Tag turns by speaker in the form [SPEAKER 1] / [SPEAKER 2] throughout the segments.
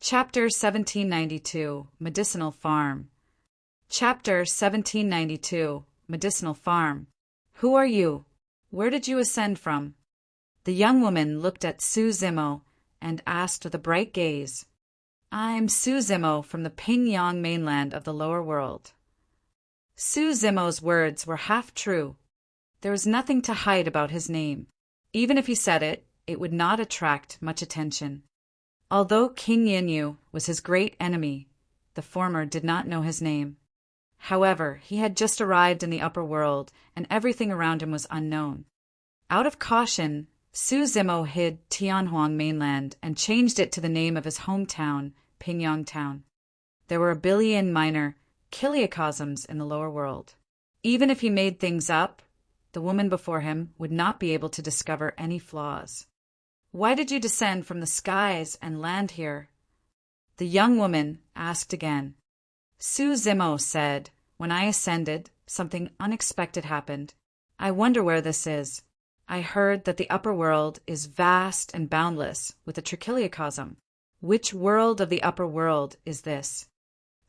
[SPEAKER 1] Chapter 1792, Medicinal Farm. Chapter 1792, Medicinal Farm. Who are you? Where did you ascend from? The young woman looked at Su Zimo and asked with a bright gaze. I'm Su Zimo from the Pingyang mainland of the lower world. Su Zimo's words were half true. There was nothing to hide about his name. Even if he said it, it would not attract much attention. Although King Yinyu was his great enemy, the former did not know his name. However, he had just arrived in the upper world, and everything around him was unknown. Out of caution, Su Zimo hid Tianhuang mainland and changed it to the name of his hometown, Pingyang Town. There were a billion minor kiliocosms in the lower world. Even if he made things up, the woman before him would not be able to discover any flaws. Why did you descend from the skies and land here? The young woman asked again. Su Zimo said, When I ascended, something unexpected happened. I wonder where this is. I heard that the upper world is vast and boundless with a trichiliocosm. Which world of the upper world is this?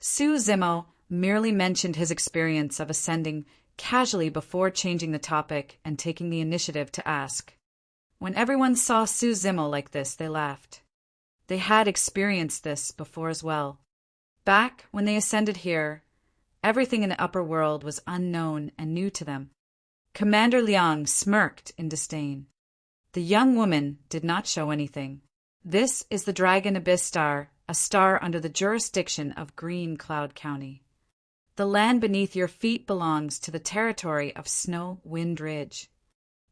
[SPEAKER 1] Su Zimo merely mentioned his experience of ascending casually before changing the topic and taking the initiative to ask. When everyone saw Su Zimo like this, they laughed. They had experienced this before as well. Back when they ascended here, everything in the upper world was unknown and new to them. Commander Liang smirked in disdain. The young woman did not show anything. This is the Dragon Abyss Star, a star under the jurisdiction of Green Cloud County. The land beneath your feet belongs to the territory of Snow Wind Ridge.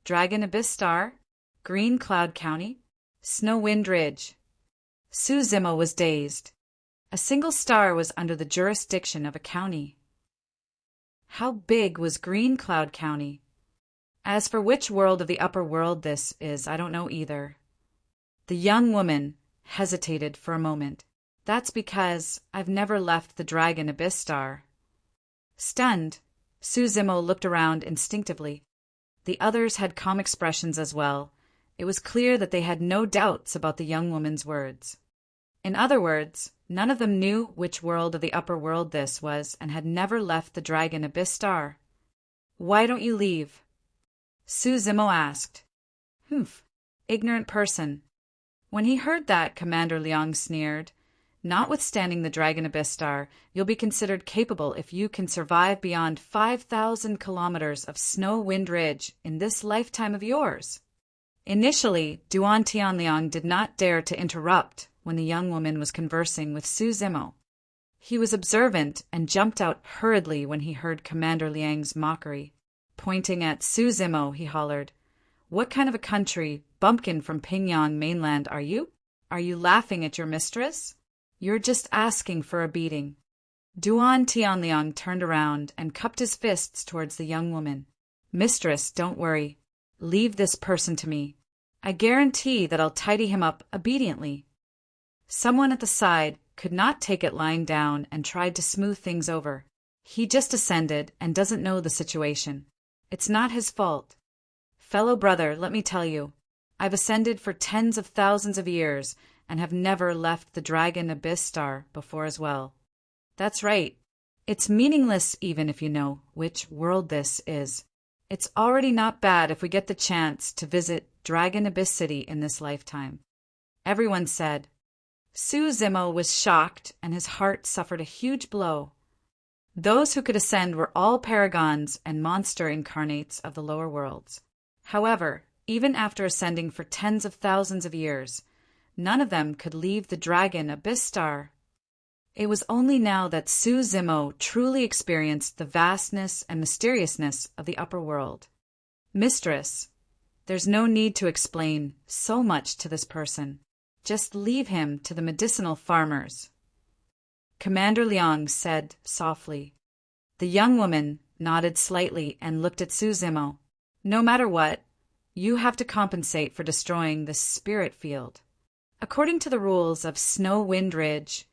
[SPEAKER 1] Dragon Abyss Star, Green Cloud County, Snow Wind Ridge. Su Zimo was dazed. A single star was under the jurisdiction of a county. How big was Green Cloud County? As for which world of the upper world this is, I don't know either. The young woman hesitated for a moment. That's because I've never left the Dragon Abyss Star. Stunned, Su Zimo looked around instinctively. The others had calm expressions as well. It was clear that they had no doubts about the young woman's words. In other words, none of them knew which world of the upper world this was and had never left the Dragon Abyss Star. Why don't you leave? Su Zimo asked. Humph, ignorant person. When he heard that, Commander Liang sneered. Notwithstanding the Dragon Abyss Star, you'll be considered capable if you can survive beyond 5,000 kilometers of Snow Wind Ridge in this lifetime of yours. Initially, Duan Tianliang did not dare to interrupt when the young woman was conversing with Su Zimo. He was observant and jumped out hurriedly when he heard Commander Liang's mockery. Pointing at Su Zimo, he hollered, What kind of a country, bumpkin from Pingyang mainland, are you? Are you laughing at your mistress? You're just asking for a beating. Duan Tianliang turned around and cupped his fists towards the young woman. Mistress, don't worry. Leave this person to me. I guarantee that I'll tidy him up obediently. Someone at the side could not take it lying down and tried to smooth things over. He just ascended and doesn't know the situation. It's not his fault. Fellow brother, let me tell you, I've ascended for tens of thousands of years and have never left the Dragon Abyss Star before as well. That's right. It's meaningless even if you know which world this is. It's already not bad if we get the chance to visit Dragon Abyss City in this lifetime. Everyone said. Su Zimo was shocked and his heart suffered a huge blow. Those who could ascend were all paragons and monster incarnates of the lower worlds. However, even after ascending for tens of thousands of years, none of them could leave the Dragon Abyss Star. It was only now that Su Zimo truly experienced the vastness and mysteriousness of the upper world. Mistress, there's no need to explain so much to this person. Just leave him to the medicinal farmers. Commander Liang said softly. The young woman nodded slightly and looked at Su Zimo. No matter what, you have to compensate for destroying the spirit field. According to the rules of Snow Wind Ridge,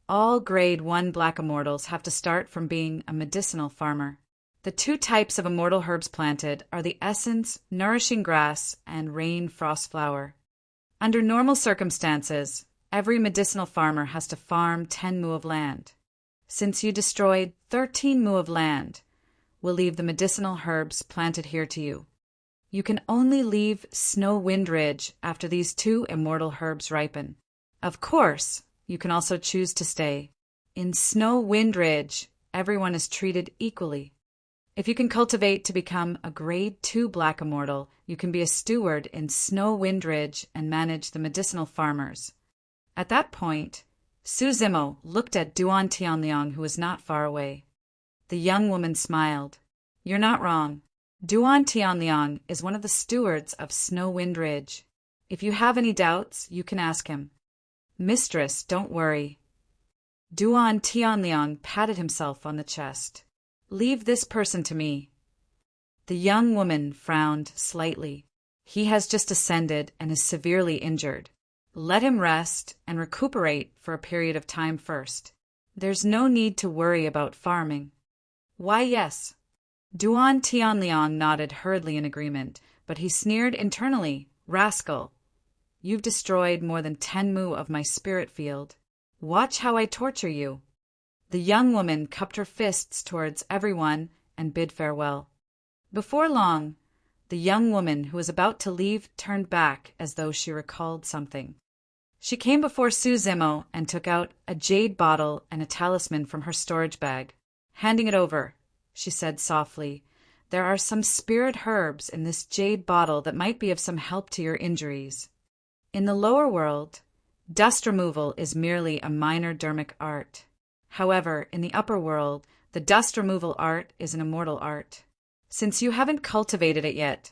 [SPEAKER 1] all Grade 1 Black Immortals have to start from being a medicinal farmer. The two types of immortal herbs planted are the essence, nourishing grass, and rain frost flower. Under normal circumstances, Every medicinal farmer has to farm 10 mu of land. Since you destroyed 13 mu of land, we'll leave the medicinal herbs planted here to you. You can only leave Snow Wind Ridge after these 2 immortal herbs ripen. Of course, you can also choose to stay. In Snow Wind Ridge, everyone is treated equally. If you can cultivate to become a Grade 2 Black Immortal, you can be a steward in Snow Wind Ridge and manage the medicinal farmers. At that point, Su Zimo looked at Duan Tianliang, who was not far away. The young woman smiled. You're not wrong. Duan Tianliang is one of the stewards of Snow Wind Ridge. If you have any doubts, you can ask him. Mistress, don't worry. Duan Tianliang patted himself on the chest. Leave this person to me. The young woman frowned slightly. He has just ascended and is severely injured. Let him rest and recuperate for a period of time first. There's no need to worry about farming. Why, yes. Duan Tianliang nodded hurriedly in agreement, but he sneered internally. Rascal! You've destroyed more than 10 mu of my spirit field. Watch how I torture you. The young woman cupped her fists towards everyone and bid farewell. Before long, the young woman who was about to leave turned back as though she recalled something. She came before Su Zimo and took out a jade bottle and a talisman from her storage bag. Handing it over, she said softly, there are some spirit herbs in this jade bottle that might be of some help to your injuries. In the lower world, dust removal is merely a minor dermic art. However, in the upper world, the dust removal art is an immortal art. Since you haven't cultivated it yet,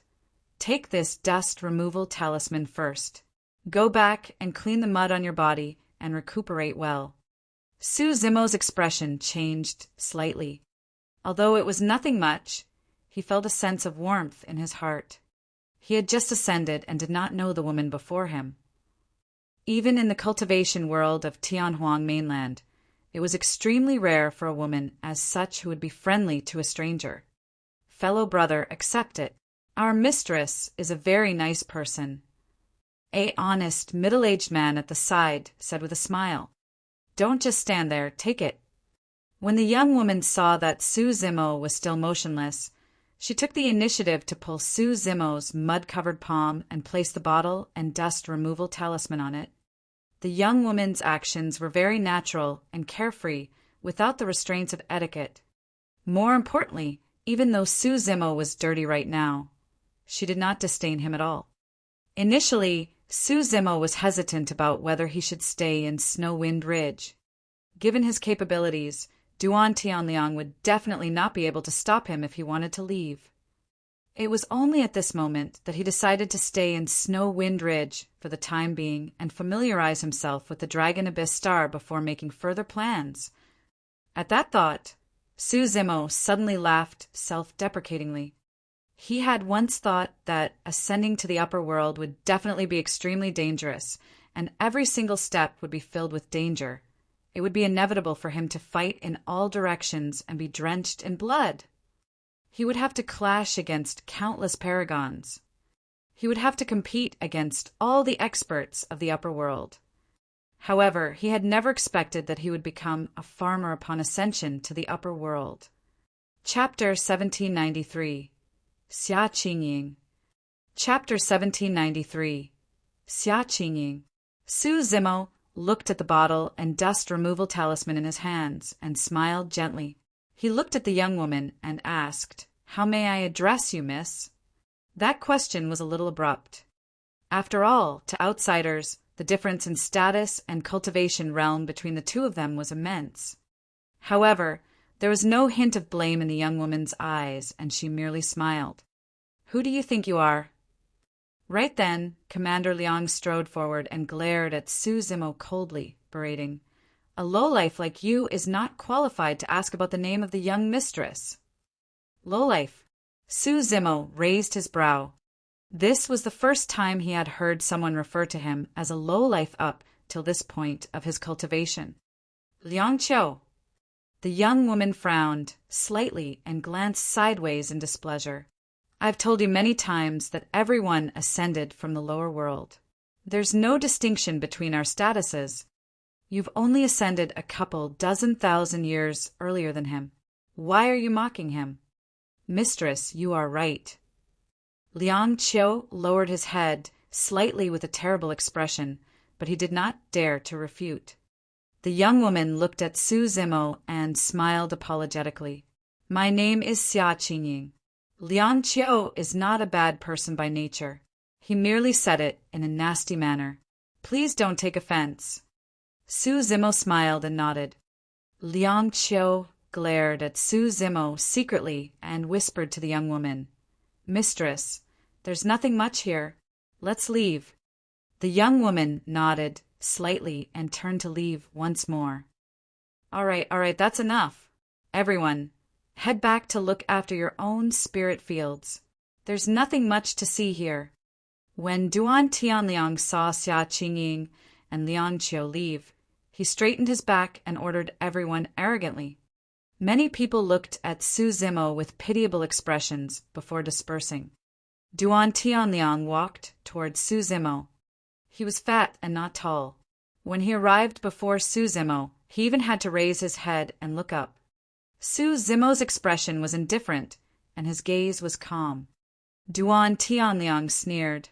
[SPEAKER 1] take this dust removal talisman first. Go back and clean the mud on your body and recuperate well. Su Zimo's expression changed slightly. Although it was nothing much, he felt a sense of warmth in his heart. He had just ascended and did not know the woman before him. Even in the cultivation world of Tianhuang mainland, it was extremely rare for a woman as such who would be friendly to a stranger. Fellow brother, accept it. Our mistress is a very nice person. A honest, middle-aged man at the side said with a smile. Don't just stand there, take it. When the young woman saw that Su Zimo was still motionless, she took the initiative to pull Su Zimo's mud-covered palm and place the bottle and dust removal talisman on it. The young woman's actions were very natural and carefree, without the restraints of etiquette. More importantly, even though Su Zimo was dirty right now, she did not disdain him at all. Initially, Su Zimo was hesitant about whether he should stay in Snow Wind Ridge. Given his capabilities, Duan Tianliang would definitely not be able to stop him if he wanted to leave. It was only at this moment that he decided to stay in Snow Wind Ridge for the time being and familiarize himself with the Dragon Abyss Star before making further plans. At that thought, Su Zimo suddenly laughed self-deprecatingly. He had once thought that ascending to the upper world would definitely be extremely dangerous, and every single step would be filled with danger. It would be inevitable for him to fight in all directions and be drenched in blood. He would have to clash against countless paragons. He would have to compete against all the experts of the upper world. However, he had never expected that he would become a farmer upon ascension to the upper world. Chapter 1793. Xia Qingying. Chapter 1793. Xia Qingying. Su Zimo looked at the bottle and dust removal talisman in his hands and smiled gently. He looked at the young woman and asked, "How may I address you, miss?" That question was a little abrupt. After all, to outsiders, the difference in status and cultivation realm between the two of them was immense. However, there was no hint of blame in the young woman's eyes, and she merely smiled. "Who do you think you are?" Right then, Commander Liang strode forward and glared at Su Zimo coldly, berating, "A lowlife like you is not qualified to ask about the name of the young mistress." Lowlife. Su Zimo raised his brow. This was the first time he had heard someone refer to him as a lowlife up till this point of his cultivation. Liang Qiu. The young woman frowned slightly and glanced sideways in displeasure. "I've told you many times that everyone ascended from the lower world. There's no distinction between our statuses. You've only ascended a couple dozen thousand years earlier than him. Why are you mocking him? Mistress, you are right. Liang Qiu lowered his head slightly with a terrible expression, but he did not dare to refute. The young woman looked at Su Zimo and smiled apologetically. My name is Xia Qingying. Liang Qiu is not a bad person by nature. He merely said it in a nasty manner. Please don't take offense. Su Zimo smiled and nodded. Liang Qiu glared at Su Zimo secretly and whispered to the young woman, Mistress, there's nothing much here. Let's leave. The young woman nodded slightly and turned to leave once more. All right, that's enough. Everyone, head back to look after your own spirit fields. There's nothing much to see here. When Duan Tianliang saw Xia Qingying and Liang Qiu leave, he straightened his back and ordered everyone arrogantly. Many people looked at Su Zimo with pitiable expressions before dispersing. Duan Tianliang walked towards Su Zimo. He was fat and not tall. When he arrived before Su Zimo, he even had to raise his head and look up. Su Zimo's expression was indifferent, and his gaze was calm. Duan Tianliang sneered,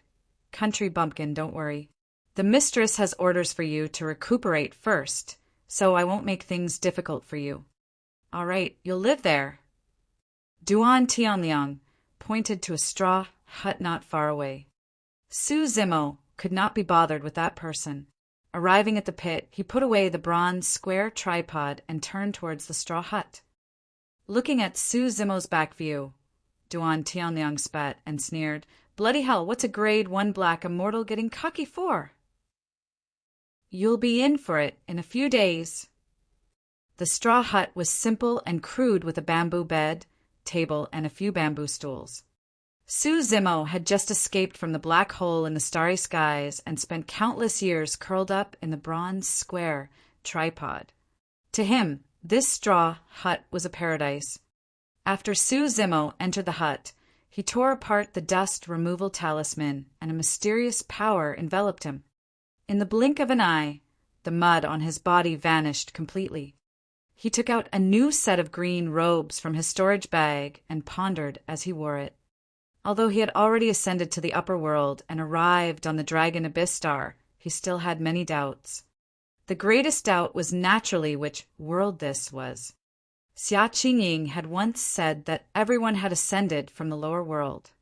[SPEAKER 1] Country bumpkin, don't worry. The mistress has orders for you to recuperate first, so I won't make things difficult for you. All right, you'll live there. Duan Tianliang pointed to a straw hut not far away. Su Zimo could not be bothered with that person. Arriving at the pit, he put away the bronze square tripod and turned towards the straw hut. Looking at Su Zimo's back view, Duan Tianliang spat and sneered, Bloody hell, what's a grade 1 black immortal getting cocky for? You'll be in for it in a few days. The straw hut was simple and crude with a bamboo bed, table, and a few bamboo stools. Su Zimo had just escaped from the black hole in the starry skies and spent countless years curled up in the bronze square tripod. To him, this straw hut was a paradise. After Su Zimo entered the hut, he tore apart the dust removal talisman, and a mysterious power enveloped him. In the blink of an eye, the mud on his body vanished completely. He took out a new set of green robes from his storage bag and pondered as he wore it. Although he had already ascended to the upper world and arrived on the Dragon Abyss Star, he still had many doubts. The greatest doubt was naturally which world this was. Xia Qingying had once said that everyone had ascended from the lower world.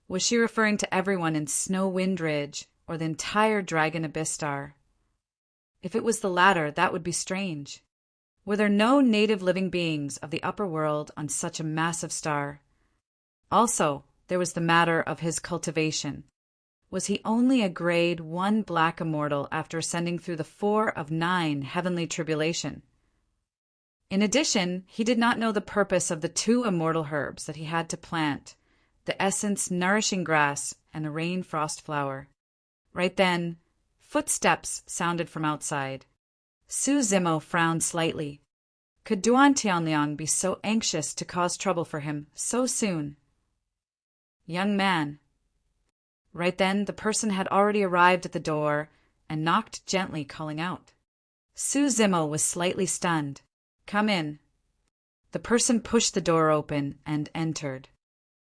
[SPEAKER 1] Was she referring to everyone in Snow Wind Ridge or the entire Dragon Abyss Star? If it was the latter, that would be strange. Were there no native living beings of the upper world on such a massive star? Also, there was the matter of his cultivation. Was he only a grade 1 black immortal after ascending through the 4 of 9 heavenly tribulation? In addition, he did not know the purpose of the 2 immortal herbs that he had to plant, the essence nourishing grass and the rain frost flower. Right then, footsteps sounded from outside. Su Zimo frowned slightly. Could Duan Tianliang be so anxious to cause trouble for him so soon? Young man. Right then, the person had already arrived at the door and knocked gently, calling out. Su Zimo was slightly stunned. Come in. The person pushed the door open and entered.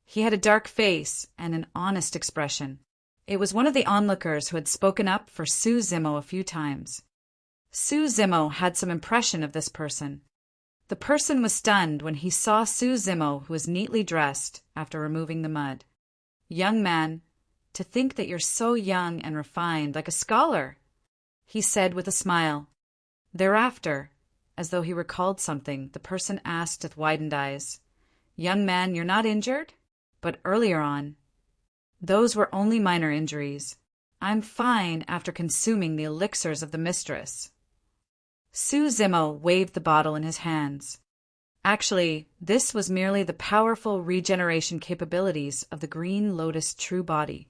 [SPEAKER 1] He had a dark face and an honest expression. It was one of the onlookers who had spoken up for Su Zimo a few times. Su Zimo had some impression of this person. The person was stunned when he saw Su Zimo, who was neatly dressed after removing the mud. Young man, to think that you're so young and refined, like a scholar, he said with a smile. Thereafter, as though he recalled something, the person asked with widened eyes, Young man, you're not injured? But earlier on, those were only minor injuries. I'm fine after consuming the elixirs of the mistress. Su Zimo waved the bottle in his hands. Actually, this was merely the powerful regeneration capabilities of the Green Lotus True Body.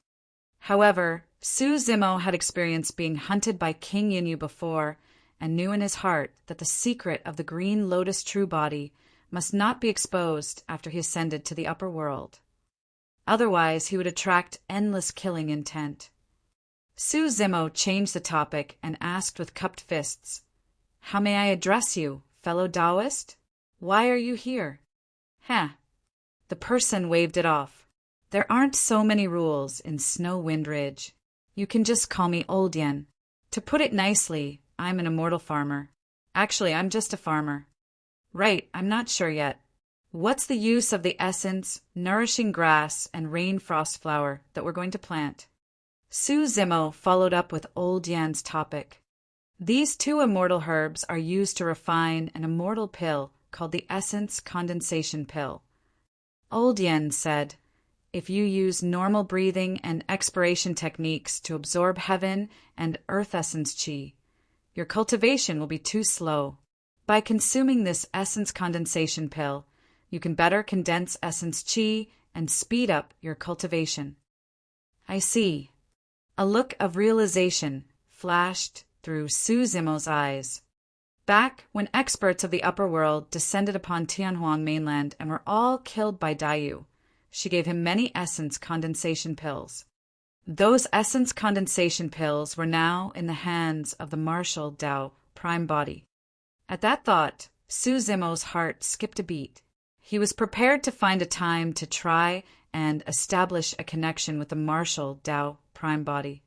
[SPEAKER 1] However, Su Zimo had experienced being hunted by King Yinyu before and knew in his heart that the secret of the Green Lotus True Body must not be exposed after he ascended to the upper world. Otherwise, he would attract endless killing intent. Su Zimo changed the topic and asked with cupped fists, "How may I address you, fellow Taoist? Why are you here?" "Heh." The person waved it off. "There aren't so many rules in Snow Wind Ridge. You can just call me Old Yen. To put it nicely, I'm an immortal farmer. Actually, I'm just a farmer." "Right, I'm not sure yet. What's the use of the essence, nourishing grass, and rain frost flower that we're going to plant?" Su Zimo followed up with Old Yan's topic. "These two immortal herbs are used to refine an immortal pill called the essence condensation pill." Old Yan said, "If you use normal breathing and expiration techniques to absorb heaven and earth essence chi, your cultivation will be too slow. By consuming this essence condensation pill, you can better condense essence chi and speed up your cultivation." "I see." A look of realization flashed through Su Zimo's eyes. Back when experts of the upper world descended upon Tianhuang mainland and were all killed by Daiyu, she gave him many essence condensation pills. Those essence condensation pills were now in the hands of the martial Tao prime body. At that thought, Su Zimo's heart skipped a beat. He was prepared to find a time to try and establish a connection with the martial Tao prime body.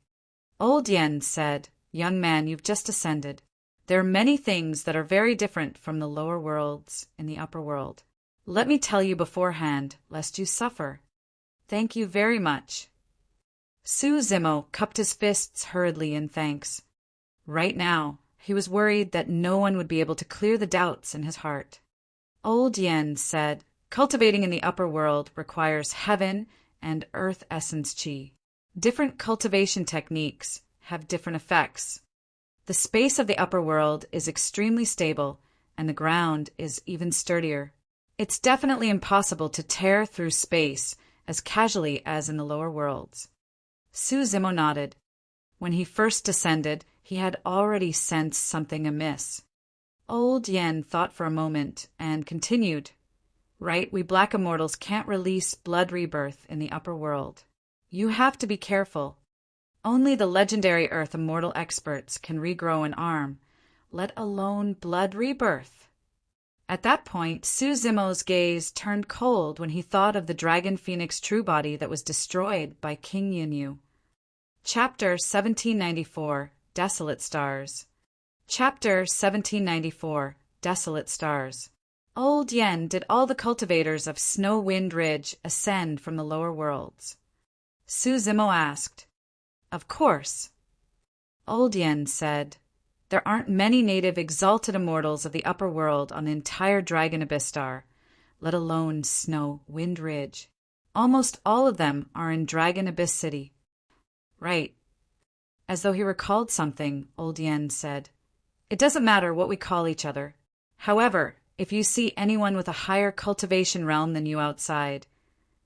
[SPEAKER 1] Old Yen said, "Young man, you've just ascended. There are many things that are very different from the lower worlds in the upper world. Let me tell you beforehand, lest you suffer." "Thank you very much." Su Zimo cupped his fists hurriedly in thanks. Right now, he was worried that no one would be able to clear the doubts in his heart. Old Yen said, "Cultivating in the upper world requires heaven and earth essence chi. Different cultivation techniques have different effects. The space of the upper world is extremely stable, and the ground is even sturdier. It's definitely impossible to tear through space as casually as in the lower worlds." Su Zimo nodded. When he first descended, he had already sensed something amiss. Old Yen thought for a moment and continued, "Right, we black immortals can't release blood rebirth in the upper world. You have to be careful. Only the legendary Earth immortal experts can regrow an arm, let alone blood rebirth." At that point, Su Zimo's gaze turned cold when he thought of the Dragon Phoenix true body that was destroyed by King Yunyu. Chapter 1794, Desolate Stars. Chapter 1794, Desolate Stars. Old Yen did all the cultivators of Snow Wind Ridge ascend from the lower worlds? Su Zimo asked. "Of course." Old Yen said, "There aren't many native exalted immortals of the upper world on the entire Dragon Abyss Star, let alone Snow Wind Ridge. Almost all of them are in Dragon Abyss City." "Right." As though he recalled something, Old Yen said, "It doesn't matter what we call each other. However, if you see anyone with a higher cultivation realm than you outside,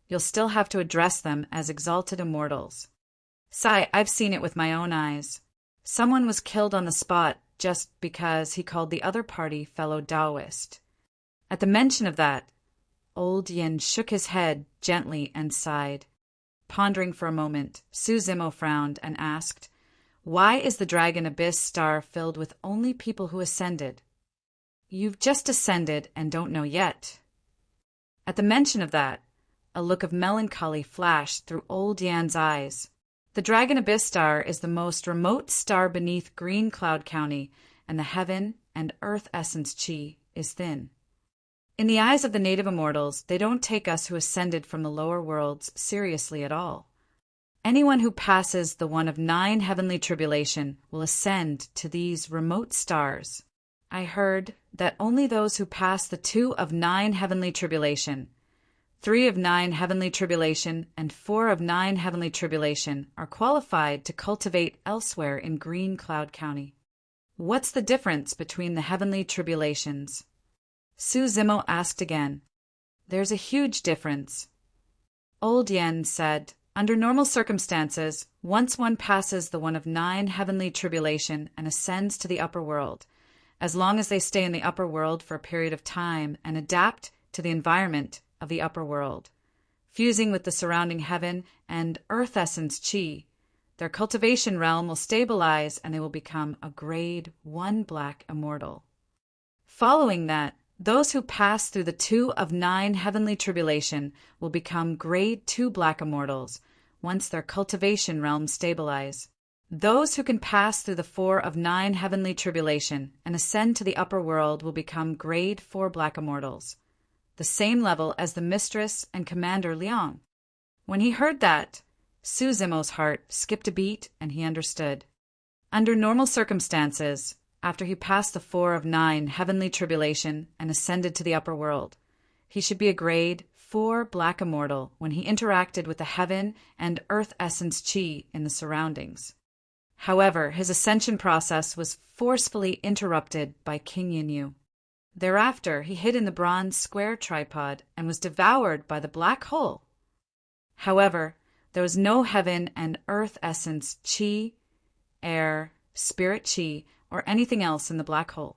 [SPEAKER 1] you'll still have to address them as exalted immortals. Sai, I've seen it with my own eyes. Someone was killed on the spot just because he called the other party fellow Taoist." At the mention of that, Old Yen shook his head gently and sighed. Pondering for a moment, Su Zimo frowned and asked, "Why is the Dragon Abyss Star filled with only people who ascended?" "You've just ascended and don't know yet." At the mention of that, a look of melancholy flashed through Old Yan's eyes. The Dragon Abyss Star is the most remote star beneath Green Cloud County, and the heaven and earth essence chi is thin. In the eyes of the native immortals, they don't take us who ascended from the lower worlds seriously at all. Anyone who passes the one of 9 heavenly tribulation will ascend to these remote stars. I heard that only those who pass the 2 of 9 heavenly tribulation, 3 of 9 heavenly tribulation, and 4 of 9 heavenly tribulation are qualified to cultivate elsewhere in Green Cloud County. What's the difference between the heavenly tribulations? Su Zimo asked again. There's a huge difference. Old Yen said, under normal circumstances, once one passes the one of 9 heavenly tribulation and ascends to the upper world, as long as they stay in the upper world for a period of time and adapt to the environment of the upper world, fusing with the surrounding heaven and earth essence chi, their cultivation realm will stabilize and they will become a grade 1 black immortal. Following that, those who pass through the 2 of 9 heavenly tribulation will become grade 2 black immortals once their cultivation realms stabilize. Those who can pass through the 4 of 9 heavenly tribulation and ascend to the upper world will become grade 4 black immortals, the same level as the mistress and commander Liang. When he heard that, Su Zimo's heart skipped a beat and he understood. Under normal circumstances, after he passed the 4 of 9 heavenly tribulation and ascended to the upper world, he should be a grade 4 black immortal when he interacted with the heaven and earth essence chi in the surroundings. However, his ascension process was forcefully interrupted by King Yinyu. Thereafter, he hid in the bronze square tripod and was devoured by the black hole. However, there was no heaven and earth essence chi, air, spirit chi, or anything else in the black hole.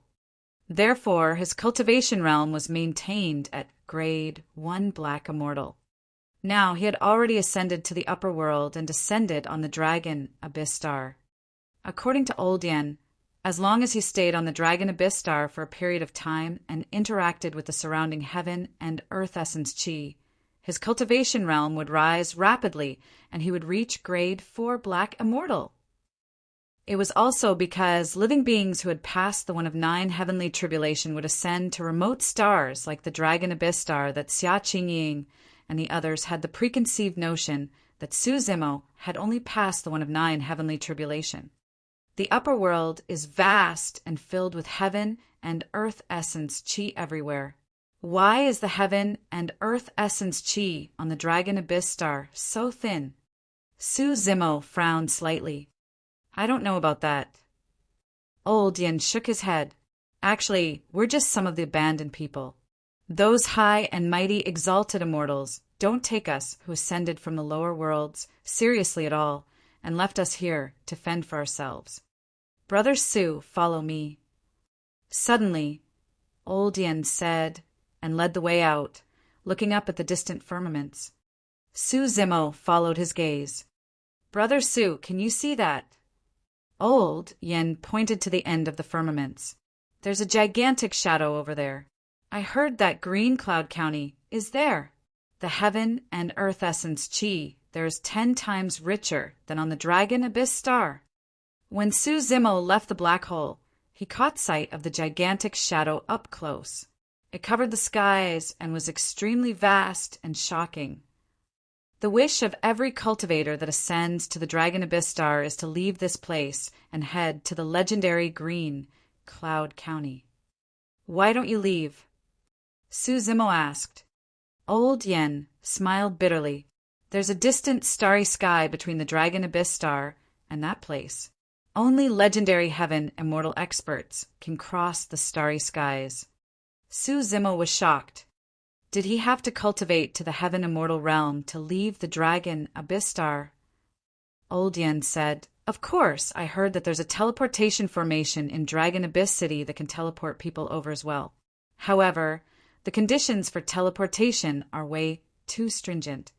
[SPEAKER 1] Therefore, his cultivation realm was maintained at grade 1 black immortal. Now he had already ascended to the upper world and descended on the dragon Abyss Star. According to Old Yen, as long as he stayed on the dragon Abyss Star for a period of time and interacted with the surrounding heaven and earth essence chi, his cultivation realm would rise rapidly and he would reach grade 4 black immortal. It was also because living beings who had passed the 1 of 9 heavenly tribulation would ascend to remote stars like the dragon Abyss Star that Xia Qingying and the others had the preconceived notion that Su Zimo had only passed the 1 of 9 heavenly tribulation. The upper world is vast and filled with heaven and earth essence chi everywhere. Why is the heaven and earth essence chi on the dragon Abyss Star so thin? Su Zimo frowned slightly. I don't know about that. Old Yen shook his head. Actually, we're just some of the abandoned people. Those high and mighty exalted immortals don't take us who ascended from the lower worlds seriously at all and left us here to fend for ourselves. Brother Su, follow me. Suddenly, Old Yen said and led the way out, looking up at the distant firmaments. Su Zimo followed his gaze. Brother Su, can you see that? Old Yen pointed to the end of the firmaments. There's a gigantic shadow over there. I heard that Green Cloud County is there. The heaven and earth essence chi there is 10 times richer than on the dragon Abyss Star. When Su Zimo left the black hole, he caught sight of the gigantic shadow up close. It covered the skies and was extremely vast and shocking. The wish of every cultivator that ascends to the dragon Abyss Star is to leave this place and head to the legendary Green Cloud County. Why don't you leave? Su Zimo asked. Old Yen smiled bitterly. There's a distant starry sky between the dragon Abyss Star and that place. Only legendary heaven immortal experts can cross the starry skies. Su Zimo was shocked. Did he have to cultivate to the heaven immortal realm to leave the dragon Abyss Star? Old Yen said, Of course, I heard that there's a teleportation formation in Dragon Abyss City that can teleport people over as well. However, the conditions for teleportation are way too stringent.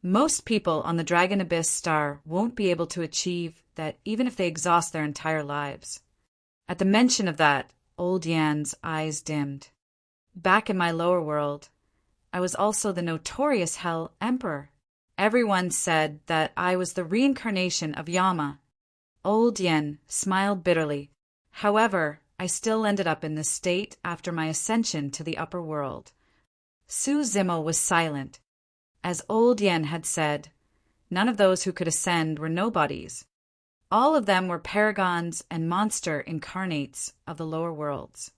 [SPEAKER 1] Most people on the Dragon Abyss Star won't be able to achieve that even if they exhaust their entire lives. At the mention of that, Old Yan's eyes dimmed. Back in my lower world, I was also the notorious Hell Emperor. Everyone said that I was the reincarnation of Yama. Old Yen smiled bitterly. However, I still ended up in this state after my ascension to the upper world. Su Zimo was silent. As Old Yen had said, none of those who could ascend were nobodies. All of them were paragons and monster incarnates of the lower worlds.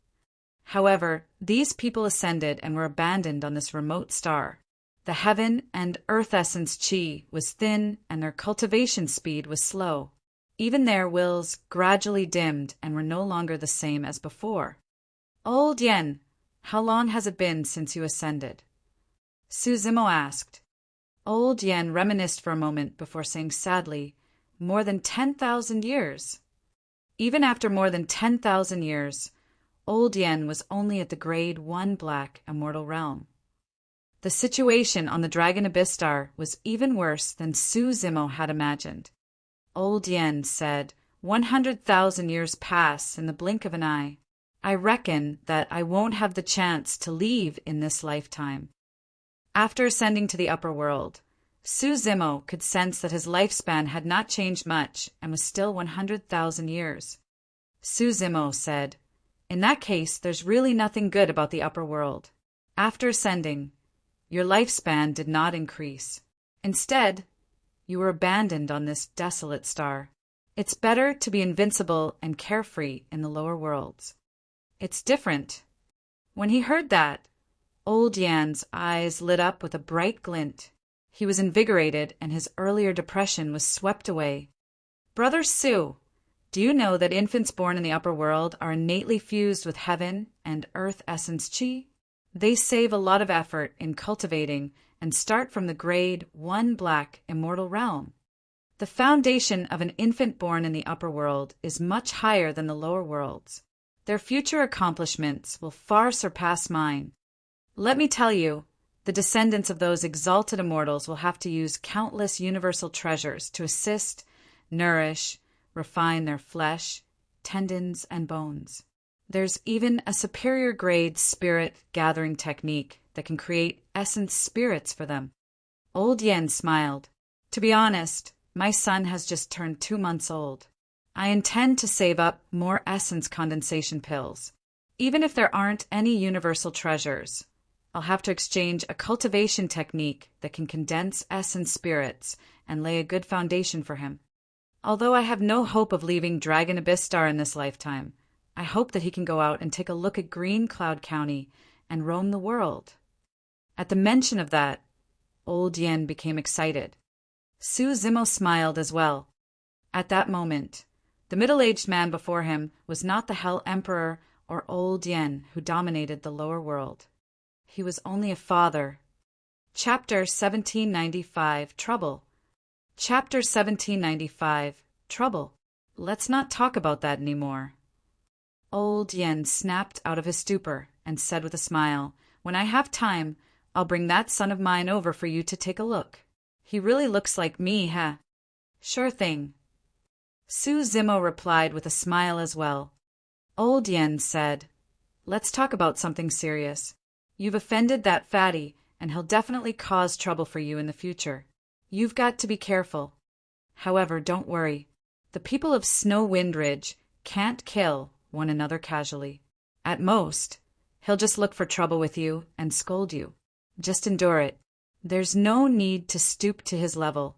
[SPEAKER 1] However, these people ascended and were abandoned on this remote star. The heaven and earth essence chi was thin and their cultivation speed was slow. Even their wills gradually dimmed and were no longer the same as before. Old Yen, how long has it been since you ascended? Su Zimo asked. Old Yen reminisced for a moment before saying sadly, more than 10,000 years. Even after more than 10,000 years, Old Yen was only at the grade 1 black immortal realm. The situation on the Dragon Abyss Star was even worse than Su Zimo had imagined. Old Yen said, 100,000 years pass in the blink of an eye. I reckon that I won't have the chance to leave in this lifetime. After ascending to the upper world, Suzimo could sense that his lifespan had not changed much and was still 100,000 years. Suzimo said, in that case, there's really nothing good about the upper world. After ascending, your lifespan did not increase. Instead, you were abandoned on this desolate star. It's better to be invincible and carefree in the lower worlds. It's different. When he heard that, Old Yan's eyes lit up with a bright glint. He was invigorated and his earlier depression was swept away. Brother Su, do you know that infants born in the upper world are innately fused with heaven and earth essence chi? They save a lot of effort in cultivating and start from the grade 1 black immortal realm. The foundation of an infant born in the upper world is much higher than the lower worlds. Their future accomplishments will far surpass mine. Let me tell you, the descendants of those exalted immortals will have to use countless universal treasures to assist, nourish, refine their flesh, tendons, and bones. There's even a superior grade spirit gathering technique that can create essence spirits for them. Old Yen smiled. To be honest, my son has just turned 2 months old. I intend to save up more essence condensation pills. Even if there aren't any universal treasures, I'll have to exchange a cultivation technique that can condense essence spirits and lay a good foundation for him. Although I have no hope of leaving Dragon Abyss Star in this lifetime, I hope that he can go out and take a look at Green Cloud County and roam the world. At the mention of that, Old Yen became excited. Suzimo smiled as well. At that moment, the middle-aged man before him was not the Hell Emperor or Old Yen who dominated the lower world. He was only a father. Chapter 1795, Trouble. Chapter 1795, Trouble. Let's not talk about that anymore. Old Yen snapped out of his stupor and said with a smile, when I have time, I'll bring that son of mine over for you to take a look. He really looks like me, huh? Sure thing. Suzimo replied with a smile as well. Old Yen said, let's talk about something serious. You've offended that fatty, and he'll definitely cause trouble for you in the future. You've got to be careful. However, don't worry. The people of Snow Wind Ridge can't kill one another casually. At most, he'll just look for trouble with you and scold you. Just endure it. There's no need to stoop to his level.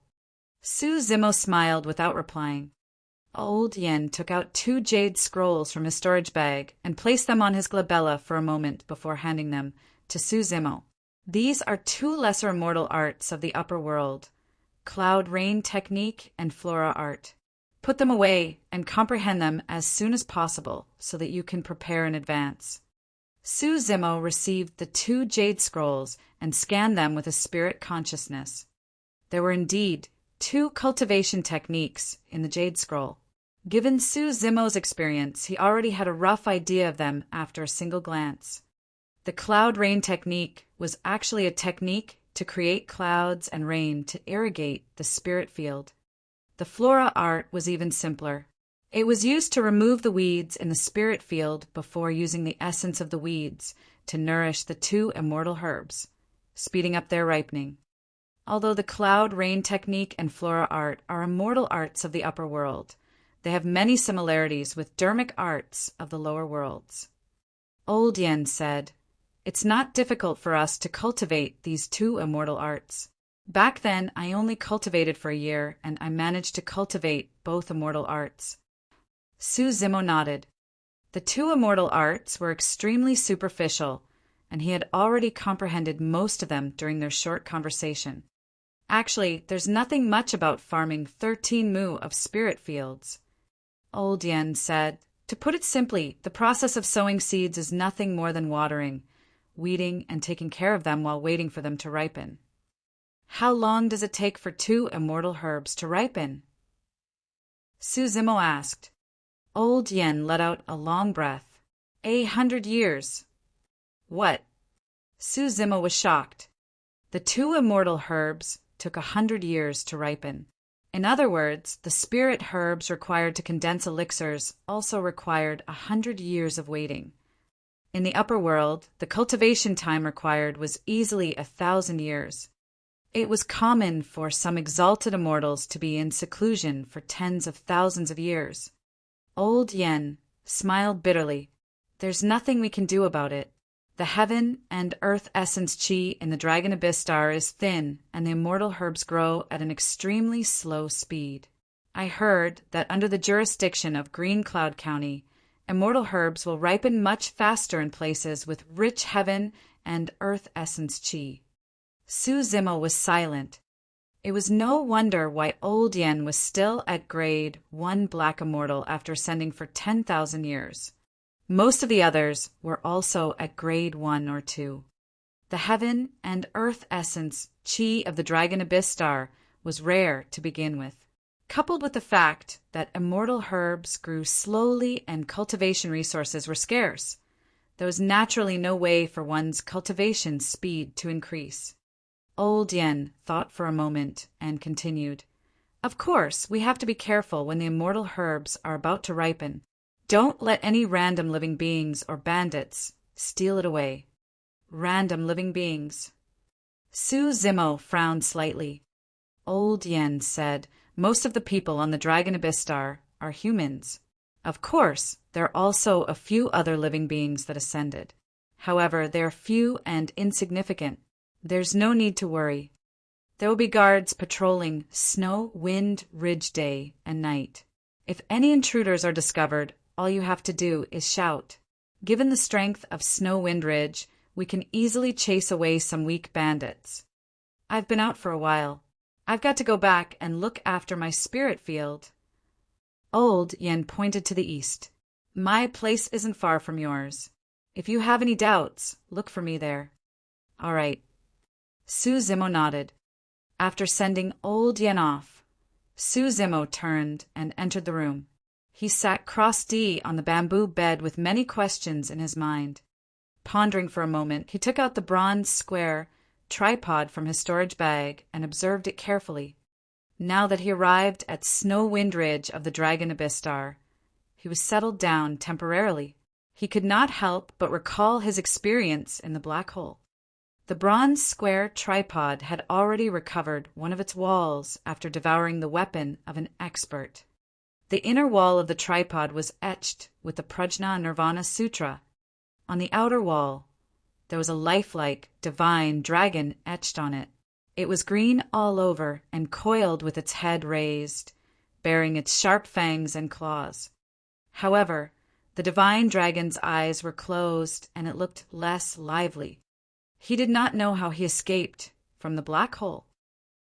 [SPEAKER 1] Suzimo smiled without replying. Old Yen took out 2 jade scrolls from his storage bag and placed them on his glabella for a moment before handing them to Suzimo. These are 2 lesser immortal arts of the upper world, Cloud Rain Technique and Flora Art. Put them away and comprehend them as soon as possible so that you can prepare in advance. Suzimo received the 2 jade scrolls and scanned them with a spirit consciousness. There were indeed 2 cultivation techniques in the jade scroll. Given Suzimo's experience, he already had a rough idea of them after a single glance. The Cloud Rain Technique was actually a technique to create clouds and rain to irrigate the spirit field. The Flora Art was even simpler. It was used to remove the weeds in the spirit field before using the essence of the weeds to nourish the 2 immortal herbs, speeding up their ripening. Although the Cloud Rain Technique and Flora Art are immortal arts of the upper world, they have many similarities with dermic arts of the lower worlds. Old Yen said, it's not difficult for us to cultivate these 2 immortal arts. Back then, I only cultivated for a year, and I managed to cultivate both immortal arts. Suzimo nodded. The 2 immortal arts were extremely superficial, and he had already comprehended most of them during their short conversation. Actually, there's nothing much about farming 13 mu of spirit fields. Old Yen said, to put it simply, the process of sowing seeds is nothing more than watering, weeding, and taking care of them while waiting for them to ripen. How long does it take for 2 immortal herbs to ripen? Suzimo asked. Old Yen let out a long breath. 100 years. What? Suzimo was shocked. The 2 immortal herbs took 100 years to ripen. In other words, the spirit herbs required to condense elixirs also required 100 years of waiting. In the upper world, the cultivation time required was easily 1,000 years. It was common for some exalted immortals to be in seclusion for tens of thousands of years. Old Yen smiled bitterly. There's nothing we can do about it. The heaven and earth essence chi in the Dragon Abyss star is thin, and the immortal herbs grow at an extremely slow speed. I heard that under the jurisdiction of Green Cloud County, immortal herbs will ripen much faster in places with rich heaven and earth essence chi. Su Zimo was silent. It was no wonder why Old Yen was still at grade 1 black immortal after ascending for 10,000 years. Most of the others were also at grade 1 or 2. The heaven and earth essence chi of the Dragon Abyss star was rare to begin with. Coupled with the fact that immortal herbs grew slowly and cultivation resources were scarce, there was naturally no way for one's cultivation speed to increase. Old Yen thought for a moment and continued, "Of course, we have to be careful when the immortal herbs are about to ripen. Don't let any random living beings or bandits steal it away." Random living beings. Su Zimo frowned slightly. Old Yen said, "Most of the people on the Dragon Abyss star are humans. Of course, there are also a few other living beings that ascended. However, they are few and insignificant. There's no need to worry. There will be guards patrolling Snow Wind Ridge day and night. If any intruders are discovered, all you have to do is shout. Given the strength of Snow Wind Ridge, we can easily chase away some weak bandits. I've been out for a while. I've got to go back and look after my spirit field." Old Yen pointed to the east. "My place isn't far from yours. If you have any doubts, look for me there." "All right." Su Zimo nodded. After sending Old Yen off, Su Zimo turned and entered the room. He sat cross-D on the bamboo bed with many questions in his mind. Pondering for a moment, he took out the bronze square tripod from his storage bag and observed it carefully. Now that he arrived at Snow Wind Ridge of the Dragon Abyss star, he was settled down temporarily. He could not help but recall his experience in the black hole. The bronze square tripod had already recovered one of its walls after devouring the weapon of an expert. The inner wall of the tripod was etched with the Prajna Nirvana Sutra. On the outer wall, there was a lifelike, divine dragon etched on it. It was green all over and coiled with its head raised, bearing its sharp fangs and claws. However, the divine dragon's eyes were closed and it looked less lively. He did not know how he escaped from the black hole.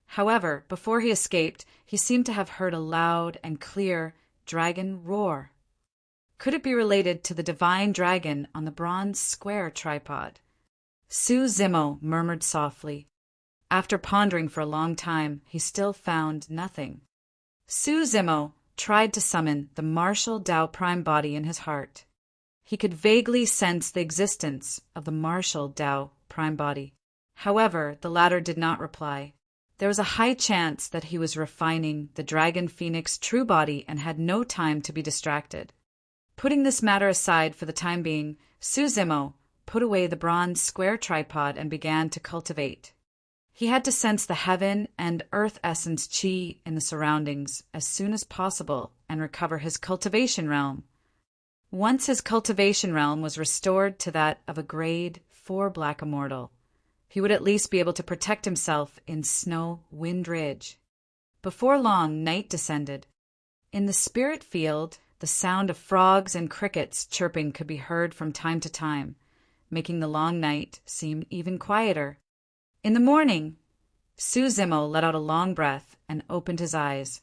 [SPEAKER 1] However, before he escaped, he seemed to have heard a loud and clear dragon roar. Could it be related to the divine dragon on the bronze square tripod? Su Zimo murmured softly. After pondering for a long time, he still found nothing. Su Zimo tried to summon the martial Tao prime body in his heart. He could vaguely sense the existence of the martial Tao prime body. However, the latter did not reply. There was a high chance that he was refining the Dragon Phoenix true body and had no time to be distracted. Putting this matter aside for the time being, Su Zimo put away the bronze square tripod and began to cultivate. He had to sense the heaven and earth essence chi in the surroundings as soon as possible and recover his cultivation realm. Once his cultivation realm was restored to that of a grade 4 black immortal, he would at least be able to protect himself in Snow Wind Ridge. Before long, night descended. In the spirit field, the sound of frogs and crickets chirping could be heard from time to time, making the long night seem even quieter. In the morning, Su Zimo let out a long breath and opened his eyes.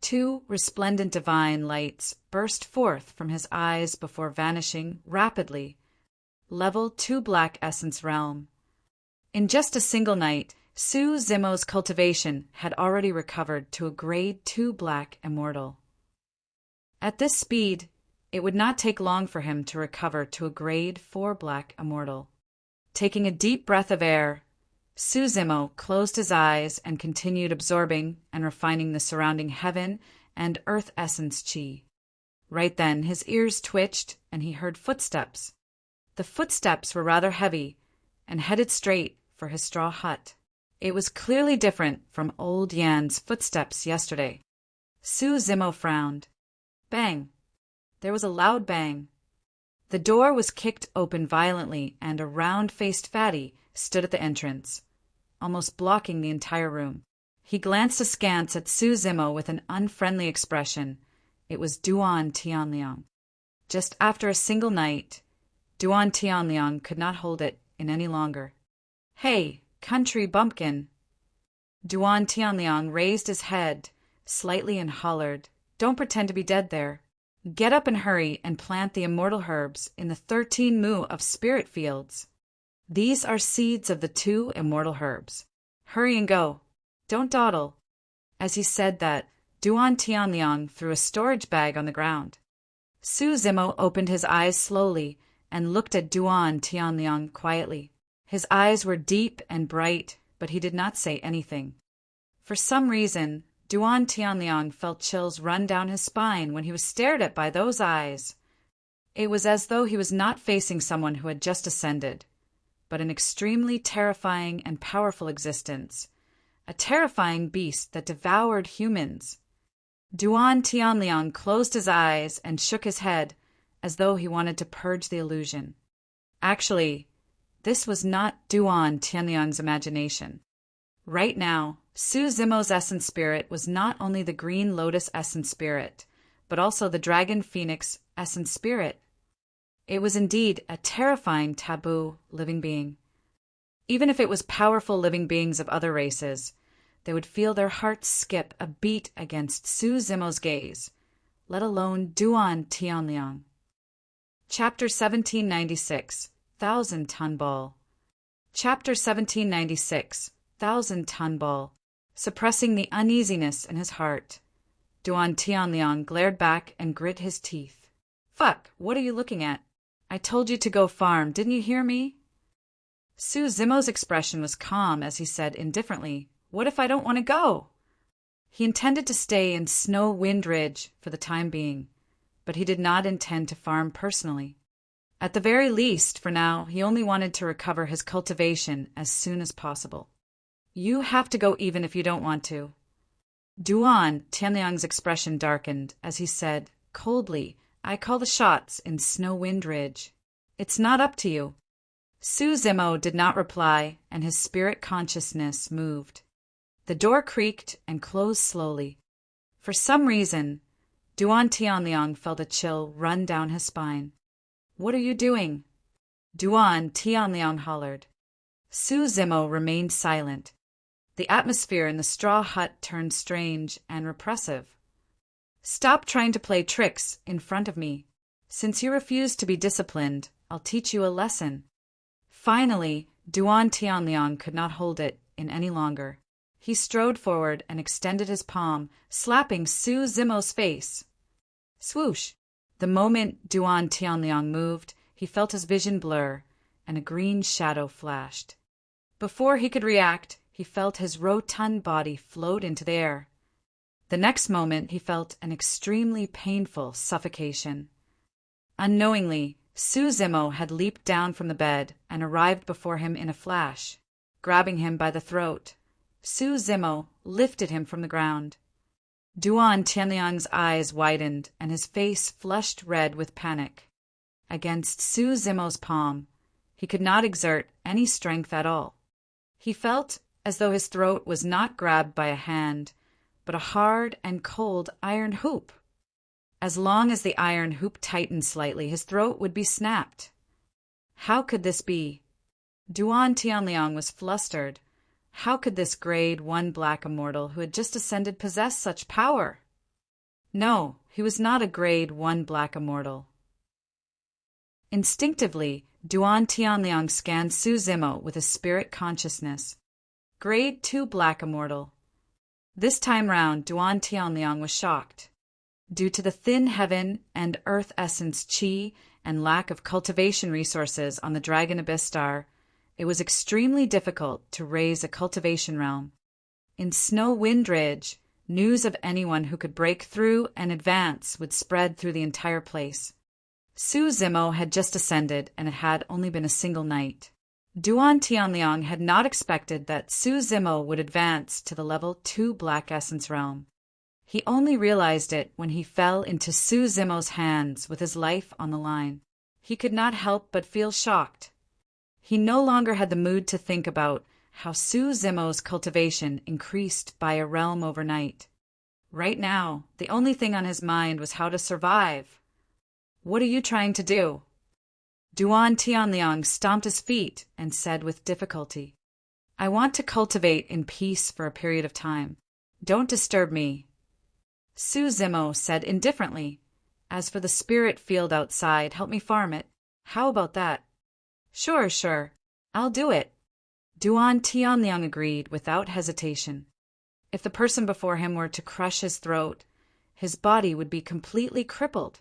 [SPEAKER 1] 2 resplendent divine lights burst forth from his eyes before vanishing rapidly. Level 2 black essence realm. In just a single night, Su Zimo's cultivation had already recovered to a grade 2 black immortal. At this speed, it would not take long for him to recover to a grade 4 black immortal. Taking a deep breath of air, Su Zimo closed his eyes and continued absorbing and refining the surrounding heaven and earth essence chi. Right then, his ears twitched and he heard footsteps. The footsteps were rather heavy and headed straight for his straw hut. It was clearly different from old Yan's footsteps yesterday. Su Zimo frowned. Bang! There was a loud bang. The door was kicked open violently and a round-faced fatty stood at the entrance, almost blocking the entire room. He glanced askance at Su Zimo with an unfriendly expression. It was Duan Tianliang. Just after a single night, Duan Tianliang could not hold it in any longer. "Hey, country bumpkin!" Duan Tianliang raised his head slightly and hollered, "Don't pretend to be dead there. Get up and hurry and plant the immortal herbs in the 13 mu of spirit fields. These are seeds of the 2 immortal herbs. Hurry and go. Don't dawdle." As he said that, Duan Tianliang threw a storage bag on the ground. Su Zimo opened his eyes slowly and looked at Duan Tianliang quietly. His eyes were deep and bright, but he did not say anything. For some reason, Duan Tianliang felt chills run down his spine when he was stared at by those eyes. It was as though he was not facing someone who had just ascended, but an extremely terrifying and powerful existence, a terrifying beast that devoured humans. Duan Tianliang closed his eyes and shook his head as though he wanted to purge the illusion. Actually, this was not Duan Tianliang's imagination. Right now, Su Zimo's essence spirit was not only the green lotus essence spirit, but also the dragon phoenix essence spirit. It was indeed a terrifying taboo living being. Even if it was powerful living beings of other races, they would feel their hearts skip a beat against Su Zimo's gaze, let alone Duan Tianliang. Chapter 1796, 1,000-ton ball. Chapter 1796, 1,000-ton ball. Suppressing the uneasiness in his heart, Duan Tianliang glared back and grit his teeth. "Fuck, what are you looking at? I told you to go farm, didn't you hear me?" Su Zimo's expression was calm as he said indifferently, "What if I don't want to go?" He intended to stay in Snow Wind Ridge for the time being, but he did not intend to farm personally. At the very least, for now, he only wanted to recover his cultivation as soon as possible. "You have to go even if you don't want to." Duan Tianliang's expression darkened as he said, coldly, "I call the shots in Snow Wind Ridge. It's not up to you." Su Zimo did not reply, and his spirit consciousness moved. The door creaked and closed slowly. For some reason, Duan Tianliang felt a chill run down his spine. "What are you doing?" Duan Tianliang hollered. Su Zimo remained silent. The atmosphere in the straw hut turned strange and repressive. "Stop trying to play tricks in front of me. Since you refuse to be disciplined, I'll teach you a lesson." Finally, Duan Tianliang could not hold it in any longer. He strode forward and extended his palm, slapping Su Zimo's face. Swoosh! The moment Duan Tianliang moved, he felt his vision blur, and a green shadow flashed. Before he could react, he felt his rotund body float into the air. The next moment, he felt an extremely painful suffocation. Unknowingly, Su Zimo had leaped down from the bed and arrived before him in a flash. Grabbing him by the throat, Su Zimo lifted him from the ground. Duan Tianliang's eyes widened and his face flushed red with panic. Against Su Zimo's palm, he could not exert any strength at all. He felt as though his throat was not grabbed by a hand, but a hard and cold iron hoop. As long as the iron hoop tightened slightly, his throat would be snapped. How could this be? Duan Tianliang was flustered. How could this grade 1 black immortal who had just ascended possess such power? No, he was not a grade 1 black immortal. Instinctively, Duan Tianliang scanned Su Zimo with his spirit consciousness. Grade 2 black immortal. This time round, Duan Tianliang was shocked. Due to the thin heaven and earth essence chi and lack of cultivation resources on the Dragon Abyss star, it was extremely difficult to raise a cultivation realm. In Snow Wind Ridge, news of anyone who could break through and advance would spread through the entire place. Su Zimo had just ascended, and it had only been a single night. Duan Tianliang had not expected that Su Zimo would advance to the level 2 Black Essence realm. He only realized it when he fell into Su Zimo's hands with his life on the line. He could not help but feel shocked. He no longer had the mood to think about how Su Zimo's cultivation increased by a realm overnight. Right now, the only thing on his mind was how to survive. "What are you trying to do?" Duan Tianliang stomped his feet and said with difficulty, "I want to cultivate in peace for a period of time. Don't disturb me." Su Zimo said indifferently, "As for the spirit field outside, help me farm it. How about that?" Sure, I'll do it." Duan Tianliang agreed without hesitation. If the person before him were to crush his throat, his body would be completely crippled.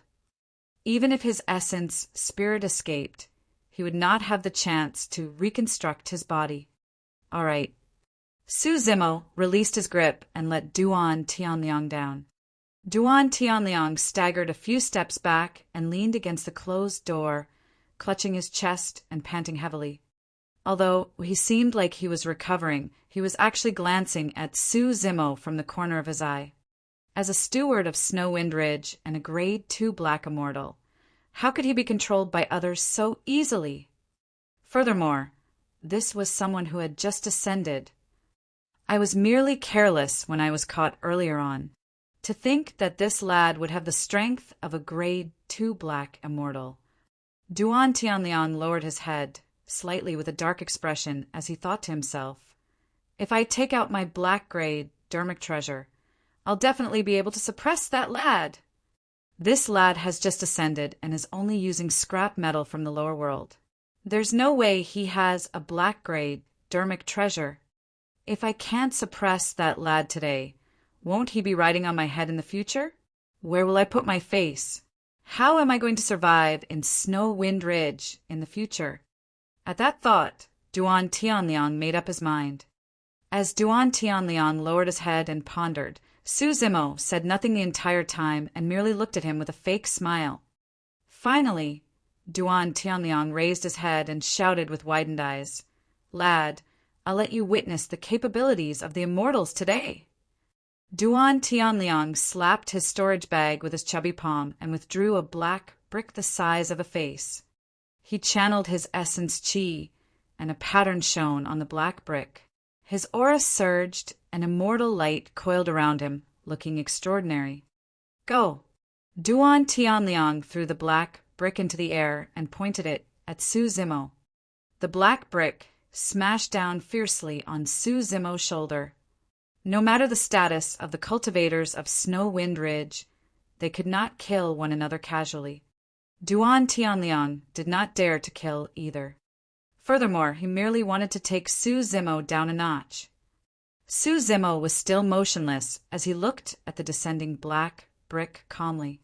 [SPEAKER 1] Even if his essence spirit escaped, he would not have the chance to reconstruct his body. All right. Su Zimo released his grip and let Duan Tianliang down. Duan Tianliang staggered a few steps back and leaned against the closed door, clutching his chest and panting heavily. Although he seemed like he was recovering, he was actually glancing at Su Zimo from the corner of his eye. As a steward of Snow Wind Ridge and a Grade 2 Black Immortal, how could he be controlled by others so easily? Furthermore, this was someone who had just ascended. I was merely careless when I was caught earlier on. To think that this lad would have the strength of a Grade 2 Black Immortal. Duan Tianliang lowered his head, slightly with a dark expression, as he thought to himself, "If I take out my black grade dermic treasure, I'll definitely be able to suppress that lad. This lad has just ascended and is only using scrap metal from the lower world. There's no way he has a black grade dermic treasure. If I can't suppress that lad today, won't he be riding on my head in the future? Where will I put my face? How am I going to survive in Snow Wind Ridge in the future?" At that thought, Duan Tianliang made up his mind. As Duan Tianliang lowered his head and pondered, Su Zimo said nothing the entire time and merely looked at him with a fake smile. Finally, Duan Tianliang raised his head and shouted with widened eyes, "Lad, I'll let you witness the capabilities of the immortals today." Duan Tianliang slapped his storage bag with his chubby palm and withdrew a black brick the size of a face. He channeled his essence chi, and a pattern shone on the black brick. His aura surged, and immortal light coiled around him, looking extraordinary. "Go!" Duan Tianliang threw the black brick into the air and pointed it at Su Zimo. The black brick smashed down fiercely on Su Zimo's shoulder. No matter the status of the cultivators of Snow Wind Ridge, they could not kill one another casually. Duan Tianliang did not dare to kill either. Furthermore, he merely wanted to take Su Zimo down a notch. Su Zimo was still motionless as he looked at the descending black brick calmly.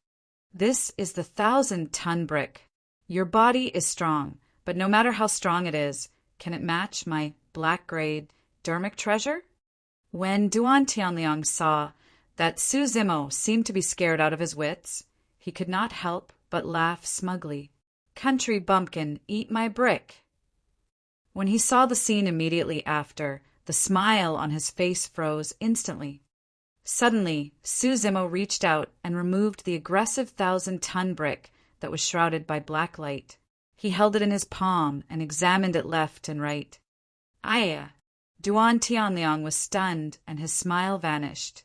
[SPEAKER 1] "This is the 1,000-ton brick. Your body is strong, but no matter how strong it is, can it match my black grade dermic treasure?" When Duan Tianliang saw that Su Zimo seemed to be scared out of his wits, he could not help but laugh smugly. "Country bumpkin, eat my brick." When he saw the scene immediately after, the smile on his face froze instantly. Suddenly, Su Zimo reached out and removed the aggressive 1,000-ton brick that was shrouded by black light. He held it in his palm and examined it left and right. "Aya!" Duan Tianliang was stunned and his smile vanished.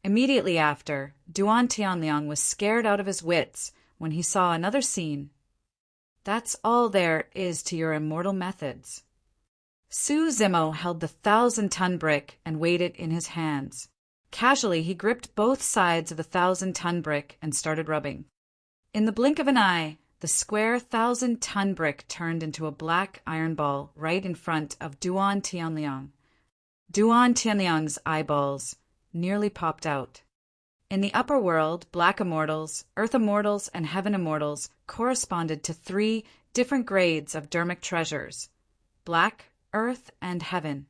[SPEAKER 1] Immediately after, Duan Tianliang was scared out of his wits when he saw another scene. "That's all there is to your immortal methods." Su Zimo held the 1,000-ton brick and weighed it in his hands. Casually, he gripped both sides of the 1,000-ton brick and started rubbing. In the blink of an eye, the square 1,000-ton brick turned into a black iron ball right in front of Duan Tianliang. Duan Tianliang's eyeballs nearly popped out. In the upper world, Black Immortals, Earth Immortals, and Heaven Immortals corresponded to 3 different grades of dermic treasures. black, earth, and heaven.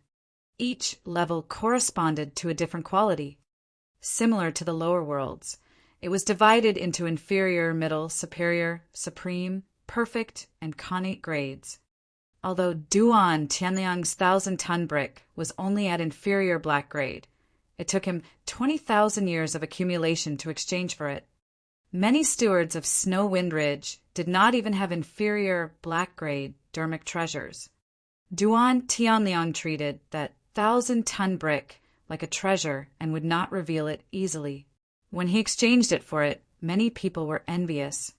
[SPEAKER 1] Each level corresponded to a different quality. Similar to the lower worlds, it was divided into inferior, middle, superior, supreme, perfect, and connate grades. Although Duan Tianliang's 1,000-ton brick was only at inferior black grade, it took him 20,000 years of accumulation to exchange for it. Many stewards of Snow Wind Ridge did not even have inferior black grade dermic treasures. Duan Tianliang treated that 1,000-ton brick like a treasure and would not reveal it easily. When he exchanged it for it, many people were envious.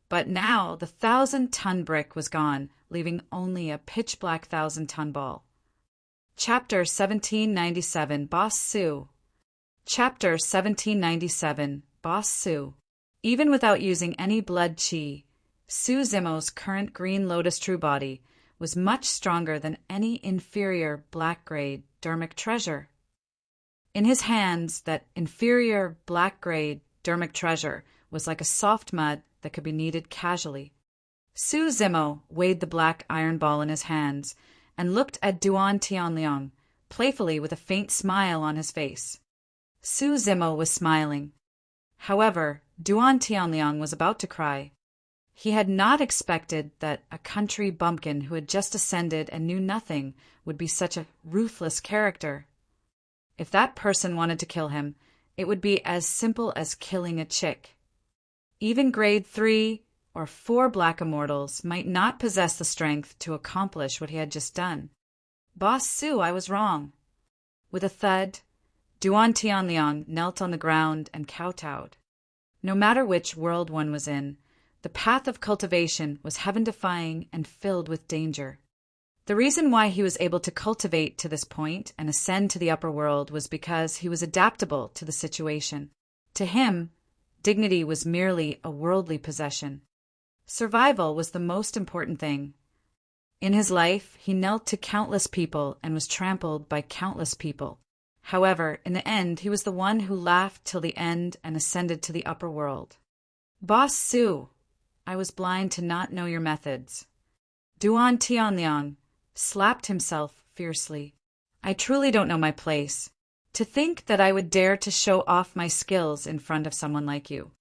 [SPEAKER 1] But now the 1,000-ton brick was gone, leaving only a pitch-black 1,000-ton ball. Chapter 1797, Boss Su. Chapter 1797, Boss Su. Even without using any blood qi, Su Zimo's current green lotus true body was much stronger than any inferior black-grade dermic treasure. In his hands, that inferior black-grade dermic treasure was like a soft mud that could be kneaded casually. Su Zimo weighed the black iron ball in his hands and looked at Duan Tianliang playfully with a faint smile on his face. Su Zimo was smiling. However, Duan Tianliang was about to cry. He had not expected that a country bumpkin who had just ascended and knew nothing would be such a ruthless character. If that person wanted to kill him, it would be as simple as killing a chick. Even grade 3 or 4 black immortals might not possess the strength to accomplish what he had just done. Boss Su, I was wrong. With a thud, Duan Tianliang knelt on the ground and kowtowed. No matter which world one was in, the path of cultivation was heaven-defying and filled with danger. The reason why he was able to cultivate to this point and ascend to the upper world was because he was adaptable to the situation. To him, dignity was merely a worldly possession. Survival was the most important thing. In his life, he knelt to countless people and was trampled by countless people. However, in the end, he was the one who laughed till the end and ascended to the upper world. Boss Su, I was blind to not know your methods. Duan Tianliang slapped himself fiercely. I truly don't know my place. To think that I would dare to show off my skills in front of someone like you.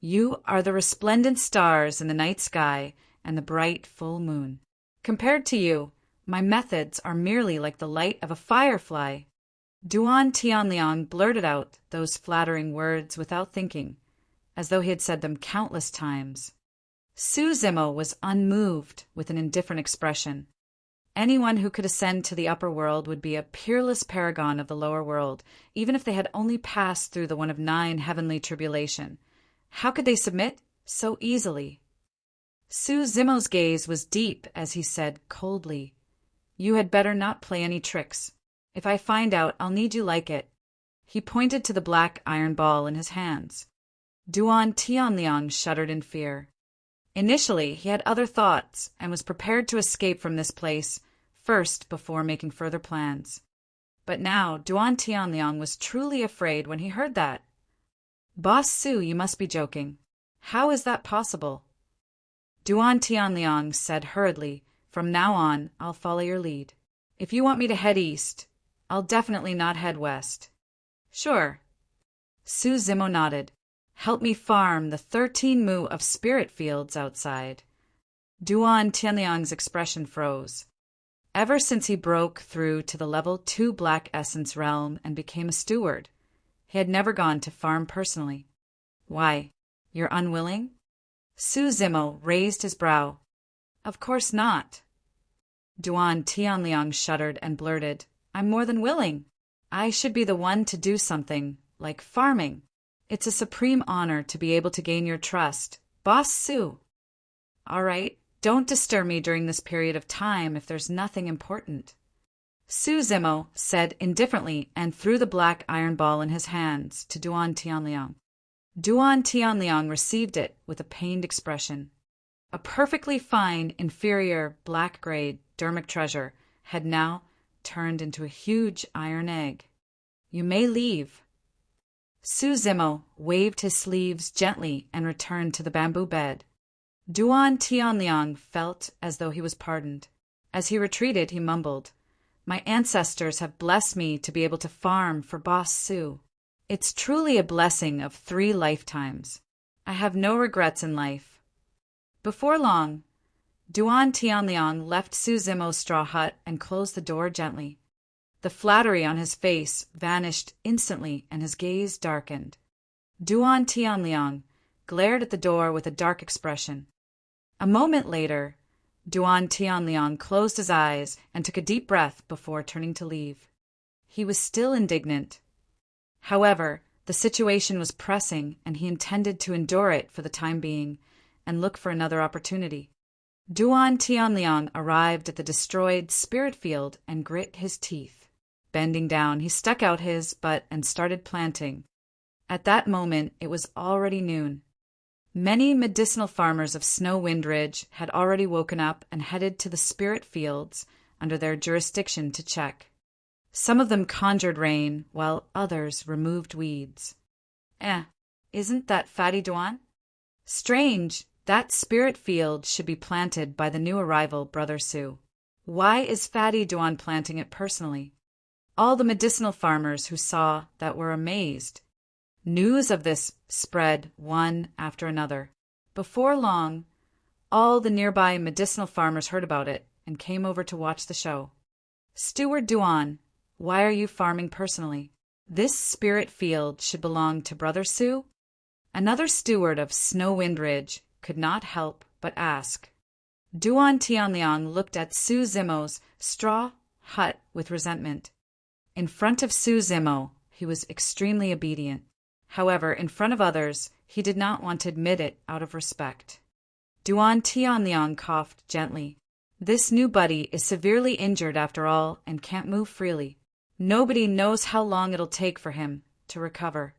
[SPEAKER 1] You are the resplendent stars in the night sky and the bright full moon. Compared to you, my methods are merely like the light of a firefly. Duan Tianliang blurted out those flattering words without thinking, as though he had said them countless times. Su Zimo was unmoved with an indifferent expression. Anyone who could ascend to the upper world would be a peerless paragon of the lower world, even if they had only passed through the one of 9 heavenly tribulation. How could they submit so easily? Su Zimo's gaze was deep as he said coldly, You had better not play any tricks. If I find out, I'll need you like it. He pointed to the black iron ball in his hands. Duan Tianliang shuddered in fear. Initially, he had other thoughts and was prepared to escape from this place first before making further plans. But now Duan Tianliang was truly afraid when he heard that. Boss Su, you must be joking. How is that possible? Duan Tianliang said hurriedly, From now on, I'll follow your lead. If you want me to head east, I'll definitely not head west. Sure. Su Zimo nodded. Help me farm the 13 mu of spirit fields outside. Duan Tianliang's expression froze. Ever since he broke through to the level 2 black essence realm and became a steward, he had never gone to farm personally. Why, you're unwilling? Su Zimo raised his brow. Of course not. Duan Tianliang shuddered and blurted, I'm more than willing. I should be the one to do something, like farming. It's a supreme honor to be able to gain your trust. Boss Su. All right, don't disturb me during this period of time if there's nothing important. Su Zimo said indifferently and threw the black iron ball in his hands to Duan Tianliang. Duan Tianliang received it with a pained expression. A perfectly fine, inferior, black-grade dermic treasure had now turned into a huge iron egg. You may leave. Su Zimo waved his sleeves gently and returned to the bamboo bed. Duan Tianliang felt as though he was pardoned. As he retreated, he mumbled, "My ancestors have blessed me to be able to farm for Boss Sue. It's truly a blessing of 3 lifetimes. I have no regrets in life." Before long, Duan Tianliang left Su Zimo's straw hut and closed the door gently. The flattery on his face vanished instantly and his gaze darkened. Duan Tianliang glared at the door with a dark expression. A moment later, Duan Tianliang closed his eyes and took a deep breath before turning to leave. He was still indignant. However, the situation was pressing and he intended to endure it for the time being and look for another opportunity. Duan Tianliang arrived at the destroyed spirit field and grit his teeth. Bending down, he stuck out his butt and started planting. At that moment, it was already noon. Many medicinal farmers of Snow Wind Ridge had already woken up and headed to the spirit fields under their jurisdiction to check. Some of them conjured rain, while others removed weeds. Isn't that Fatty Duan? Strange, that spirit field should be planted by the new arrival, Brother Sue. Why is Fatty Duan planting it personally? All the medicinal farmers who saw that were amazed. News of this spread one after another. Before long, all the nearby medicinal farmers heard about it and came over to watch the show. "Steward Duan, why are you farming personally? This spirit field should belong to Brother Sue?" Another steward of Snow Wind Ridge could not help but ask. Duan Tianliang looked at Su Zimo's straw hut with resentment. In front of Su Zimo, he was extremely obedient. However, in front of others, he did not want to admit it out of respect. Duan Tianliang coughed gently. "This new buddy is severely injured after all and can't move freely. Nobody knows how long it'll take for him to recover.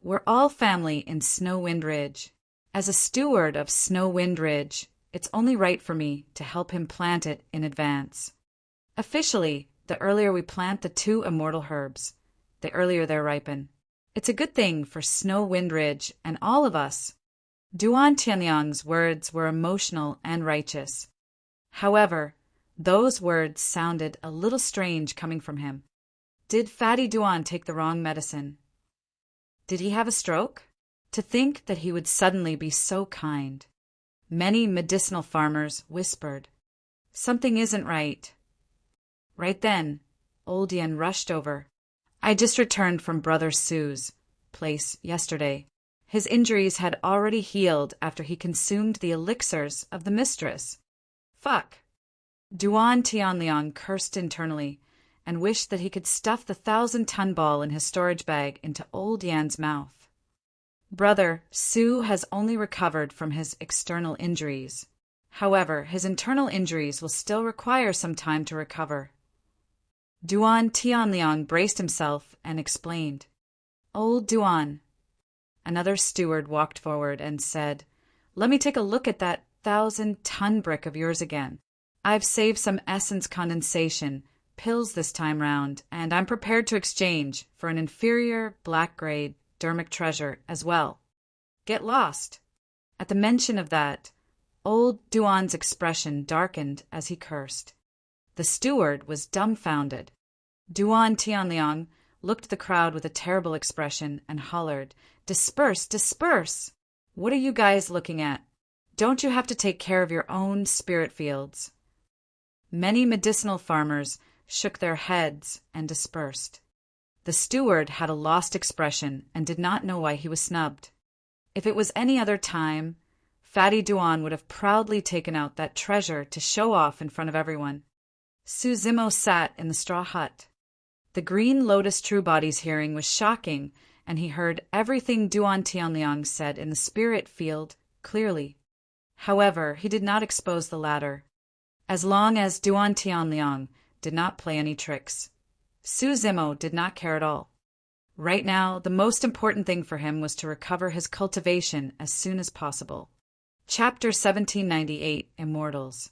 [SPEAKER 1] We're all family in Snow Wind Ridge. As a steward of Snow Wind Ridge, it's only right for me to help him plant it in advance. Officially, the earlier we plant the 2 immortal herbs, the earlier they ripen. It's a good thing for Snow Wind Ridge and all of us." Duan Tianliang's words were emotional and righteous. However, those words sounded a little strange coming from him. Did Fatty Duan take the wrong medicine? Did he have a stroke? To think that he would suddenly be so kind. Many medicinal farmers whispered, "Something isn't right." Right then, Old Yen rushed over. "I just returned from Brother Sue's place yesterday. His injuries had already healed after he consumed the elixirs of the mistress." Fuck! Duan Tianliang cursed internally and wished that he could stuff the 1,000-ton ball in his storage bag into Old Yan's mouth. Brother Sue has only recovered from his external injuries. However, his internal injuries will still require some time to recover. Duan Tianliang braced himself and explained. "Old Duan." Another steward walked forward and said, "Let me take a look at that 1,000-ton brick of yours again. I've saved some essence condensation pills this time round, and I'm prepared to exchange for an inferior black-grade dermic treasure as well. Get lost." At the mention of that, Old Duan's expression darkened as he cursed. The steward was dumbfounded. Duan Tianliang looked at the crowd with a terrible expression and hollered, "Disperse, disperse! What are you guys looking at? Don't you have to take care of your own spirit fields?" Many medicinal farmers shook their heads and dispersed. The steward had a lost expression and did not know why he was snubbed. If it was any other time, Fatty Duan would have proudly taken out that treasure to show off in front of everyone. Su Zimo sat in the straw hut. The Green Lotus True Body's hearing was shocking, and he heard everything Duan Tianliang said in the spirit field clearly. However, he did not expose the latter. As long as Duan Tianliang did not play any tricks, Su Zimo did not care at all. Right now, the most important thing for him was to recover his cultivation as soon as possible. Chapter 1798, Immortals.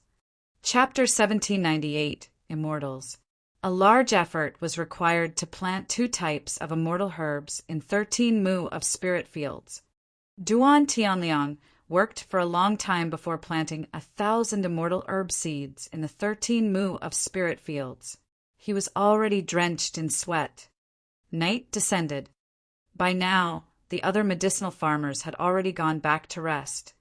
[SPEAKER 1] Chapter 1798, Immortals. A large effort was required to plant 2 types of immortal herbs in 13 mu of spirit fields. Duan Tianliang worked for a long time before planting 1,000 immortal herb seeds in the 13 mu of spirit fields. He was already drenched in sweat. Night descended. By now, the other medicinal farmers had already gone back to rest.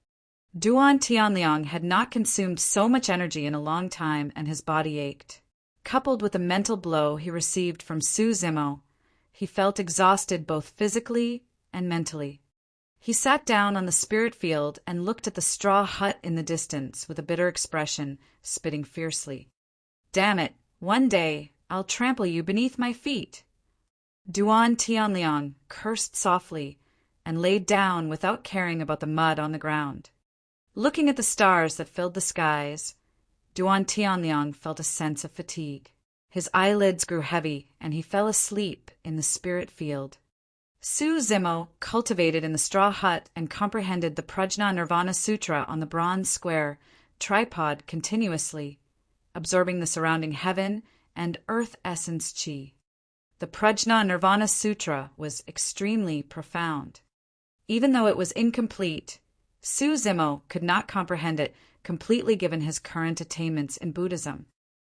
[SPEAKER 1] Duan Tianliang had not consumed so much energy in a long time, and his body ached. Coupled with the mental blow he received from Su Zimo, he felt exhausted both physically and mentally. He sat down on the spirit field and looked at the straw hut in the distance with a bitter expression, spitting fiercely. "Damn it, one day I'll trample you beneath my feet." Duan Tianliang cursed softly and laid down without caring about the mud on the ground. Looking at the stars that filled the skies, Duan Tianliang felt a sense of fatigue. His eyelids grew heavy, and he fell asleep in the spirit field. Su Zimo cultivated in the straw hut and comprehended the Prajna Nirvana Sutra on the bronze square tripod continuously, absorbing the surrounding heaven and earth essence chi. The Prajna Nirvana Sutra was extremely profound. Even though it was incomplete, Su Zimo could not comprehend it completely given his current attainments in Buddhism.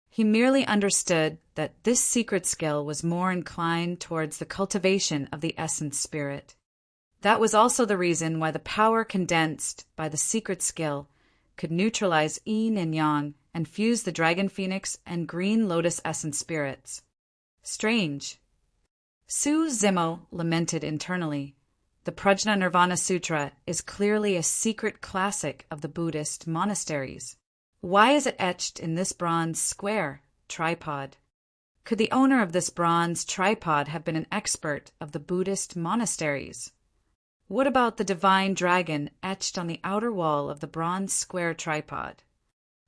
[SPEAKER 1] He merely understood that this secret skill was more inclined towards the cultivation of the essence spirit. That was also the reason why the power condensed by the secret skill could neutralize yin and yang and fuse the dragon phoenix and green lotus essence spirits. Strange. Su Zimo lamented internally. The Prajna Nirvana Sutra is clearly a secret classic of the Buddhist monasteries. Why is it etched in this bronze square tripod? Could the owner of this bronze tripod have been an expert of the Buddhist monasteries? What about the divine dragon etched on the outer wall of the bronze square tripod?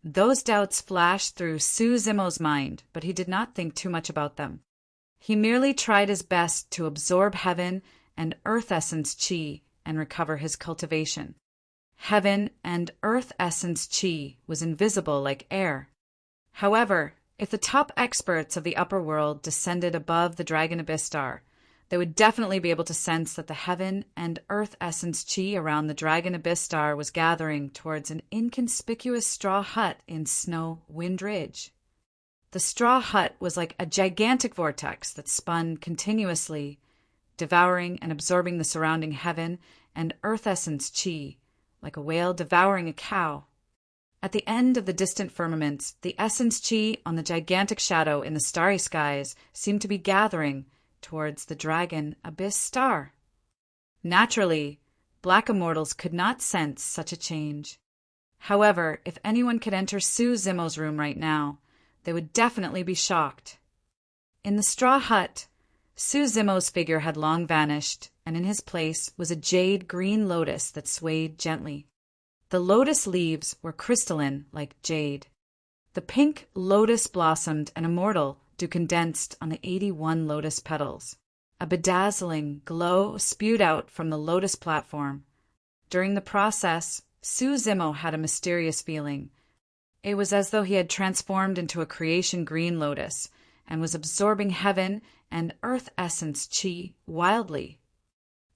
[SPEAKER 1] Those doubts flashed through Su Zimo's mind, but he did not think too much about them. He merely tried his best to absorb heaven and earth essence chi and recover his cultivation. Heaven and earth essence chi was invisible like air. However, if the top experts of the upper world descended above the Dragon Abyss Star, they would definitely be able to sense that the heaven and earth essence chi around the Dragon Abyss Star was gathering towards an inconspicuous straw hut in Snow Wind Ridge. The straw hut was like a gigantic vortex that spun continuously, devouring and absorbing the surrounding heaven and earth essence chi, like a whale devouring a cow. At the end of the distant firmaments, the essence chi on the gigantic shadow in the starry skies seemed to be gathering towards the Dragon Abyss Star. Naturally, black immortals could not sense such a change. However, if anyone could enter Su Zimo's room right now, they would definitely be shocked. In the straw hut, Su Zimo's figure had long vanished, and in his place was a jade green lotus that swayed gently. The lotus leaves were crystalline like jade. The pink lotus blossomed an immortal dew condensed on the 81 lotus petals. A bedazzling glow spewed out from the lotus platform. During the process, Su Zimo had a mysterious feeling. It was as though he had transformed into a creation green lotus and was absorbing heaven and earth essence chi wildly.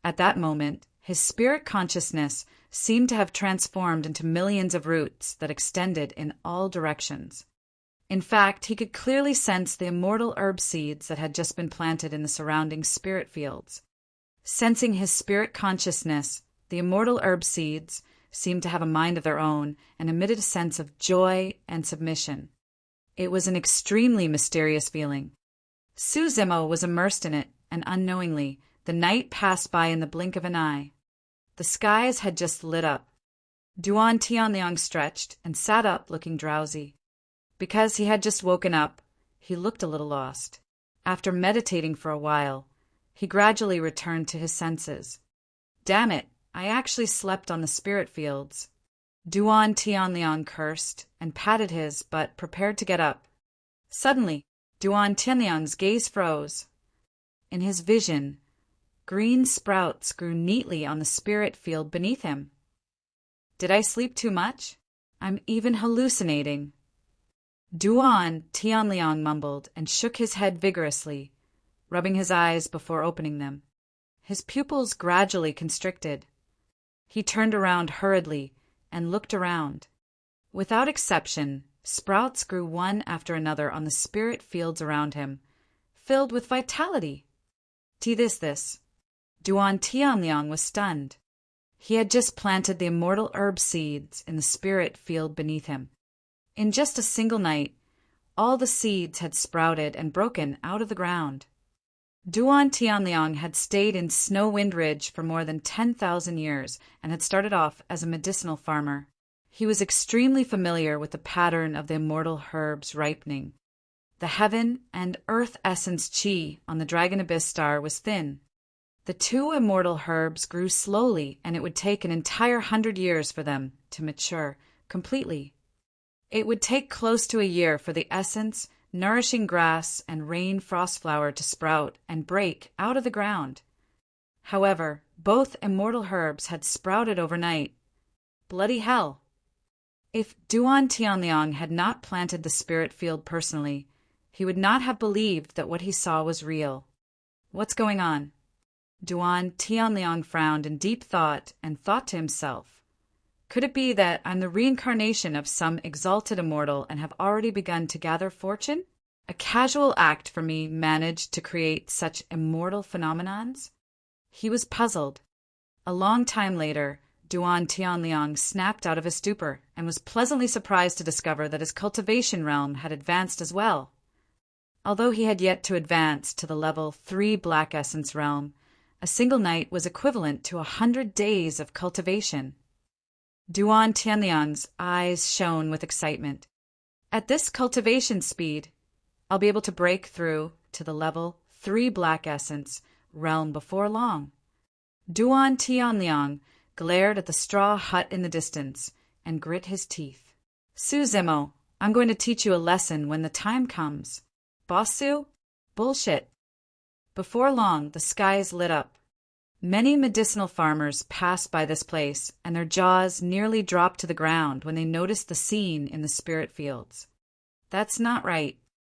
[SPEAKER 1] At that moment, his spirit consciousness seemed to have transformed into millions of roots that extended in all directions. In fact, he could clearly sense the immortal herb seeds that had just been planted in the surrounding spirit fields. Sensing his spirit consciousness, the immortal herb seeds seemed to have a mind of their own and emitted a sense of joy and submission. It was an extremely mysterious feeling. Su Zimo was immersed in it, and unknowingly, the night passed by in the blink of an eye. The skies had just lit up. Duan Tianliang stretched and sat up looking drowsy. Because he had just woken up, he looked a little lost. After meditating for a while, he gradually returned to his senses. "Damn it, I actually slept on the spirit fields." Duan Tianliang cursed and patted his butt, prepared to get up. Suddenly, Duan Tianliang's gaze froze. In his vision, green sprouts grew neatly on the spirit field beneath him. Did I sleep too much? I'm even hallucinating. Duan Tianliang mumbled and shook his head vigorously, rubbing his eyes before opening them. His pupils gradually constricted. He turned around hurriedly and looked around. Without exception, sprouts grew one after another on the spirit fields around him, filled with vitality. This. Duan Tianliang was stunned. He had just planted the immortal herb seeds in the spirit field beneath him. In just a single night, all the seeds had sprouted and broken out of the ground. Duan Tianliang had stayed in Snow Wind Ridge for more than 10,000 years and had started off as a medicinal farmer. He was extremely familiar with the pattern of the immortal herbs ripening. The heaven and earth essence qi on the Dragon Abyss star was thin. The two immortal herbs grew slowly, and it would take an entire 100 years for them to mature completely. It would take close to a year for the essence, nourishing grass, and rain frost flower to sprout and break out of the ground. However, both immortal herbs had sprouted overnight. Bloody hell! If Duan Tianliang had not planted the spirit field personally, he would not have believed that what he saw was real. What's going on? Duan Tianliang frowned in deep thought and thought to himself, could it be that I'm the reincarnation of some exalted immortal and have already begun to gather fortune? A casual act for me managed to create such immortal phenomenons? He was puzzled. A long time later, Duan Tianliang snapped out of his stupor and was pleasantly surprised to discover that his cultivation realm had advanced as well. Although he had yet to advance to the level 3 Black Essence realm, a single night was equivalent to 100 days of cultivation. Duan Tianliang's eyes shone with excitement. At this cultivation speed, I'll be able to break through to the level 3 Black Essence realm before long. Duan Tianliang glared at the straw hut in the distance and grit his teeth. Su Zimo, I'm going to teach you a lesson when the time comes. Boss Su? Bullshit. Before long, the skies lit up. Many medicinal farmers passed by this place, and their jaws nearly dropped to the ground when they noticed the scene in the spirit fields. That's not right.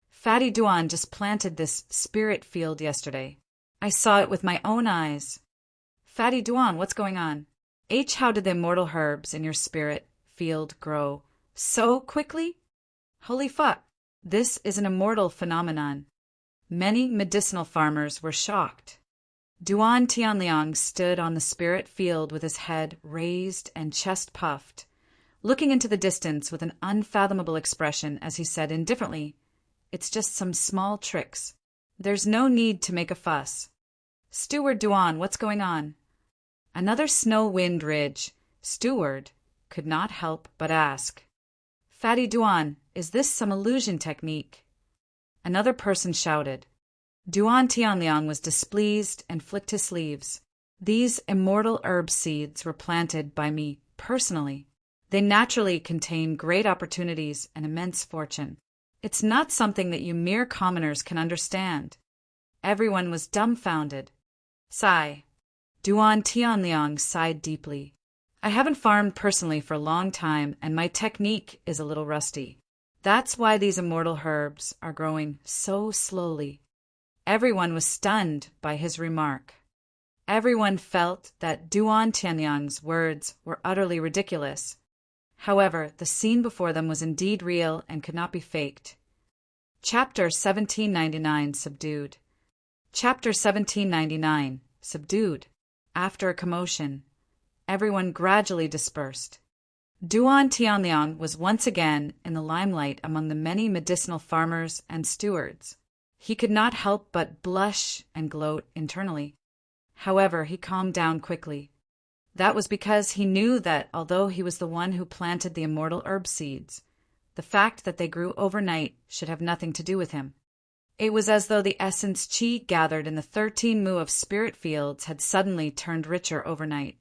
[SPEAKER 1] Fatty Duan just planted this spirit field yesterday. I saw it with my own eyes. Fatty Duan, what's going on? How did the immortal herbs in your spirit field grow so quickly? Holy fuck, this is an immortal phenomenon. Many medicinal farmers were shocked. Duan Tianliang stood on the spirit field with his head raised and chest puffed, looking into the distance with an unfathomable expression as he said indifferently, It's just some small tricks. There's no need to make a fuss. Steward Duan, what's going on? Another Snow Wind Ridge steward could not help but ask. Fatty Duan, is this some illusion technique? Another person shouted. Duan Tianliang was displeased and flicked his sleeves. These immortal herb seeds were planted by me personally. They naturally contain great opportunities and immense fortune. It's not something that you mere commoners can understand. Everyone was dumbfounded. Sigh. Duan Tianliang sighed deeply. I haven't farmed personally for a long time, and my technique is a little rusty. That's why these immortal herbs are growing so slowly. Everyone was stunned by his remark. Everyone felt that Duan Tianliang's words were utterly ridiculous. However, the scene before them was indeed real and could not be faked. Chapter 1799 Subdued. Chapter 1799 Subdued. After a commotion, everyone gradually dispersed. Duan Tianliang was once again in the limelight among the many medicinal farmers and stewards. He could not help but blush and gloat internally. However, he calmed down quickly. That was because he knew that although he was the one who planted the immortal herb seeds, the fact that they grew overnight should have nothing to do with him. It was as though the essence qi gathered in the 13 mu of spirit fields had suddenly turned richer overnight,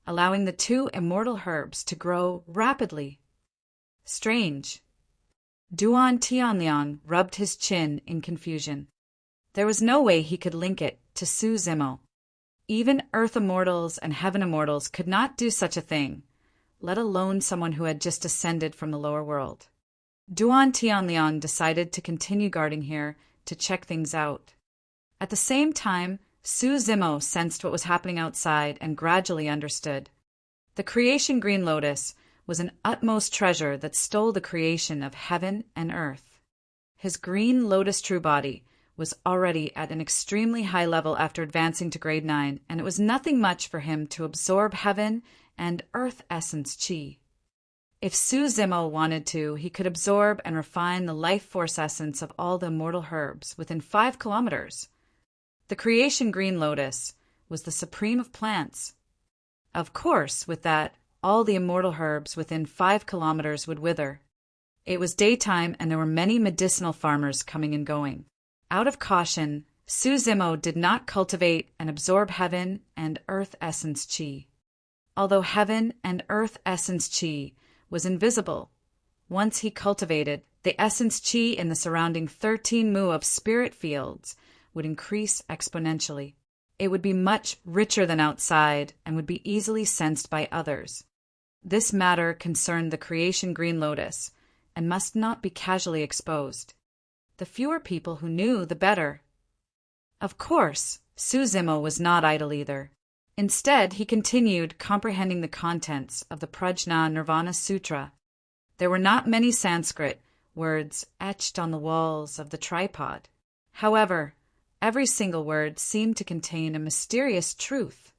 [SPEAKER 1] allowing the two immortal herbs to grow rapidly. Strange. Duan Tianliang rubbed his chin in confusion. There was no way he could link it to Su Zimo. Even earth immortals and heaven immortals could not do such a thing, let alone someone who had just ascended from the lower world. Duan Tianliang decided to continue guarding here to check things out. At the same time, Su Zimo sensed what was happening outside and gradually understood. The creation green lotus was an utmost treasure that stole the creation of heaven and earth. His green lotus true body was already at an extremely high level after advancing to grade 9, and it was nothing much for him to absorb heaven and earth essence chi. If Su Zimo wanted to, he could absorb and refine the life force essence of all the immortal herbs within 5 kilometers. The creation green lotus was the supreme of plants. Of course, with that, all the immortal herbs within 5 kilometers would wither. It was daytime, and there were many medicinal farmers coming and going. Out of caution, Su Zimo did not cultivate and absorb heaven and earth essence chi. Although heaven and earth essence chi was invisible, once he cultivated, the essence chi in the surrounding 13 mu of spirit fields would increase exponentially. It would be much richer than outside and would be easily sensed by others. This matter concerned the creation green lotus and must not be casually exposed. The fewer people who knew, the better. Of course, Su Zimo was not idle either. Instead, he continued comprehending the contents of the Prajna Nirvana Sutra. There were not many Sanskrit words etched on the walls of the tripod. However, every single word seemed to contain a mysterious truth.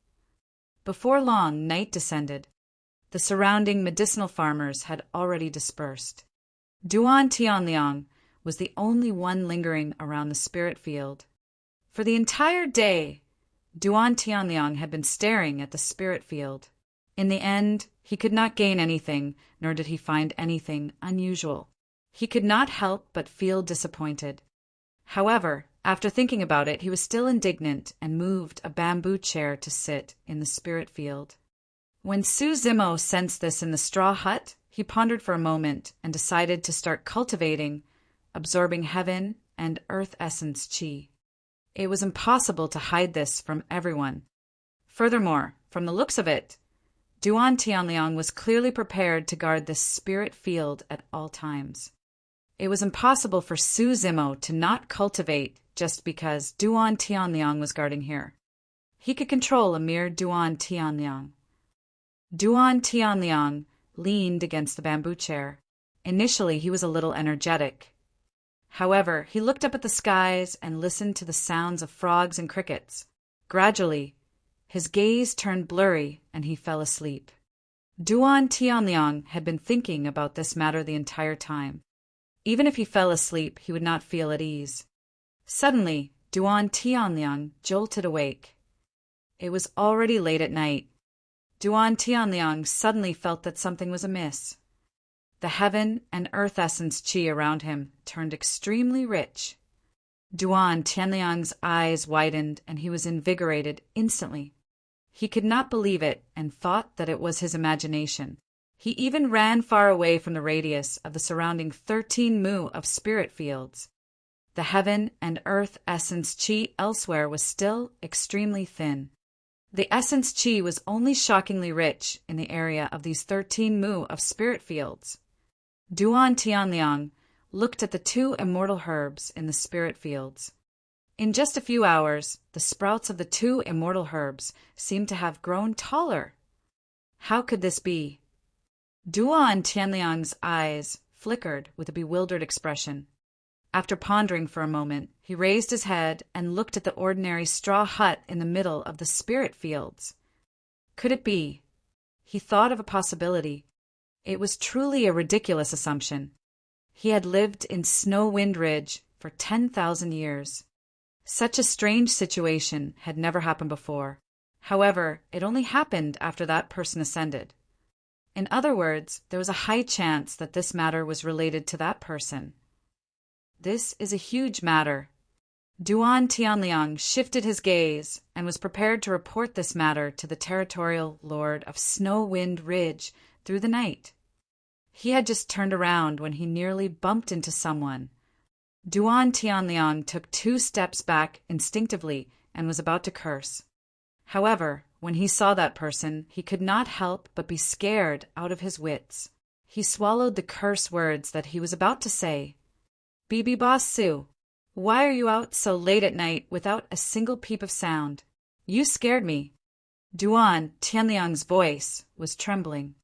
[SPEAKER 1] Before long, night descended. The surrounding medicinal farmers had already dispersed. Duan Tianliang was the only one lingering around the spirit field. For the entire day, Duan Tianliang had been staring at the spirit field. In the end, he could not gain anything, nor did he find anything unusual. He could not help but feel disappointed. However, after thinking about it, he was still indignant and moved a bamboo chair to sit in the spirit field. When Su Zimo sensed this in the straw hut, he pondered for a moment and decided to start cultivating, absorbing heaven and earth essence chi. It was impossible to hide this from everyone. Furthermore, from the looks of it, Duan Tianliang was clearly prepared to guard this spirit field at all times. It was impossible for Su Zimo to not cultivate just because Duan Tianliang was guarding here. He could control a mere Duan Tianliang. Duan Tianliang leaned against the bamboo chair. Initially, he was a little energetic. However, he looked up at the skies and listened to the sounds of frogs and crickets. Gradually, his gaze turned blurry and he fell asleep. Duan Tianliang had been thinking about this matter the entire time. Even if he fell asleep, he would not feel at ease. Suddenly, Duan Tianliang jolted awake. It was already late at night. Duan Tianliang suddenly felt that something was amiss. The heaven and earth essence chi around him turned extremely rich. Duan Tianliang's eyes widened and he was invigorated instantly. He could not believe it and thought that it was his imagination. He even ran far away from the radius of the surrounding 13 mu of spirit fields. The heaven and earth essence chi elsewhere was still extremely thin. The essence chi was only shockingly rich in the area of these 13 mu of spirit fields. Duan Tianliang looked at the 2 immortal herbs in the spirit fields. In just a few hours, the sprouts of the 2 immortal herbs seemed to have grown taller. How could this be? Duan Tianliang's eyes flickered with a bewildered expression. After pondering for a moment, he raised his head and looked at the ordinary straw hut in the middle of the spirit fields. Could it be? He thought of a possibility. It was truly a ridiculous assumption. He had lived in Snow Wind Ridge for 10,000 years. Such a strange situation had never happened before. However, it only happened after that person ascended. In other words, there was a high chance that this matter was related to that person. This is a huge matter. Duan Tianliang shifted his gaze and was prepared to report this matter to the territorial lord of Snow Wind Ridge through the night. He had just turned around when he nearly bumped into someone. Duan Tianliang took 2 steps back instinctively and was about to curse. However, when he saw that person, he could not help but be scared out of his wits. He swallowed the curse words that he was about to say. "Bibi Boss Su, why are you out so late at night without a single peep of sound? You scared me." Duan Tianliang's voice was trembling.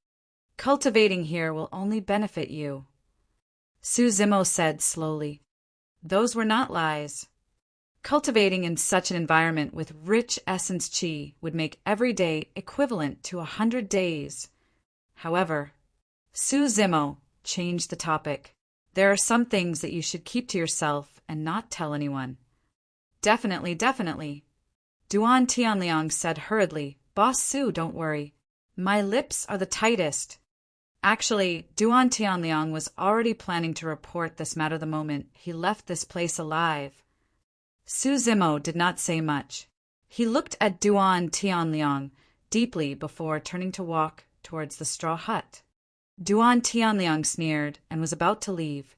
[SPEAKER 1] Cultivating here will only benefit you, Su Zimo said slowly. Those were not lies. Cultivating in such an environment with rich essence qi would make every day equivalent to 100 days. However, Su Zimo changed the topic. There are some things that you should keep to yourself and not tell anyone. Definitely, definitely. Duan Tianliang said hurriedly, Boss Su, don't worry. My lips are the tightest. Actually, Duan Tianliang was already planning to report this matter the moment he left this place alive. Su Zimo did not say much. He looked at Duan Tianliang deeply before turning to walk towards the straw hut. Duan Tianliang sneered and was about to leave.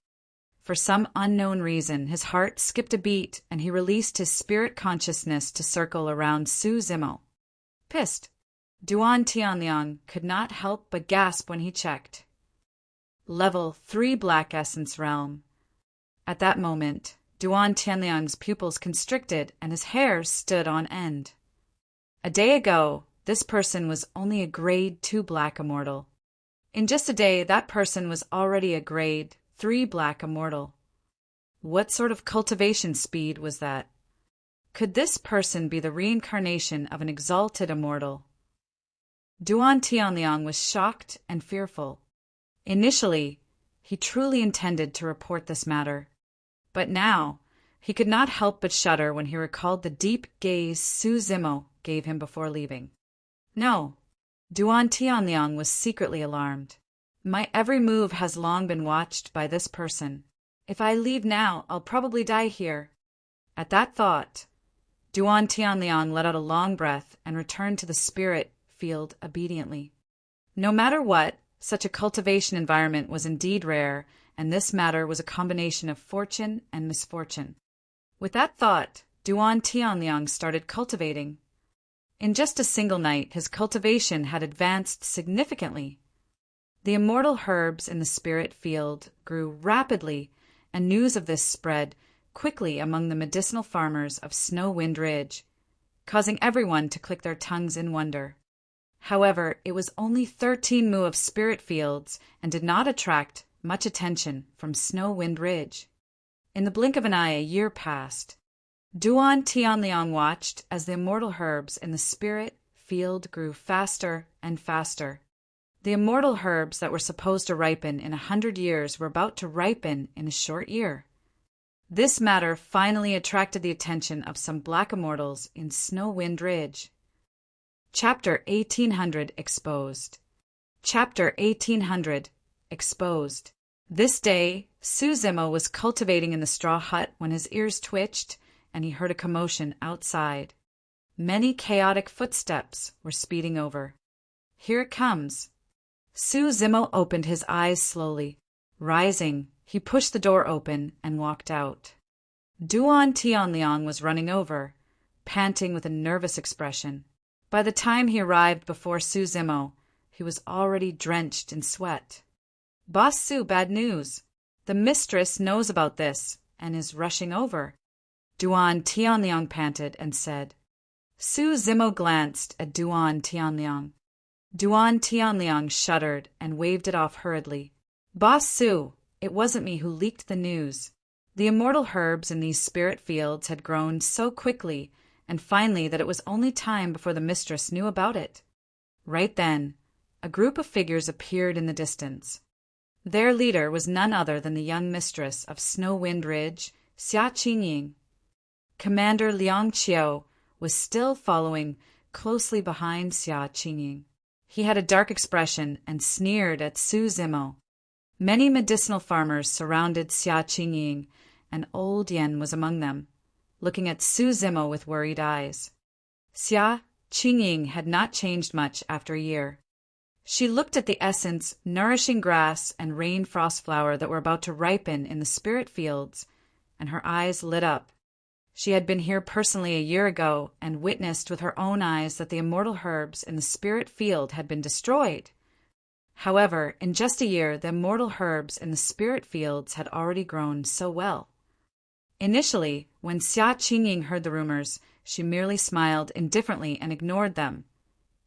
[SPEAKER 1] For some unknown reason, his heart skipped a beat and he released his spirit consciousness to circle around Su Zimo. Pissed, Duan Tianliang could not help but gasp when he checked. Level 3 Black Essence Realm. At that moment, Duan Tianliang's pupils constricted and his hair stood on end. A day ago, this person was only a Grade 2 Black Immortal. In just a day, that person was already a Grade 3 Black Immortal. What sort of cultivation speed was that? Could this person be the reincarnation of an exalted immortal? Duan Tianliang was shocked and fearful. Initially, he truly intended to report this matter. But now, he could not help but shudder when he recalled the deep gaze Su Zimo gave him before leaving. No, Duan Tianliang was secretly alarmed. My every move has long been watched by this person. If I leave now, I'll probably die here. At that thought, Duan Tianliang let out a long breath and returned to the spirit field obediently. No matter what, such a cultivation environment was indeed rare, and this matter was a combination of fortune and misfortune. With that thought, Duan Tianliang started cultivating. In just a single night, his cultivation had advanced significantly. The immortal herbs in the spirit field grew rapidly, and news of this spread quickly among the medicinal farmers of Snow Wind Ridge, causing everyone to click their tongues in wonder. However, it was only 13 mu of spirit fields and did not attract much attention from Snow Wind Ridge. In the blink of an eye, a year passed. Duan Tianliang watched as the immortal herbs in the spirit field grew faster and faster. The immortal herbs that were supposed to ripen in 100 years were about to ripen in a short year. This matter finally attracted the attention of some black immortals in Snow Wind Ridge. Chapter 1800 Exposed. Chapter 1800 Exposed. This day, Su Zimo was cultivating in the straw hut when his ears twitched and he heard a commotion outside. Many chaotic footsteps were speeding over. Here it comes. Su Zimo opened his eyes slowly. Rising, he pushed the door open and walked out. Duan Tianliang was running over, panting with a nervous expression. By the time he arrived before Su Zimo, he was already drenched in sweat. Boss Su, bad news. The mistress knows about this and is rushing over. Duan Tianliang panted and said. Su Zimo glanced at Duan Tianliang. Duan Tianliang shuddered and waved it off hurriedly. Boss Su, it wasn't me who leaked the news. The immortal herbs in these spirit fields had grown so quickly and finally that it was only time before the mistress knew about it. Right then, a group of figures appeared in the distance. Their leader was none other than the young mistress of Snow Wind Ridge, Xia Qingying. Commander Liang Qiu was still following closely behind Xia Qingying. He had a dark expression and sneered at Su Zimo. Many medicinal farmers surrounded Xia Qingying, and old Yen was among them, looking at Su Zimo with worried eyes. Xia Qingying had not changed much after a year. She looked at the essence, nourishing grass and rain frost flower that were about to ripen in the spirit fields, and her eyes lit up. She had been here personally a year ago and witnessed with her own eyes that the immortal herbs in the spirit field had been destroyed. However, in just a year, the immortal herbs in the spirit fields had already grown so well. Initially, when Xia Qingying heard the rumors, she merely smiled indifferently and ignored them.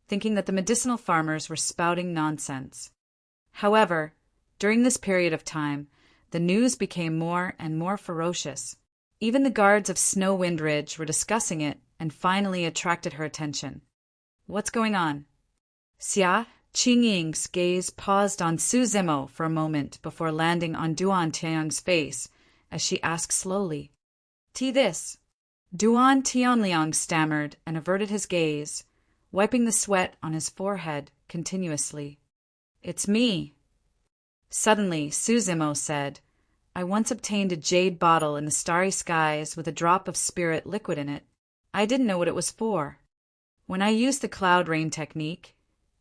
[SPEAKER 1] thinking that the medicinal farmers were spouting nonsense. However, during this period of time, the news became more and more ferocious. Even the guards of Snow Wind Ridge were discussing it and finally attracted her attention. What's going on? Xia Qingying's gaze paused on Su Zimo for a moment before landing on Duan Tianliang's face as she asked slowly, This? Duan Tianliang stammered and averted his gaze, wiping the sweat on his forehead continuously. It's me. Suddenly, Su Zimo said, I once obtained a jade bottle in the starry skies with a drop of spirit liquid in it. I didn't know what it was for. When I used the cloud rain technique,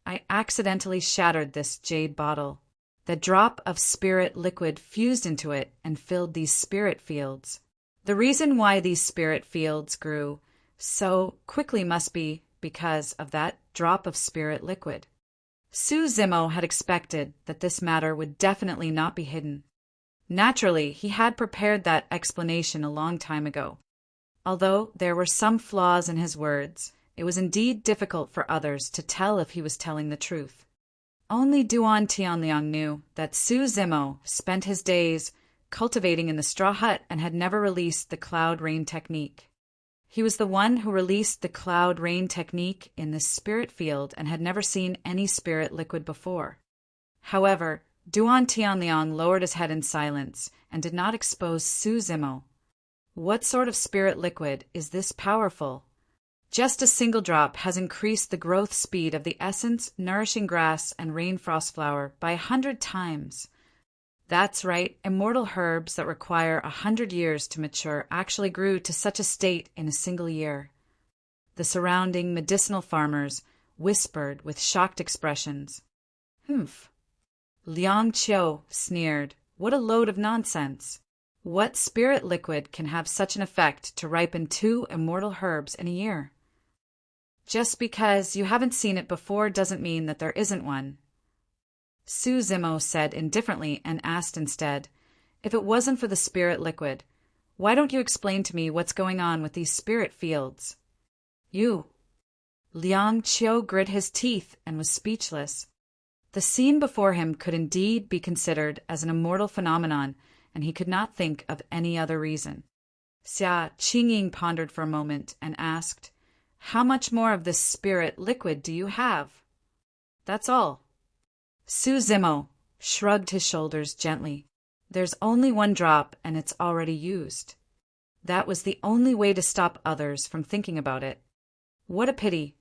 [SPEAKER 1] I accidentally shattered this jade bottle. The drop of spirit liquid fused into it and filled these spirit fields. The reason why these spirit fields grew so quickly must be because of that drop of spirit liquid. Su Zimo had expected that this matter would definitely not be hidden. Naturally, he had prepared that explanation a long time ago. Although there were some flaws in his words, it was indeed difficult for others to tell if he was telling the truth. Only Duan Tianliang knew that Su Zimo spent his days cultivating in the straw hut and had never released the cloud rain technique. He was the one who released the cloud rain technique in the spirit field and had never seen any spirit liquid before. However, Duan Tianliang lowered his head in silence and did not expose Su Zimo. What sort of spirit liquid is this powerful? Just a single drop has increased the growth speed of the essence, nourishing grass, and rainfrost flower by 100 times. That's right, immortal herbs that require 100 years to mature actually grew to such a state in a single year. The surrounding medicinal farmers whispered with shocked expressions. Humph. Liang Qiu sneered. What a load of nonsense. What spirit liquid can have such an effect to ripen 2 immortal herbs in a year? Just because you haven't seen it before doesn't mean that there isn't one. Su Zimo said indifferently and asked instead, if it wasn't for the spirit liquid, why don't you explain to me what's going on with these spirit fields? You. Liang Qiu grit his teeth and was speechless. The scene before him could indeed be considered as an immortal phenomenon, and he could not think of any other reason. Xia Qingying pondered for a moment and asked, how much more of this spirit liquid do you have? That's all. Su Zimo shrugged his shoulders gently. There's only 1 drop and it's already used. That was the only way to stop others from thinking about it. What a pity.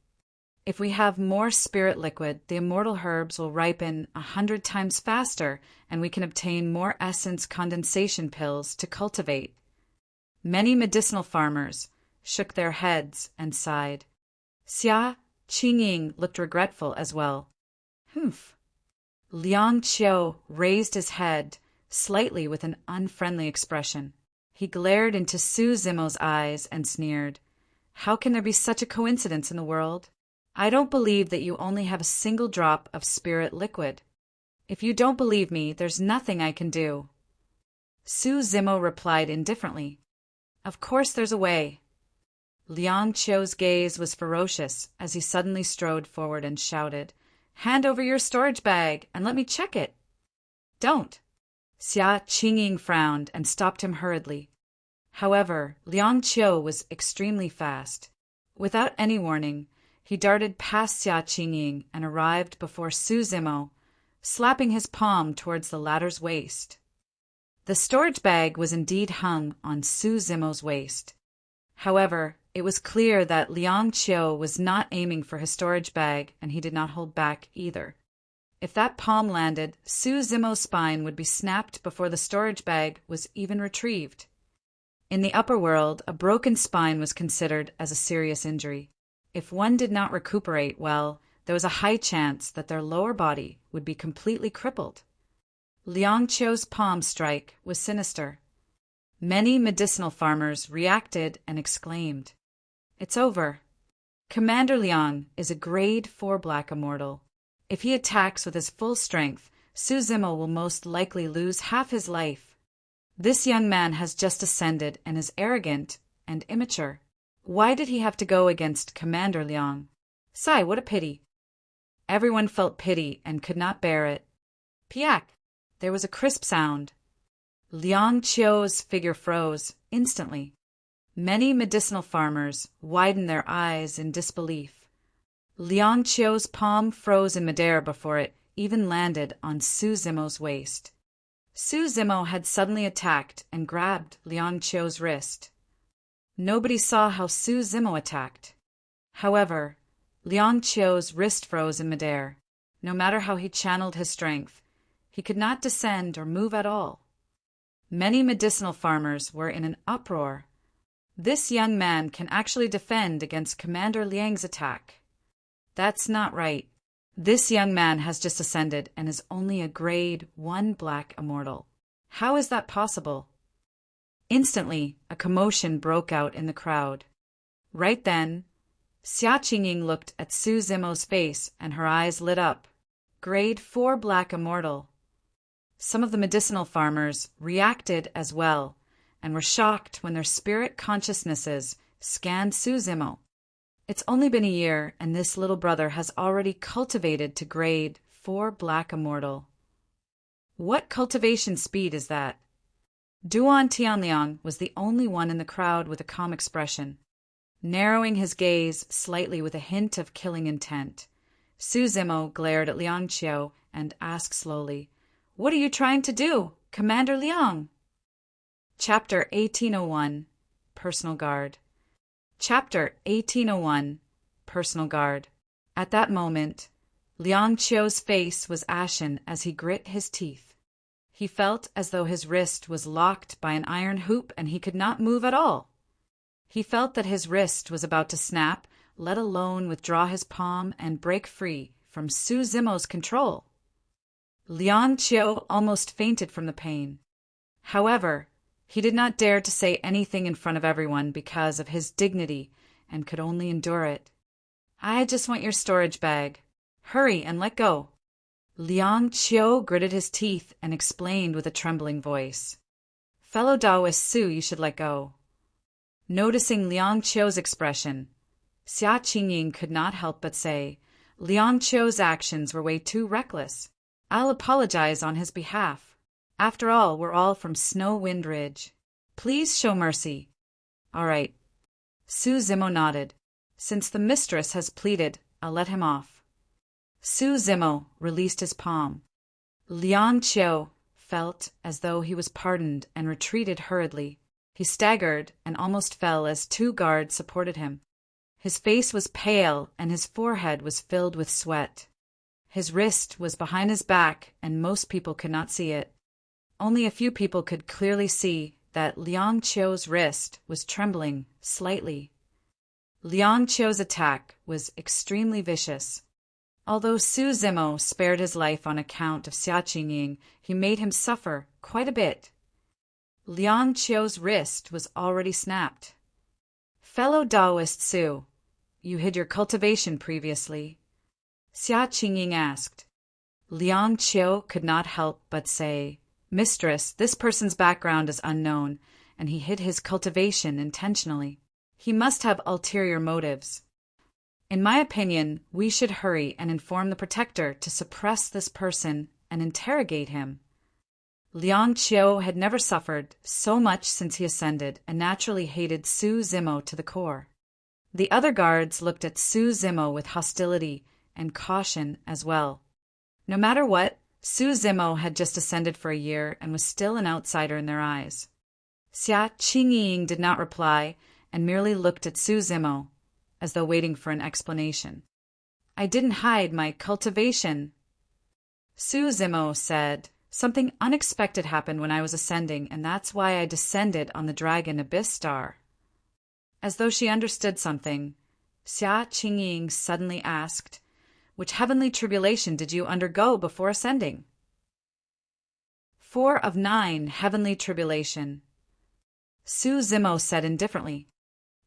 [SPEAKER 1] If we have more spirit liquid, the immortal herbs will ripen 100 times faster and we can obtain more essence condensation pills to cultivate. Many medicinal farmers shook their heads and sighed. Xia Qingying looked regretful as well. Humph. Liang Qiu raised his head slightly with an unfriendly expression. He glared into Su Zimo's eyes and sneered. How can there be such a coincidence in the world? I don't believe that you only have a single drop of spirit liquid. If you don't believe me, there's nothing I can do. Su Zimo replied indifferently. Of course there's a way. Liang Qiu's gaze was ferocious as he suddenly strode forward and shouted, hand over your storage bag and let me check it. Don't. Xia Qingying frowned and stopped him hurriedly. However, Liang Qiu was extremely fast. Without any warning, he darted past Xia Qingying and arrived before Su Zimo, slapping his palm towards the latter's waist. The storage bag was indeed hung on Su Zimo's waist. However, it was clear that Liang Qiu was not aiming for his storage bag, and he did not hold back either. If that palm landed, Su Zimo's spine would be snapped before the storage bag was even retrieved. In the upper world, a broken spine was considered as a serious injury. If one did not recuperate well, there was a high chance that their lower body would be completely crippled. Liang Qiu's palm strike was sinister. Many medicinal farmers reacted and exclaimed, It's over. Commander Liang is a grade 4 black immortal. If he attacks with his full strength, Su Zimo will most likely lose half his life. This young man has just ascended and is arrogant and immature. Why did he have to go against Commander Liang? Sigh, what a pity. Everyone felt pity and could not bear it. Piak! There was a crisp sound. Liang Qiu's figure froze instantly. Many medicinal farmers widened their eyes in disbelief. Liang Qiu's palm froze in midair before it even landed on Su Zimo's waist. Su Zimo had suddenly attacked and grabbed Liang Qiu's wrist. Nobody saw how Su Zimo attacked. However, Liang Qiu's wrist froze in midair. No matter how he channeled his strength, he could not descend or move at all. Many medicinal farmers were in an uproar. This young man can actually defend against Commander Liang's attack. That's not right. This young man has just ascended and is only a grade 1 black immortal. How is that possible? Instantly, a commotion broke out in the crowd. Right then, Xia Qingying looked at Su Zimo's face and her eyes lit up. Grade 4 black immortal. Some of the medicinal farmers reacted as well and were shocked when their spirit consciousnesses scanned Su Zimo. It's only been a year, and this little brother has already cultivated to grade 4 black immortal. What cultivation speed is that? Duan Tianliang was the only one in the crowd with a calm expression. Narrowing his gaze slightly with a hint of killing intent, Su Zimo glared at Liang Qiu and asked slowly, "What are you trying to do, Commander Liang?" Chapter 1801, Personal Guard. Chapter 1801, Personal Guard. At that moment, Liang Qiu's face was ashen as he grit his teeth. He felt as though his wrist was locked by an iron hoop and he could not move at all. He felt that his wrist was about to snap, let alone withdraw his palm and break free from Su Zimo's control. Liang Qiu almost fainted from the pain. However, he did not dare to say anything in front of everyone because of his dignity and could only endure it. "I just want your storage bag. Hurry and let go." Liang Qiu gritted his teeth and explained with a trembling voice. "Fellow Taoist Su, you should let go." Noticing Liang Qiu's expression, Xia Qingying could not help but say, "Liang Qiu's actions were way too reckless. I'll apologize on his behalf. After all, we're all from Snow Wind Ridge. Please show mercy." "All right." Su Zimo nodded. "Since the mistress has pleaded, I'll let him off." Su Zimo released his palm. Liang Qiu felt as though he was pardoned and retreated hurriedly. He staggered and almost fell as 2 guards supported him. His face was pale and his forehead was filled with sweat. His wrist was behind his back and most people could not see it. Only a few people could clearly see that Liang Qiu's wrist was trembling slightly. Liang Qiu's attack was extremely vicious. Although Su Zimo spared his life on account of Xia Qingying, he made him suffer quite a bit. Liang Qiu's wrist was already snapped. "Fellow Taoist Su, you hid your cultivation previously?" Xia Qingying asked. Liang Qiu could not help but say, "Mistress, this person's background is unknown, and he hid his cultivation intentionally. He must have ulterior motives. In my opinion, we should hurry and inform the protector to suppress this person and interrogate him." Liang Qiu had never suffered so much since he ascended and naturally hated Su Zimo to the core. The other guards looked at Su Zimo with hostility and caution as well. No matter what, Su Zimo had just ascended for a year and was still an outsider in their eyes. Xia Qingying did not reply and merely looked at Su Zimo, as though waiting for an explanation. "I didn't hide my cultivation," Su Zimo said. "Something unexpected happened when I was ascending, and that's why I descended on the Dragon Abyss Star." As though she understood something, Xia Qingying suddenly asked, "Which heavenly tribulation did you undergo before ascending?" 4 of 9 heavenly tribulation. Su Zimo said indifferently,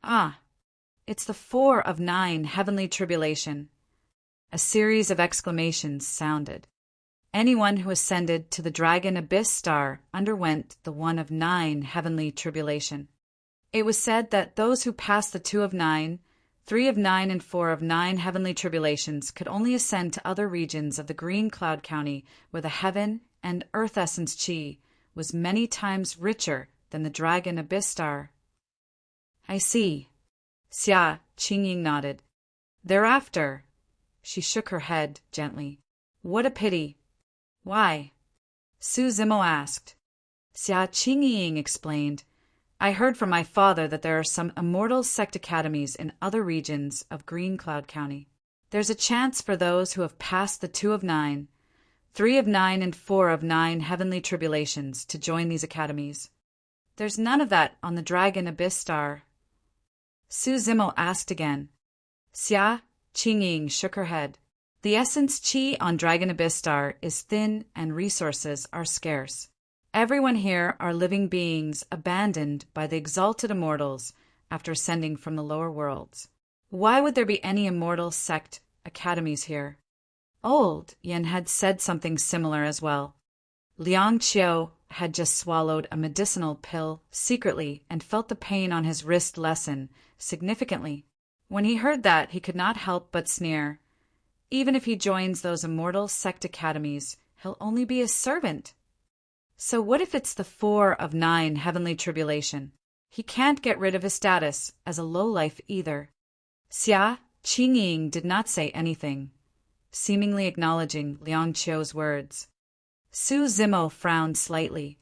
[SPEAKER 1] "Ah, it's the 4 of 9 heavenly tribulation." A series of exclamations sounded. Anyone who ascended to the Dragon Abyss Star underwent the 1 of 9 heavenly tribulation. It was said that those who passed the 2 of 9, 3 of 9 and 4 of 9 heavenly tribulations could only ascend to other regions of the green cloud county where the heaven and earth essence chi was many times richer than the dragon abyss star. I see. Xia Qingying nodded. Thereafter, she shook her head gently. What a pity. Why? Su Zimo asked. Xia Qingying explained. I heard from my father that there are some immortal sect academies in other regions of Green Cloud County. There's a chance for those who have passed the 2 of 9, 3 of 9 and 4 of 9 heavenly tribulations to join these academies. There's none of that on the Dragon Abyss Star. Su Zimo asked again. Xia Qingying shook her head. The essence chi on Dragon Abyss Star is thin and resources are scarce. Everyone here are living beings abandoned by the exalted immortals after ascending from the lower worlds. Why would there be any immortal sect academies here? Old Yen had said something similar as well. Liang Qiu had just swallowed a medicinal pill secretly and felt the pain on his wrist lessen significantly. When he heard that, he could not help but sneer. Even if he joins those immortal sect academies, he'll only be a servant. So what if it's the 4 of 9 heavenly tribulation? He can't get rid of his status as a lowlife either. Xia Qingying did not say anything, seemingly acknowledging Liang Qiu's words. Su Zimo frowned slightly.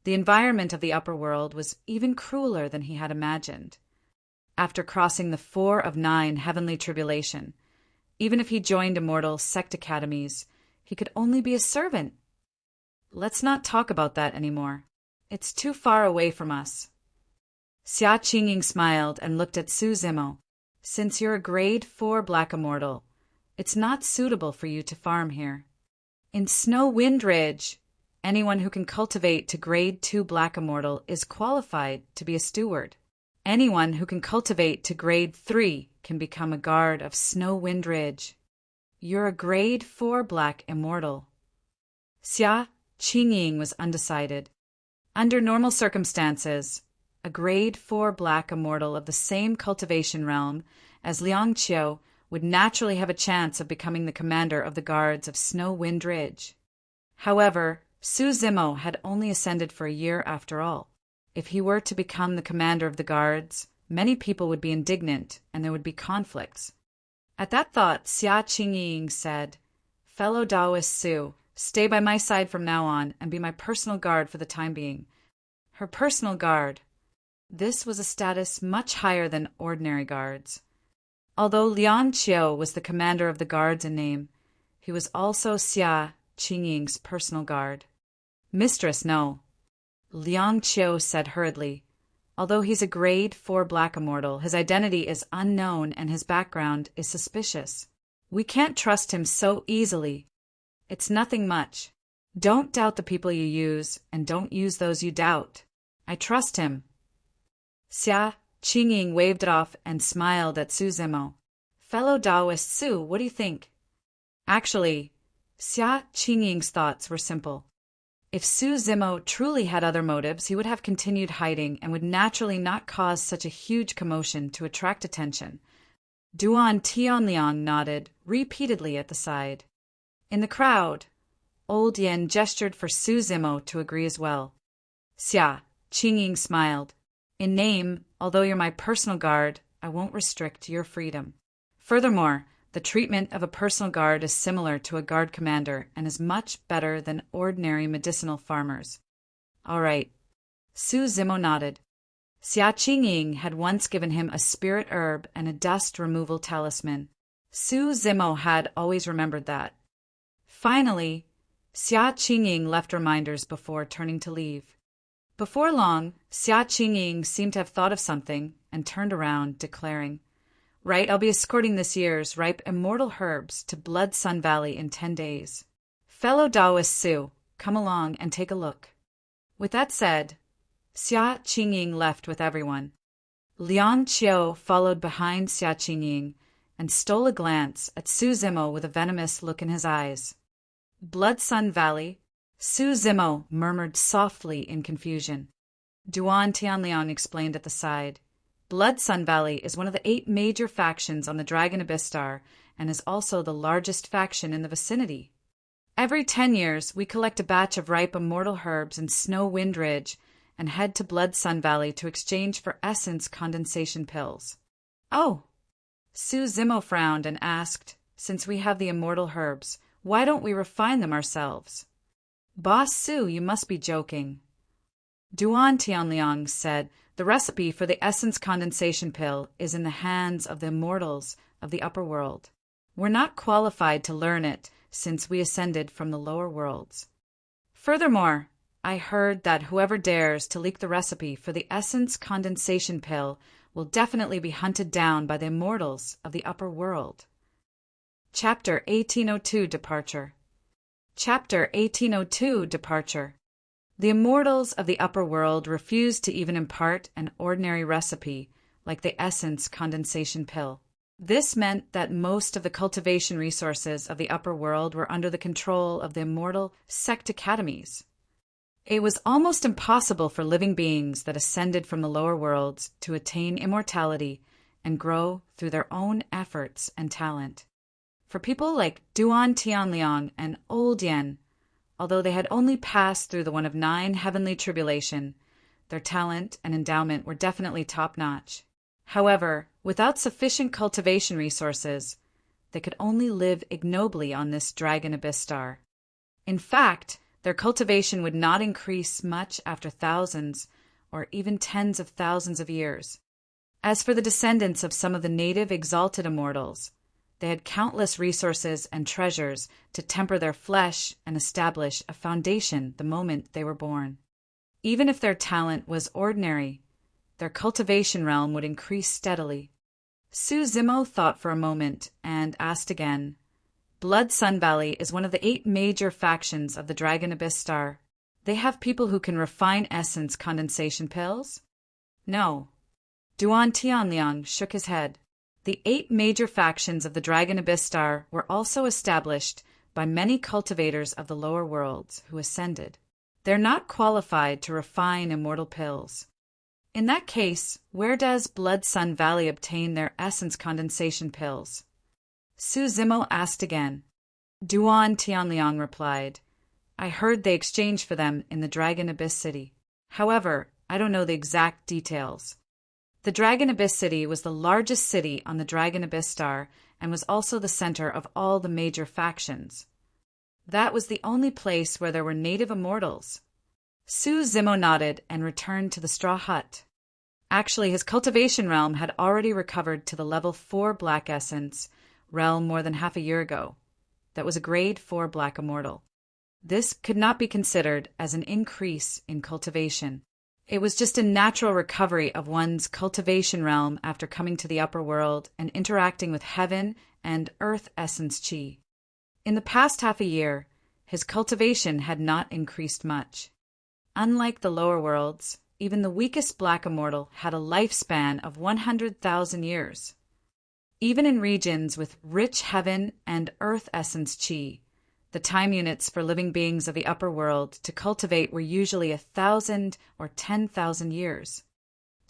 [SPEAKER 1] The environment of the upper world was even crueler than he had imagined. After crossing the 4 of 9 heavenly tribulation, even if he joined immortal sect academies, he could only be a servant. Let's not talk about that anymore. It's too far away from us. Xia Qingying smiled and looked at Su Zimo. Since you're a grade 4 black immortal, it's not suitable for you to farm here. In Snow Wind Ridge, anyone who can cultivate to grade 2 black immortal is qualified to be a steward. Anyone who can cultivate to grade 3 can become a guard of Snow Wind Ridge. You're a grade 4 black immortal. Xia Qingying was undecided. Under normal circumstances, a grade 4 black immortal of the same cultivation realm as Liang Qiu would naturally have a chance of becoming the commander of the guards of Snow Wind Ridge. However, Su Zimo had only ascended for a year after all. If he were to become the commander of the guards, many people would be indignant and there would be conflicts. At that thought, Xia Qingying said, Fellow Taoist Su, stay by my side from now on and be my personal guard for the time being. Her personal guard. This was a status much higher than ordinary guards. Although Liang Qiu was the commander of the guards in name, he was also Xia Qingying's personal guard. Mistress, no. Liang Qiu said hurriedly. Although he's a grade 4 black immortal, his identity is unknown and his background is suspicious. We can't trust him so easily. It's nothing much. Don't doubt the people you use, and don't use those you doubt. I trust him. Xia Qingying waved it off and smiled at Su Zimo. Fellow Taoist Su, what do you think? Actually, Xia Qingying's thoughts were simple. If Su Zimo truly had other motives, he would have continued hiding and would naturally not cause such a huge commotion to attract attention. Duan Tianliang nodded repeatedly at the side. In the crowd, Old Yen gestured for Su Zimo to agree as well. Xia Qingying smiled. In name, although you're my personal guard, I won't restrict your freedom. Furthermore, the treatment of a personal guard is similar to a guard commander and is much better than ordinary medicinal farmers. All right. Su Zimo nodded. Xia Qingying had once given him a spirit herb and a dust removal talisman. Su Zimo had always remembered that. Finally, Xia Qingying left reminders before turning to leave. Before long, Xia Qingying seemed to have thought of something and turned around, declaring, Right, I'll be escorting this year's ripe immortal herbs to Blood Sun Valley in 10 days. Fellow Taoist Su, come along and take a look. With that said, Xia Qingying left with everyone. Liang Qiu followed behind Xia Qingying and stole a glance at Su Zimo with a venomous look in his eyes. Blood Sun Valley, Su Zimo murmured softly in confusion. Duan Tianliang explained at the side. Blood Sun Valley is one of the 8 major factions on the Dragon Abyss Star and is also the largest faction in the vicinity. Every 10 years, we collect a batch of ripe immortal herbs in Snow Wind Ridge and head to Blood Sun Valley to exchange for essence condensation pills. Oh! Su Zimo frowned and asked, since we have the immortal herbs, why don't we refine them ourselves? Boss Su, you must be joking. Duan Tianliang said, the recipe for the essence condensation pill is in the hands of the immortals of the upper world. We're not qualified to learn it since we ascended from the lower worlds. Furthermore, I heard that whoever dares to leak the recipe for the essence condensation pill will definitely be hunted down by the immortals of the upper world. Chapter 1802 Departure. Chapter 1802 Departure. The immortals of the upper world refused to even impart an ordinary recipe like the essence condensation pill. This meant that most of the cultivation resources of the upper world were under the control of the immortal sect academies. It was almost impossible for living beings that ascended from the lower worlds to attain immortality and grow through their own efforts and talent. For people like Duan Tianliang and Old Yen, although they had only passed through the one of 9 heavenly tribulation, their talent and endowment were definitely top-notch. However, without sufficient cultivation resources, they could only live ignobly on this Dragon Abyss Star. In fact, their cultivation would not increase much after thousands or even tens of thousands of years. As for the descendants of some of the native exalted immortals, they had countless resources and treasures to temper their flesh and establish a foundation the moment they were born. Even if their talent was ordinary, their cultivation realm would increase steadily. Su Zimo thought for a moment and asked again, Blood Sun Valley is one of the 8 major factions of the Dragon Abyss Star. They have people who can refine essence condensation pills? No. Duan Tianliang shook his head. The 8 major factions of the Dragon Abyss Star were also established by many cultivators of the lower worlds who ascended. They're not qualified to refine immortal pills. In that case, where does Blood Sun Valley obtain their essence condensation pills? Su Zimo asked again. Duan Tianliang replied, I heard they exchange for them in the Dragon Abyss City. However, I don't know the exact details. The Dragon Abyss City was the largest city on the Dragon Abyss Star and was also the center of all the major factions. That was the only place where there were native immortals. Su Zimo nodded and returned to the straw hut. Actually, his cultivation realm had already recovered to the level 4 black essence realm more than half a year ago. That was a grade 4 black immortal. This could not be considered as an increase in cultivation. It was just a natural recovery of one's cultivation realm after coming to the upper world and interacting with heaven and earth essence chi. In the past half a year, his cultivation had not increased much. Unlike the lower worlds, even the weakest black immortal had a lifespan of 100,000 years. Even in regions with rich heaven and earth essence chi, the time units for living beings of the upper world to cultivate were usually 1,000 or 10,000 years.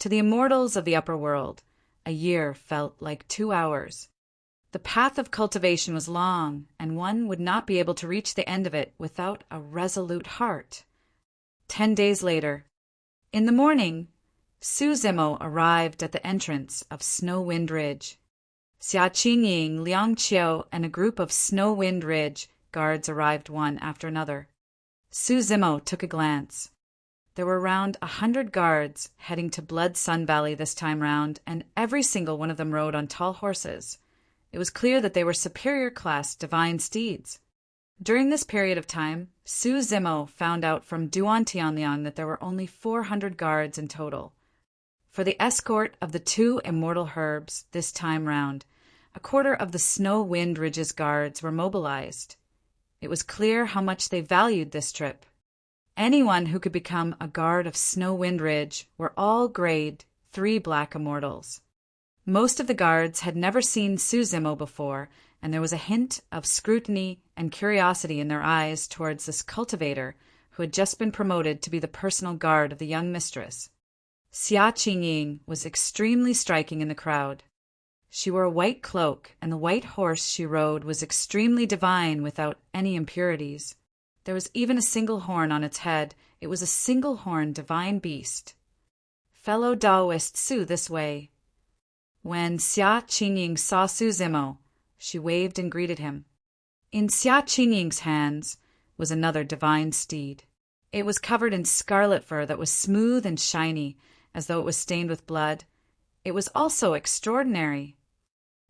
[SPEAKER 1] To the immortals of the upper world, a year felt like 2 hours. The path of cultivation was long, and one would not be able to reach the end of it without a resolute heart. 10 days later, in the morning, Su Zimo arrived at the entrance of Snow Wind Ridge. Xia Qingying, Liang Qiu, and a group of Snow Wind Ridge guards arrived one after another. Su Zimo took a glance. There were around 100 guards heading to Blood Sun Valley this time round, and every single one of them rode on tall horses. It was clear that they were superior class divine steeds. During this period of time, Su Zimo found out from Duan Tianliang that there were only 400 guards in total. For the escort of the 2 immortal herbs this time round, a quarter of the Snow Wind Ridge's guards were mobilized. It was clear how much they valued this trip. Anyone who could become a guard of Snow Wind Ridge were all grade 3 black immortals. Most of the guards had never seen Su Zimo before, and there was a hint of scrutiny and curiosity in their eyes towards this cultivator who had just been promoted to be the personal guard of the young mistress. Xia Qingying was extremely striking in the crowd. She wore a white cloak, and the white horse she rode was extremely divine without any impurities. There was even a single horn on its head. It was a single-horned divine beast. Fellow Taoist Su this way. When Xia Qingying saw Su Zimo, she waved and greeted him. In Xia Qingying's hands was another divine steed. It was covered in scarlet fur that was smooth and shiny, as though it was stained with blood. It was also extraordinary.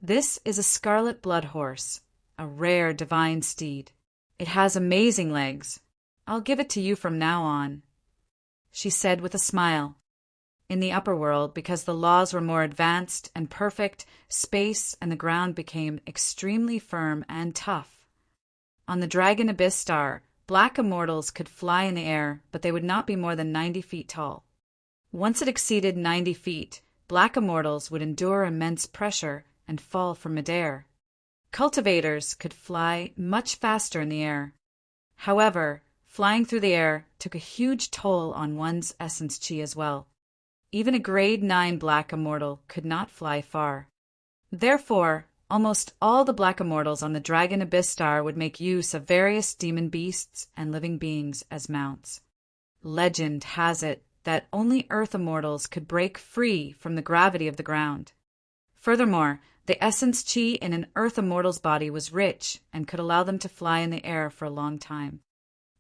[SPEAKER 1] This is a scarlet blood horse, a rare divine steed. It has amazing legs. I'll give it to you from now on, she said with a smile. In the upper world, because the laws were more advanced and perfect, space and the ground became extremely firm and tough. On the Dragon Abyss Star, black immortals could fly in the air, but they would not be more than 90 feet tall. Once it exceeded 90 feet, black immortals would endure immense pressure and fall from midair. Cultivators could fly much faster in the air. However, flying through the air took a huge toll on one's essence chi as well. Even a grade 9 black immortal could not fly far. Therefore, almost all the black immortals on the Dragon Abyss Star would make use of various demon beasts and living beings as mounts. Legend has it that only earth immortals could break free from the gravity of the ground. Furthermore, the essence chi in an earth immortal's body was rich and could allow them to fly in the air for a long time.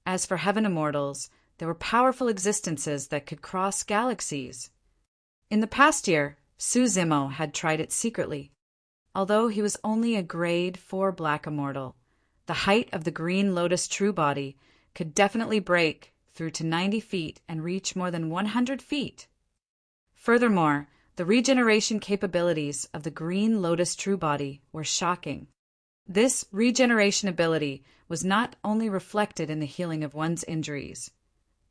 [SPEAKER 1] As for heaven immortals, there were powerful existences that could cross galaxies. In the past year, Su Zimo had tried it secretly. Although he was only a grade 4 black immortal, the height of the green lotus true body could definitely break through to 90 feet and reach more than 100 feet. Furthermore, the regeneration capabilities of the green lotus true body were shocking. This regeneration ability was not only reflected in the healing of one's injuries,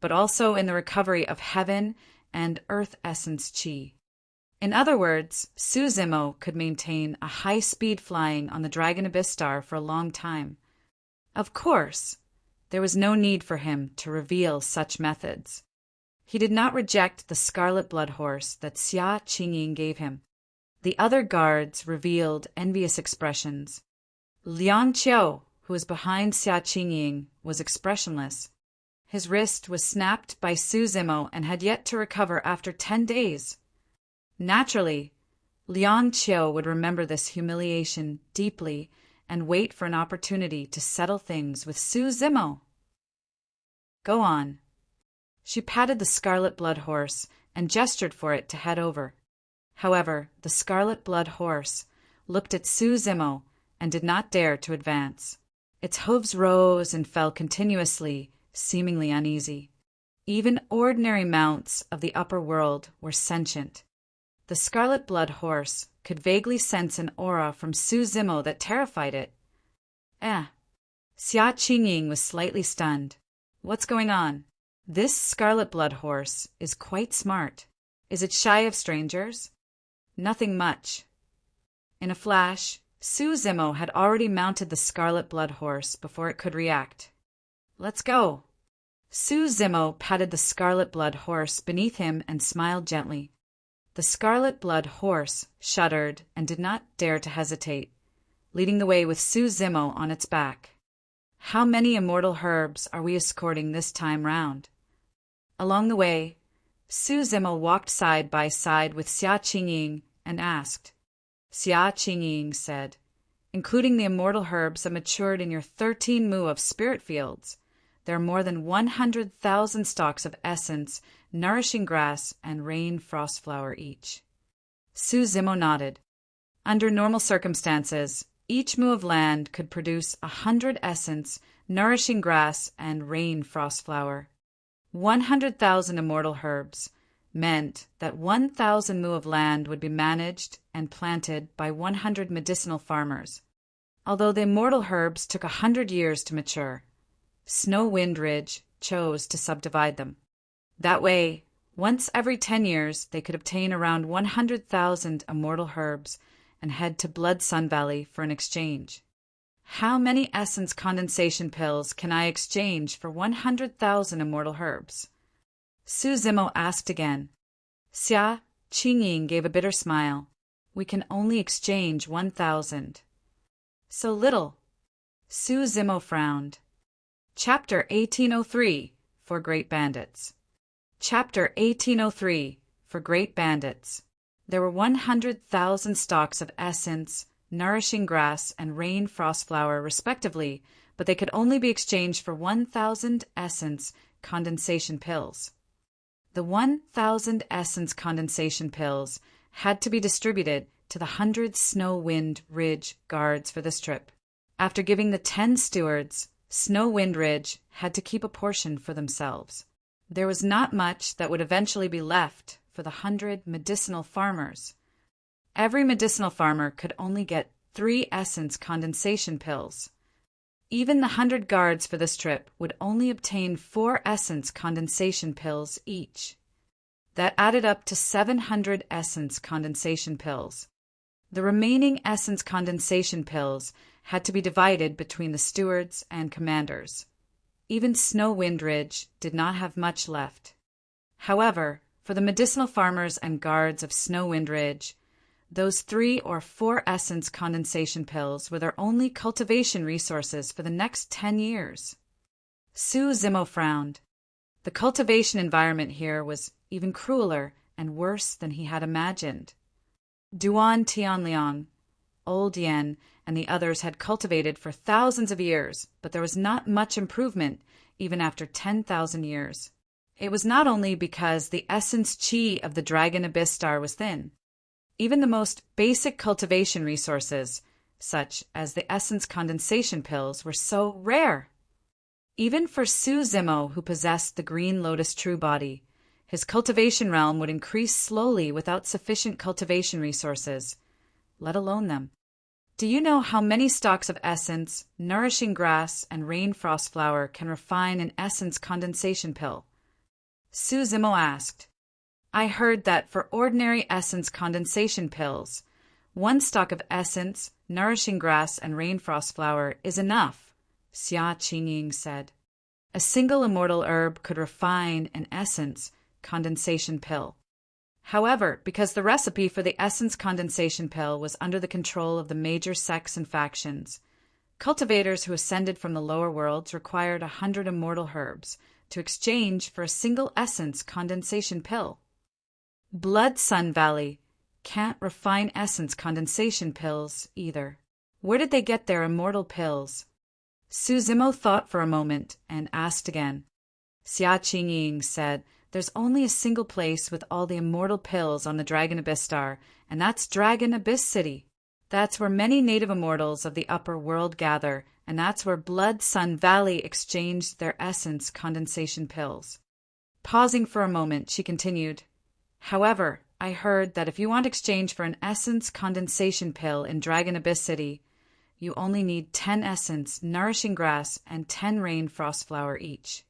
[SPEAKER 1] but also in the recovery of heaven and earth essence chi. In other words, Su Zimo could maintain a high-speed flying on the Dragon Abyss Star for a long time. Of course, there was no need for him to reveal such methods. He did not reject the scarlet blood horse that Xia Qingying gave him. The other guards revealed envious expressions. Liang Qiu, who was behind Xia Qingying, was expressionless. His wrist was snapped by Su Zimo and had yet to recover after 10 days. Naturally, Liang Qiu would remember this humiliation deeply and wait for an opportunity to settle things with Su Zimo. Go on. She patted the scarlet blood horse and gestured for it to head over. However, the scarlet blood horse looked at Su Zimo and did not dare to advance. Its hooves rose and fell continuously, seemingly uneasy. Even ordinary mounts of the upper world were sentient. The scarlet blood horse could vaguely sense an aura from Su Zimo that terrified it. Xia Qingying was slightly stunned. What's going on? This scarlet blood horse is quite smart. Is it shy of strangers? Nothing much. In a flash, Su Zimo had already mounted the scarlet blood horse before it could react. Let's go. Su Zimo patted the scarlet blood horse beneath him and smiled gently. The scarlet blood horse shuddered and did not dare to hesitate, leading the way with Su Zimo on its back. How many immortal herbs are we escorting this time round? Along the way, Su Zimo walked side by side with Xia Qingying and asked. Xia Qingying said, including the immortal herbs that matured in your 13 mu of spirit fields, there are more than 100,000 stalks of essence, nourishing grass, and rain frost flower each. Su Zimo nodded. Under normal circumstances, each mu of land could produce 100 essence, nourishing grass, and rain frost flower. 100,000 immortal herbs meant that 1,000 mu of land would be managed and planted by 100 medicinal farmers. Although the immortal herbs took 100 years to mature, Snow Wind Ridge chose to subdivide them. That way, once every 10 years, they could obtain around 100,000 immortal herbs and head to Blood Sun Valley for an exchange. How many essence condensation pills can I exchange for 100,000 immortal herbs? Su Zimo asked again. Xia Qingying gave a bitter smile. We can only exchange 1,000. So little. Su Zimo frowned. Chapter 1803 for Great Bandits. Chapter 1803 for Great Bandits. There were 100,000 stalks of essence, nourishing grass, and rain frost flower, respectively, but they could only be exchanged for 1,000 essence condensation pills. The 1,000 essence condensation pills had to be distributed to the 100 Snow Wind Ridge guards for this trip. After giving the 10 stewards, Snow Wind Ridge had to keep a portion for themselves. There was not much that would eventually be left for the 100 medicinal farmers. Every medicinal farmer could only get 3 essence condensation pills. Even the 100 guards for this trip would only obtain 4 essence condensation pills each. That added up to 700 essence condensation pills. The remaining essence condensation pills had to be divided between the stewards and commanders. Even Snow Wind Ridge did not have much left. However, for the medicinal farmers and guards of Snow Wind Ridge, those 3 or 4 essence condensation pills were their only cultivation resources for the next 10 years. Su Zimo frowned. The cultivation environment here was even crueler and worse than he had imagined. Duan Tianliang, Old Yen, and the others had cultivated for thousands of years, but there was not much improvement even after 10,000 years. It was not only because the essence chi of the Dragon Abyss Star was thin. Even the most basic cultivation resources, such as the essence condensation pills, were so rare. Even for Su Zimo, who possessed the Green Lotus True Body, his cultivation realm would increase slowly without sufficient cultivation resources, let alone them. Do you know how many stalks of essence, nourishing grass, and rain frost flower can refine an essence condensation pill? Su Zimo asked. I heard that for ordinary essence condensation pills, 1 stalk of essence, nourishing grass, and rain frost flower is enough, Xia Qingying said. A single immortal herb could refine an essence condensation pill. However, because the recipe for the essence condensation pill was under the control of the major sects and factions, cultivators who ascended from the lower worlds required 100 immortal herbs to exchange for a single essence condensation pill. Blood Sun Valley can't refine essence condensation pills either. Where did they get their immortal pills? Su Zimo thought for a moment and asked again. Xia Qingying said, There's only a single place with all the immortal pills on the Dragon Abyss Star, and that's Dragon Abyss City. That's where many native immortals of the upper world gather, and that's where Blood Sun Valley exchanged their essence condensation pills. Pausing for a moment, she continued, However, I heard that if you want exchange for an essence condensation pill in Dragon Abyss City, you only need 10 essence, nourishing grass, and 10 rain frost flower each.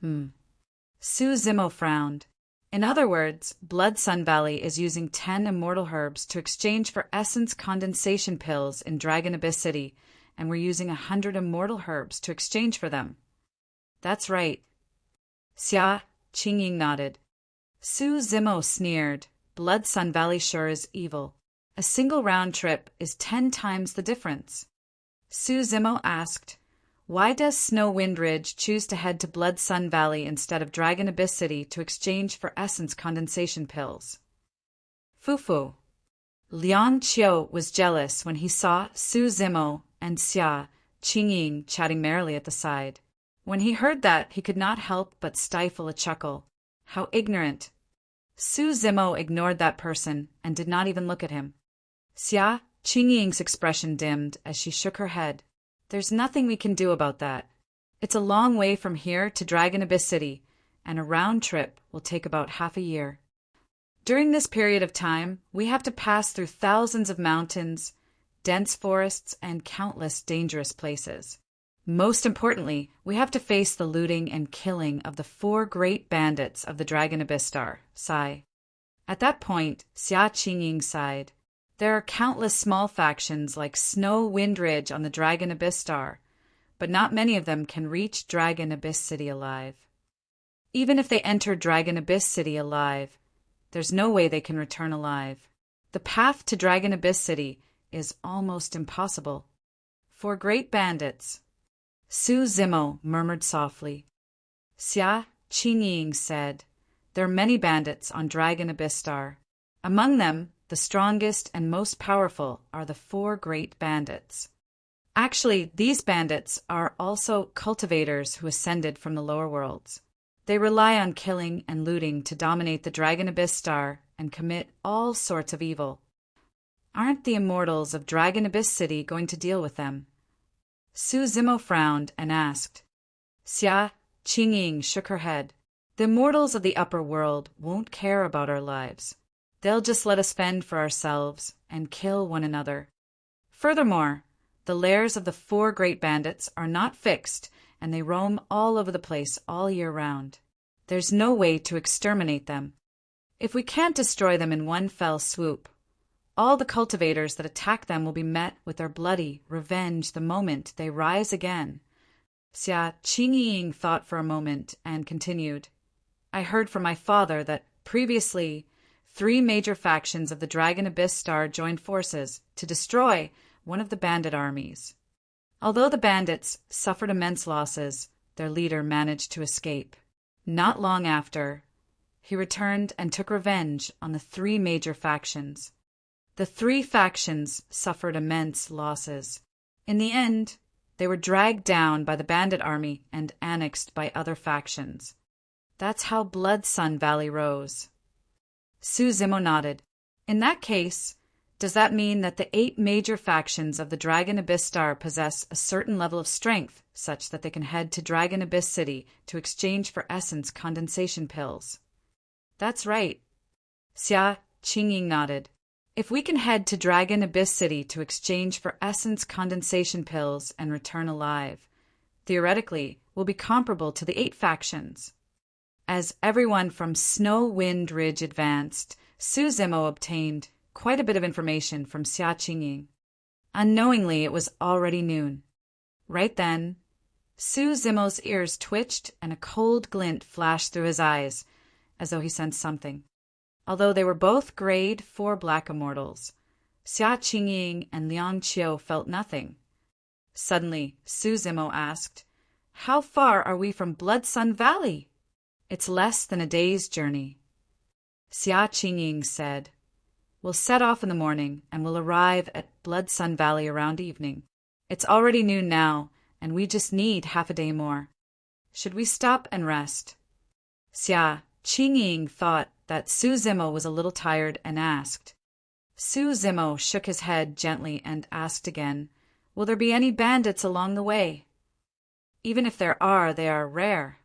[SPEAKER 1] Su Zimo frowned. In other words, Blood Sun Valley is using 10 immortal herbs to exchange for essence condensation pills in Dragon Abyss City, and we're using 100 immortal herbs to exchange for them. That's right. Xia Qingying nodded. Su Zimo sneered. Blood Sun Valley sure is evil. A single round trip is 10 times the difference. Su Zimo asked, Why does Snow Wind Ridge choose to head to Blood Sun Valley instead of Dragon Abyss City to exchange for essence condensation pills? Fufu. Liang Qiu was jealous when he saw Su Zimo and Xia Qingying chatting merrily at the side. When he heard that, he could not help but stifle a chuckle. How ignorant. Su Zimo ignored that person and did not even look at him. Xia Qingying's expression dimmed as she shook her head. There's nothing we can do about that. It's a long way from here to Dragon Abyss City, and a round trip will take about half a year. During this period of time, we have to pass through thousands of mountains, dense forests, and countless dangerous places. Most importantly, we have to face the looting and killing of the 4 great bandits of the Dragon Abyss Star, Sai. At that point, Xia Qingying sighed. There are countless small factions like Snow Wind Ridge on the Dragon Abyss Star, but not many of them can reach Dragon Abyss City alive. Even if they enter Dragon Abyss City alive, There's no way they can return alive. The path to Dragon Abyss City is almost impossible. 4 great bandits. Su Zimo murmured softly. Xia Qingying said, there are many bandits on Dragon Abyss Star. Among them, the strongest and most powerful are the 4 great bandits. Actually, these bandits are also cultivators who ascended from the lower worlds. They rely on killing and looting to dominate the Dragon Abyss Star and commit all sorts of evil. Aren't the immortals of Dragon Abyss City going to deal with them? Su Zimo frowned and asked. Xia Qingying shook her head. The immortals of the upper world won't care about our lives. They'll just let us fend for ourselves and kill one another. Furthermore, the lairs of the 4 great bandits are not fixed, and they roam all over the place all year round. There's no way to exterminate them. If we can't destroy them in one fell swoop, all the cultivators that attack them will be met with their bloody revenge the moment they rise again. Xia Qingying thought for a moment and continued. I heard from my father that previously 3 major factions of the Dragon Abyss Star joined forces to destroy one of the bandit armies. Although the bandits suffered immense losses, their leader managed to escape. Not long after, he returned and took revenge on the 3 major factions. The 3 factions suffered immense losses. In the end, they were dragged down by the bandit army and annexed by other factions. That's how Blood Sun Valley rose. Su Zimo nodded. In that case, does that mean that the 8 major factions of the Dragon Abyss Star possess a certain level of strength such that they can head to Dragon Abyss City to exchange for essence condensation pills? That's right. Xia Qingying nodded. If we can head to Dragon Abyss City to exchange for essence condensation pills and return alive, theoretically, we'll be comparable to the 8 factions. As everyone from Snow Wind Ridge advanced, Su Zimo obtained quite a bit of information from Xia Qingying. Unknowingly, it was already noon. Right then, Su Zimo's ears twitched and a cold glint flashed through his eyes, as though he sensed something. Although they were both grade 4 black immortals, Xia Qingying and Liang Qiu felt nothing. Suddenly, Su Zimo asked, How far are we from Blood Sun Valley? It's less than a day's journey. Xia Qingying said, We'll set off in the morning and we'll arrive at Blood Sun Valley around evening. It's already noon now, and we just need half a day more. Should we stop and rest? Xia Qingying thought that Su Zimo was a little tired and asked. Su Zimo shook his head gently and asked again, Will there be any bandits along the way? Even if there are, they are rare.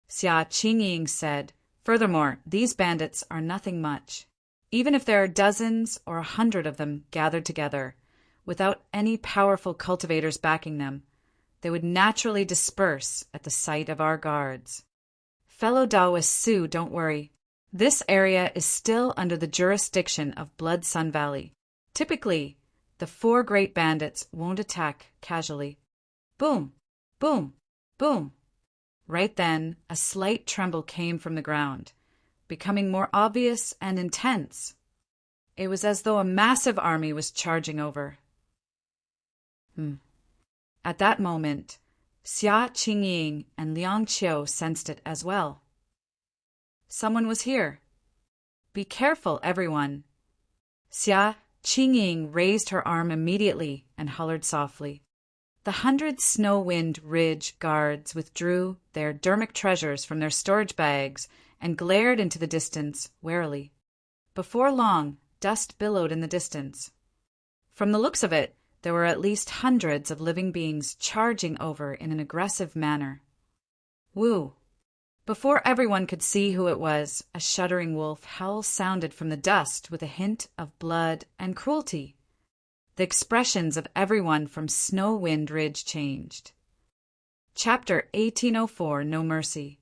[SPEAKER 1] Xia Qingying said, Furthermore, these bandits are nothing much. Even if there are dozens or 100 of them gathered together, without any powerful cultivators backing them, they would naturally disperse at the sight of our guards. Fellow Taoist Su, don't worry. This area is still under the jurisdiction of Blood Sun Valley. Typically, the 4 great bandits won't attack casually. Boom, boom, boom. Right then, a slight tremble came from the ground, becoming more obvious and intense. It was as though a massive army was charging over. At that moment, Xia Qingying and Liang Qiu sensed it as well. Someone was here. Be careful, everyone. Xia Qingying raised her arm immediately and hollered softly. The 100 Snow Wind Ridge guards withdrew their dermic treasures from their storage bags and glared into the distance warily. Before long, dust billowed in the distance. From the looks of it, there were at least hundreds of living beings charging over in an aggressive manner. Woo! Before everyone could see who it was, a shuddering wolf howl sounded from the dust with a hint of blood and cruelty. The expressions of everyone from Snow Wind Ridge changed. Chapter 1804, No Mercy.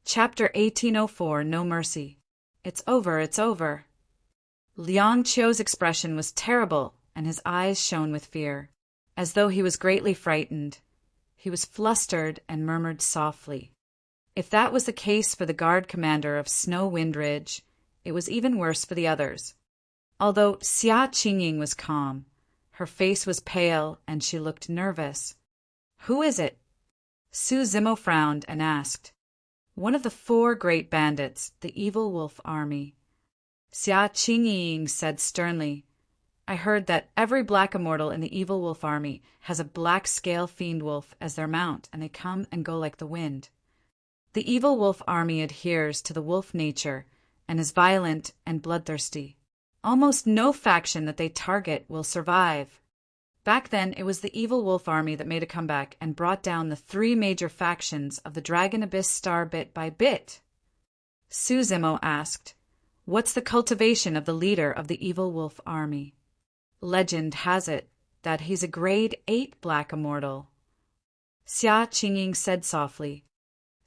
[SPEAKER 1] Chapter 1804, No Mercy. It's over, it's over. Liang Qiu's expression was terrible, and his eyes shone with fear, as though he was greatly frightened. He was flustered and murmured softly. If that was the case for the guard commander of Snow Wind Ridge, it was even worse for the others. Although Xia Qingying was calm, her face was pale and she looked nervous. "Who is it?" Su Zimo frowned and asked. "One of the 4 great bandits, the evil wolf army." Xia Qingying said sternly, "I heard that every black immortal in the evil wolf army has a black scale fiend wolf as their mount, and they come and go like the wind. The evil wolf army adheres to the wolf nature and is violent and bloodthirsty. Almost no faction that they target will survive. Back then, it was the evil wolf army that made a comeback and brought down the 3 major factions of the Dragon Abyss Star bit by bit." Su Zimo asked, "What's the cultivation of the leader of the evil wolf army?" "Legend has it that he's a grade 8 black immortal." Xia Qingying said softly.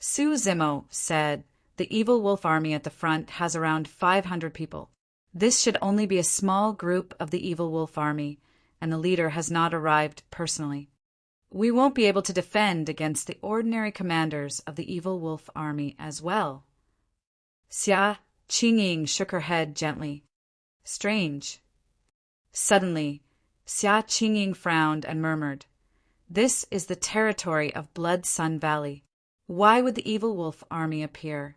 [SPEAKER 1] Su Zimo said, "The evil wolf army at the front has around 500 people. This should only be a small group of the evil wolf army, and the leader has not arrived personally. We won't be able to defend against the ordinary commanders of the evil wolf army as well." Xia Qingying shook her head gently. "Strange." Suddenly, Xia Qingying frowned and murmured, "This is the territory of Blood Sun Valley. Why would the evil wolf army appear?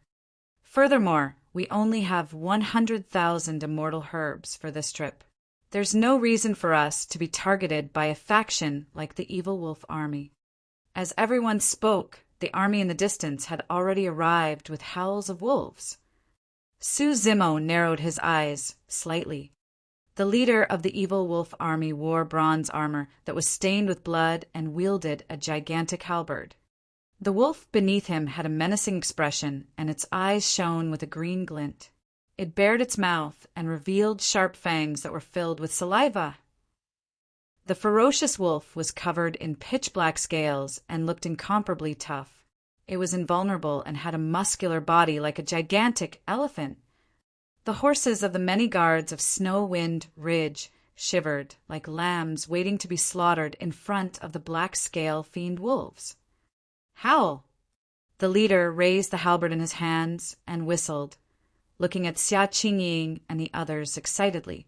[SPEAKER 1] Furthermore, we only have 100,000 immortal herbs for this trip. There's no reason for us to be targeted by a faction like the evil wolf army." As everyone spoke, the army in the distance had already arrived with howls of wolves. Su Zimo narrowed his eyes slightly. The leader of the evil wolf army wore bronze armor that was stained with blood and wielded a gigantic halberd. The wolf beneath him had a menacing expression, and its eyes shone with a green glint. It bared its mouth and revealed sharp fangs that were filled with saliva. The ferocious wolf was covered in pitch-black scales and looked incomparably tough. It was invulnerable and had a muscular body like a gigantic elephant. The horses of the many guards of Snow-Wind Ridge shivered like lambs waiting to be slaughtered in front of the black-scale fiend wolves. "Howl!" The leader raised the halberd in his hands and whistled, looking at Xia Qingying and the others excitedly.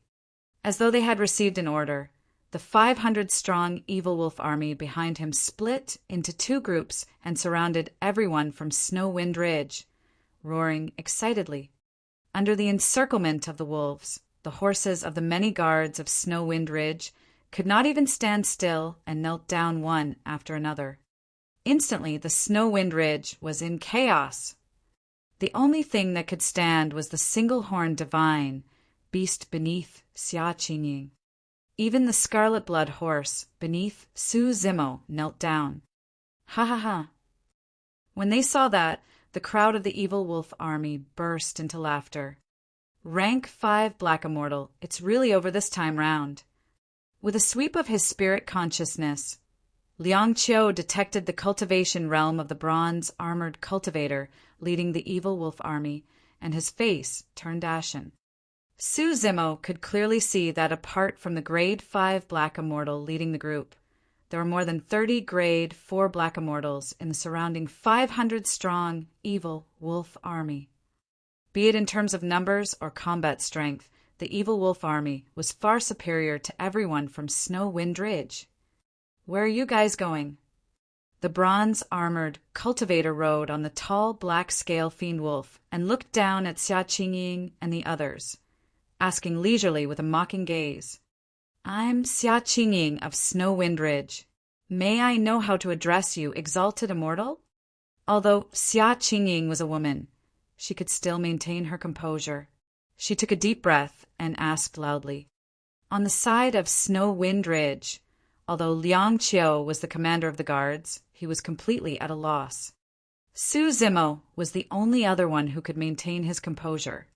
[SPEAKER 1] As though they had received an order, the 500-strong evil wolf army behind him split into 2 groups and surrounded everyone from Snow-Wind Ridge, roaring excitedly. Under the encirclement of the wolves, the horses of the many guards of Snow-Wind Ridge could not even stand still and knelt down one after another. Instantly, the Snow-Wind Ridge was in chaos. The only thing that could stand was the single-horned divine, beast beneath Xia Qingying. Even the scarlet blood horse beneath Su Zimo knelt down. Ha ha ha. When they saw that, the crowd of the evil wolf army burst into laughter. "Rank 5 black immortal, it's really over this time round." With a sweep of his spirit consciousness, Liang Qiu detected the cultivation realm of the bronze-armored cultivator leading the evil wolf army, and his face turned ashen. Su Zimo could clearly see that apart from the grade 5 black immortal leading the group, there were more than 30 grade 4 black immortals in the surrounding 500-strong evil wolf army. Be it in terms of numbers or combat strength, the evil wolf army was far superior to everyone from Snow-Wind Ridge. "Where are you guys going?" The bronze-armored cultivator rode on the tall black-scale fiend wolf and looked down at Xia Qingying and the others, asking leisurely with a mocking gaze, "I'm Xia Qingying of Snow-Wind Ridge. May I know how to address you, exalted immortal?" Although Xia Qingying was a woman, she could still maintain her composure. She took a deep breath and asked loudly, "On the side of Snow-Wind Ridge," although Liang Qiu was the commander of the guards, he was completely at a loss. Su Zimo was the only other one who could maintain his composure.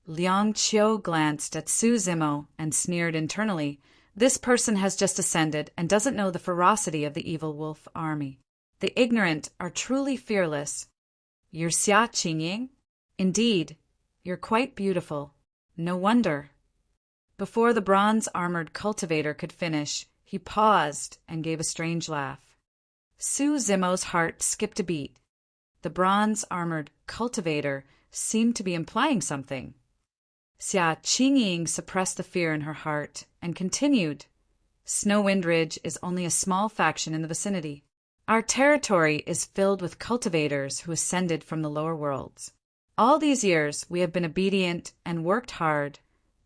[SPEAKER 1] Liang Qiu glanced at Su Zimo and sneered internally, "This person has just ascended and doesn't know the ferocity of the evil wolf army. The ignorant are truly fearless. You're Xia Qingying? Indeed, you're quite beautiful. No wonder." Before the bronze-armored cultivator could finish, he paused and gave a strange laugh. Su Zimo's heart skipped a beat. The bronze-armored cultivator seemed to be implying something. Xia Qingying suppressed the fear in her heart and continued. Snow Wind Ridge is only a small faction in the vicinity. Our territory is filled with cultivators who ascended from the lower worlds. All these years we have been obedient and worked hard,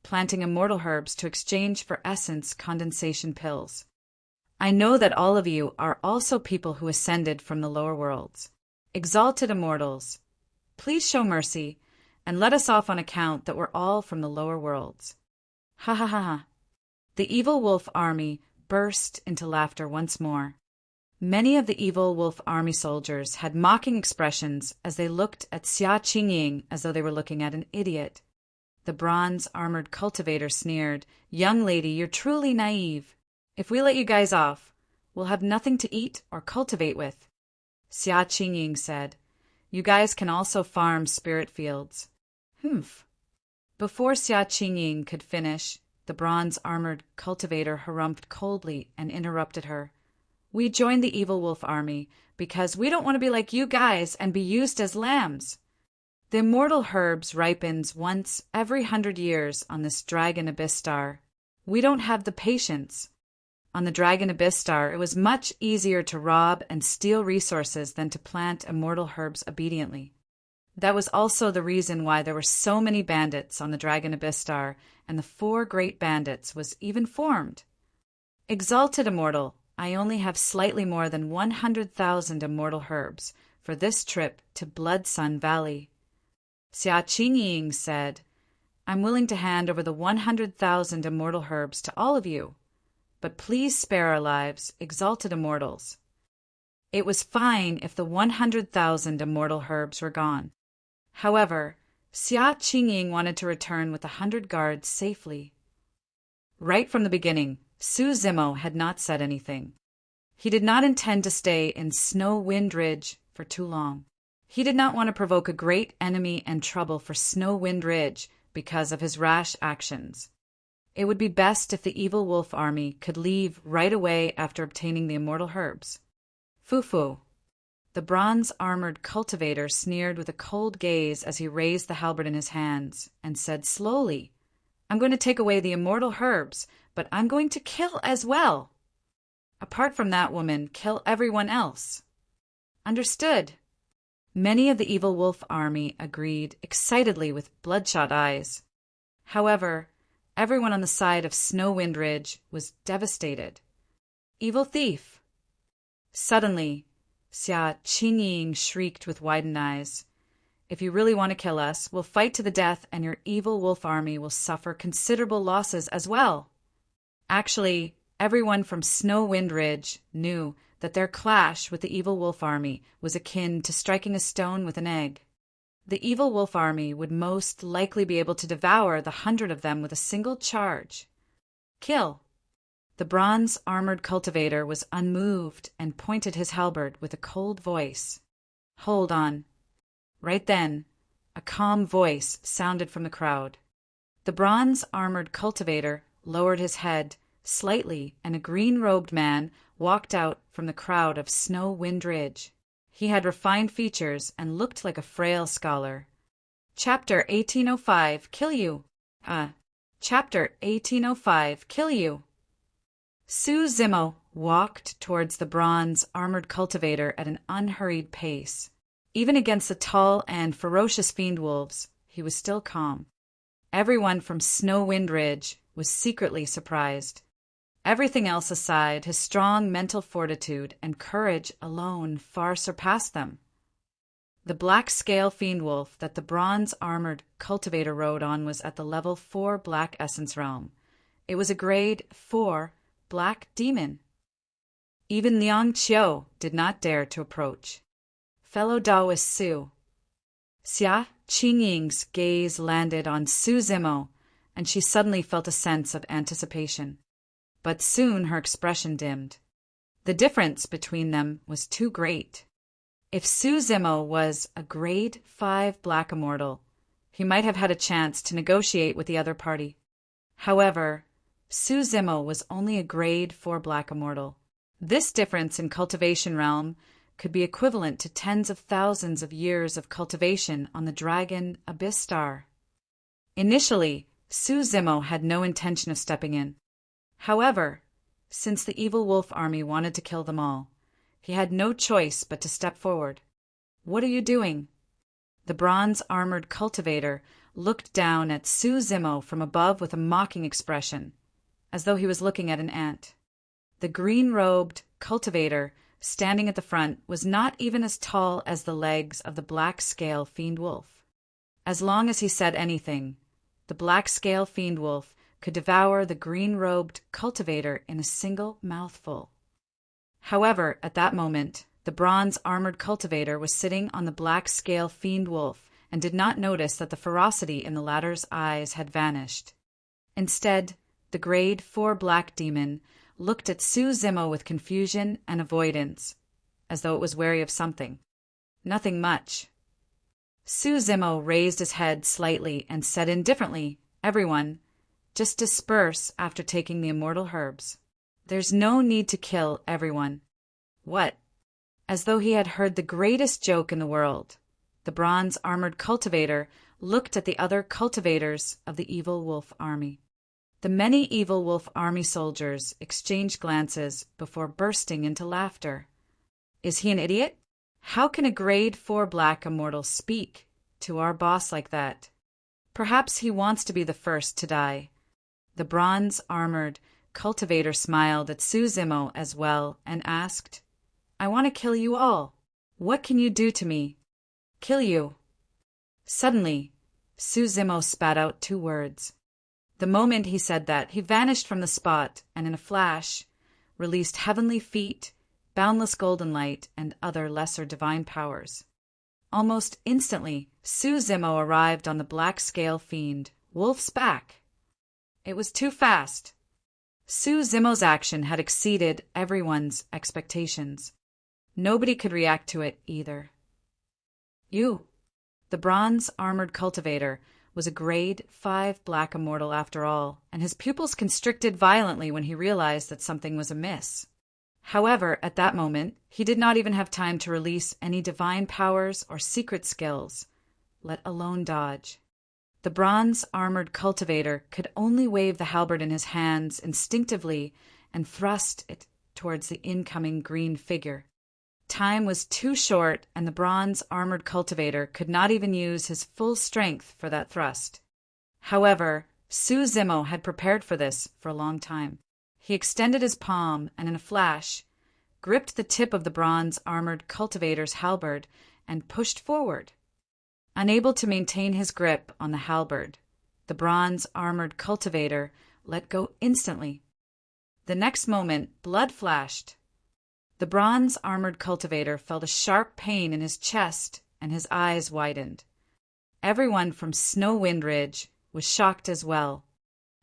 [SPEAKER 1] planting immortal herbs to exchange for essence condensation pills. I know that all of you are also people who ascended from the lower worlds. Exalted immortals, please show mercy and let us off on account that we're all from the lower worlds. Ha ha ha ha. The evil wolf army burst into laughter once more. Many of the evil wolf army soldiers had mocking expressions as they looked at Xia Qingying as though they were looking at an idiot. The bronze-armored cultivator sneered, "Young lady, you're truly naive. If we let you guys off, we'll have nothing to eat or cultivate with." Xia Qingying said, "You guys can also farm spirit fields." Humph. Before Xia Qingying could finish, the bronze-armored cultivator harumphed coldly and interrupted her. "We joined the evil wolf army because we don't want to be like you guys and be used as lambs. The immortal herbs ripens once every 100 years on this dragon abyss star. We don't have the patience. On the dragon abyss star, it was much easier to rob and steal resources than to plant immortal herbs obediently. That was also the reason why there were so many bandits on the dragon abyss star, and the 4 great bandits was even formed. Exalted immortal, I only have slightly more than 100,000 immortal herbs for this trip to Blood Sun Valley." Xia Qingying said, "I'm willing to hand over the 100,000 immortal herbs to all of you, but please spare our lives, exalted immortals." It was fine if the 100,000 immortal herbs were gone. However, Xia Qingying wanted to return with 100 guards safely. Right from the beginning, Su Zimo had not said anything. He did not intend to stay in Snow Wind Ridge for too long. He did not want to provoke a great enemy and trouble for Snow Wind Ridge because of his rash actions. It would be best if the evil wolf army could leave right away after obtaining the immortal herbs. Fufu. The bronze-armored cultivator sneered with a cold gaze as he raised the halberd in his hands and said slowly, "I'm going to take away the immortal herbs, but I'm going to kill as well. Apart from that woman, kill everyone else." "Understood." Many of the evil wolf army agreed excitedly with bloodshot eyes. However, everyone on the side of Snow Wind Ridge was devastated. "Evil thief!" Suddenly, Xia Qingying shrieked with widened eyes. "If you really want to kill us, we'll fight to the death and your evil wolf army will suffer considerable losses as well." Actually, everyone from Snow Wind Ridge knew that their clash with the evil wolf army was akin to striking a stone with an egg. The evil wolf army would most likely be able to devour the 100 of them with a single charge. "Kill." The bronze-armored cultivator was unmoved and pointed his halberd with a cold voice. "Hold on." Right then, a calm voice sounded from the crowd. The bronze-armored cultivator lowered his head slightly, and a green-robed man walked out from the crowd of Snow Wind Ridge. He had refined features and looked like a frail scholar. Chapter 1805, Kill You. Chapter 1805, Kill You. Su Zimo walked towards the bronze-armored cultivator at an unhurried pace. Even against the tall and ferocious fiend wolves, he was still calm. Everyone from Snow Wind Ridge was secretly surprised. Everything else aside, his strong mental fortitude and courage alone far surpassed them. The black scale fiend wolf that the bronze-armored cultivator rode on was at the level 4 black essence realm. It was a grade 4 black demon. Even Liang Qiu did not dare to approach. Fellow Taoist Su. Xia Qingying's gaze landed on Su Zimo, and she suddenly felt a sense of anticipation. But soon her expression dimmed. The difference between them was too great. If Su Zimo was a grade 5 black immortal, he might have had a chance to negotiate with the other party. However, Su Zimo was only a grade 4 black immortal. This difference in cultivation realm could be equivalent to tens of thousands of years of cultivation on the dragon abyss star. Initially, Su Zimo had no intention of stepping in. However, since the evil wolf army wanted to kill them all, he had no choice but to step forward. "What are you doing?" The bronze-armored cultivator looked down at Su Zimo from above with a mocking expression, as though he was looking at an ant. The green-robed cultivator standing at the front was not even as tall as the legs of the black-scale fiend wolf. As long as he said anything, the black-scale fiend wolf could devour the green-robed cultivator in a single mouthful. However, at that moment, the bronze-armored cultivator was sitting on the black-scale fiend wolf and did not notice that the ferocity in the latter's eyes had vanished. Instead, the Grade 4 black demon looked at Su Zimo with confusion and avoidance, as though it was wary of something. Nothing much. Su Zimo raised his head slightly and said indifferently, "Everyone, just disperse after taking the immortal herbs. There's no need to kill everyone." "What?" As though he had heard the greatest joke in the world, the bronze-armored cultivator looked at the other cultivators of the evil wolf army. The many evil wolf army soldiers exchanged glances before bursting into laughter. Is he an idiot? How can a Grade 4 black immortal speak to our boss like that? Perhaps he wants to be the first to die. The bronze-armored cultivator smiled at Su Zimo as well and asked, "I want to kill you all. What can you do to me?" "Kill you." Suddenly, Su Zimo spat out 2 words. The moment he said that, he vanished from the spot and in a flash released heavenly feet, boundless golden light, and other lesser divine powers. Almost instantly, Su Zimo arrived on the black-scale fiend, Wolf's back. It was too fast. Su Zimo's action had exceeded everyone's expectations. Nobody could react to it either. You. The bronze-armored cultivator was a Grade 5 black immortal after all, and his pupils constricted violently when he realized that something was amiss. However, at that moment, he did not even have time to release any divine powers or secret skills, let alone dodge. The bronze-armored cultivator could only wave the halberd in his hands instinctively and thrust it towards the incoming green figure. Time was too short, and the bronze-armored cultivator could not even use his full strength for that thrust. However, Su Zimo had prepared for this for a long time. He extended his palm and, in a flash, gripped the tip of the bronze-armored cultivator's halberd and pushed forward. Unable to maintain his grip on the halberd, the bronze-armored cultivator let go instantly. The next moment, blood flashed. The bronze-armored cultivator felt a sharp pain in his chest and his eyes widened. Everyone from Snow Wind Ridge was shocked as well.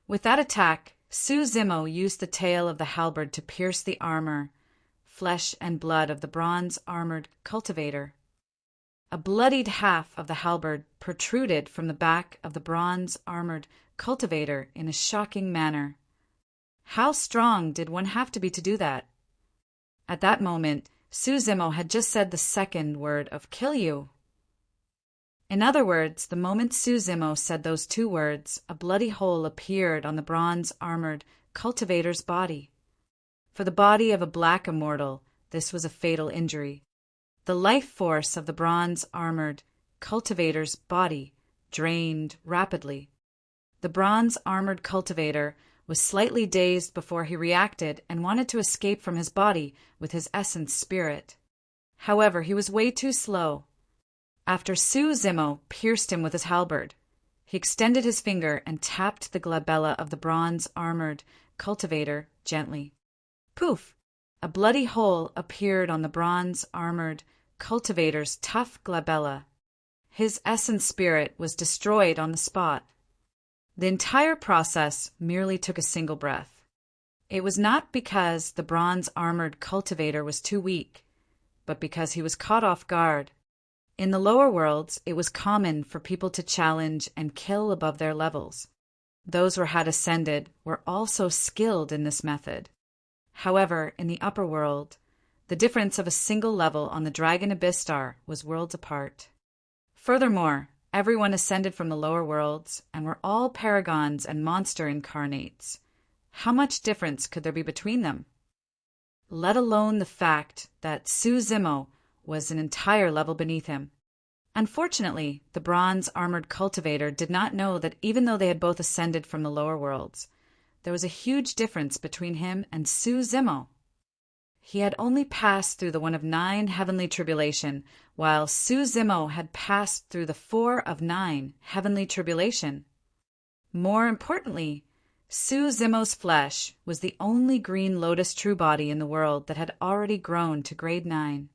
[SPEAKER 1] With that attack, Su Zimo used the tail of the halberd to pierce the armor, flesh and blood of the bronze-armored cultivator. A bloodied half of the halberd protruded from the back of the bronze-armored cultivator in a shocking manner. How strong did one have to be to do that? At that moment, Su Zimo had just said the second word of "kill you." In other words, the moment Su Zimo said those 2 words, a bloody hole appeared on the bronze-armored cultivator's body. For the body of a black immortal, this was a fatal injury. The life force of the bronze-armored cultivator's body drained rapidly. The bronze-armored cultivator was slightly dazed before he reacted and wanted to escape from his body with his essence spirit. However, he was way too slow. After Su Zimo pierced him with his halberd, he extended his finger and tapped the glabella of the bronze-armored cultivator gently. Poof! A bloody hole appeared on the bronze-armored cultivator's tough glabella. His essence spirit was destroyed on the spot. The entire process merely took a single breath. It was not because the bronze-armored cultivator was too weak, but because he was caught off guard. In the lower worlds, it was common for people to challenge and kill above their levels. Those who had ascended were also skilled in this method. However, in the upper world, the difference of a single level on the Dragon Abyss Star was worlds apart. Furthermore, Everyone ascended from the lower worlds and were all paragons and monster incarnates. How much difference could there be between them? Let alone the fact that Su-Zimo was an entire level beneath him. Unfortunately, the bronze-armored cultivator did not know that even though they had both ascended from the lower worlds, there was a huge difference between him and Su-Zimo. He had only passed through the one of 9 heavenly tribulation, while Su-Zimo had passed through the 4 of 9 heavenly tribulation. More importantly, Su-Zimo's flesh was the only green lotus true body in the world that had already grown to grade 9.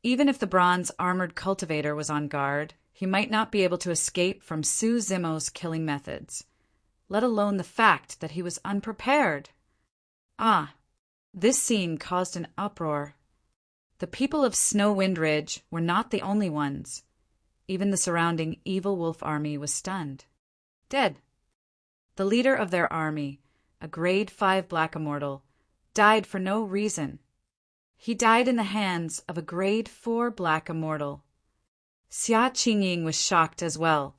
[SPEAKER 1] Even if the bronze-armored cultivator was on guard, he might not be able to escape from Su-Zimo's killing methods, let alone the fact that he was unprepared. This scene caused an uproar. The people of Snow Wind Ridge were not the only ones. Even the surrounding evil wolf army was stunned. Dead. The leader of their army, a grade 5 black immortal, died for no reason. He died in the hands of a grade 4 black immortal. Xia Qingying was shocked as well.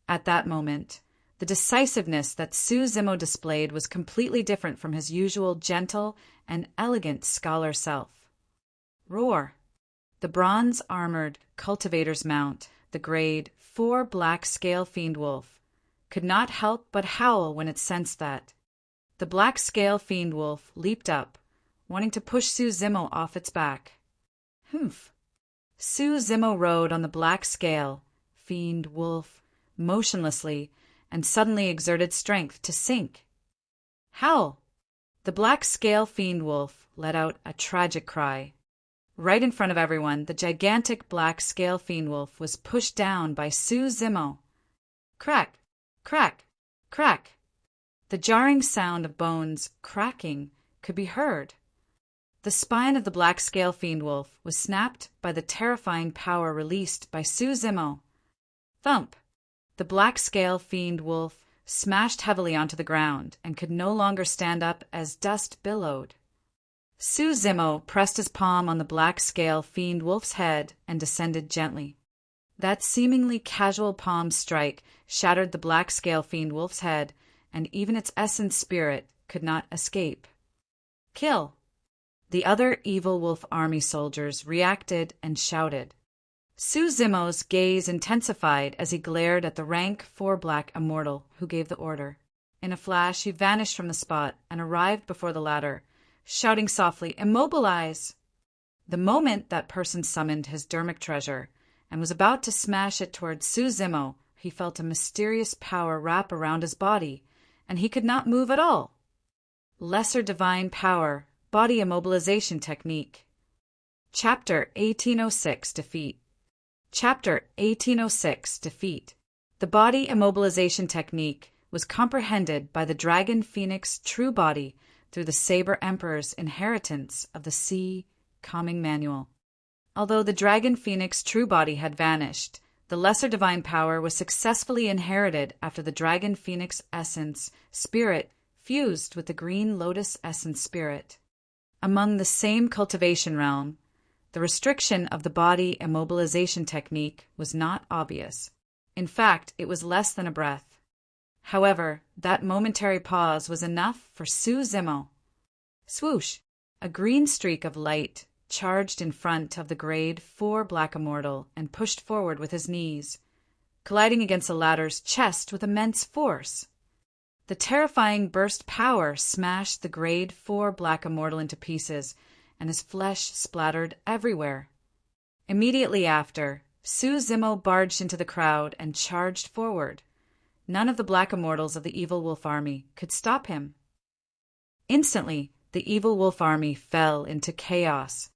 [SPEAKER 1] At that moment, the decisiveness that Su-Zimo displayed was completely different from his usual gentle and elegant scholar self. Roar! The bronze-armored cultivator's mount, the grade 4 black scale fiend wolf, could not help but howl when it sensed that. The black scale fiend wolf leaped up, wanting to push Su-Zimo off its back. Humph! Su-Zimo rode on the black scale fiend wolf motionlessly and suddenly exerted strength to sink. Howl! The black scale fiend wolf let out a tragic cry. Right in front of everyone, the gigantic black scale fiend wolf was pushed down by Su-Zimo. Crack! Crack! Crack! The jarring sound of bones cracking could be heard. The spine of the black scale fiend wolf was snapped by the terrifying power released by Su-Zimo. Thump! The black scale fiend wolf smashed heavily onto the ground and could no longer stand up as dust billowed. Su-Zimo pressed his palm on the black scale fiend wolf's head and descended gently. That seemingly casual palm strike shattered the black scale fiend wolf's head, and even its essence spirit could not escape. Kill! The other evil wolf army soldiers reacted and shouted. Su-Zimo's gaze intensified as he glared at the rank 4 black immortal who gave the order. In a flash, he vanished from the spot and arrived before the ladder, shouting softly, "Immobilize!" The moment that person summoned his dermic treasure and was about to smash it towards Su-Zimo, he felt a mysterious power wrap around his body, and he could not move at all. Lesser divine power, body immobilization technique. Chapter 1806 Defeat. Chapter 1806 Defeat. The body immobilization technique was comprehended by the Dragon Phoenix true body through the Saber Emperor's inheritance of the Sea Calming Manual. Although the Dragon Phoenix true body had vanished, the lesser divine power was successfully inherited after the Dragon Phoenix essence spirit fused with the Green Lotus essence spirit. Among the same cultivation realm, the restriction of the body immobilization technique was not obvious. In fact, it was less than a breath. However, that momentary pause was enough for Su-Zimo. Swoosh! A green streak of light charged in front of the grade 4 black immortal and pushed forward with his knees, colliding against the latter's chest with immense force. The terrifying burst power smashed the grade 4 black immortal into pieces, and his flesh splattered everywhere. Immediately after, Su-Zimo barged into the crowd and charged forward. None of the black immortals of the evil wolf army could stop him. Instantly, the evil wolf army fell into chaos.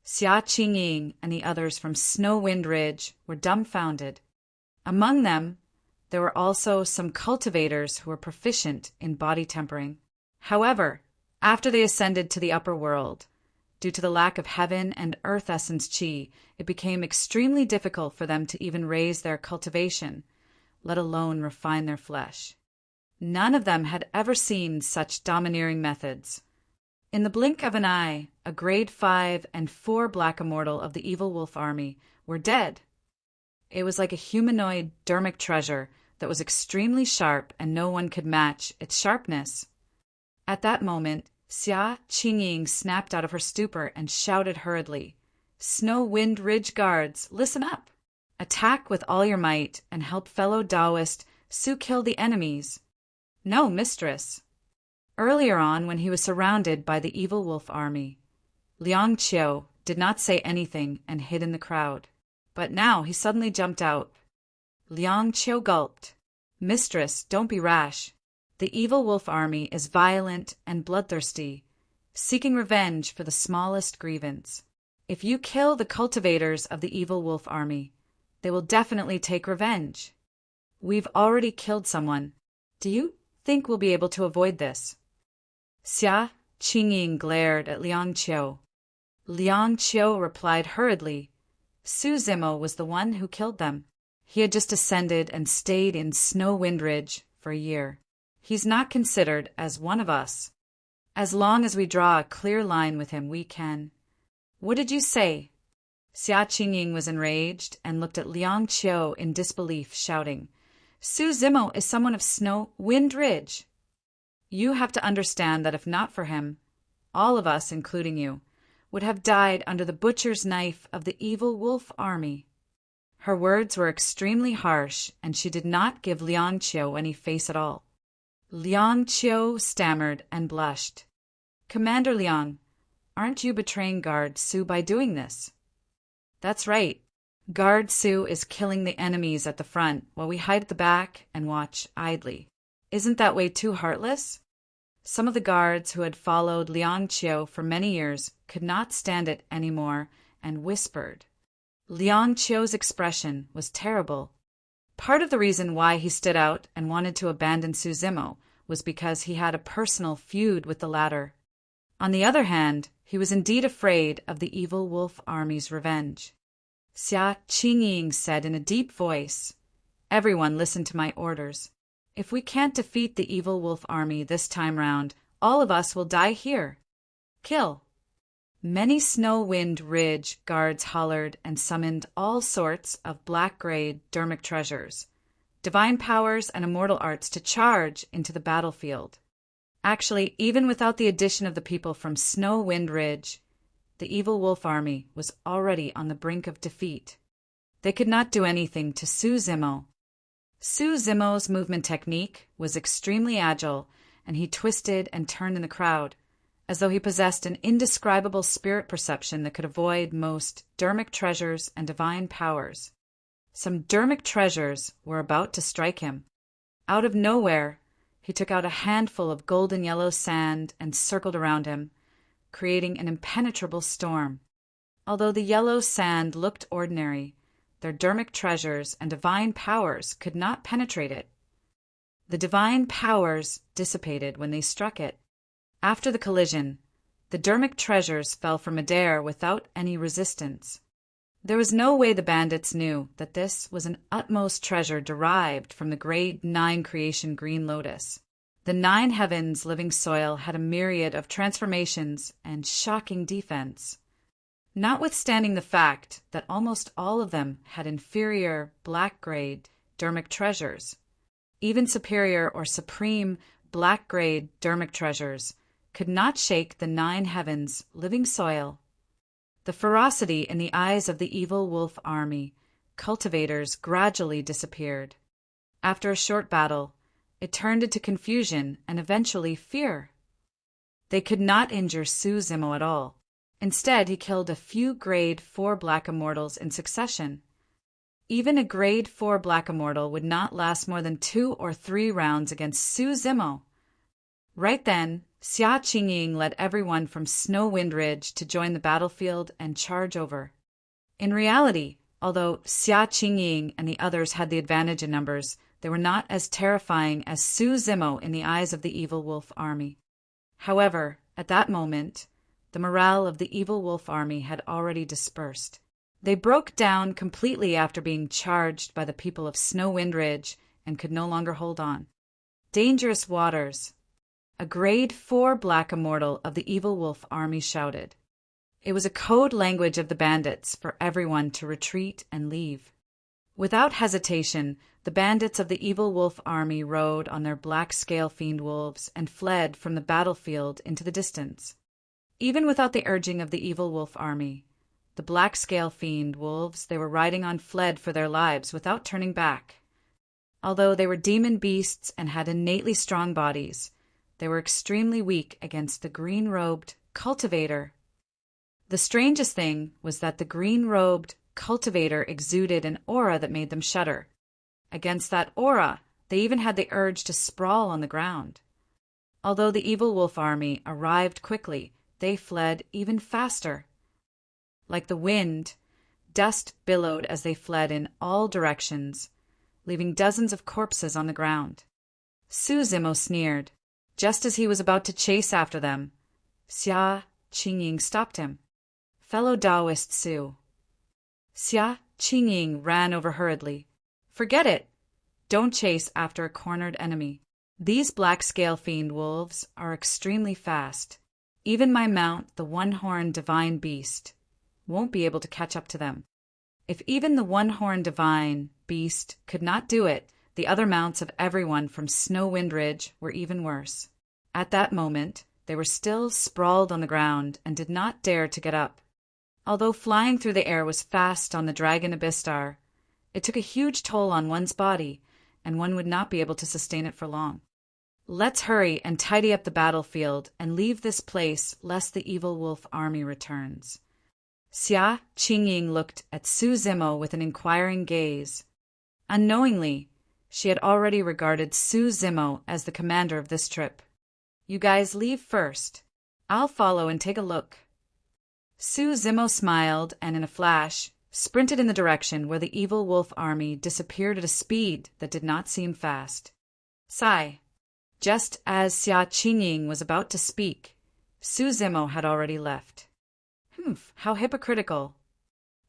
[SPEAKER 1] Xia Qingying and the others from Snow Wind Ridge were dumbfounded. Among them, there were also some cultivators who were proficient in body tempering. However, after they ascended to the upper world, due to the lack of heaven and earth essence chi, it became extremely difficult for them to even raise their cultivation, let alone refine their flesh. None of them had ever seen such domineering methods. In the blink of an eye, a grade 5 and 4 black immortal of the evil wolf army were dead. It was like a humanoid dermic treasure that was extremely sharp and no one could match its sharpness. At that moment, Xia Qingying snapped out of her stupor and shouted hurriedly, "Snow Wind Ridge Guards, listen up! Attack with all your might and help fellow Taoist Su kill the enemies." "No, mistress." Earlier on, when he was surrounded by the evil wolf army, Liang Qiu did not say anything and hid in the crowd. But now he suddenly jumped out. Liang Qiu gulped. "Mistress, don't be rash. The evil wolf army is violent and bloodthirsty, seeking revenge for the smallest grievance. If you kill the cultivators of the evil wolf army, they will definitely take revenge. We've already killed someone. Do you think we'll be able to avoid this?" Xia Qingying glared at Liang Qiu. Liang Qiu replied hurriedly, "Su Zimo was the one who killed them. He had just ascended and stayed in Snow Wind Ridge for a year. He's not considered as one of us. As long as we draw a clear line with him, we can—" "What did you say?" Xia Qingying was enraged and looked at Liang Qiu in disbelief, shouting, "Su Zimo is someone of Snow Wind Ridge. You have to understand that if not for him, all of us, including you, would have died under the butcher's knife of the evil wolf army." Her words were extremely harsh, and she did not give Liang Qiu any face at all. Liang Qiu stammered and blushed. "Commander Liang, aren't you betraying Guard Su by doing this?" "That's right. Guard Su is killing the enemies at the front while we hide at the back and watch idly. Isn't that way too heartless?" Some of the guards who had followed Liang Qiu for many years could not stand it anymore and whispered. Liang Qiu's expression was terrible. Part of the reason why he stood out and wanted to abandon Su Zimo was because he had a personal feud with the latter. On the other hand, he was indeed afraid of the evil wolf army's revenge. Xia Qingying said in a deep voice, "Everyone listen to my orders. If we can't defeat the evil wolf army this time round, all of us will die here. Kill." Many Snow Wind Ridge guards hollered and summoned all sorts of black-grade dermic treasures, divine powers and immortal arts to charge into the battlefield. Actually, even without the addition of the people from Snow Wind Ridge, the evil wolf army was already on the brink of defeat. They could not do anything to Su Zimo. Su Zimo's movement technique was extremely agile, and he twisted and turned in the crowd, as though he possessed an indescribable spirit perception that could avoid most dermic treasures and divine powers. Some dermic treasures were about to strike him. Out of nowhere, he took out a handful of golden yellow sand and circled around him, creating an impenetrable storm. Although the yellow sand looked ordinary, their dermic treasures and divine powers could not penetrate it. The divine powers dissipated when they struck it. After the collision, the dermic treasures fell from midair without any resistance. There was no way the bandits knew that this was an utmost treasure derived from the grade 9 creation green lotus. The 9 heavens living soil had a myriad of transformations and shocking defense. Notwithstanding the fact that almost all of them had inferior black-grade dermic treasures, even superior or supreme black-grade dermic treasures could not shake the 9 heavens living soil. The ferocity in the eyes of the evil wolf army cultivators gradually disappeared. After a short battle, it turned into confusion and eventually fear. They could not injure Su Zimo at all. Instead, he killed a few grade 4 black immortals in succession. Even a grade 4 black immortal would not last more than 2 or 3 rounds against Su Zimo. Right then, Xia Qingying led everyone from Snow Wind Ridge to join the battlefield and charge over. In reality, although Xia Qingying and the others had the advantage in numbers, they were not as terrifying as Su Zimo in the eyes of the evil wolf army. However, at that moment, the morale of the evil wolf army had already dispersed. They broke down completely after being charged by the people of Snow Wind Ridge and could no longer hold on. "Dangerous waters!" a grade 4 black immortal of the evil wolf army shouted. It was a code language of the bandits for everyone to retreat and leave. Without hesitation, the bandits of the evil wolf army rode on their black scale fiend wolves and fled from the battlefield into the distance. Even without the urging of the evil wolf army, the black scale fiend wolves they were riding on fled for their lives without turning back. Although they were demon beasts and had innately strong bodies, they were extremely weak against the green-robed cultivator. The strangest thing was that the green-robed cultivator exuded an aura that made them shudder. Against that aura, they even had the urge to sprawl on the ground. Although the evil wolf army arrived quickly, they fled even faster. Like the wind, dust billowed as they fled in all directions, leaving dozens of corpses on the ground. Su-Zimo sneered. Just as he was about to chase after them, Xia Qingying stopped him. Fellow Taoist Su. Xia Qingying ran over hurriedly. Forget it. Don't chase after a cornered enemy. These black scale fiend wolves are extremely fast. Even my mount, the one-horned divine beast, won't be able to catch up to them. If even the one-horned divine beast could not do it, the other mounts of everyone from Snow Wind Ridge were even worse. At that moment, they were still sprawled on the ground and did not dare to get up. Although flying through the air was fast on the Dragon Abyssar, it took a huge toll on one's body, and one would not be able to sustain it for long. Let's hurry and tidy up the battlefield and leave this place lest the evil wolf army returns. Xia Qingying looked at Su-Zimo with an inquiring gaze. Unknowingly, she had already regarded Su-Zimo as the commander of this trip. You guys leave first. I'll follow and take a look. Su-Zimo smiled and in a flash sprinted in the direction where the evil wolf army disappeared at a speed that did not seem fast. Sigh. Just as Xia Qingying was about to speak, Su-Zimo had already left. Humph, how hypocritical.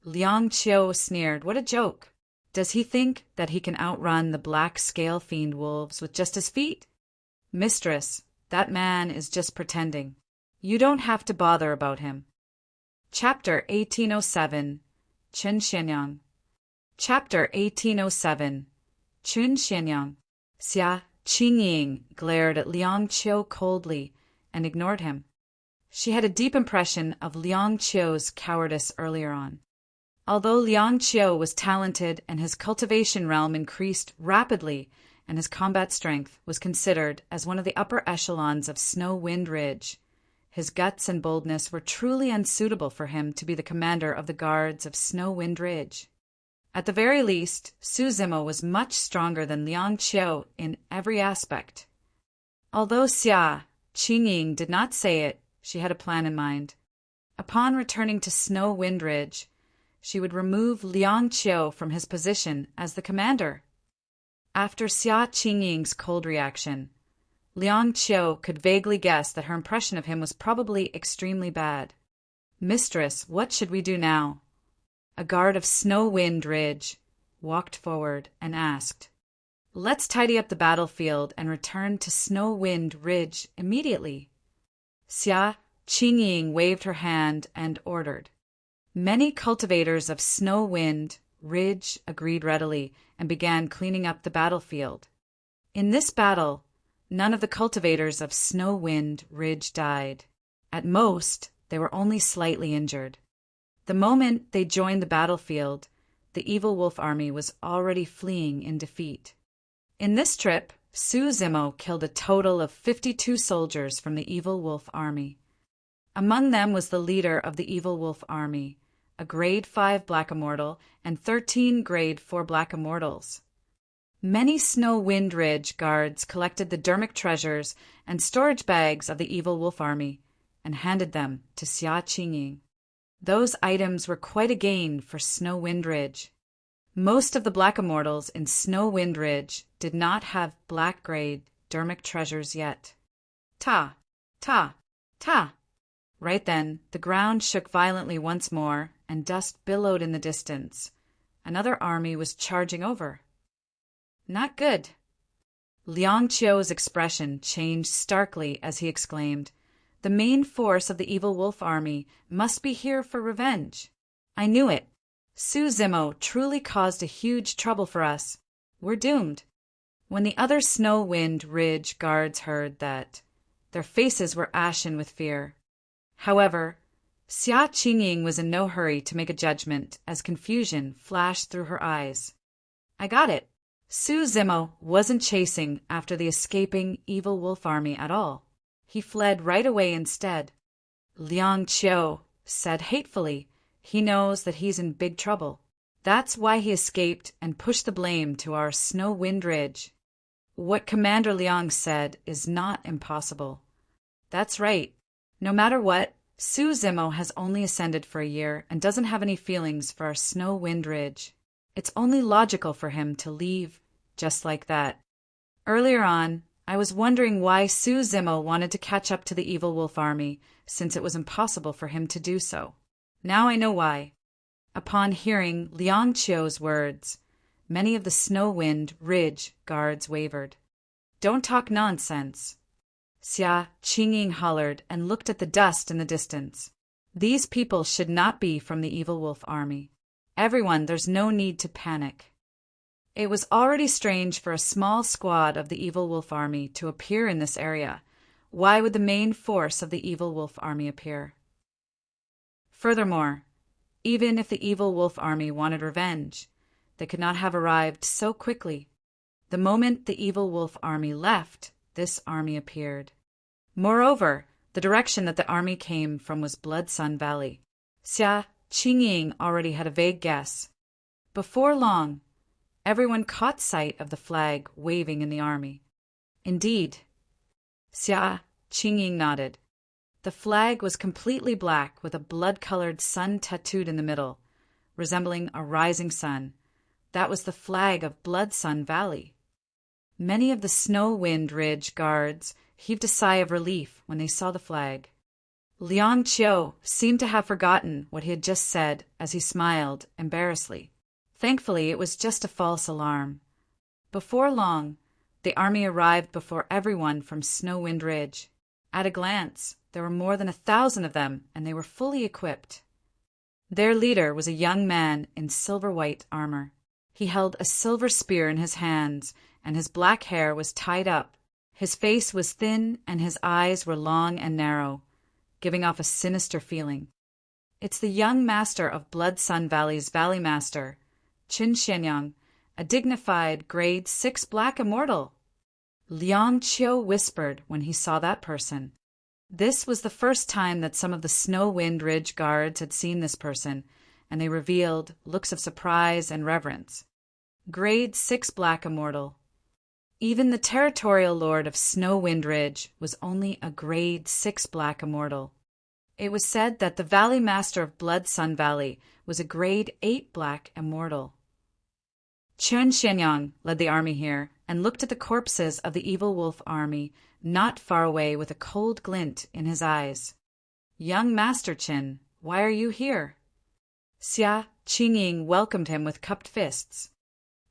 [SPEAKER 1] Liang Qiu sneered. What a joke. Does he think that he can outrun the black scale fiend wolves with just his feet? Mistress, that man is just pretending. You don't have to bother about him. Chapter 1807, Chun Xianyang. Chapter 1807, Chun Xianyang. Xia Qingying glared at Liang Qiu coldly and ignored him. She had a deep impression of Liang Qiu's cowardice earlier on. Although Liang Qiu was talented and his cultivation realm increased rapidly and his combat strength was considered as one of the upper echelons of Snow Wind Ridge, his guts and boldness were truly unsuitable for him to be the commander of the guards of Snow Wind Ridge. At the very least, Su-Zimo was much stronger than Liang Qiu in every aspect. Although Xia Qingying did not say it, she had a plan in mind. Upon returning to Snow Wind Ridge, she would remove Liang Qiu from his position as the commander. After Xia Qingying's cold reaction, Liang Qiu could vaguely guess that her impression of him was probably extremely bad. Mistress, what should we do now? A guard of Snow Wind Ridge walked forward and asked, Let's tidy up the battlefield and return to Snow Wind Ridge immediately. Xia Qingying waved her hand and ordered. Many cultivators of Snow Wind Ridge agreed readily and began cleaning up the battlefield. In this battle, none of the cultivators of Snow Wind Ridge died. At most, they were only slightly injured. The moment they joined the battlefield, the evil wolf army was already fleeing in defeat. In this trip, Su-Zimo killed a total of 52 soldiers from the evil wolf army. Among them was the leader of the evil wolf army, a grade 5 black immortal and 13 grade 4 black immortals. Many Snow Wind Ridge guards collected the dermic treasures and storage bags of the evil wolf army and handed them to Xia Qingying. Those items were quite a gain for Snow Wind Ridge. Most of the black immortals in Snow Wind Ridge did not have black grade dermic treasures yet. Ta! Ta! Ta! Right then, the ground shook violently once more, and dust billowed in the distance. Another army was charging over. Not good. Liang Qiu's expression changed starkly as he exclaimed, The main force of the evil wolf army must be here for revenge. I knew it. Su Zimo truly caused a huge trouble for us. We're doomed. When the other Snow Wind Ridge guards heard that, their faces were ashen with fear. However, Xia Qingying was in no hurry to make a judgment as confusion flashed through her eyes. I got it. Su Zimo wasn't chasing after the escaping evil wolf army at all. He fled right away instead. Liang Qiu said hatefully, he knows that he's in big trouble. That's why he escaped and pushed the blame to our Snow Wind Ridge. What Commander Liang said is not impossible. That's right. No matter what, Su Zimo has only ascended for a year and doesn't have any feelings for our Snow Wind Ridge. It's only logical for him to leave just like that. Earlier on, I was wondering why Su Zimo wanted to catch up to the evil wolf army, since it was impossible for him to do so. Now I know why. Upon hearing Liang Qiu's words, many of the Snow Wind Ridge guards wavered. Don't talk nonsense. Xia Qingying hollered and looked at the dust in the distance. These people should not be from the evil wolf army. Everyone, there's no need to panic. It was already strange for a small squad of the evil wolf army to appear in this area. Why would the main force of the evil wolf army appear? Furthermore, even if the evil wolf army wanted revenge, they could not have arrived so quickly. The moment the evil wolf army left, this army appeared. Moreover, the direction that the army came from was Blood Sun Valley. Xia Qingying already had a vague guess. Before long, everyone caught sight of the flag waving in the army. Indeed. Xia Qingying nodded. The flag was completely black with a blood-colored sun tattooed in the middle, resembling a rising sun. That was the flag of Blood Sun Valley. Many of the Snow Wind Ridge guards heaved a sigh of relief when they saw the flag. Liang Qiu seemed to have forgotten what he had just said as he smiled embarrassedly. Thankfully, it was just a false alarm. Before long, the army arrived before everyone from Snow Wind Ridge. At a glance, there were more than 1,000 of them, and they were fully equipped. Their leader was a young man in silver-white armor. He held a silver spear in his hands, and his black hair was tied up. His face was thin, and his eyes were long and narrow, giving off a sinister feeling. It's the young master of Blood Sun Valley's Valley Master, Qin Xianyang, a dignified grade 6 black immortal. Liang Qiu whispered when he saw that person. This was the first time that some of the Snow Wind Ridge guards had seen this person, and they revealed looks of surprise and reverence. Grade 6 black immortal. Even the territorial lord of Snow Wind Ridge was only a grade 6 black immortal. It was said that the Valley Master of Blood Sun Valley was a grade 8 black immortal. Qin Xianyang led the army here and looked at the corpses of the evil wolf army not far away with a cold glint in his eyes. Young Master Qin, why are you here? Xia Qingying welcomed him with cupped fists.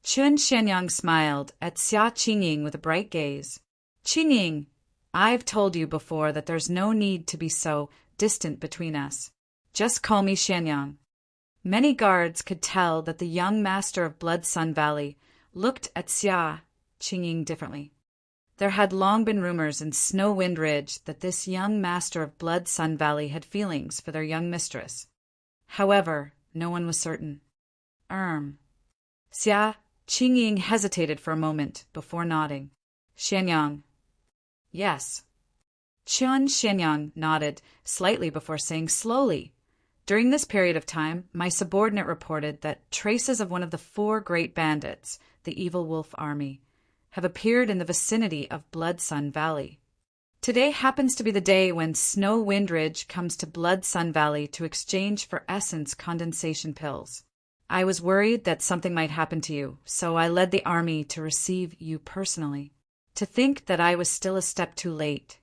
[SPEAKER 1] Qin Xianyang smiled at Xia Qingying with a bright gaze. Qingying, I've told you before that there's no need to be so distant between us. Just call me Xianyang. Many guards could tell that the young master of Blood Sun Valley looked at Xia Qingying differently. There had long been rumors in Snow Wind Ridge that this young master of Blood Sun Valley had feelings for their young mistress. However, no one was certain. Xia Qingying hesitated for a moment before nodding. Xianyang. Yes. Qin Xianyang nodded slightly before saying slowly. During this period of time, my subordinate reported that traces of one of the 4 great bandits, the evil wolf army, have appeared in the vicinity of Blood Sun Valley. Today happens to be the day when Snow Wind Ridge comes to Blood Sun Valley to exchange for essence condensation pills. I was worried that something might happen to you, so I led the army to receive you personally. To think that I was still a step too late.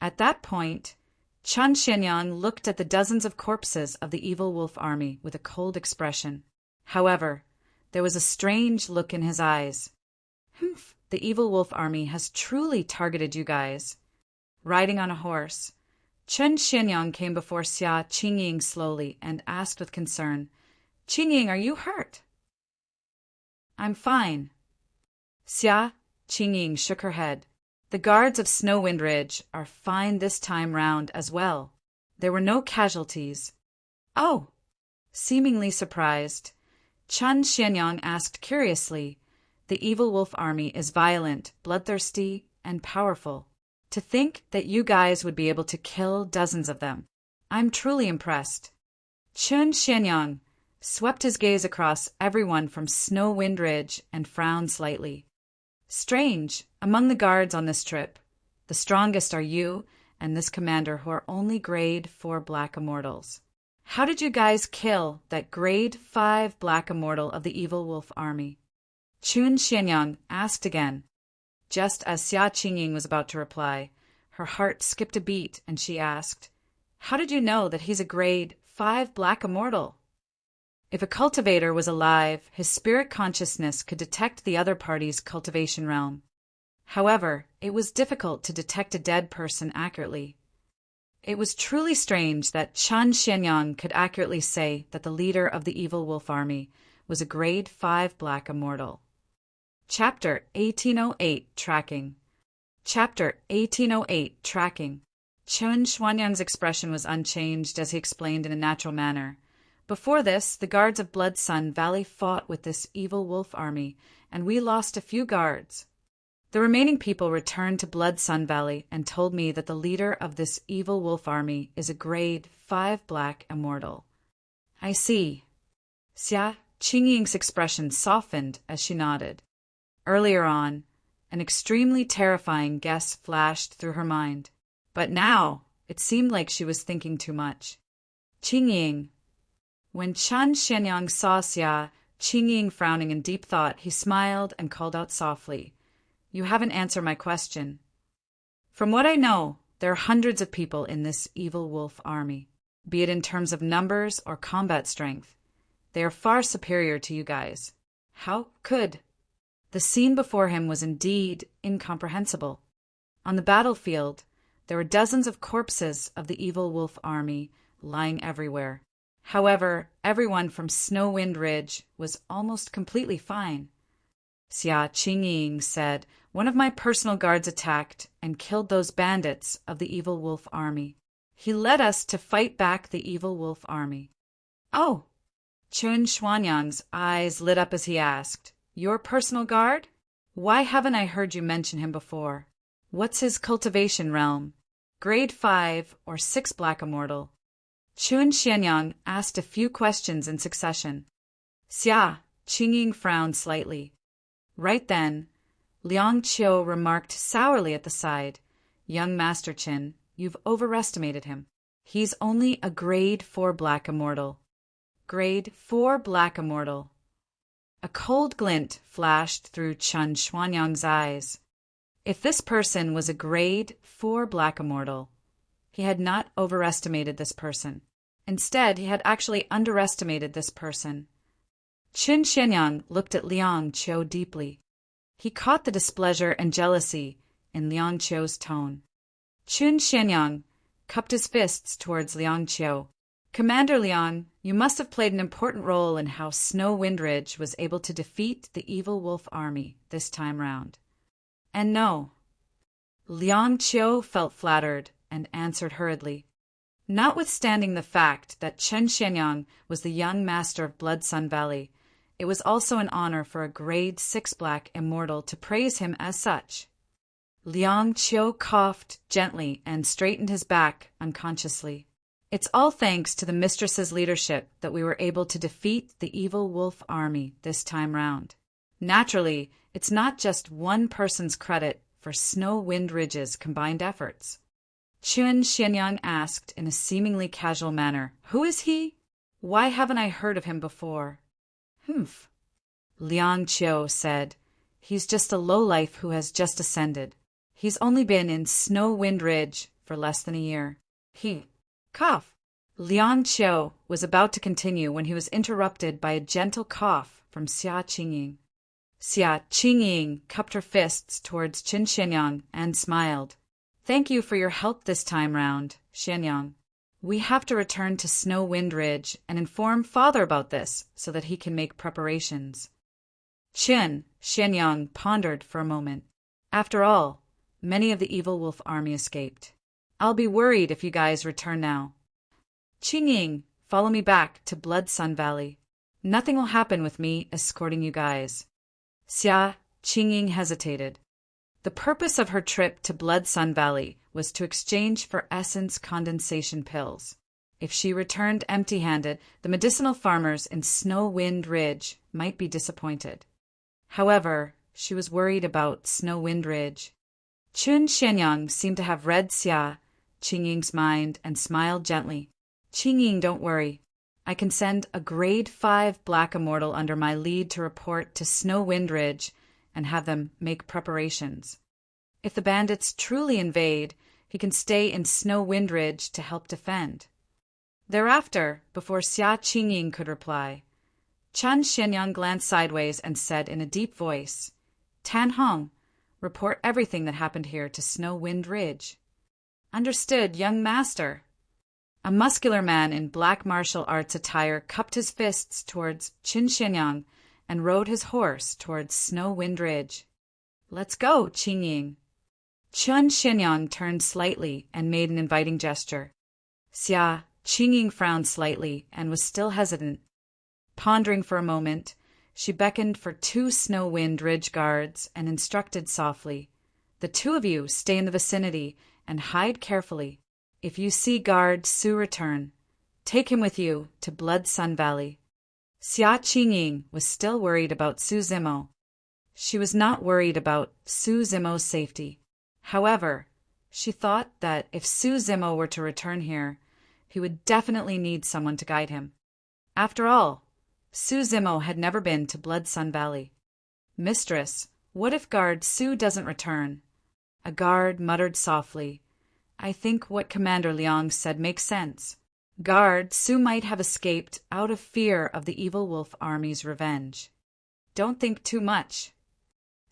[SPEAKER 1] At that point, Qin Xianyang looked at the dozens of corpses of the evil wolf army with a cold expression. However, there was a strange look in his eyes. Humph, the evil wolf army has truly targeted you guys. Riding on a horse, Qin Xianyang came before Xia Qingying slowly and asked with concern, Qingying, are you hurt? I'm fine. Xia, Qingying shook her head. The guards of Snowwind Ridge are fine this time round as well. There were no casualties. Oh! Seemingly surprised, Chen Xianyang asked curiously, the evil wolf army is violent, bloodthirsty, and powerful. To think that you guys would be able to kill dozens of them. I'm truly impressed. Chen Xianyang swept his gaze across everyone from Snowwind Ridge and frowned slightly. Strange, among the guards on this trip, the strongest are you and this commander who are only grade 4 black immortals. How did you guys kill that grade 5 black immortal of the evil wolf army? Chun Xianyang asked again. Just as Xia Qingying was about to reply, her heart skipped a beat and she asked, How did you know that he's a grade 5 black immortal? If a cultivator was alive, his spirit consciousness could detect the other party's cultivation realm. However, it was difficult to detect a dead person accurately. It was truly strange that Chen Xianyang could accurately say that the leader of the evil wolf army was a grade 5 black immortal. Chapter 1808 Tracking. Chapter 1808 Tracking. Chen Xuanyang's expression was unchanged as he explained in a natural manner. Before this, the guards of Blood Sun Valley fought with this evil wolf army, and we lost a few guards. The remaining people returned to Blood Sun Valley and told me that the leader of this evil wolf army is a grade 5 black immortal. I see. Xia Qingying's expression softened as she nodded. Earlier on, an extremely terrifying guess flashed through her mind, but now it seemed like she was thinking too much. Qingying. When Chen Xianyang saw Xia Qingying frowning in deep thought, he smiled and called out softly, You haven't answered my question. From what I know, there are hundreds of people in this evil wolf army, be it in terms of numbers or combat strength. They are far superior to you guys. How could? The scene before him was indeed incomprehensible. On the battlefield, there were dozens of corpses of the evil wolf army lying everywhere. However, everyone from Snowwind Ridge was almost completely fine. Xia Qingying said, One of my personal guards attacked and killed those bandits of the evil wolf army. He led us to fight back the evil wolf army. Oh! Chun Xuanyang's eyes lit up as he asked, Your personal guard? Why haven't I heard you mention him before? What's his cultivation realm? Grade 5 or 6 black immortal? Chun Xianyang asked a few questions in succession. Xia Qingying frowned slightly. Right then, Liang Qiu remarked sourly at the side, Young Master Qin, you've overestimated him. He's only a grade 4 black immortal. Grade 4 black immortal. A cold glint flashed through Chen Xuanyang's eyes. If this person was a grade 4 black immortal, he had not overestimated this person. Instead, he had actually underestimated this person. Qin Xianyang looked at Liang Qiu deeply. He caught the displeasure and jealousy in Liang Qiu's tone. Qin Xianyang cupped his fists towards Liang Qiu. Commander Liang, you must have played an important role in how Snowwind Ridge was able to defeat the evil wolf army this time round. And no. Liang Qiu felt flattered and answered hurriedly. Notwithstanding the fact that Chen Xianyang was the young master of Blood Sun Valley, it was also an honor for a grade 6 black immortal to praise him as such. Liang Qiu coughed gently and straightened his back unconsciously. It's all thanks to the mistress's leadership that we were able to defeat the evil wolf army this time round. Naturally, it's not just one person's credit for Snowwind Ridge's combined efforts. Chun Xianyang asked in a seemingly casual manner, Who is he? Why haven't I heard of him before? Humph. Liang Qiu said, He's just a lowlife who has just ascended. He's only been in Snowwind Ridge for less than a year. He cough. Liang Qiu was about to continue when he was interrupted by a gentle cough from Xia Qingying. Xia Qingying cupped her fists towards Qin Xianyang and smiled. Thank you for your help this time round, Xianyang. We have to return to Snow Wind Ridge and inform Father about this so that he can make preparations. Xianyang pondered for a moment. After all, many of the evil wolf army escaped. I'll be worried if you guys return now. Qingying, follow me back to Blood Sun Valley. Nothing will happen with me escorting you guys. Qingying hesitated. The purpose of her trip to Blood Sun Valley was to exchange for essence condensation pills. If she returned empty-handed, the medicinal farmers in Snow Wind Ridge might be disappointed. However, she was worried about Snow Wind Ridge. Xianyang seemed to have read Qingying's mind and smiled gently. Qingying, don't worry. I can send a grade 5 Black Immortal under my lead to report to Snow Wind Ridge and have them make preparations. If the bandits truly invade, he can stay in Snow Wind Ridge to help defend. Thereafter, before Qingying could reply, Xianyang glanced sideways and said in a deep voice, Tan Hong, report everything that happened here to Snow Wind Ridge. Understood, young master. A muscular man in black martial arts attire cupped his fists towards Xianyang and rode his horse towards Snow Wind Ridge. Let's go, Qingying. Xianyang turned slightly and made an inviting gesture. Qingying frowned slightly and was still hesitant. Pondering for a moment, she beckoned for 2 Snow Wind Ridge guards and instructed softly, The 2 of you stay in the vicinity and hide carefully. If you see guard Su return, take him with you to Blood Sun Valley. Qingying was still worried about Su Zimo. She was not worried about Su Zimo's safety. However, she thought that if Su Zimo were to return here, he would definitely need someone to guide him. After all, Su Zimo had never been to Blood Sun Valley. Mistress, what if guard Su doesn't return? A guard muttered softly, I think what Commander Liang said makes sense. Guard Su might have escaped out of fear of the evil wolf army's revenge. Don't think too much.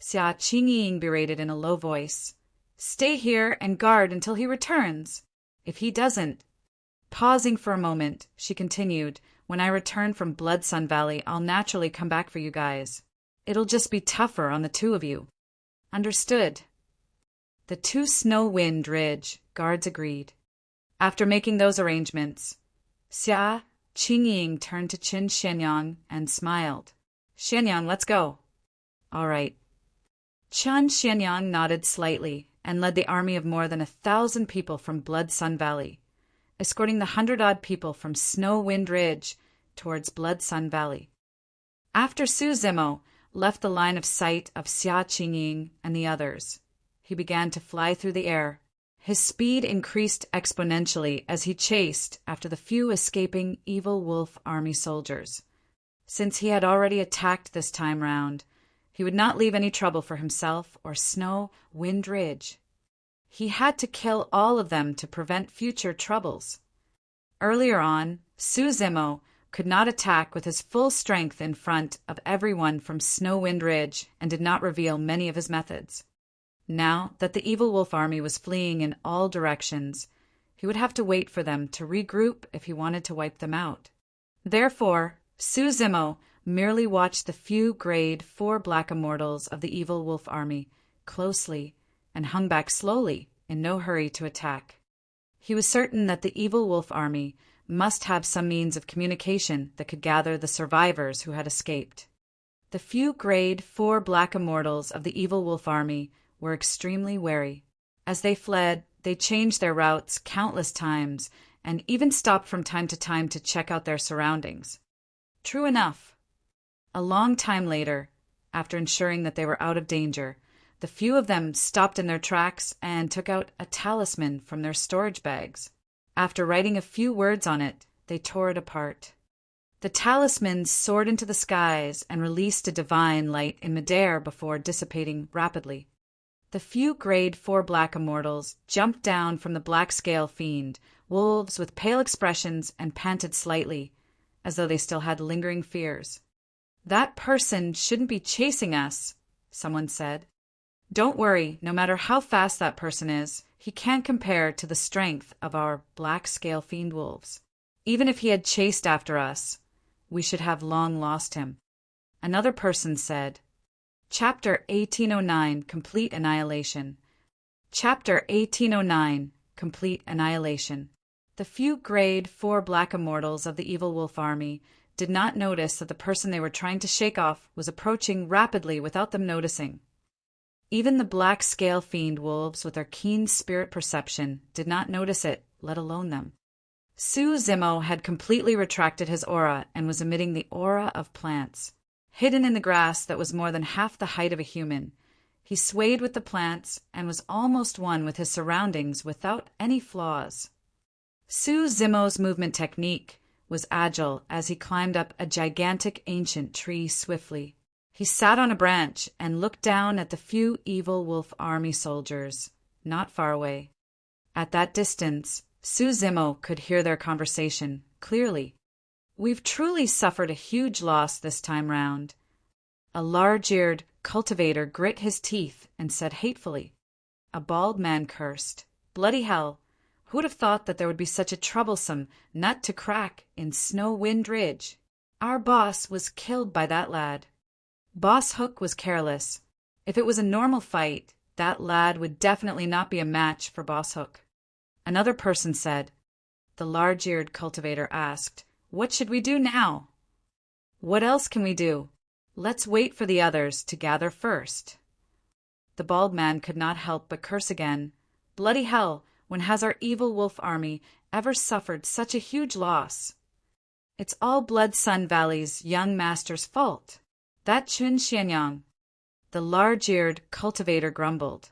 [SPEAKER 1] Qingying berated in a low voice. Stay here and guard until he returns. If he doesn't. Pausing for a moment, she continued, When I return from Blood Sun Valley, I'll naturally come back for you guys. It'll just be tougher on the 2 of you. Understood. The 2 Snow Wind Ridge guards agreed. After making those arrangements, Qingying turned to Xianyang and smiled. Xianyang, let's go. All right. Xianyang nodded slightly and led the army of more than 1,000 people from Blood Sun Valley, escorting the 100-odd people from Snow Wind Ridge towards Blood Sun Valley. After Su Zimo left the line of sight of Qingying and the others, he began to fly through the air. His speed increased exponentially as he chased after the few escaping evil wolf army soldiers. Since he had already attacked this time round, he would not leave any trouble for himself or Snow Wind Ridge. He had to kill all of them to prevent future troubles. Earlier on, Su Zimo could not attack with his full strength in front of everyone from Snow Wind Ridge and did not reveal many of his methods. Now that the evil wolf army was fleeing in all directions, he would have to wait for them to regroup if he wanted to wipe them out. Therefore, Su Zimo merely watched the few grade 4 Black Immortals of the evil wolf army closely and hung back slowly, in no hurry to attack. He was certain that the evil wolf army must have some means of communication that could gather the survivors who had escaped. The few grade 4 Black Immortals of the evil wolf army were extremely wary. As they fled, they changed their routes countless times and even stopped from time to check out their surroundings. True enough. A long time later, after ensuring that they were out of danger, the few of them stopped in their tracks and took out a talisman from their storage bags. After writing a few words on it, they tore it apart. The talisman soared into the skies and released a divine light in midair before dissipating rapidly. The few grade 4 Black Immortals jumped down from the black scale fiend, wolves with pale expressions, and panted slightly, as though they still had lingering fears. That person shouldn't be chasing us, someone said. Don't worry, no matter how fast that person is, he can't compare to the strength of our black-scale fiend wolves. Even if he had chased after us, we should have long lost him. Another person said, Chapter 1809, Complete Annihilation. Chapter 1809, Complete Annihilation. The few grade 4 black immortals of the evil wolf army did not notice that the person they were trying to shake off was approaching rapidly without them noticing. Even the black-scale fiend wolves, with their keen spirit perception, did not notice it, let alone them. Su Zimo had completely retracted his aura and was emitting the aura of plants. Hidden in the grass that was more than half the height of a human, he swayed with the plants and was almost one with his surroundings without any flaws. Su Zimo's movement technique was agile as he climbed up a gigantic ancient tree swiftly. He sat on a branch and looked down at the few evil wolf army soldiers, not far away. At that distance, Su Zimo could hear their conversation clearly. We've truly suffered a huge loss this time round. A large-eared cultivator grit his teeth and said hatefully. A bald man cursed. Bloody hell! Who would have thought that there would be such a troublesome nut to crack in Snow Wind Ridge? Our boss was killed by that lad. Boss Hook was careless. If it was a normal fight, that lad would definitely not be a match for Boss Hook. Another person said. The large-eared cultivator asked, What should we do now? What else can we do? Let's wait for the others to gather first. The bald man could not help but curse again. Bloody hell, when has our evil wolf army ever suffered such a huge loss? It's all Blood Sun Valley's young master's fault. That Chun Xianyang. The large-eared cultivator grumbled.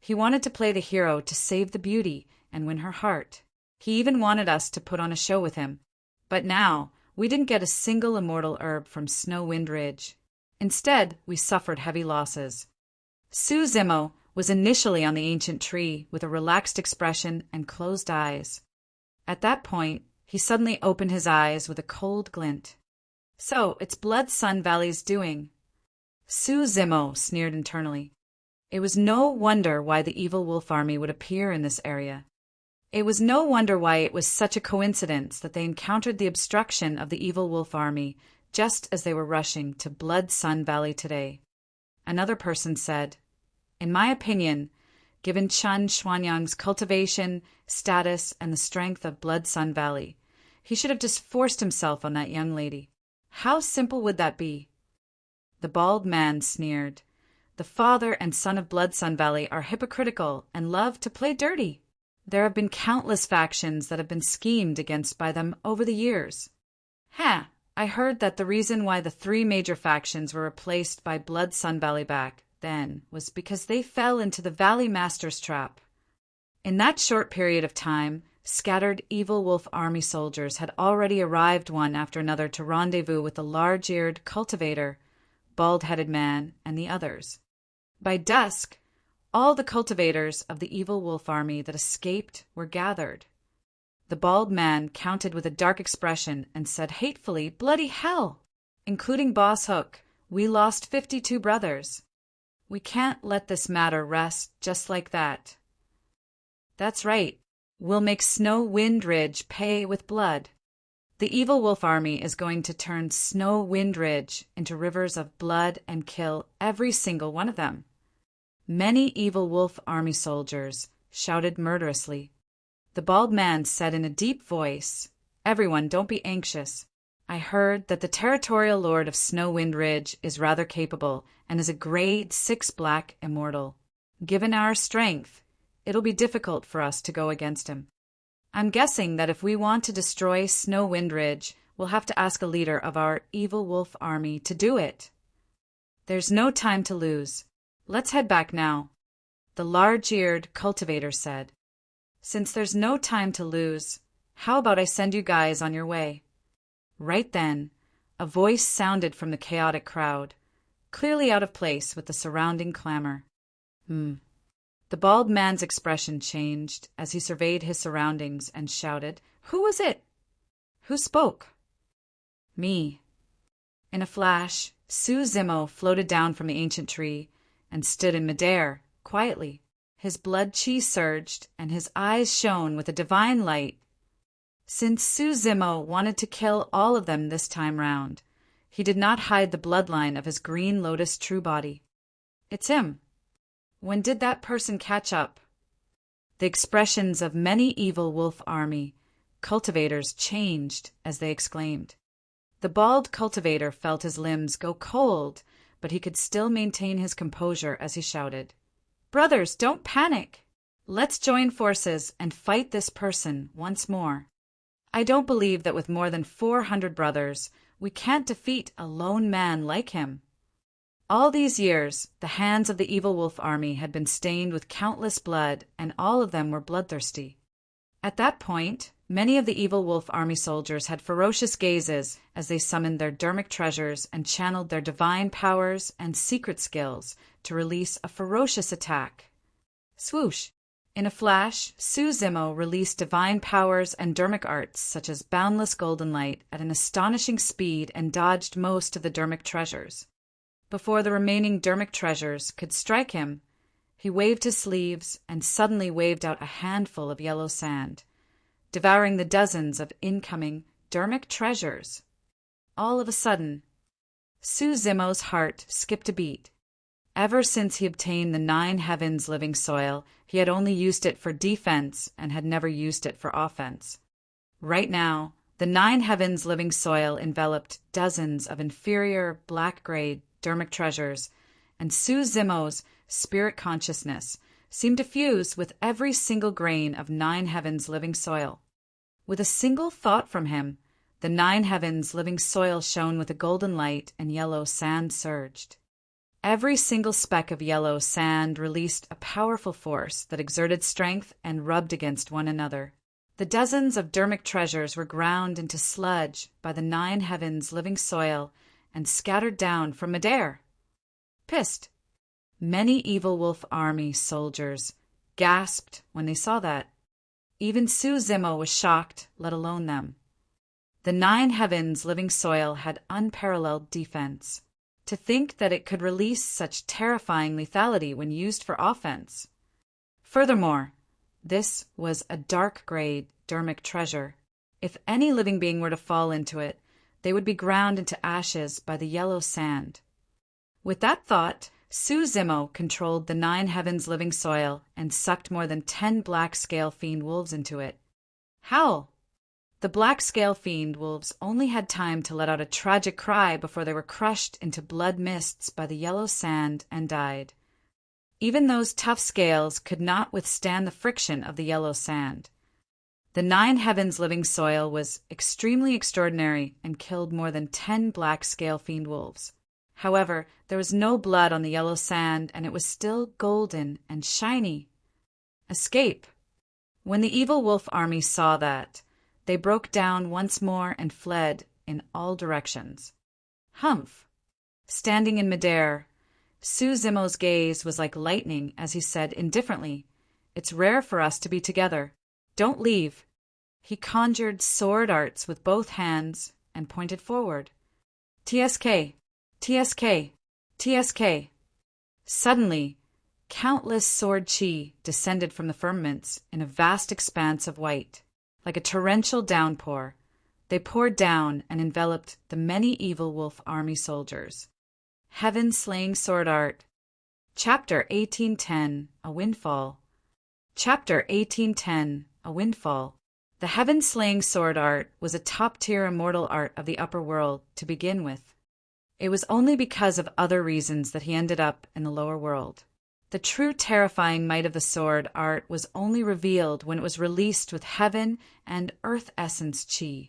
[SPEAKER 1] He wanted to play the hero to save the beauty and win her heart. He even wanted us to put on a show with him. But now, we didn't get a single immortal herb from Snow Wind Ridge. Instead, we suffered heavy losses. Su Zimo was initially on the ancient tree with a relaxed expression and closed eyes. At that point, he suddenly opened his eyes with a cold glint. So, it's Blood Sun Valley's doing. Su Zimo sneered internally. It was no wonder why the evil wolf army would appear in this area. It was no wonder why it was such a coincidence that they encountered the obstruction of the evil wolf army just as they were rushing to Blood Sun Valley today. Another person said, In my opinion, given Chun Xuanyang's cultivation, status, and the strength of Blood Sun Valley, he should have just forced himself on that young lady. How simple would that be? The bald man sneered. The father and son of Blood Sun Valley are hypocritical and love to play dirty. There have been countless factions that have been schemed against by them over the years. I heard that the reason why the 3 major factions were replaced by Blood Sun Valley back then was because they fell into the Valley Master's trap. In that short period of time, scattered evil wolf army soldiers had already arrived one after another to rendezvous with the large-eared cultivator, bald-headed man, and the others. By dusk, all the cultivators of the evil wolf army that escaped were gathered. The bald man counted with a dark expression and said hatefully, Bloody hell! Including Boss Hook, we lost 52 brothers. We can't let this matter rest just like that. That's right. We'll make Snow Wind Ridge pay with blood. The evil wolf army is going to turn Snow Wind Ridge into rivers of blood and kill every single one of them. Many evil wolf army soldiers shouted murderously. The bald man said in a deep voice, Everyone, don't be anxious. I heard that the territorial lord of Snow Wind Ridge is rather capable and is a grade 6 black immortal. Given our strength, it'll be difficult for us to go against him. I'm guessing that if we want to destroy Snow Wind Ridge, we'll have to ask a leader of our evil wolf army to do it. There's no time to lose. Let's head back now, the large-eared cultivator said. Since there's no time to lose, how about I send you guys on your way? Right then, a voice sounded from the chaotic crowd, clearly out of place with the surrounding clamor. The bald man's expression changed as he surveyed his surroundings and shouted, Who was it? Who spoke? Me. In a flash, Su Zimo floated down from the ancient tree and stood in midair, quietly. His blood chi surged, and his eyes shone with a divine light. Since Su Zimo wanted to kill all of them this time round, he did not hide the bloodline of his green lotus true body. It's him. When did that person catch up? The expressions of many evil wolf army cultivators changed as they exclaimed. The bald cultivator felt his limbs go cold, but he could still maintain his composure as he shouted, "Brothers, don't panic! Let's join forces and fight this person once more. I don't believe that with more than 400 brothers, we can't defeat a lone man like him." All these years, the hands of the evil wolf army had been stained with countless blood, and all of them were bloodthirsty. At that point, many of the evil wolf army soldiers had ferocious gazes as they summoned their dermic treasures and channeled their divine powers and secret skills to release a ferocious attack. Swoosh! In a flash, Su Zimo released divine powers and dermic arts such as boundless golden light at an astonishing speed and dodged most of the dermic treasures. Before the remaining dermic treasures could strike him, he waved his sleeves and suddenly waved out a handful of yellow sand, devouring the dozens of incoming dermic treasures. All of a sudden, Su Zimo's heart skipped a beat. Ever since he obtained the 9 heavens living soil, he had only used it for defense and had never used it for offense. Right now, the 9 heavens living soil enveloped dozens of inferior black-grade dermic treasures, and Su Zimo's spirit consciousness seemed to fuse with every single grain of 9 heavens living soil. With a single thought from him, the 9 heavens living soil shone with a golden light and yellow sand surged. Every single speck of yellow sand released a powerful force that exerted strength and rubbed against one another. The dozens of dermic treasures were ground into sludge by the 9 heavens living soil and scattered down from midair. Pissed. Many evil wolf army soldiers gasped when they saw that. Even Su Zimo was shocked, let alone them. The 9 heavens living soil had unparalleled defense. To think that it could release such terrifying lethality when used for offense. Furthermore, this was a dark-grade dermic treasure. If any living being were to fall into it, they would be ground into ashes by the yellow sand. With that thought, Su Zimo controlled the 9 heavens living soil and sucked more than 10 black scale fiend wolves into it. Howl! The black scale fiend wolves only had time to let out a tragic cry before they were crushed into blood mists by the yellow sand and died. Even those tough scales could not withstand the friction of the yellow sand. The 9 heavens living soil was extremely extraordinary and killed more than 10 black scale fiend wolves. However, there was no blood on the yellow sand, and it was still golden and shiny. Escape! When the evil wolf army saw that, they broke down once more and fled in all directions. Humph! Standing in midair, Su Zimo's gaze was like lightning as he said indifferently, "It's rare for us to be together. Don't leave." He conjured sword arts with both hands and pointed forward. "TSK! TSK! TSK!" Suddenly, countless sword chi descended from the firmaments in a vast expanse of white. Like a torrential downpour, they poured down and enveloped the many evil wolf army soldiers. Heaven-slaying sword art. Chapter 1810, A Windfall. Chapter 1810, A Windfall. The heaven-slaying sword art was a top-tier immortal art of the upper world to begin with. It was only because of other reasons that he ended up in the lower world. The true terrifying might of the sword art was only revealed when it was released with heaven and earth essence chi.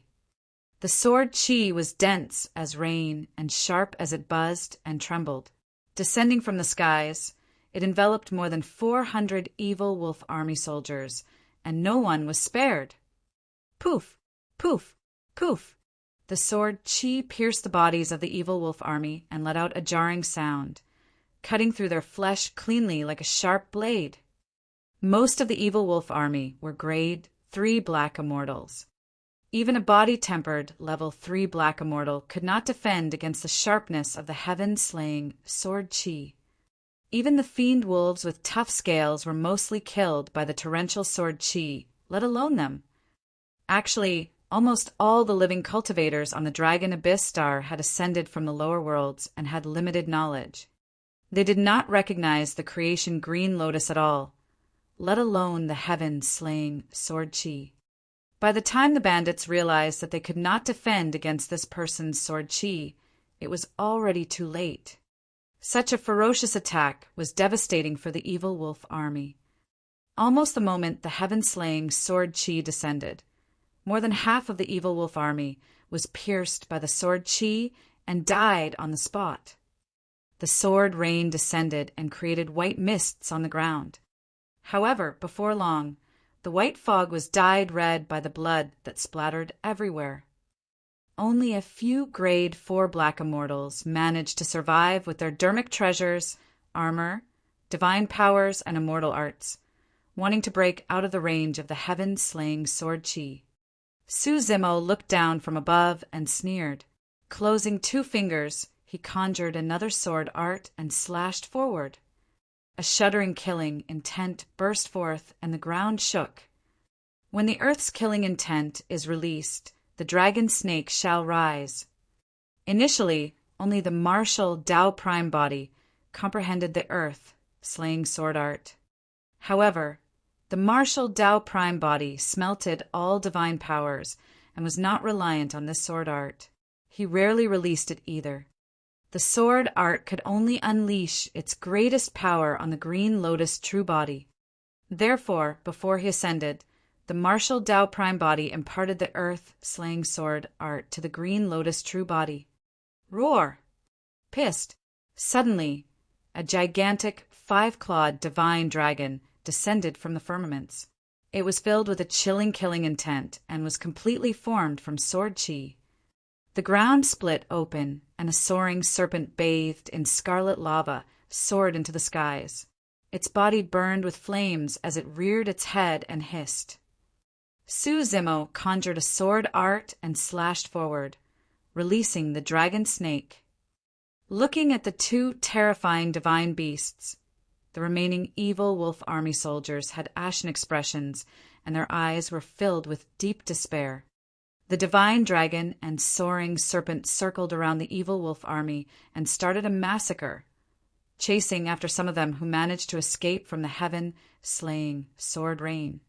[SPEAKER 1] The sword chi was dense as rain and sharp as it buzzed and trembled. Descending from the skies, it enveloped more than 400 evil wolf army soldiers, and no one was spared. Poof! Poof! Poof! The sword chi pierced the bodies of the evil wolf army and let out a jarring sound, cutting through their flesh cleanly like a sharp blade. Most of the evil wolf army were grade 3 black immortals. Even a body-tempered level 3 black immortal could not defend against the sharpness of the heaven-slaying sword chi. Even the fiend wolves with tough scales were mostly killed by the torrential sword chi, let alone them. Actually, almost all the living cultivators on the Dragon Abyss star had ascended from the lower worlds and had limited knowledge. They did not recognize the creation Green Lotus at all, let alone the heaven-slaying sword chi. By the time the bandits realized that they could not defend against this person's sword chi, it was already too late. Such a ferocious attack was devastating for the evil wolf army. Almost the moment the heaven-slaying sword chi descended, more than half of the evil wolf army was pierced by the sword chi and died on the spot. The sword rain descended and created white mists on the ground. However, before long, the white fog was dyed red by the blood that splattered everywhere. Only a few grade 4 black immortals managed to survive with their dermic treasures, armor, divine powers, and immortal arts, wanting to break out of the range of the heaven-slaying sword chi. Su Zimo looked down from above and sneered. Closing 2 fingers, he conjured another sword art and slashed forward. A shuddering killing intent burst forth and the ground shook. When the earth's killing intent is released, the dragon snake shall rise. Initially, only the martial Tao Prime body comprehended the earth, slaying sword art. However, the martial Tao Prime body smelted all divine powers and was not reliant on this sword art. He rarely released it either. The sword art could only unleash its greatest power on the Green Lotus true body. Therefore, before he ascended, the martial Tao Prime body imparted the earth-slaying sword art to the Green Lotus true body. Roar! Pissed. Suddenly, a gigantic 5-clawed divine dragon descended from the firmaments. It was filled with a chilling killing intent and was completely formed from sword chi. The ground split open, and a soaring serpent bathed in scarlet lava soared into the skies. Its body burned with flames as it reared its head and hissed. Su Zimo conjured a sword art and slashed forward, releasing the dragon snake. Looking at the 2 terrifying divine beasts, the remaining evil wolf army soldiers had ashen expressions, and their eyes were filled with deep despair. The divine dragon and soaring serpent circled around the evil wolf army and started a massacre, chasing after some of them who managed to escape from the heaven-slaying sword rain.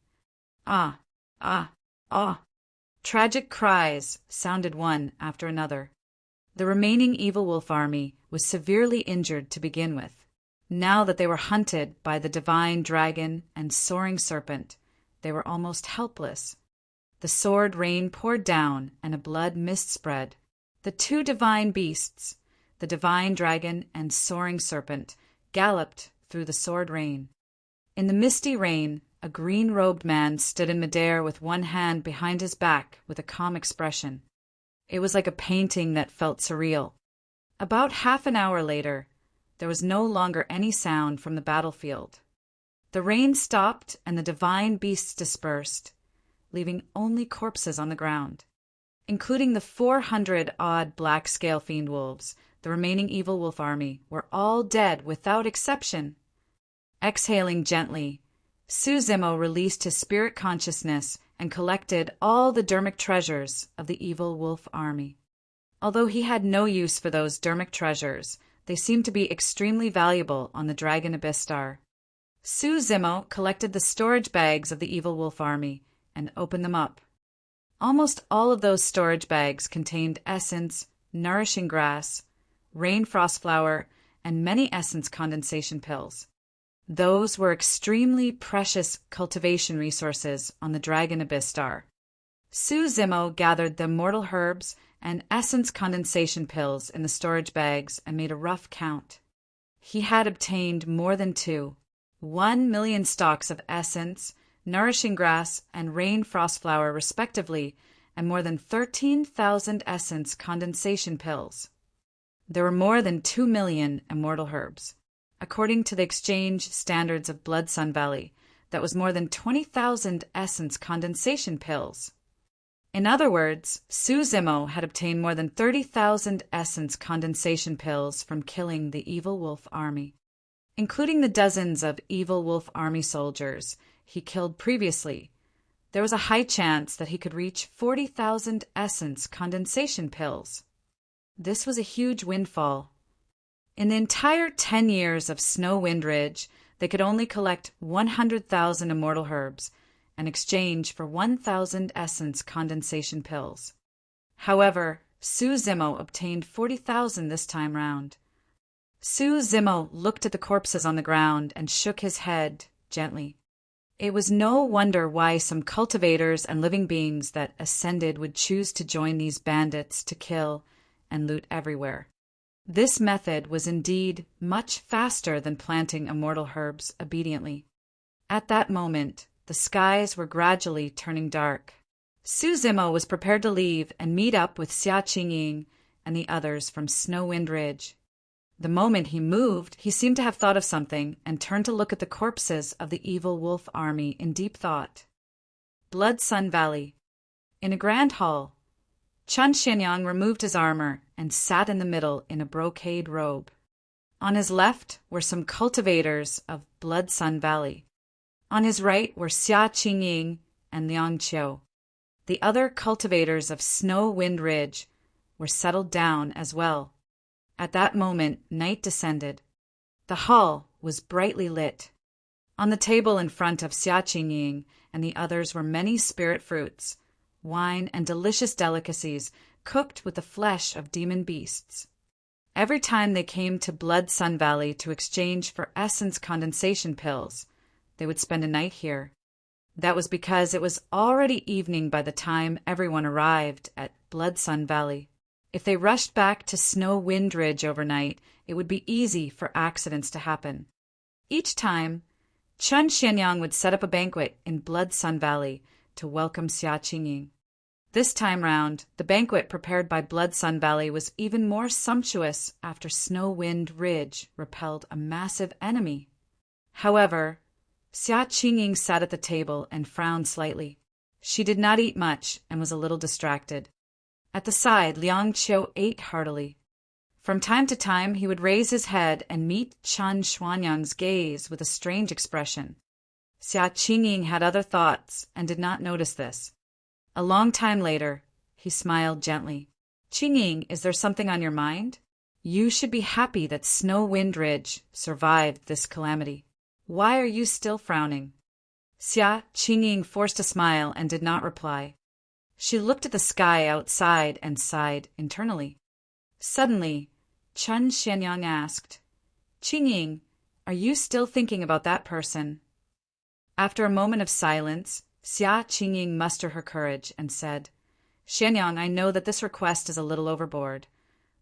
[SPEAKER 1] Ah! Ah! Ah! Tragic cries sounded one after another. The remaining evil wolf army was severely injured to begin with. Now that they were hunted by the divine dragon and soaring serpent, they were almost helpless. The sword rain poured down and a blood mist spread. The 2 divine beasts, the divine dragon and soaring serpent, galloped through the sword rain. In the misty rain, a green-robed man stood in midair with one hand behind his back with a calm expression. It was like a painting that felt surreal. About half an hour later, there was no longer any sound from the battlefield. The rain stopped and the divine beasts dispersed, leaving only corpses on the ground. Including the 400-odd black-scale fiend wolves, the remaining evil wolf army were all dead without exception. Exhaling gently, Su Zimo released his spirit consciousness and collected all the dermic treasures of the evil wolf army. Although he had no use for those dermic treasures, they seemed to be extremely valuable on the Dragon Abyss star. Su Zimo collected the storage bags of the evil wolf army and opened them up. Almost all of those storage bags contained essence, nourishing grass, rain frost flower, and many essence condensation pills. Those were extremely precious cultivation resources on the Dragon Abyss star. Su Zimo gathered the immortal herbs and essence condensation pills in the storage bags and made a rough count. He had obtained more than 1 million stalks of essence, nourishing grass, and rain frost flower respectively, and more than 13,000 essence condensation pills. There were more than 2 million immortal herbs. According to the exchange standards of Blood Sun Valley, that was more than 20,000 essence condensation pills. In other words, Su Zimo had obtained more than 30,000 essence condensation pills from killing the evil wolf army. including the dozens of evil wolf army soldiers he killed previously. There was a high chance that he could reach 40,000 essence condensation pills. This was a huge windfall. In the entire 10 years of Snow Wind Ridge, they could only collect 100,000 immortal herbs and exchange for 1,000 essence condensation pills. However, Su Zimo obtained 40,000 this time round. Su Zimo looked at the corpses on the ground and shook his head gently. It was no wonder why some cultivators and living beings that ascended would choose to join these bandits to kill and loot everywhere. This method was indeed much faster than planting immortal herbs obediently. At that moment, the skies were gradually turning dark. Su Zimo was prepared to leave and meet up with Xia Qingying and the others from Snow Wind Ridge. The moment he moved, he seemed to have thought of something and turned to look at the corpses of the evil wolf army in deep thought. Blood Sun Valley. In a grand hall, Chun Xianyang removed his armor and sat in the middle in a brocade robe. On his left were some cultivators of Blood Sun Valley. On his right were Xia Qingying and Liang Qiu. The other cultivators of Snow Wind Ridge were settled down as well. At that moment, night descended. The hall was brightly lit. On the table in front of Xia Qingying and the others were many spirit fruits, wine, and delicious delicacies cooked with the flesh of demon beasts. Every time they came to Blood Sun Valley to exchange for essence condensation pills, they would spend a night here. That was because it was already evening by the time everyone arrived at Blood Sun Valley. If they rushed back to Snow Wind Ridge overnight, it would be easy for accidents to happen. Each time, Chun Xianyang would set up a banquet in Blood Sun Valley to welcome Xia Qingying. This time round, the banquet prepared by Blood Sun Valley was even more sumptuous after Snow Wind Ridge repelled a massive enemy. However, Xia Qingying sat at the table and frowned slightly. She did not eat much and was a little distracted. At the side, Liang Qiu ate heartily. From time to time, he would raise his head and meet Chun Xianyang's gaze with a strange expression. Xia Qingying had other thoughts and did not notice this. A long time later, he smiled gently. Qingying, is there something on your mind? You should be happy that Snow Wind Ridge survived this calamity. Why are you still frowning? Xia Qingying forced a smile and did not reply. She looked at the sky outside and sighed internally. Suddenly, Chun Xianyang asked, Qingying, are you still thinking about that person? After a moment of silence, Xia Qingying mustered her courage and said, Xianyang, I know that this request is a little overboard,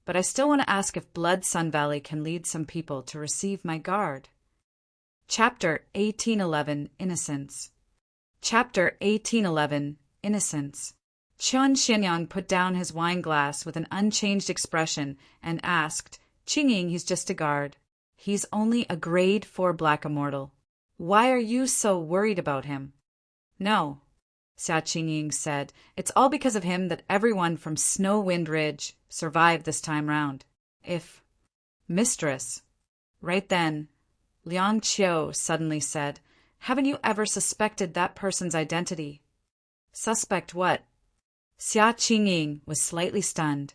[SPEAKER 1] but I still want to ask if Blood Sun Valley can lead some people to receive my guard. Chapter 1811, Innocence. Chapter 1811, Innocence. Chun Xianyang put down his wine glass with an unchanged expression and asked, Qingying, he's just a guard. He's only a grade 4 black immortal. Why are you so worried about him? No, Xia Qingying said. It's all because of him that everyone from Snow Wind Ridge survived this time round. If... Mistress. Right then, Liang Qiu suddenly said, Haven't you ever suspected that person's identity? Suspect what? Xia Qingying was slightly stunned.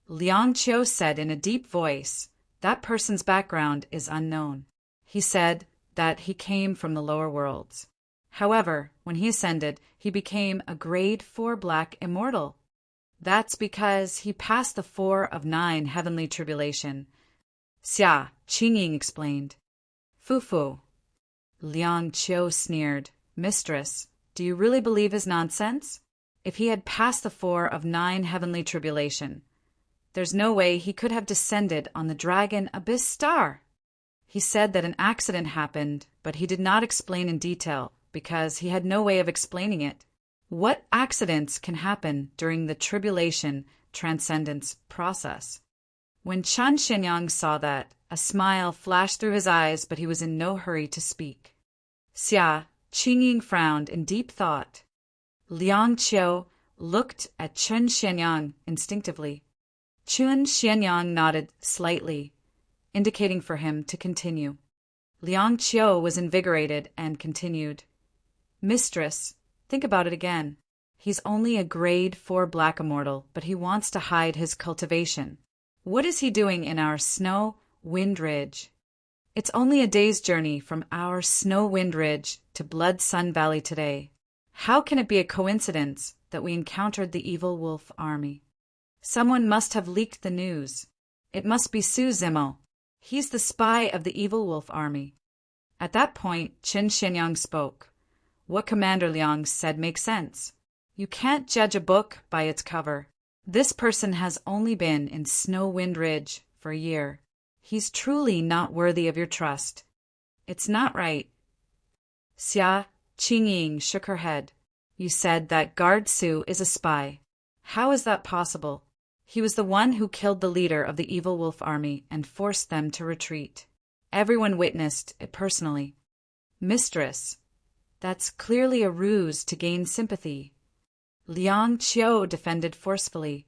[SPEAKER 1] Liang Qiu said in a deep voice, That person's background is unknown. He said that he came from the lower worlds. However, when he ascended, he became a grade 4 black immortal. That's because he passed the 4 of 9 heavenly tribulation. Xia Qingying explained. Fufu. Liang Qiu sneered. Mistress, do you really believe his nonsense? If he had passed the 4 of 9 heavenly tribulation, there's no way he could have descended on the dragon abyss star. He said that an accident happened, but he did not explain in detail because he had no way of explaining it. What accidents can happen during the tribulation transcendence process? When Chun Xianyang saw that, a smile flashed through his eyes, but he was in no hurry to speak. Xia Qingying frowned in deep thought. Liang Qiu looked at Chun Xianyang instinctively. Chun Xianyang nodded slightly, indicating for him to continue. Liang Qiu was invigorated and continued. Mistress, think about it again. He's only a grade 4 black immortal, but he wants to hide his cultivation. What is he doing in our Snow Wind Ridge? It's only a day's journey from our Snow Wind Ridge to Blood Sun Valley today. How can it be a coincidence that we encountered the evil wolf army? Someone must have leaked the news. It must be Su Zimo. He's the spy of the evil wolf army. At that point, Qin Xianyang spoke. What Commander Liang said makes sense. You can't judge a book by its cover. This person has only been in Snow Wind Ridge for a year. He's truly not worthy of your trust. It's not right. Xia Qingying shook her head. You said that Guard Su is a spy. How is that possible? He was the one who killed the leader of the evil wolf army and forced them to retreat. Everyone witnessed it personally. Mistress, that's clearly a ruse to gain sympathy. Liang Qiu defended forcefully.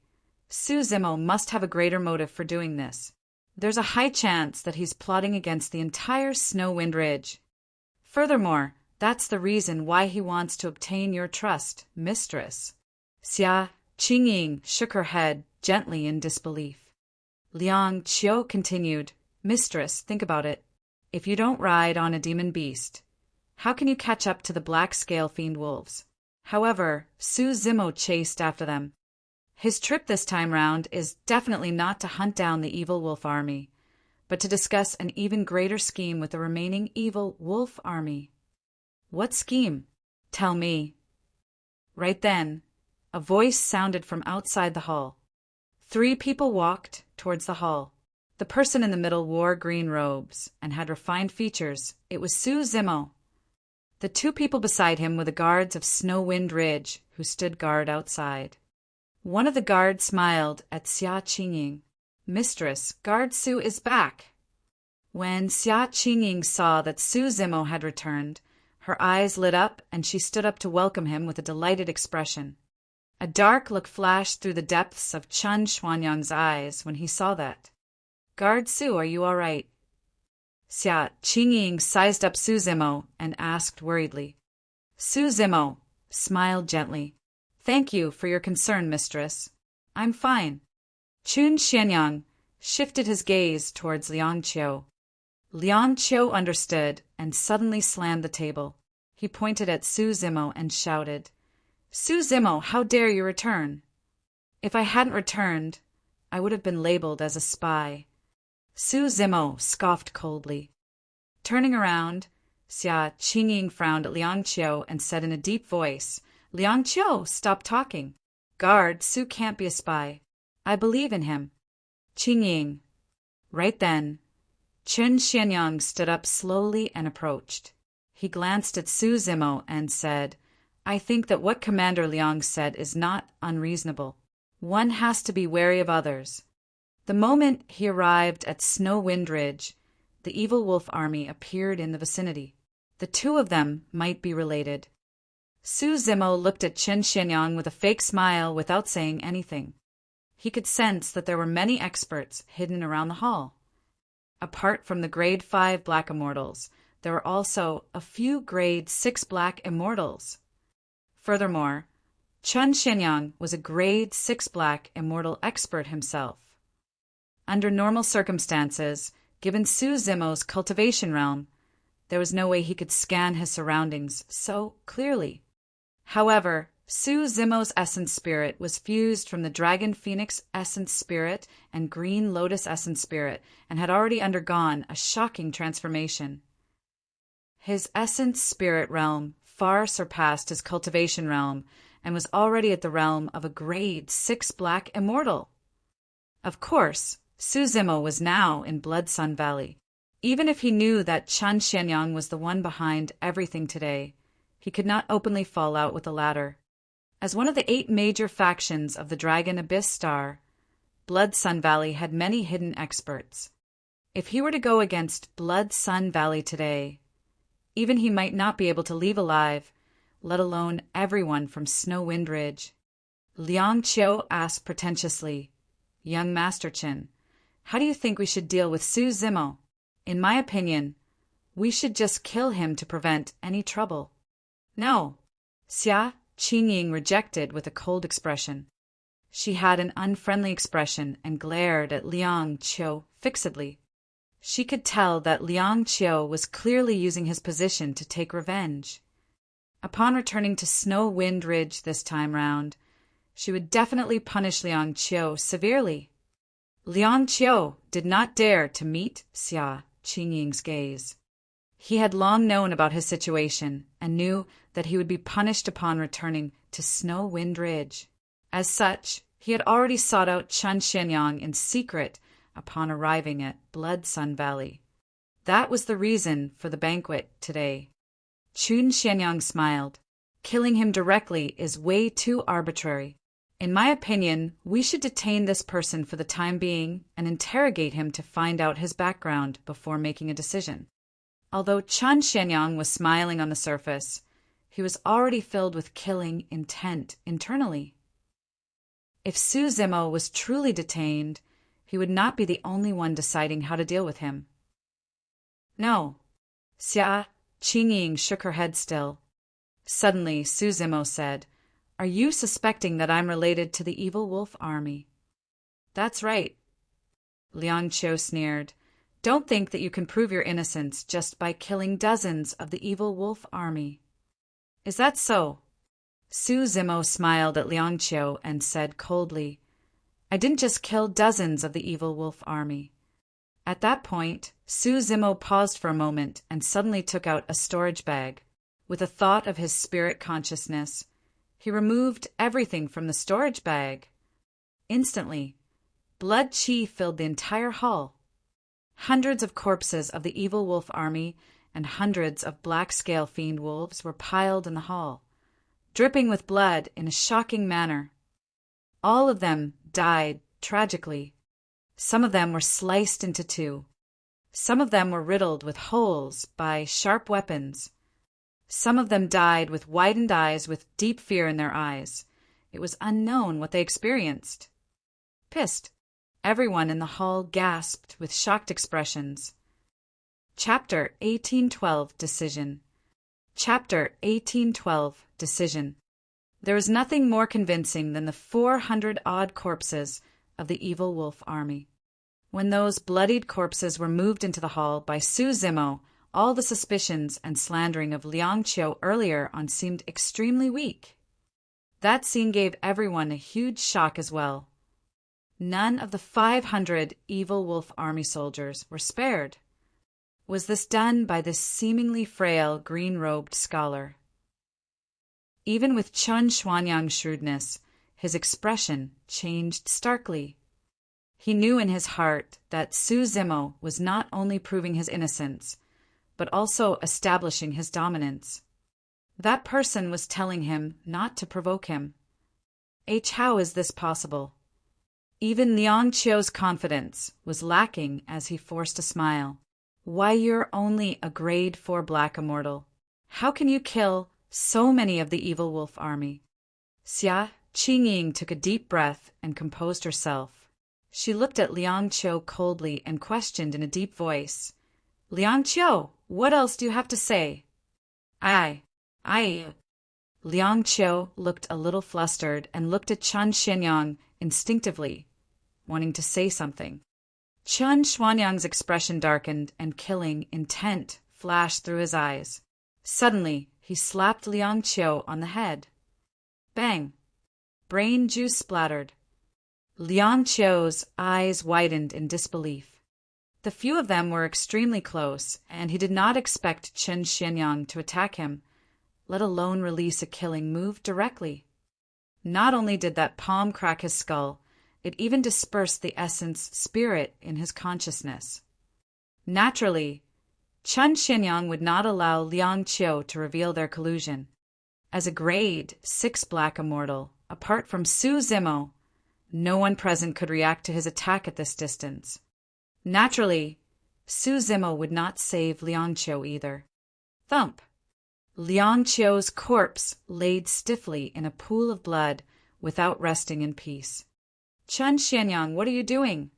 [SPEAKER 1] Su Zimo must have a greater motive for doing this. There's a high chance that he's plotting against the entire Snow Wind Ridge. Furthermore, that's the reason why he wants to obtain your trust, mistress. Xia Qingying shook her head gently in disbelief. Liang Qiu continued, Mistress, think about it. If you don't ride on a demon beast, how can you catch up to the black scale fiend wolves? However, Su Zimo chased after them. His trip this time round is definitely not to hunt down the evil wolf army, but to discuss an even greater scheme with the remaining evil wolf army. What scheme? Tell me. Right then, a voice sounded from outside the hall. 3 people walked towards the hall. The person in the middle wore green robes and had refined features. It was Su Zimo. The 2 people beside him were the guards of Snow Wind Ridge, who stood guard outside. One of the guards smiled at Xia Qingying. Mistress, Guard Su is back. When Xia Qingying saw that Su Zimo had returned, her eyes lit up and she stood up to welcome him with a delighted expression. A dark look flashed through the depths of Qin Xianyang's eyes when he saw that. Guard Su, are you all right? Xia Qingying sized up Su Zimo and asked worriedly. Su Zimo smiled gently. Thank you for your concern, mistress. I'm fine. Qin Xianyang shifted his gaze towards Liang Qiu. Liang Qiu understood and suddenly slammed the table. He pointed at Su Zimo and shouted, Su Zimo, how dare you return? If I hadn't returned, I would have been labeled as a spy. Su Zimo scoffed coldly. Turning around, Xia Qingying frowned at Liang Qiu and said in a deep voice, Liang Qiu, stop talking. Guard, Su can't be a spy. I believe in him. Qingying. Right then, Qin Xianyang stood up slowly and approached. He glanced at Su Zimo and said, I think that what Commander Liang said is not unreasonable. One has to be wary of others. The moment he arrived at Snow Wind Ridge, the evil wolf army appeared in the vicinity. The 2 of them might be related. Su Zimo looked at Qin Xianyang with a fake smile without saying anything. He could sense that there were many experts hidden around the hall. Apart from the grade 5 black immortals, there were also a few grade 6 black immortals. Furthermore, Qin Xianyang was a grade 6 black immortal expert himself. Under normal circumstances, given Su Zimo's cultivation realm, there was no way he could scan his surroundings so clearly. However, Su Zimo's essence spirit was fused from the Dragon Phoenix essence spirit and Green Lotus essence spirit and had already undergone a shocking transformation. His essence spirit realm far surpassed his cultivation realm and was already at the realm of a grade 6 black immortal. Of course, Su Zimo was now in Blood Sun Valley. Even if he knew that Qin Xianyang was the one behind everything today, he could not openly fall out with the latter. As one of the 8 major factions of the Dragon Abyss Star, Blood Sun Valley had many hidden experts. If he were to go against Blood Sun Valley today, even he might not be able to leave alive, let alone everyone from Snow Wind Ridge. Liang Qiu asked pretentiously, Young Master Qin, how do you think we should deal with Su Zimo? In my opinion, We should just kill him to prevent any trouble. No. Xia Qingying rejected with a cold expression. She had an unfriendly expression and glared at Liang Qiu fixedly. She could tell that Liang Qiu was clearly using his position to take revenge. Upon returning to Snow Wind Ridge this time round, she would definitely punish Liang Qiu severely. Liang Qiu did not dare to meet Xia Qingying's gaze. He had long known about his situation and knew that he would be punished upon returning to Snow Wind Ridge. As such, he had already sought out Chun Xianyang in secret upon arriving at Blood Sun Valley. That was the reason for the banquet today. Chun Xianyang smiled. Killing him directly is way too arbitrary. In my opinion, we should detain this person for the time being and interrogate him to find out his background before making a decision. Although Chun Xianyang was smiling on the surface, he was already filled with killing intent internally. If Su Zimo was truly detained, he would not be the only one deciding how to deal with him. No. Xia Qingying shook her head still. Suddenly, Su Zimo said, "Are you suspecting that I'm related to the evil wolf army?" "That's right." Liang Qiu sneered. "Don't think that you can prove your innocence just by killing dozens of the evil wolf army." "Is that so?" Su Zimo smiled at Liang Qiu and said coldly, "I didn't just kill dozens of the evil wolf army." At that point, Su Zimo paused for a moment and suddenly took out a storage bag. With a thought of his spirit consciousness, he removed everything from the storage bag. Instantly, blood qi filled the entire hall. Hundreds of corpses of the evil wolf army and hundreds of black-scale fiend wolves were piled in the hall, dripping with blood in a shocking manner. All of them died tragically. Some of them were sliced into two. Some of them were riddled with holes by sharp weapons. Some of them died with widened eyes with deep fear in their eyes. It was unknown what they experienced. Pissed. Everyone in the hall gasped with shocked expressions. Chapter 1812 Decision. Chapter 1812 Decision. There was nothing more convincing than the 400-odd corpses of the evil wolf army. When those bloodied corpses were moved into the hall by Su Zimo, all the suspicions and slandering of Liang Qiu earlier on seemed extremely weak. That scene gave everyone a huge shock as well. None of the 500 evil wolf army soldiers were spared. Was this done by this seemingly frail green-robed scholar? Even with Chun Xuanyang's shrewdness, his expression changed starkly. He knew in his heart that Su Zimo was not only proving his innocence, but also establishing his dominance. That person was telling him not to provoke him. How is this possible? Even Liang Qiu's confidence was lacking as he forced a smile. Why, you're only a grade 4 black immortal. How can you kill so many of the evil wolf army? Xia Qingying took a deep breath and composed herself. She looked at Liang Qiu coldly and questioned in a deep voice, "Liang Qiu, what else do you have to say?" I. Liang Qiu looked a little flustered and looked at Chun Xianyang instinctively, wanting to say something. Chun Xuanyang's expression darkened and killing intent flashed through his eyes. Suddenly, he slapped Liang Qiu on the head. Bang! Brain juice splattered. Liang Qiu's eyes widened in disbelief. The few of them were extremely close, and he did not expect Chun Xianyang to attack him, let alone release a killing move directly. Not only did that palm crack his skull, it even dispersed the essence spirit in his consciousness. Naturally, Chun Xianyang would not allow Liang Qiu to reveal their collusion. As a grade 6 black immortal, apart from Su Zimo, no one present could react to his attack at this distance. Naturally, Su Zimo would not save Liang Qiu either. Thump! Liang Qiu's corpse laid stiffly in a pool of blood without resting in peace. Chun Xianyang, what are you doing?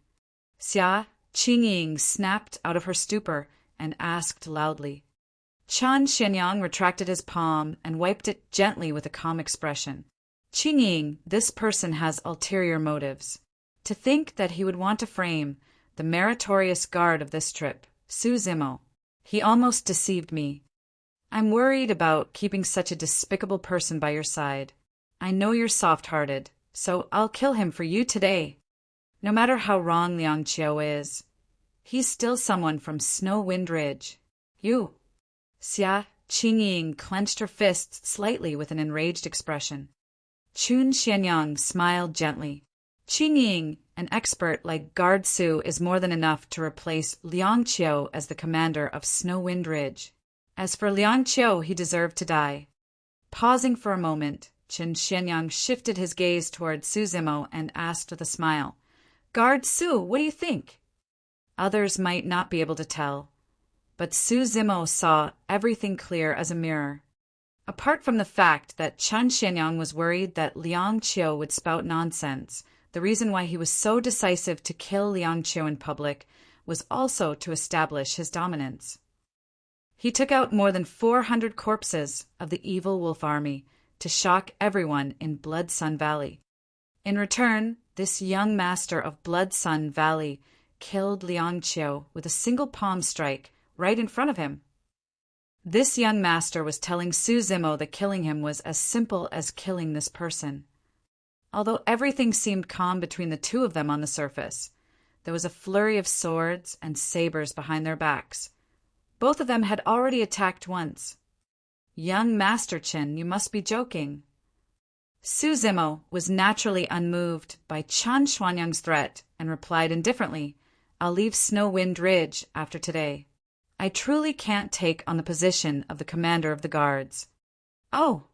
[SPEAKER 1] Xia Qingying snapped out of her stupor and asked loudly. Chen Xianyang retracted his palm and wiped it gently with a calm expression. Qingying, this person has ulterior motives. To think that he would want to frame the meritorious guard of this trip, Su Zimo. He almost deceived me. I'm worried about keeping such a despicable person by your side. I know you're soft-hearted, so I'll kill him for you today. No matter how wrong Liang Qiu is, he's still someone from Snow Wind Ridge. You. Xia Qingying clenched her fists slightly with an enraged expression. Chun Xianyang smiled gently. Qingying, an expert like Guard Su, is more than enough to replace Liang Qiu as the commander of Snow Wind Ridge. As for Liang Qiu, he deserved to die. Pausing for a moment, Chen Xianyang shifted his gaze toward Su Zimo and asked with a smile, Guard Su, what do you think? Others might not be able to tell, but Su Zimo saw everything clear as a mirror. Apart from the fact that Chen Xianyang was worried that Liang Qiu would spout nonsense, the reason why he was so decisive to kill Liang Qiu in public was also to establish his dominance. He took out more than 400 corpses of the evil wolf army to shock everyone in Blood Sun Valley. In return, this young master of Blood Sun Valley killed Liang Qiu with a single palm strike right in front of him. This young master was telling Su Zimo that killing him was as simple as killing this person. Although everything seemed calm between the two of them on the surface, there was a flurry of swords and sabers behind their backs. Both of them had already attacked once. Young Master Qin, you must be joking. Su Zimo was naturally unmoved by Chen Xuanyang's threat and replied indifferently, I'll leave Snow Wind Ridge after today. I truly can't take on the position of the commander of the guards. Oh!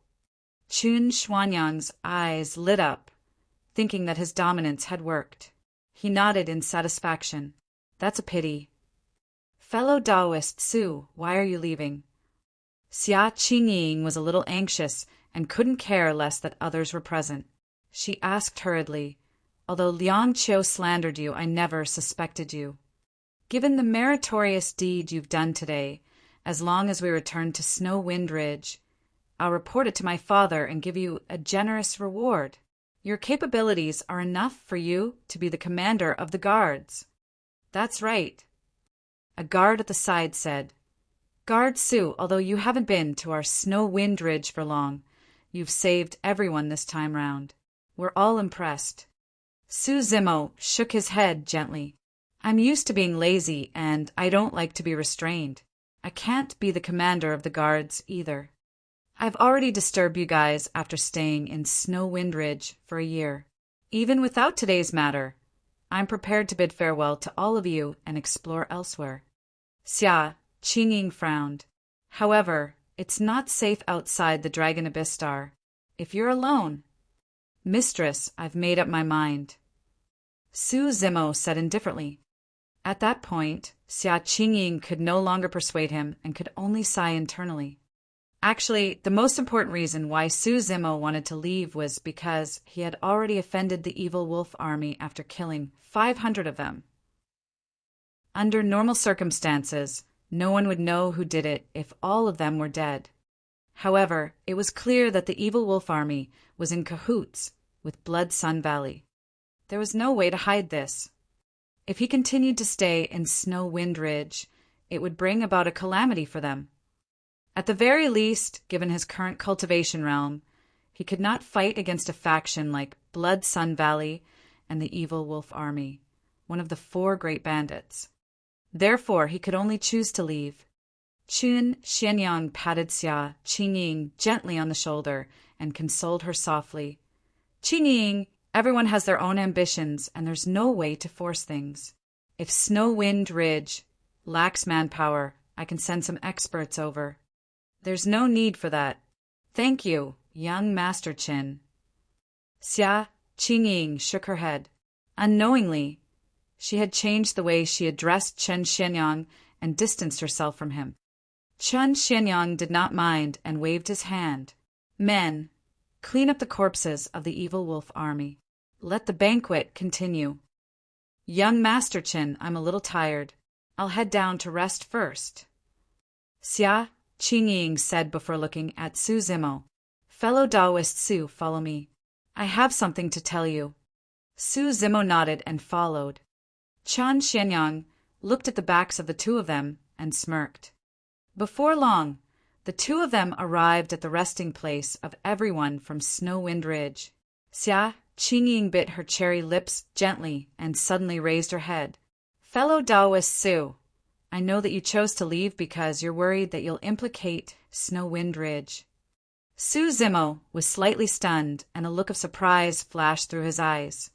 [SPEAKER 1] Chun Xuanyang's eyes lit up, thinking that his dominance had worked. He nodded in satisfaction. That's a pity. Fellow Taoist Su, why are you leaving? Xia Qingying was a little anxious and couldn't care less that others were present. She asked hurriedly, Although Liang Qiu slandered you, I never suspected you. Given the meritorious deed you've done today, as long as we return to Snow Wind Ridge, I'll report it to my father and give you a generous reward. Your capabilities are enough for you to be the commander of the guards. That's right. A guard at the side said, Guard Su, although you haven't been to our Snow Wind Ridge for long, you've saved everyone this time round. We're all impressed. Su Zimo shook his head gently. I'm used to being lazy, and I don't like to be restrained. I can't be the commander of the guards either. I've already disturbed you guys after staying in Snow Wind Ridge for a year. Even without today's matter, I'm prepared to bid farewell to all of you and explore elsewhere. Xia Qingying frowned. However, it's not safe outside the Dragon Abyss Star. If you're alone... Mistress, I've made up my mind. Su Zimo said indifferently. At that point, Xia Qingying could no longer persuade him and could only sigh internally. Actually, the most important reason why Su Zimo wanted to leave was because he had already offended the evil wolf army after killing 500 of them. Under normal circumstances, no one would know who did it if all of them were dead. However, it was clear that the evil wolf army was in cahoots with Blood Sun Valley. There was no way to hide this. If he continued to stay in Snow Wind Ridge, it would bring about a calamity for them. At the very least, given his current cultivation realm, he could not fight against a faction like Blood Sun Valley and the evil wolf army, one of the 4 great bandits. Therefore, he could only choose to leave. Chun Xianyang patted Xia Qingying gently on the shoulder and consoled her softly. Qingying, everyone has their own ambitions, and there's no way to force things. If Snow Wind Ridge lacks manpower, I can send some experts over. There's no need for that. Thank you, young Master Qin. Xia Qingying shook her head. Unknowingly, she had changed the way she addressed Chen Xianyang and distanced herself from him. Chen Xianyang did not mind and waved his hand. Men, clean up the corpses of the evil wolf army. Let the banquet continue. Young Master Qin, I'm a little tired. I'll head down to rest first. Xia Qingying said before looking at Su Zimo. Fellow Taoist Su, follow me. I have something to tell you. Su Zimo nodded and followed. Qian Xianyang looked at the backs of the two of them and smirked. Before long, the two of them arrived at the resting place of everyone from Snow Wind Ridge. Xia Qingying bit her cherry lips gently and suddenly raised her head. Fellow Taoist Su, I know that you chose to leave because you're worried that you'll implicate Snow Wind Ridge. Su Zimo was slightly stunned, and a look of surprise flashed through his eyes.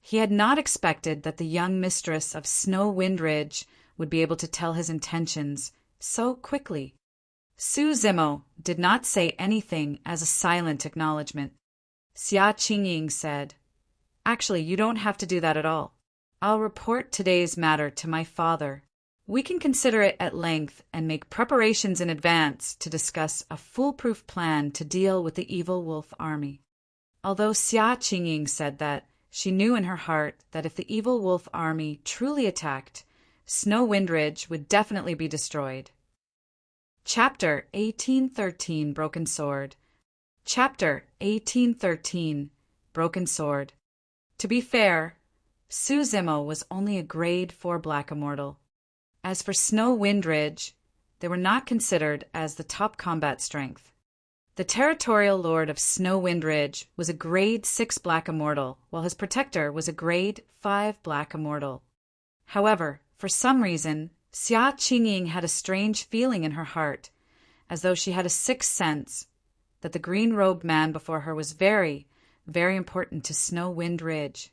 [SPEAKER 1] He had not expected that the young mistress of Snow Wind Ridge would be able to tell his intentions so quickly. Su Zimo did not say anything as a silent acknowledgement. Xia Qingying said, Actually, you don't have to do that at all. I'll report today's matter to my father. We can consider it at length and make preparations in advance to discuss a foolproof plan to deal with the evil wolf army. Although Xia Qingying said that, she knew in her heart that if the evil wolf army truly attacked, Snow Wind Ridge would definitely be destroyed. Chapter 1813 Broken Sword. Chapter 1813 Broken Sword. To be fair, Su Zimo was only a grade 4 Black Immortal. As for Snow Wind Ridge, they were not considered as the top combat strength. The territorial lord of Snow Wind Ridge was a grade 6 Black Immortal, while his protector was a grade 5 Black Immortal. However, for some reason, Xia Qingying had a strange feeling in her heart, as though she had a sixth sense, that the green-robed man before her was very, very important to Snow Wind Ridge.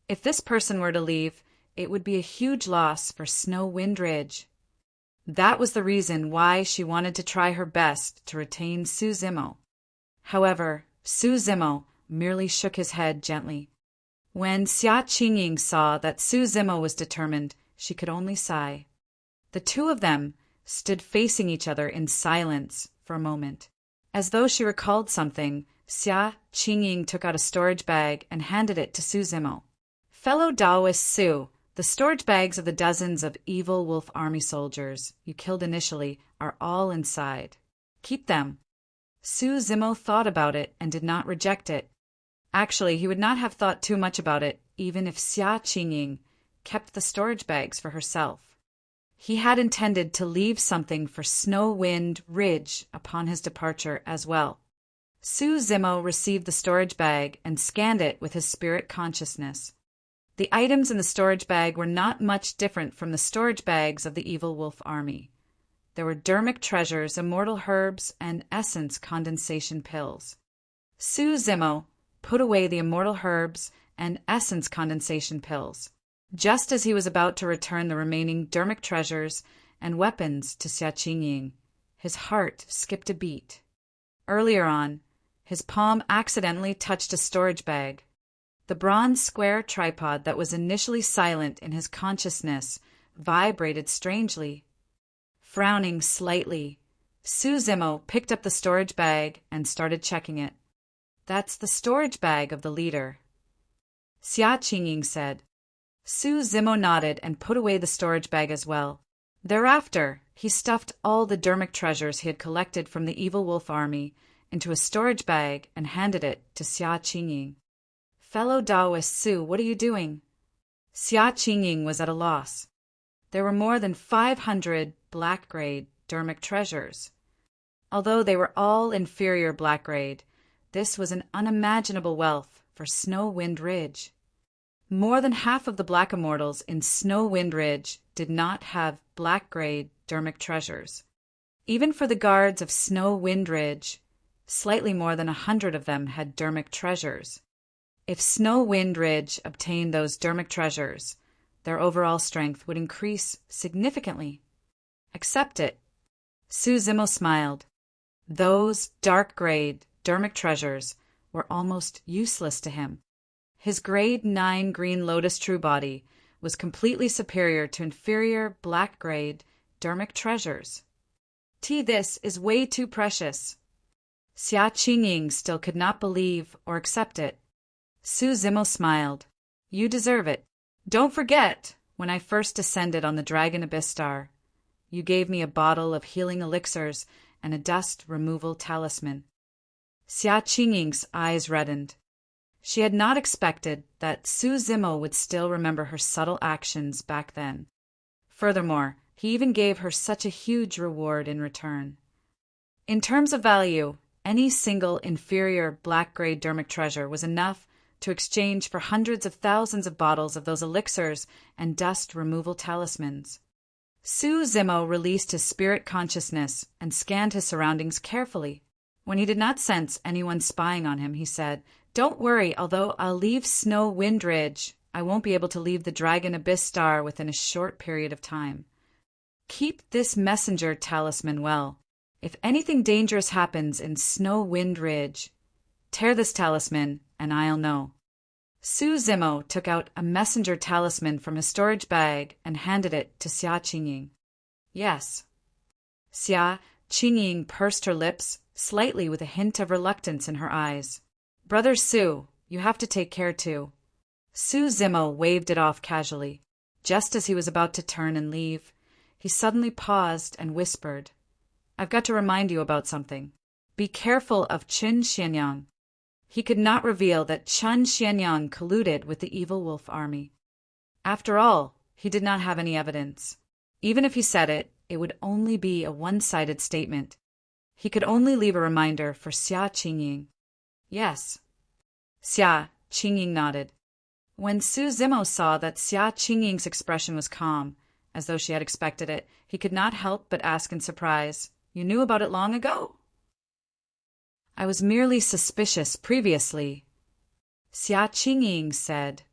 [SPEAKER 1] If this person were to leave, it would be a huge loss for Snow Wind Ridge. That was the reason why she wanted to try her best to retain Su Zimo. However, Su Zimo merely shook his head gently. When Xia Qingying saw that Su Zimo was determined, she could only sigh. The two of them stood facing each other in silence for a moment. As though she recalled something, Xia Qingying took out a storage bag and handed it to Su Zimo. Fellow Taoist Su, the storage bags of the dozens of evil wolf army soldiers you killed initially are all inside. Keep them. Su Zimo thought about it and did not reject it. Actually, he would not have thought too much about it, even if Xia Qingying kept the storage bags for herself. He had intended to leave something for Snow Wind Ridge upon his departure as well. Su Zimo received the storage bag and scanned it with his spirit consciousness. The items in the storage bag were not much different from the storage bags of the evil wolf army. There were dermic treasures, immortal herbs, and essence condensation pills. Su Zimo put away the immortal herbs and essence condensation pills, just as he was about to return the remaining dermic treasures and weapons to Xia Qingying. His heart skipped a beat. Earlier on, his palm accidentally touched a storage bag. The bronze square tripod that was initially silent in his consciousness vibrated strangely. Frowning slightly, Su Zimo picked up the storage bag and started checking it. That's the storage bag of the leader, Xia Qingying said. Su Zimo nodded and put away the storage bag as well. Thereafter, he stuffed all the dermic treasures he had collected from the evil wolf army into a storage bag and handed it to Xia Qingying. Fellow Taoist Su, what are you doing? Xia Qingying was at a loss. There were more than 500 black-grade dermic treasures. Although they were all inferior black-grade, this was an unimaginable wealth for Snow Wind Ridge. More than half of the Black Immortals in Snow Wind Ridge did not have black-grade dermic treasures. Even for the guards of Snow Wind Ridge, slightly more than 100 of them had dermic treasures. If Snow Wind Ridge obtained those dermic treasures, their overall strength would increase significantly. Accept it. Su Zimo smiled. Those dark-grade dermic treasures were almost useless to him. His grade 9 green lotus true body was completely superior to inferior black-grade dermic treasures. This is way too precious. Xia Qingying still could not believe or accept it. Su Zimo smiled. You deserve it. Don't forget, When I first descended on the Dragon Abyss Star, you gave me a bottle of healing elixirs and a dust removal talisman. Xia Qingying's eyes reddened. She had not expected that Su Zimo would still remember her subtle actions back then. Furthermore, he even gave her such a huge reward in return. In terms of value, any single inferior black-grade dermic treasure was enough to exchange for hundreds of thousands of bottles of those elixirs and dust removal talismans. Su Zimo released his spirit consciousness and scanned his surroundings carefully. When he did not sense anyone spying on him, he said, "Don't worry, although I'll leave Snow Wind Ridge, I won't be able to leave the Dragon Abyss Star within a short period of time. Keep this messenger talisman well. If anything dangerous happens in Snow Wind Ridge, tear this talisman and I'll know." Su Zimo took out a messenger talisman from his storage bag and handed it to Xia Qingying. "Yes." Xia Qingying pursed her lips slightly with a hint of reluctance in her eyes. "Brother Su, you have to take care too." Su Zimo waved it off casually. Just as he was about to turn and leave, he suddenly paused and whispered, "I've got to remind you about something. Be careful of Qin Xianyang." He could not reveal that Qin Xianyang colluded with the evil wolf army. After all, he did not have any evidence. Even if he said it, it would only be a one-sided statement. He could only leave a reminder for Xia Qingying. "Yes." Xia Qingying nodded. When Su Zimo saw that Xia Qingying's expression was calm, as though she had expected it, he could not help but ask in surprise, "You knew about it long ago?" "I was merely suspicious previously," Xia Qingying said.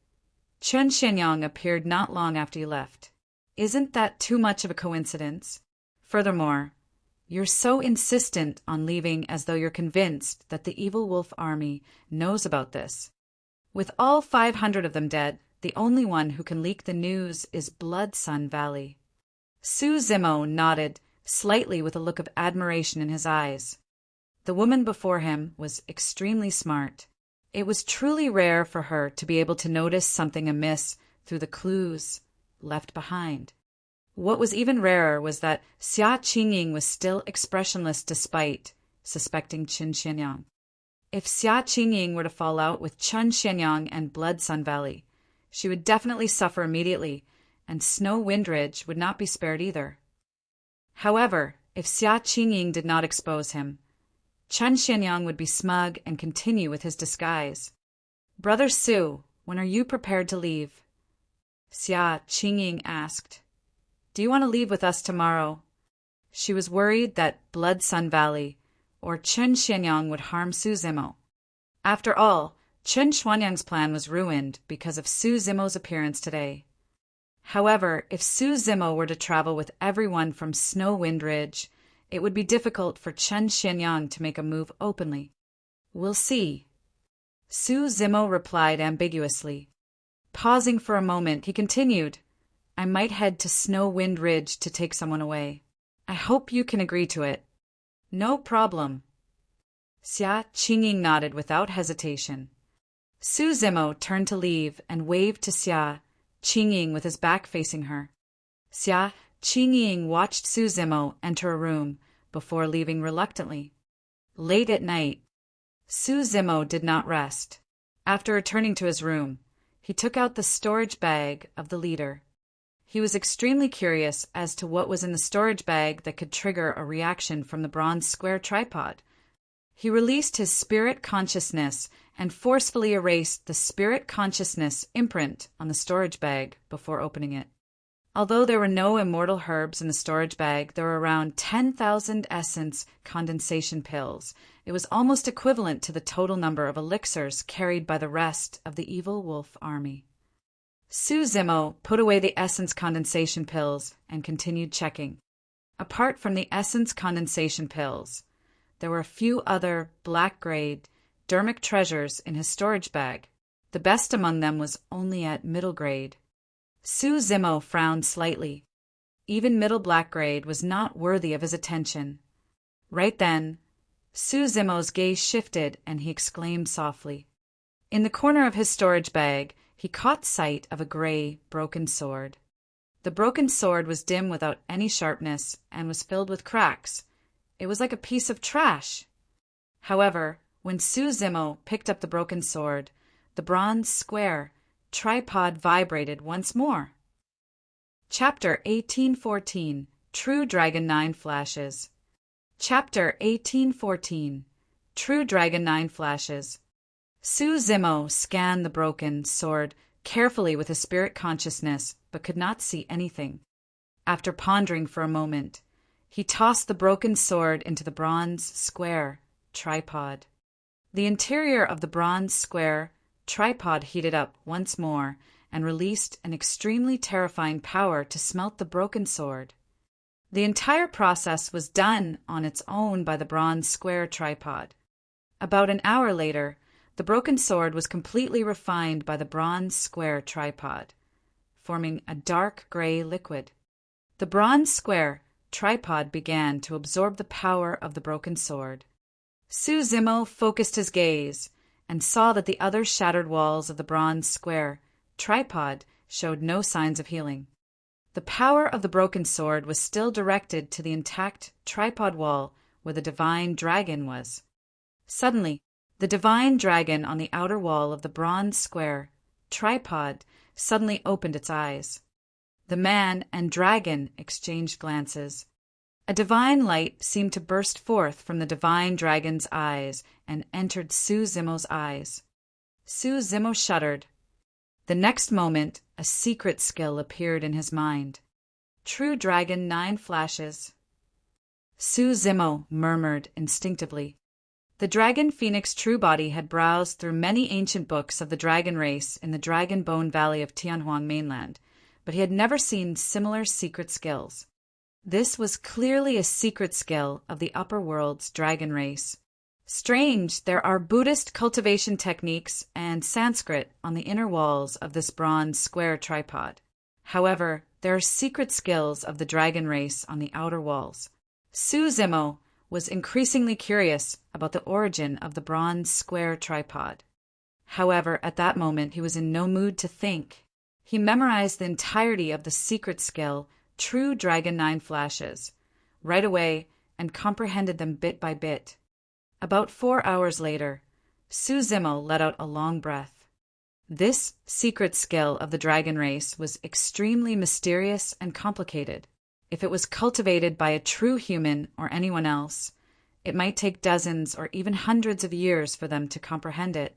[SPEAKER 1] "Chen Xianyang appeared not long after you left. Isn't that too much of a coincidence? Furthermore, you're so insistent on leaving as though you're convinced that the evil wolf army knows about this. With all 500 of them dead, the only one who can leak the news is Blood Sun Valley." Su Zimo nodded slightly with a look of admiration in his eyes. The woman before him was extremely smart. It was truly rare for her to be able to notice something amiss through the clues left behind. What was even rarer was that Xia Qingying was still expressionless despite suspecting Qin Xianyang. If Xia Qingying were to fall out with Qin Xianyang and Blood Sun Valley, she would definitely suffer immediately, and Snow Wind Ridge would not be spared either. However, if Xia Qingying did not expose him, Qin Xianyang would be smug and continue with his disguise. "Brother Su, when are you prepared to leave?" Xia Qingying asked. "Do you want to leave with us tomorrow?" She was worried that Blood Sun Valley or Qin Xianyang would harm Su Zimo. After all, Qin Xuanyang's plan was ruined because of Su Zimo's appearance today. However, if Su Zimo were to travel with everyone from Snow Wind Ridge, it would be difficult for Qin Xianyang to make a move openly. "We'll see." Su Zimo replied ambiguously. Pausing for a moment, he continued, "I might head to Snow Wind Ridge to take someone away. I hope you can agree to it." "No problem." Xia Qingying nodded without hesitation. Su Zimo turned to leave and waved to Xia Qingying with his back facing her. Xia Qingying watched Su Zimo enter a room before leaving reluctantly. Late at night, Su Zimo did not rest. After returning to his room, he took out the storage bag of the leader. He was extremely curious as to what was in the storage bag that could trigger a reaction from the bronze square tripod. He released his spirit consciousness and forcefully erased the spirit consciousness imprint on the storage bag before opening it. Although there were no immortal herbs in the storage bag, there were around 10,000 essence condensation pills. It was almost equivalent to the total number of elixirs carried by the rest of the evil wolf army. Su Zimo put away the essence condensation pills and continued checking. Apart from the essence condensation pills, there were a few other black-grade dermic treasures in his storage bag. The best among them was only at middle grade. Su Zimo frowned slightly. Even middle black grade was not worthy of his attention. Right then, Su Zimo's gaze shifted and he exclaimed softly. In the corner of his storage bag, he caught sight of a gray, broken sword. The broken sword was dim without any sharpness and was filled with cracks. It was like a piece of trash. However, when Suzumo picked up the broken sword, the bronze square tripod vibrated once more. Chapter 1814 True Dragon 9 Flashes. Chapter 1814 True Dragon 9 Flashes. Suzumo scanned the broken sword carefully with his spirit consciousness, but could not see anything. After pondering for a moment, he tossed the broken sword into the bronze square tripod. The interior of the bronze square tripod heated up once more and released an extremely terrifying power to smelt the broken sword. The entire process was done on its own by the bronze square tripod. About an hour later, the broken sword was completely refined by the bronze square tripod, forming a dark gray liquid. The bronze square tripod began to absorb the power of the broken sword. Suzumo focused his gaze and saw that the other shattered walls of the bronze square tripod showed no signs of healing. The power of the broken sword was still directed to the intact tripod wall where the divine dragon was. Suddenly, the divine dragon on the outer wall of the bronze square tripod suddenly opened its eyes. The man and dragon exchanged glances. A divine light seemed to burst forth from the divine dragon's eyes and entered Suzumo's eyes. Suzumo shuddered. The next moment, a secret skill appeared in his mind. True Dragon 9 Flashes. Suzumo murmured instinctively. The dragon phoenix true body had browsed through many ancient books of the dragon race in the Dragon Bone Valley of Tianhuang mainland, but he had never seen similar secret skills. This was clearly a secret skill of the upper world's dragon race. Strange, there are Buddhist cultivation techniques and Sanskrit on the inner walls of this bronze square tripod. However, there are secret skills of the dragon race on the outer walls. Suzumo was increasingly curious about the origin of the bronze square tripod. However, at that moment he was in no mood to think. He memorized the entirety of the secret skill, True Dragon 9 Flashes, right away and comprehended them bit by bit. About 4 hours later, Suzumo let out a long breath. This secret skill of the dragon race was extremely mysterious and complicated. If it was cultivated by a true human or anyone else, it might take dozens or even hundreds of years for them to comprehend it.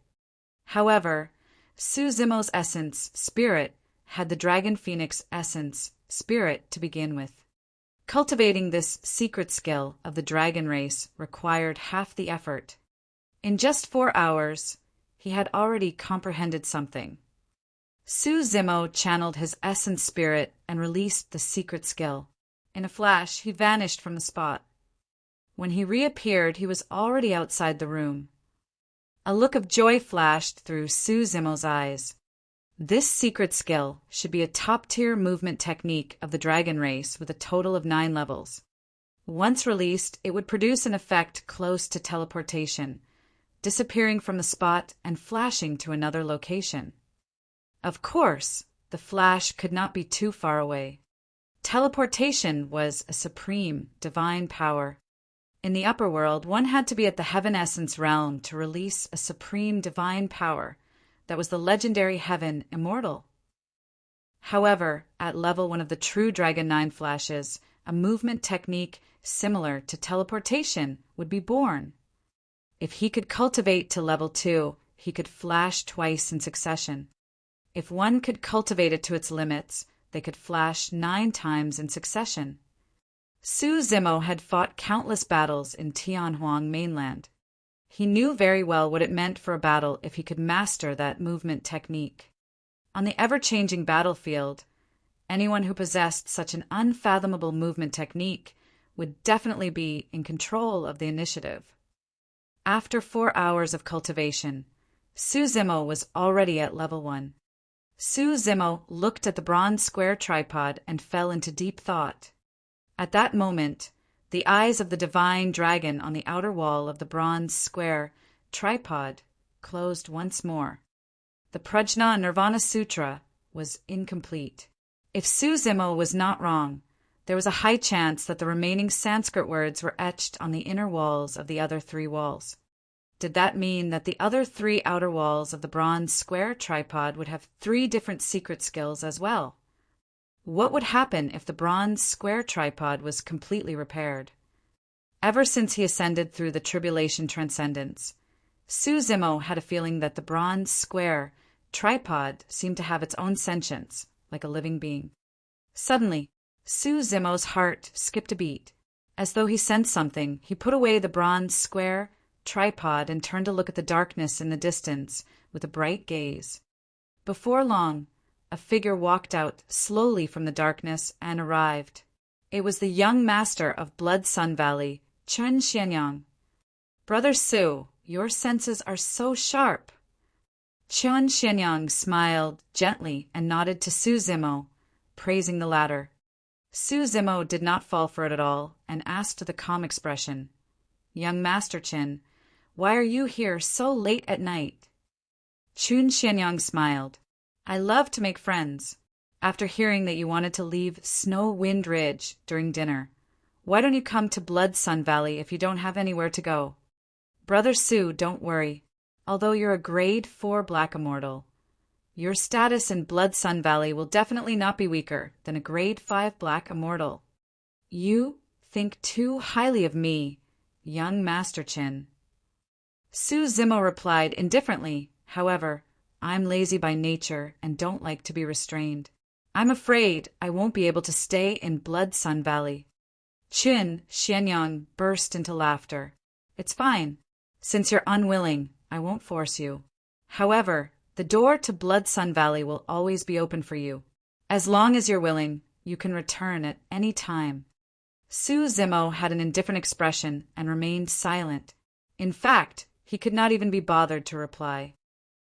[SPEAKER 1] However, Suzumo's essence, spirit, had the dragon phoenix essence, spirit, to begin with. Cultivating this secret skill of the dragon race required half the effort. In just 4 hours, he had already comprehended something. Suzumo channeled his essence spirit and released the secret skill. In a flash, he vanished from the spot. When he reappeared, he was already outside the room. A look of joy flashed through Suzumo's eyes. This secret skill should be a top-tier movement technique of the dragon race with a total of 9 levels. Once released, it would produce an effect close to teleportation, disappearing from the spot and flashing to another location. Of course, the flash could not be too far away. Teleportation was a supreme, divine power. In the upper world, one had to be at the Heaven Essence realm to release a supreme divine power that was the legendary Heaven Immortal. However, at level 1 of the True Dragon 9 Flashes, a movement technique similar to teleportation would be born. If he could cultivate to level 2, he could flash twice in succession. If one could cultivate it to its limits, they could flash 9 times in succession. Suzumo had fought countless battles in Tianhuang mainland. He knew very well what it meant for a battle if he could master that movement technique. On the ever-changing battlefield, anyone who possessed such an unfathomable movement technique would definitely be in control of the initiative. After 4 hours of cultivation, Suzumo was already at level 1. Suzumo looked at the bronze square tripod and fell into deep thought. At that moment, the eyes of the divine dragon on the outer wall of the bronze square tripod closed once more. The Prajna Nirvana Sutra was incomplete. If Su Zimo was not wrong, there was a high chance that the remaining Sanskrit words were etched on the inner walls of the other 3 walls. Did that mean that the other 3 outer walls of the bronze square tripod would have 3 different secret skills as well? What would happen if the bronze square tripod was completely repaired? Ever since he ascended through the tribulation transcendence, Su Zimo had a feeling that the bronze square tripod seemed to have its own sentience, like a living being. Suddenly, Su Zimo's heart skipped a beat. As though he sensed something, he put away the bronze square tripod and turned to look at the darkness in the distance with a bright gaze. Before long, a figure walked out slowly from the darkness and arrived. It was the young master of Blood Sun Valley, Chun Xianyang. "Brother Su, your senses are so sharp." Chun Xianyang smiled gently and nodded to Su Zimo, praising the latter. Su Zimo did not fall for it at all and asked with a calm expression, "Young Master Chin, why are you here so late at night?" Chun Xianyang smiled. "I love to make friends. After hearing that you wanted to leave Snow Wind Ridge during dinner, why don't you come to Blood Sun Valley if you don't have anywhere to go? Brother Su, don't worry. Although you're a grade 4 Black Immortal, your status in Blood Sun Valley will definitely not be weaker than a grade 5 Black Immortal. You think too highly of me, young Master Chin." Su Zimo replied indifferently, "However, I'm lazy by nature and don't like to be restrained. I'm afraid I won't be able to stay in Blood Sun Valley." Chun Xianyang burst into laughter. "It's fine. Since you're unwilling, I won't force you. However, the door to Blood Sun Valley will always be open for you. As long as you're willing, you can return at any time." Su Zimo had an indifferent expression and remained silent. In fact, he could not even be bothered to reply.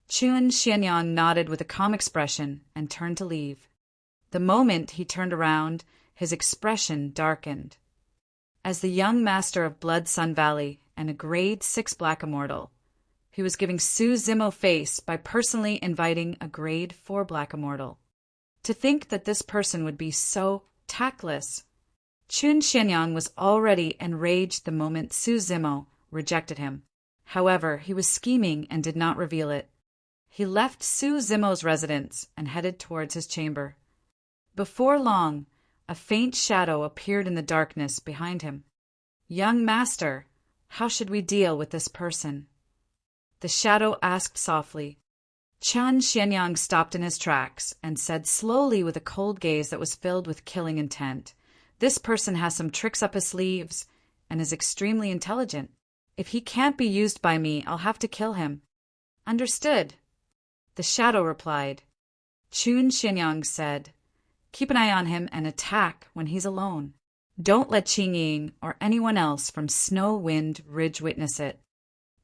[SPEAKER 1] Chun Xianyang nodded with a calm expression and turned to leave. The moment he turned around, his expression darkened. As the young master of Blood Sun Valley and a grade 6 Black Immortal, he was giving Su Zimo face by personally inviting a grade 4 Black Immortal. To think that this person would be so tactless. Chun Xianyang was already enraged the moment Su Zimo rejected him. However, he was scheming and did not reveal it. He left Su Zimo's residence and headed towards his chamber. Before long, a faint shadow appeared in the darkness behind him. "Young master, how should we deal with this person?" The shadow asked softly. Chun Xianyang stopped in his tracks and said slowly with a cold gaze that was filled with killing intent, "This person has some tricks up his sleeves and is extremely intelligent. If he can't be used by me, I'll have to kill him." "Understood," the shadow replied. Chun Xianyang said, "Keep an eye on him and attack when he's alone. Don't let Qing Ying or anyone else from Snow Wind Ridge witness it."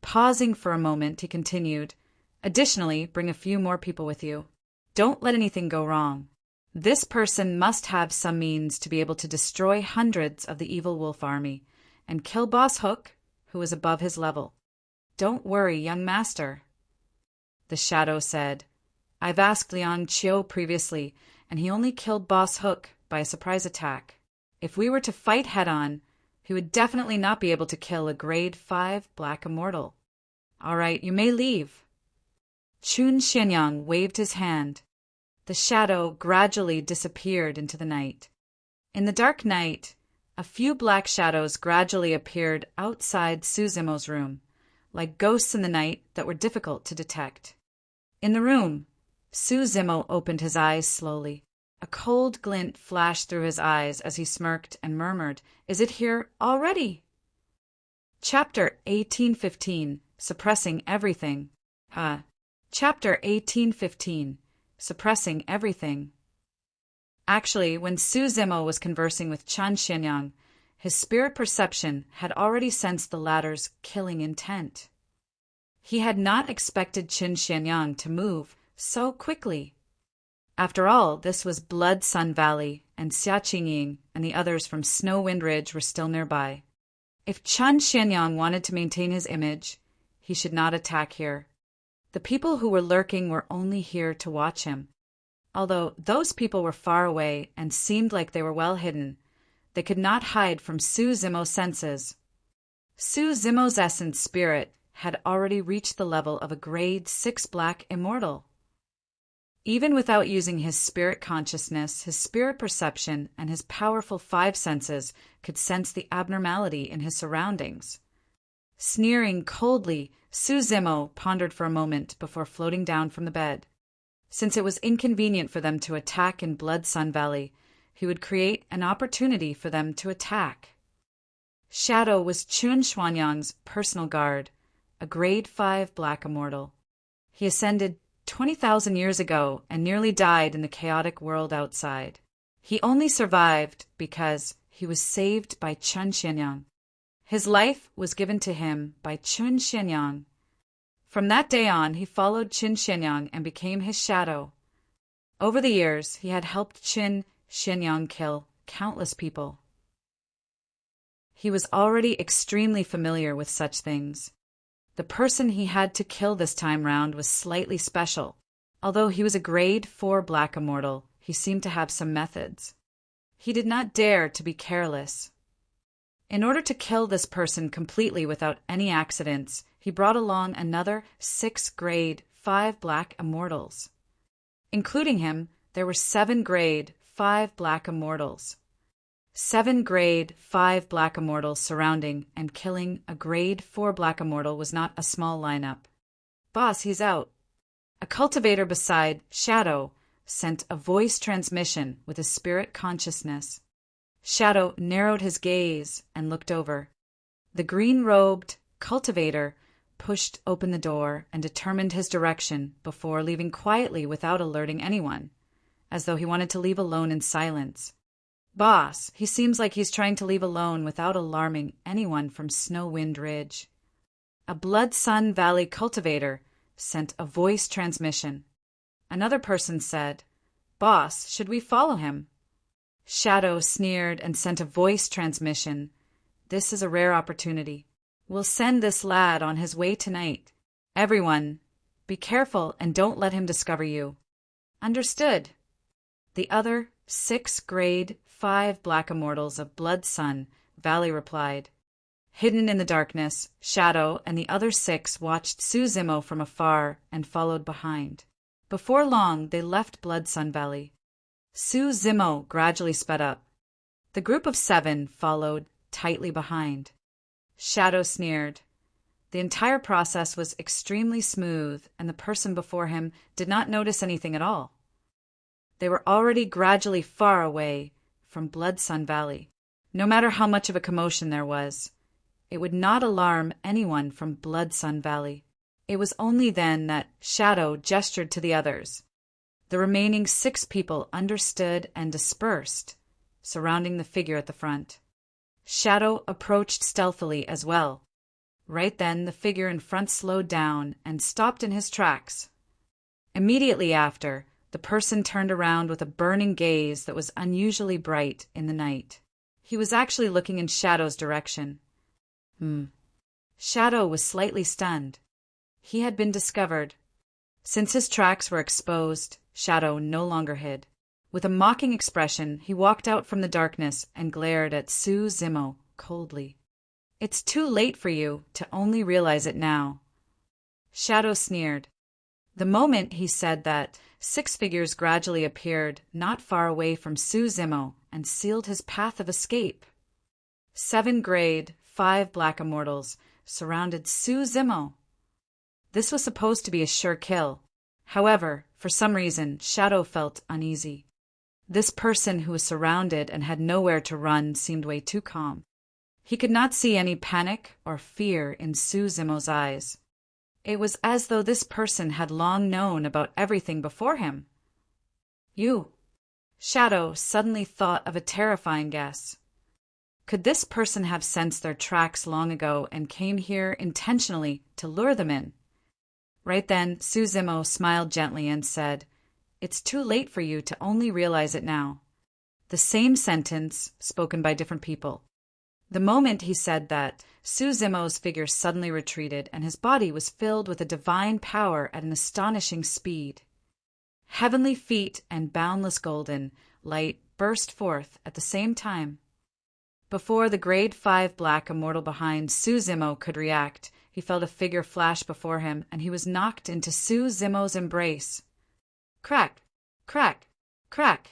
[SPEAKER 1] Pausing for a moment, he continued, "Additionally, bring a few more people with you. Don't let anything go wrong. This person must have some means to be able to destroy hundreds of the evil wolf army and kill Boss Hook, who is above his level." "Don't worry, young master," the shadow said. "I've asked Liang Qiu previously, and he only killed Boss Hook by a surprise attack. If we were to fight head-on, he would definitely not be able to kill a grade 5 Black Immortal. All right, you may leave." Chun Xianyang waved his hand. The shadow gradually disappeared into the night. In the dark night, a few black shadows gradually appeared outside Su Zimo's room, like ghosts in the night that were difficult to detect. In the room, Su Zimo opened his eyes slowly. A cold glint flashed through his eyes as he smirked and murmured, "Is it here already?" Chapter 1815, Suppressing Everything. Chapter 1815, Suppressing Everything. Actually, when Su Zimo was conversing with Chun Xianyang, his spirit perception had already sensed the latter's killing intent. He had not expected Chun Xianyang to move so quickly. After all, this was Blood Sun Valley, and Xia Qingying and the others from Snow Wind Ridge were still nearby. If Chun Xianyang wanted to maintain his image, he should not attack here. The people who were lurking were only here to watch him. Although those people were far away and seemed like they were well hidden, they could not hide from Su Zimo's senses. Su Zimo's essence spirit had already reached the level of a grade 6 black immortal. Even without using his spirit consciousness, his spirit perception, and his powerful 5 senses could sense the abnormality in his surroundings. Sneering coldly, Su Zimo pondered for a moment before floating down from the bed. Since it was inconvenient for them to attack in Blood Sun Valley, he would create an opportunity for them to attack. Shadow was Chun Xuanyang's personal guard, a grade 5 black immortal. He ascended 20,000 years ago and nearly died in the chaotic world outside. He only survived because he was saved by Chun Xianyang. His life was given to him by Chun Xianyang. From that day on, he followed Chun Xianyang and became his shadow. Over the years, he had helped Chun Xianyang kill countless people. He was already extremely familiar with such things. The person he had to kill this time round was slightly special. Although he was a grade 4 black immortal, he seemed to have some methods. He did not dare to be careless. In order to kill this person completely without any accidents, he brought along another 6 grade 5 black immortals. Including him, there were 7 grade 5 black immortals. 7 grade 5 black immortals surrounding and killing a grade 4 black immortal was not a small lineup. Boss, he's out. A cultivator beside Shadow sent a voice transmission with his spirit consciousness. Shadow narrowed his gaze and looked over. The green-robed cultivator pushed open the door and determined his direction before leaving quietly without alerting anyone, as though he wanted to leave alone in silence. Boss, he seems like he's trying to leave alone without alarming anyone from Snowwind Ridge. A Blood Sun Valley cultivator sent a voice transmission. Another person said, Boss, should we follow him? Shadow sneered and sent a voice transmission. This is a rare opportunity. We'll send this lad on his way tonight. Everyone, be careful and don't let him discover you. Understood. The other 6 grade 5 black immortals of Blood Sun Valley replied. Hidden in the darkness, Shadow and the other 6 watched Su Zimo from afar and followed behind. Before long, they left Blood Sun Valley. Su Zimo gradually sped up. The group of 7 followed tightly behind. Shadow sneered. The entire process was extremely smooth, and the person before him did not notice anything at all. They were already gradually far away from Blood Sun Valley. No matter how much of a commotion there was, it would not alarm anyone from Blood Sun Valley. It was only then that Shadow gestured to the others. The remaining 6 people understood and dispersed, surrounding the figure at the front. Shadow approached stealthily as well. Right then, the figure in front slowed down and stopped in his tracks. Immediately after, the person turned around with a burning gaze that was unusually bright in the night. He was actually looking in Shadow's direction. Shadow was slightly stunned. He had been discovered. Since his tracks were exposed, Shadow no longer hid. With a mocking expression, he walked out from the darkness and glared at Su Zimo coldly. It's too late for you to only realize it now. Shadow sneered. The moment he said that, 6 figures gradually appeared not far away from Su Zimo and sealed his path of escape. 7 grade 5 black immortals surrounded Su Zimo. This was supposed to be a sure kill. However, for some reason, Shadow felt uneasy. This person who was surrounded and had nowhere to run seemed way too calm. He could not see any panic or fear in Su Zimo's eyes. It was as though this person had long known about everything before him. You. Shadow suddenly thought of a terrifying guess. Could this person have sensed their tracks long ago and came here intentionally to lure them in? Right then, Su Zimo smiled gently and said, It's too late for you to only realize it now. The same sentence, spoken by different people. The moment he said that, Su Zimo's figure suddenly retreated and his body was filled with a divine power at an astonishing speed. Heavenly feet and boundless golden light burst forth at the same time. Before the grade 5 black immortal behind Su Zimo could react, he felt a figure flash before him, and he was knocked into Su Zimo's embrace. Crack, crack, crack.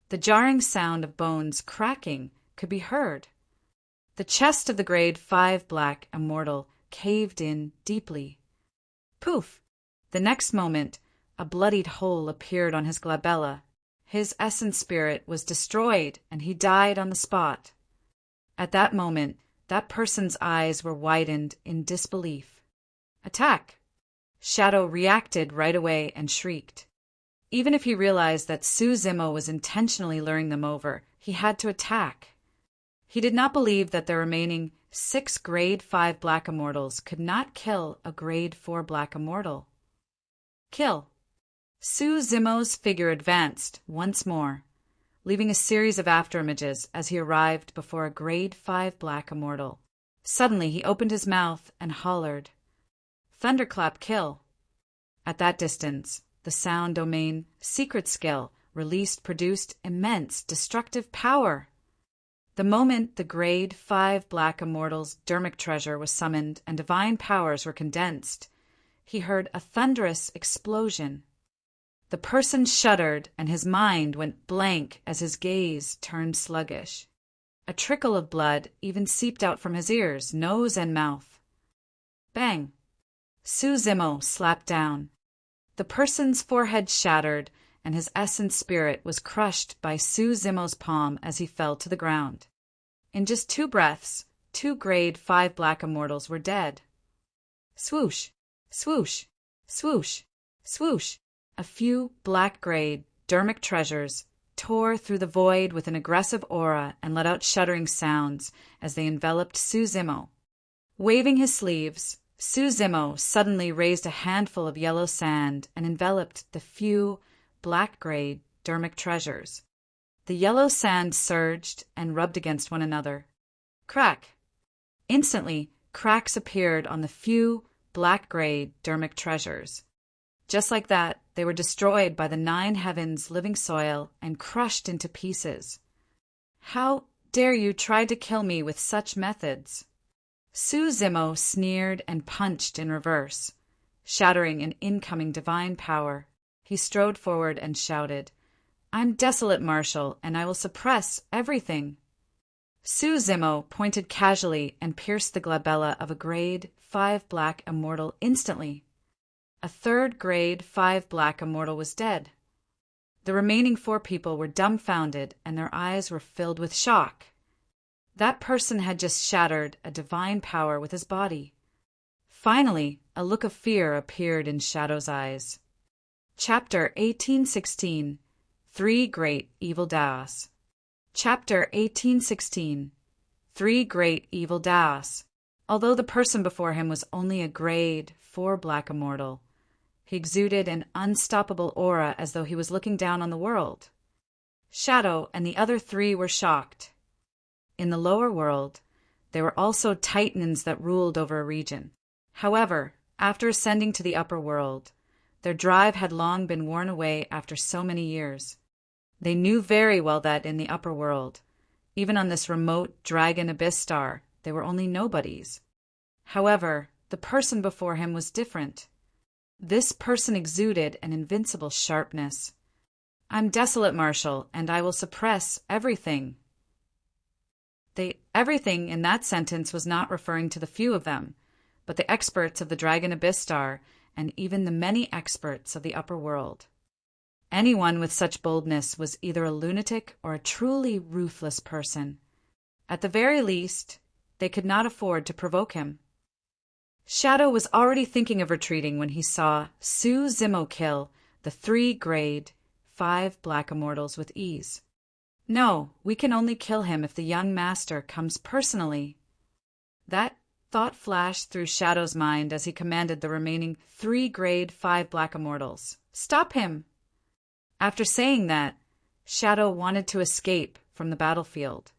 [SPEAKER 1] The jarring sound of bones cracking could be heard. The chest of the grade 5 black immortal caved in deeply. Poof! The next moment, a bloodied hole appeared on his glabella. His essence spirit was destroyed, and he died on the spot. At that moment, that person's eyes were widened in disbelief. Attack! Shadow reacted right away and shrieked. Even if he realized that Su Zimo was intentionally luring them over, he had to attack. He did not believe that the remaining 6 grade 5 black immortals could not kill a grade 4 black immortal. Kill! Su Zimo's figure advanced once more, leaving a series of afterimages as he arrived before a grade 5 black immortal. Suddenly he opened his mouth and hollered, "Thunderclap kill!" At that distance, the sound domain secret skill released produced immense destructive power. The moment the grade 5 black immortal's dermic treasure was summoned and divine powers were condensed, he heard a thunderous explosion. The person shuddered, and his mind went blank as his gaze turned sluggish. A trickle of blood even seeped out from his ears, nose, and mouth. Bang! Su Zimo slapped down. The person's forehead shattered, and his essence spirit was crushed by Su Zimo's palm as he fell to the ground. In just 2 breaths, 2 grade 5 black immortals were dead. Swoosh! Swoosh! Swoosh! Swoosh! A few black-grade, dermic treasures tore through the void with an aggressive aura and let out shuddering sounds as they enveloped Su Zimo. Waving his sleeves, Su Zimo suddenly raised a handful of yellow sand and enveloped the few black-grade, dermic treasures. The yellow sand surged and rubbed against one another. Crack! Instantly, cracks appeared on the few black-grade, dermic treasures. Just like that, they were destroyed by the 9 heavens' living soil and crushed into pieces. How dare you try to kill me with such methods? Su Zimo sneered and punched in reverse, shattering an incoming divine power. He strode forward and shouted, "I'm Desolate Marshal, and I will suppress everything." Su Zimo pointed casually and pierced the glabella of a grade 5 black immortal instantly. A 3rd grade 5 black immortal was dead. The remaining 4 people were dumbfounded, and their eyes were filled with shock. That person had just shattered a divine power with his body. Finally, a look of fear appeared in Shadow's eyes. Chapter 1816. 3 Great Evil Daos. Chapter 1816. 3 Great Evil Daos. Although the person before him was only a grade 4 black immortal, he exuded an unstoppable aura as though he was looking down on the world. Shadow and the other 3 were shocked. In the lower world, there were also titans that ruled over a region. However, after ascending to the upper world, their drive had long been worn away after so many years. They knew very well that in the upper world, even on this remote dragon abyss star, they were only nobodies. However, the person before him was different. This person exuded an invincible sharpness. "I'm Desolate Marshal, and I will suppress everything." The everything in that sentence was not referring to the few of them, but the experts of the Dragon Abyss Star and even the many experts of the upper world. Anyone with such boldness was either a lunatic or a truly ruthless person. At the very least, they could not afford to provoke him. Shadow was already thinking of retreating when he saw Su Zimo kill the 3 grade 5 black immortals with ease. "No, we can only kill him if the young master comes personally." That thought flashed through Shadow's mind as he commanded the remaining 3 grade 5 black immortals, "Stop him!" After saying that, Shadow wanted to escape from the battlefield.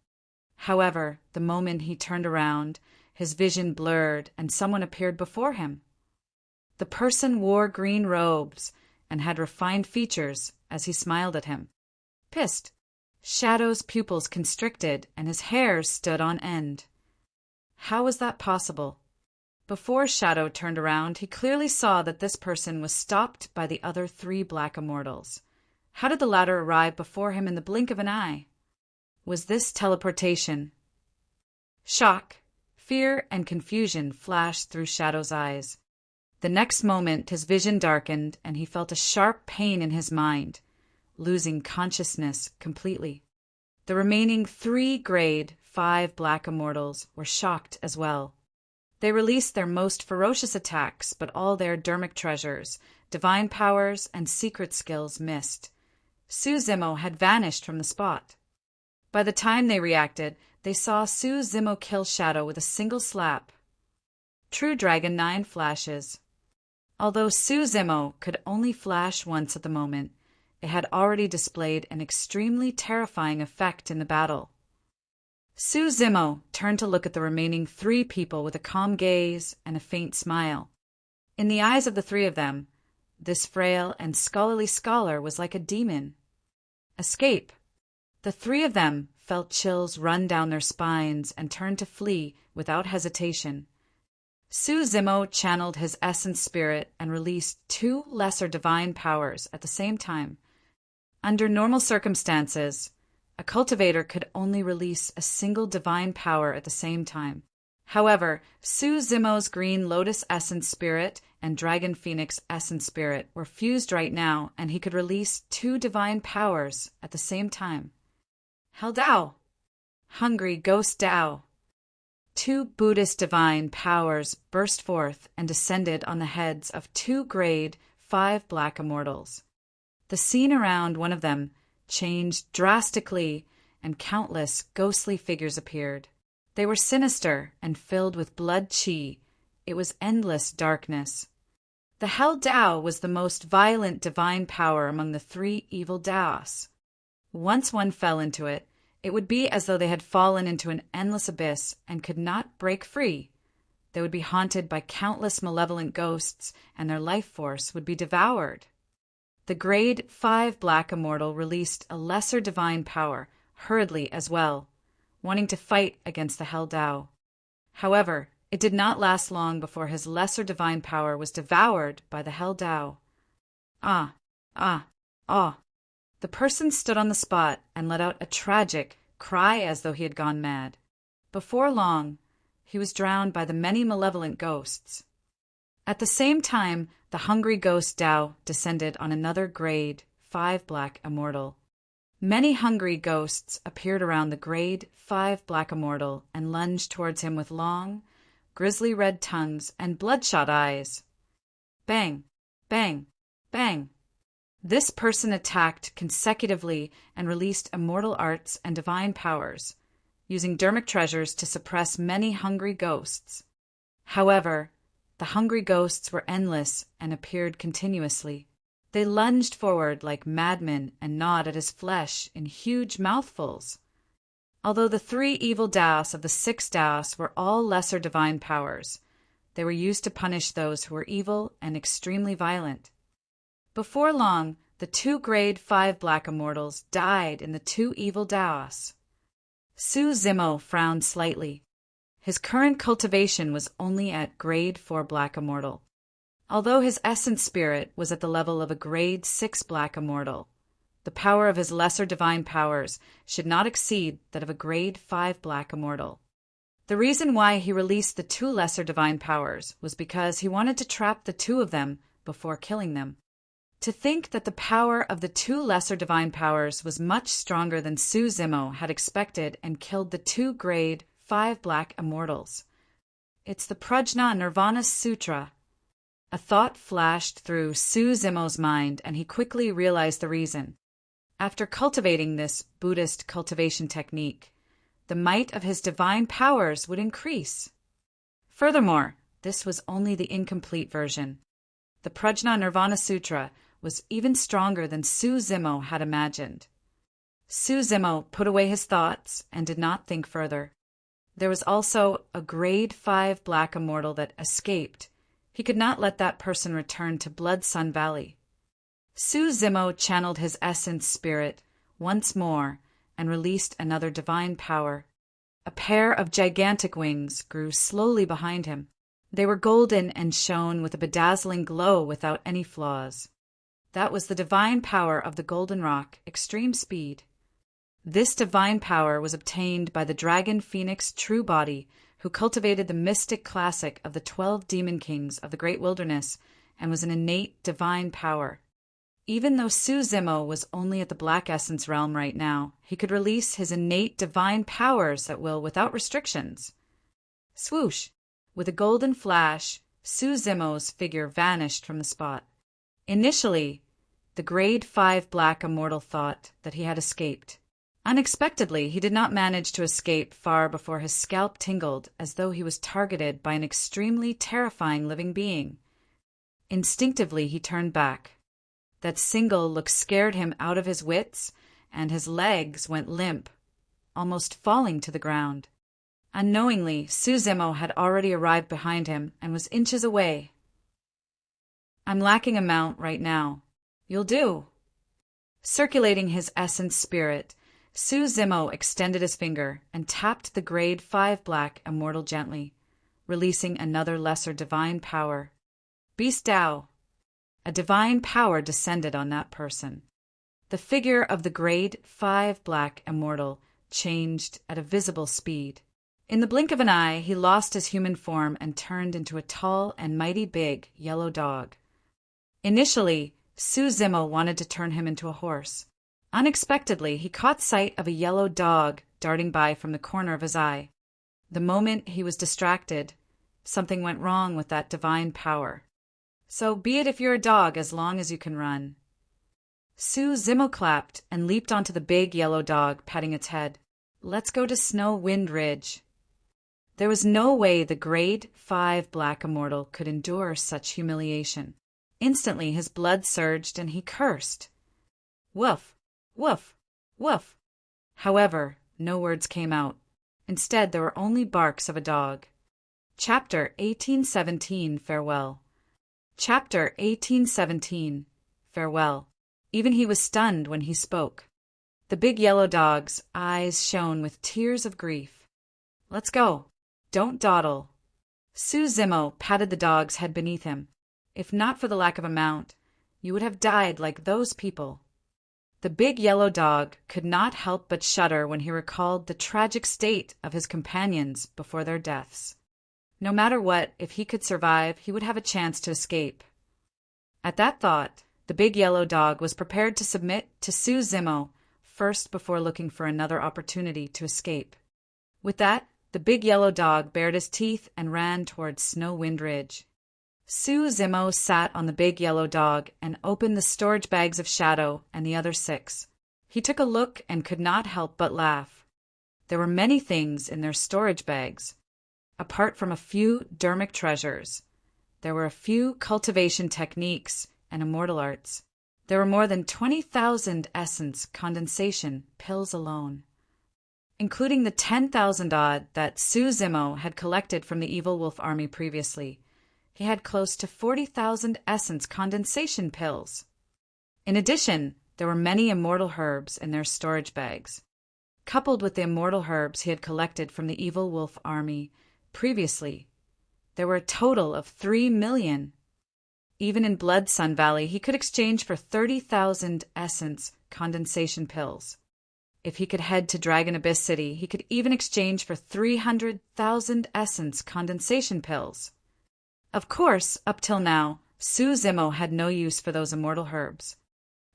[SPEAKER 1] However, the moment he turned around, his vision blurred and someone appeared before him. The person wore green robes and had refined features as he smiled at him. Pissed. Shadow's pupils constricted and his hair stood on end. How was that possible? Before Shadow turned around, he clearly saw that this person was stopped by the other 3 black immortals. How did the latter arrive before him in the blink of an eye? Was this teleportation? Shock, fear, and confusion flashed through Shadow's eyes. The next moment his vision darkened and he felt a sharp pain in his mind, losing consciousness completely. The remaining 3 grade 5 black immortals were shocked as well. They released their most ferocious attacks, but all their dermic treasures, divine powers, and secret skills missed. Su-Zimo had vanished from the spot. By the time they reacted, they saw Su-Zimo kill Shadow with a single slap. True Dragon 9 flashes. Although Su-Zimo could only flash once at the moment, it had already displayed an extremely terrifying effect in the battle. Su-Zimo turned to look at the remaining 3 people with a calm gaze and a faint smile. In the eyes of the 3 of them, this frail and scholarly scholar was like a demon. Escape. The 3 of them felt chills run down their spines and turned to flee without hesitation. Su-Zimo channeled his essence spirit and released 2 lesser divine powers at the same time. Under normal circumstances, a cultivator could only release a single divine power at the same time. However, Su-Zimo's green lotus essence spirit and dragon phoenix essence spirit were fused right now, and he could release 2 divine powers at the same time. Hell Dao! Hungry Ghost Dao! 2 Buddhist divine powers burst forth and descended on the heads of 2 grade 5 black immortals. The scene around one of them changed drastically, and countless ghostly figures appeared. They were sinister and filled with blood chi. It was endless darkness. The Hell Dao was the most violent divine power among the 3 evil Daos. Once one fell into it, it would be as though they had fallen into an endless abyss and could not break free. They would be haunted by countless malevolent ghosts, and their life force would be devoured. The grade 5 black immortal released a lesser divine power, hurriedly as well, wanting to fight against the Hell Dao. However, it did not last long before his lesser divine power was devoured by the Hell Dao. Ah! The person stood on the spot and let out a tragic cry as though he had gone mad. Before long, he was drowned by the many malevolent ghosts. At the same time, the hungry ghost Dao descended on another grade 5 black immortal. Many hungry ghosts appeared around the grade 5 black immortal and lunged towards him with long, grisly red tongues and bloodshot eyes. Bang! Bang! Bang! This person attacked consecutively and released immortal arts and divine powers, using dermic treasures to suppress many hungry ghosts. However, the hungry ghosts were endless and appeared continuously. They lunged forward like madmen and gnawed at his flesh in huge mouthfuls. Although the 3 evil Daos of the 6 Daos were all lesser divine powers, they were used to punish those who were evil and extremely violent. Before long, the 2 grade 5 black immortals died in the 2 evil Daos. Su-Zimo frowned slightly. His current cultivation was only at grade 4 black immortal. Although his essence spirit was at the level of a grade 6 black immortal, the power of his lesser divine powers should not exceed that of a grade 5 black immortal. The reason why he released the 2 lesser divine powers was because he wanted to trap the 2 of them before killing them. To think that the power of the 2 lesser divine powers was much stronger than Su-Zimo had expected and killed the 2 grade 5 black immortals. It's the Prajna Nirvana Sutra. A thought flashed through Su-Zimo's mind, and he quickly realized the reason. After cultivating this Buddhist cultivation technique, the might of his divine powers would increase. Furthermore, this was only the incomplete version. The Prajna Nirvana Sutra was even stronger than Su-Zimo had imagined. Su-Zimo put away his thoughts and did not think further. There was also a grade 5 black immortal that escaped. He could not let that person return to Blood Sun Valley. Su Zimo channeled his essence spirit once more and released another divine power. A pair of gigantic wings grew slowly behind him. They were golden and shone with a bedazzling glow without any flaws. That was the divine power of the golden rock, extreme speed. This divine power was obtained by the dragon phoenix True Body, who cultivated the mystic classic of the 12 demon kings of the great wilderness and was an innate divine power. Even though Su Zimo was only at the black essence realm right now, he could release his innate divine powers at will without restrictions. Swoosh! With a golden flash, Su Zimo's figure vanished from the spot. Initially, the grade 5 black immortal thought that he had escaped. Unexpectedly, he did not manage to escape far before his scalp tingled as though he was targeted by an extremely terrifying living being. Instinctively, he turned back. That single look scared him out of his wits, and his legs went limp, almost falling to the ground. Unknowingly, Su Zimo had already arrived behind him and was inches away. "I'm lacking a mount right now. You'll do." Circulating his essence spirit, Su Zimo extended his finger and tapped the grade 5 black immortal gently, releasing another lesser divine power. Beast Dao. A divine power descended on that person. The figure of the grade 5 black immortal changed at a visible speed. In the blink of an eye, he lost his human form and turned into a tall and mighty big yellow dog. Initially, Su Zimo wanted to turn him into a horse. Unexpectedly, he caught sight of a yellow dog darting by from the corner of his eye. The moment he was distracted, something went wrong with that divine power. So be it if you're a dog as long as you can run. Su Zimo clapped and leaped onto the big yellow dog, patting its head. "Let's go to Snow Wind Ridge." There was no way the grade 5 black immortal could endure such humiliation. Instantly his blood surged and he cursed. Woof, woof, woof. However, no words came out. Instead, there were only barks of a dog. Chapter 1817, Farewell. Chapter 1817, Farewell. Even he was stunned when he spoke. The big yellow dog's eyes shone with tears of grief. "Let's go. Don't dawdle." Su Zimo patted the dog's head beneath him. "If not for the lack of a mount, you would have died like those people." The big yellow dog could not help but shudder when he recalled the tragic state of his companions before their deaths. No matter what, if he could survive, he would have a chance to escape. At that thought, the big yellow dog was prepared to submit to Su Zimo first before looking for another opportunity to escape. With that, the big yellow dog bared his teeth and ran towards Snow Wind Ridge. Su Zimo sat on the big yellow dog and opened the storage bags of Shadow and the other 6. He took a look and could not help but laugh. There were many things in their storage bags. Apart from a few dermic treasures, there were a few cultivation techniques and immortal arts. There were more than 20,000 essence condensation pills alone, including the 10,000 odd that Su Zimo had collected from the evil wolf army previously. He had close to 40,000 essence condensation pills. In addition, there were many immortal herbs in their storage bags. Coupled with the immortal herbs he had collected from the evil wolf army previously, there were a total of 3 million. Even in Blood Sun Valley, he could exchange for 30,000 essence condensation pills. If he could head to Dragon Abyss City, he could even exchange for 300,000 essence condensation pills. Of course, up till now, Su Zimo had no use for those immortal herbs.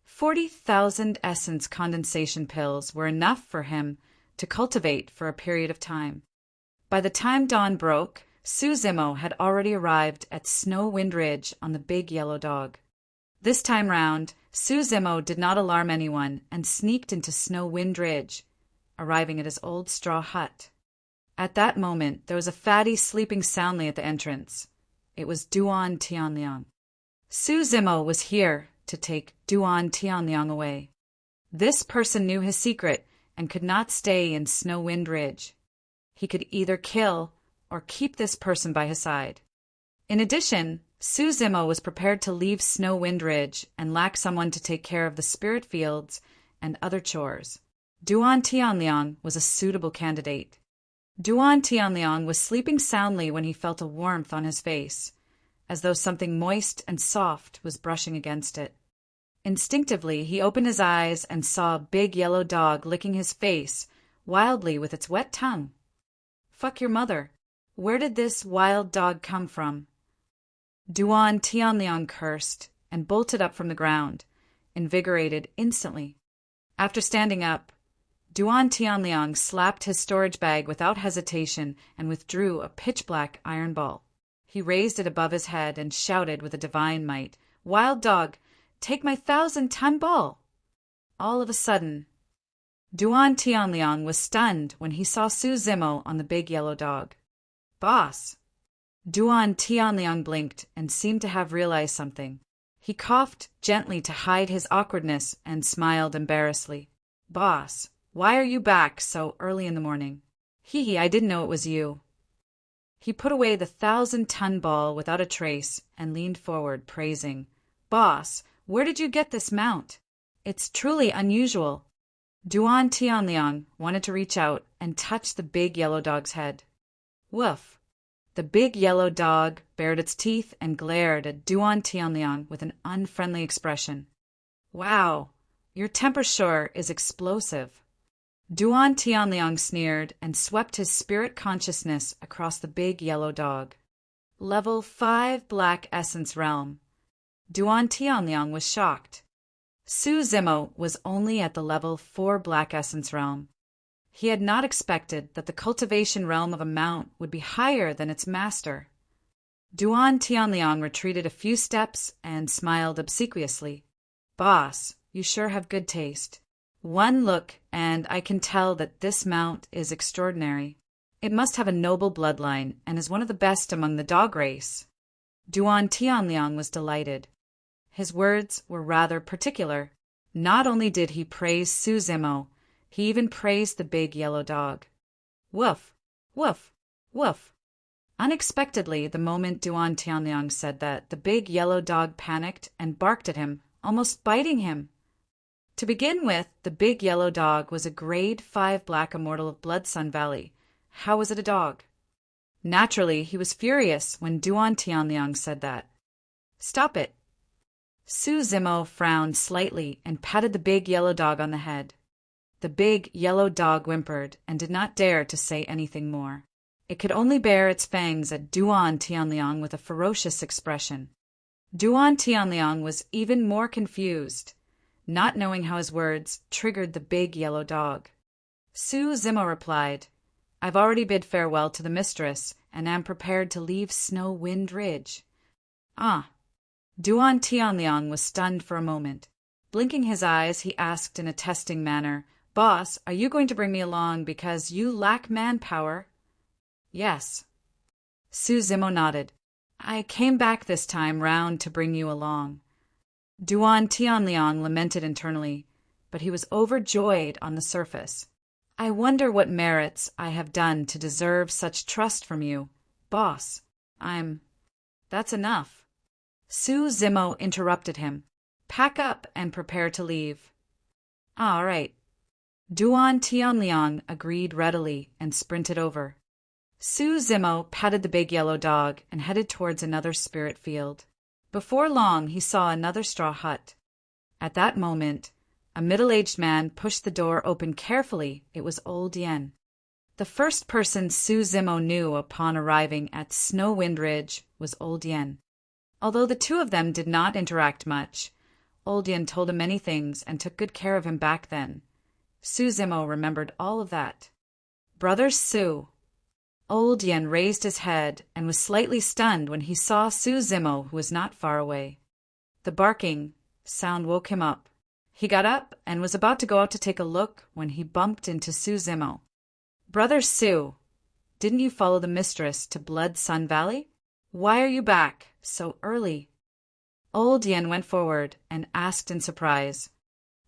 [SPEAKER 1] 40,000 essence condensation pills were enough for him to cultivate for a period of time. By the time dawn broke, Su Zimo had already arrived at Snow Wind Ridge on the big yellow dog. This time round, Su Zimo did not alarm anyone and sneaked into Snow Wind Ridge, arriving at his old straw hut. At that moment, there was a fatty sleeping soundly at the entrance. It was Duan Tianliang. Su Zimo was here to take Duan Tianliang away. This person knew his secret and could not stay in Snow Wind Ridge. He could either kill or keep this person by his side. In addition, Su Zimo was prepared to leave Snow Wind Ridge and lack someone to take care of the spirit fields and other chores. Duan Tianliang was a suitable candidate. Duan Tianliang was sleeping soundly when he felt a warmth on his face, as though something moist and soft was brushing against it. Instinctively, he opened his eyes and saw a big yellow dog licking his face wildly with its wet tongue. Fuck your mother. Where did this wild dog come from? Duan Tianliang cursed and bolted up from the ground, invigorated instantly. After standing up, Duan Tianliang slapped his storage bag without hesitation and withdrew a pitch-black iron ball. He raised it above his head and shouted with a divine might, "Wild dog, take my 1,000-ton ball!" All of a sudden, Duan Tianliang was stunned when he saw Su Zimo on the big yellow dog. "Boss!" Duan Tianliang blinked and seemed to have realized something. He coughed gently to hide his awkwardness and smiled embarrassedly. "Boss, why are you back so early in the morning?" "Hee, I didn't know it was you." He put away the 1,000-ton ball without a trace and leaned forward, praising, "Boss, where did you get this mount? It's truly unusual." Duan Tianliang wanted to reach out and touch the big yellow dog's head. Woof! The big yellow dog bared its teeth and glared at Duan Tianliang with an unfriendly expression. "Wow, your temper sure is explosive." Duan Tianliang sneered and swept his spirit consciousness across the big yellow dog. Level 5 Black Essence Realm. Duan Tianliang was shocked. Su Zimo was only at the level 4 Black Essence Realm. He had not expected that the cultivation realm of a mount would be higher than its master. Duan Tianliang retreated a few steps and smiled obsequiously. "Boss, you sure have good taste. One look and I can tell that this mount is extraordinary. It must have a noble bloodline and is one of the best among the dog race." Duan Tianliang was delighted. His words were rather particular. Not only did he praise Su Zimo, he even praised the big yellow dog. Woof, woof, woof. Unexpectedly, the moment Duan Tianliang said that, the big yellow dog panicked and barked at him, almost biting him. To begin with, the big yellow dog was a grade 5 Black Immortal of Blood Sun Valley. How was it a dog? Naturally, he was furious when Duan Tianliang said that. "Stop it." Su Zimo frowned slightly and patted the big yellow dog on the head. The big yellow dog whimpered and did not dare to say anything more. It could only bare its fangs at Duan Tianliang with a ferocious expression. Duan Tianliang was even more confused, not knowing how his words triggered the big yellow dog. Su Zimo replied, "I've already bid farewell to the mistress and am prepared to leave Snow Wind Ridge." "Ah." Duan Tianliang was stunned for a moment. Blinking his eyes, he asked in a testing manner, "Boss, are you going to bring me along because you lack manpower?" "Yes." Su Zimo nodded. "I came back this time round to bring you along." Duan Tianliang lamented internally, but he was overjoyed on the surface. "I wonder what merits I have done to deserve such trust from you, boss. That's enough." Su Zimo interrupted him. "Pack up and prepare to leave." "All right." Duan Tianliang agreed readily and sprinted over. Su Zimo patted the big yellow dog and headed towards another spirit field. Before long, he saw another straw hut. At that moment, a middle-aged man pushed the door open carefully. It was Old Yen. The first person Su Zimo knew upon arriving at Snow Wind Ridge was Old Yen. Although the two of them did not interact much, Old Yen told him many things and took good care of him back then. Su Zimo remembered all of that. "Brother Su." Old Yen raised his head and was slightly stunned when he saw Su Zimo, who was not far away. The barking sound woke him up. He got up and was about to go out to take a look when he bumped into Su Zimo. "Brother Su, didn't you follow the mistress to Blood Sun Valley? Why are you back so early?" Old Yen went forward and asked in surprise.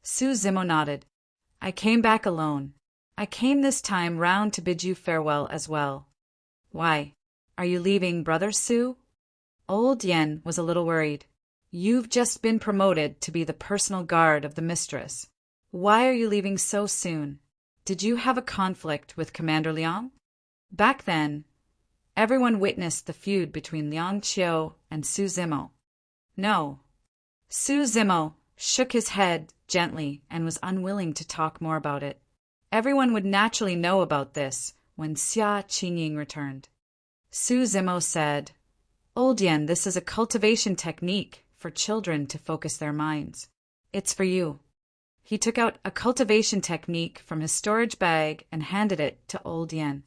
[SPEAKER 1] Su Zimo nodded. "I came back alone. I came this time round to bid you farewell as well." "Why, are you leaving Brother Su?" Old Yen was a little worried. You've just been promoted to be the personal guard of the mistress. Why are you leaving so soon? Did you have a conflict with Commander Liang? Back then, everyone witnessed the feud between Liang Qiu and Su Zimo. No. Su Zimo shook his head gently and was unwilling to talk more about it. Everyone would naturally know about this when Xia Qingying returned. Su Zimo said, Old Yen, this is a cultivation technique for children to focus their minds. It's for you. He took out a cultivation technique from his storage bag and handed it to Old Yen.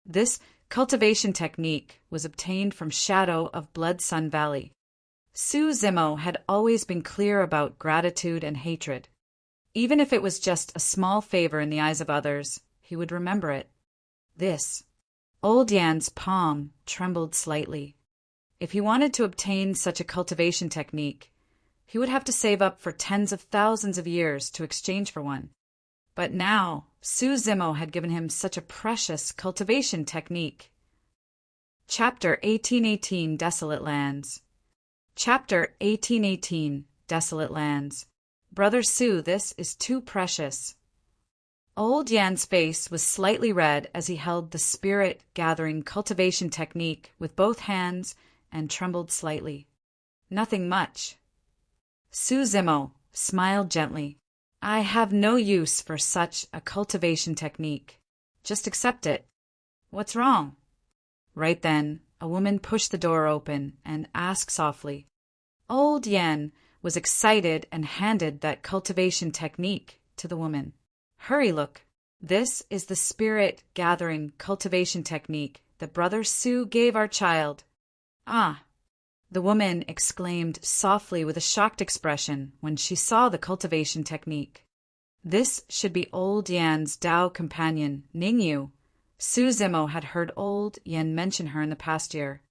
[SPEAKER 1] This cultivation technique was obtained from Shadow of Blood Sun Valley. Su Zimo had always been clear about gratitude and hatred. Even if it was just a small favor in the eyes of others, he would remember it. This. Old Yan's palm trembled slightly. If he wanted to obtain such a cultivation technique, he would have to save up for tens of thousands of years to exchange for one. But now, Su Zimo had given him such a precious cultivation technique. Chapter 1818 Desolate Lands. Chapter 1818 Desolate Lands. Brother Su, this is too precious. Old Yan's face was slightly red as he held the spirit-gathering cultivation technique with both hands and trembled slightly. Nothing much. Su Zimo smiled gently. I have no use for such a cultivation technique. Just accept it. What's wrong? Right then, a woman pushed the door open and asked softly. Old Yan was excited and handed that cultivation technique to the woman. Hurry, look. This is the spirit-gathering cultivation technique that Brother Su gave our child. Ah! The woman exclaimed softly with a shocked expression when she saw the cultivation technique. This should be Old Yan's Tao companion, Ningyu. Su Zimo had heard Old Yan mention her in the past year.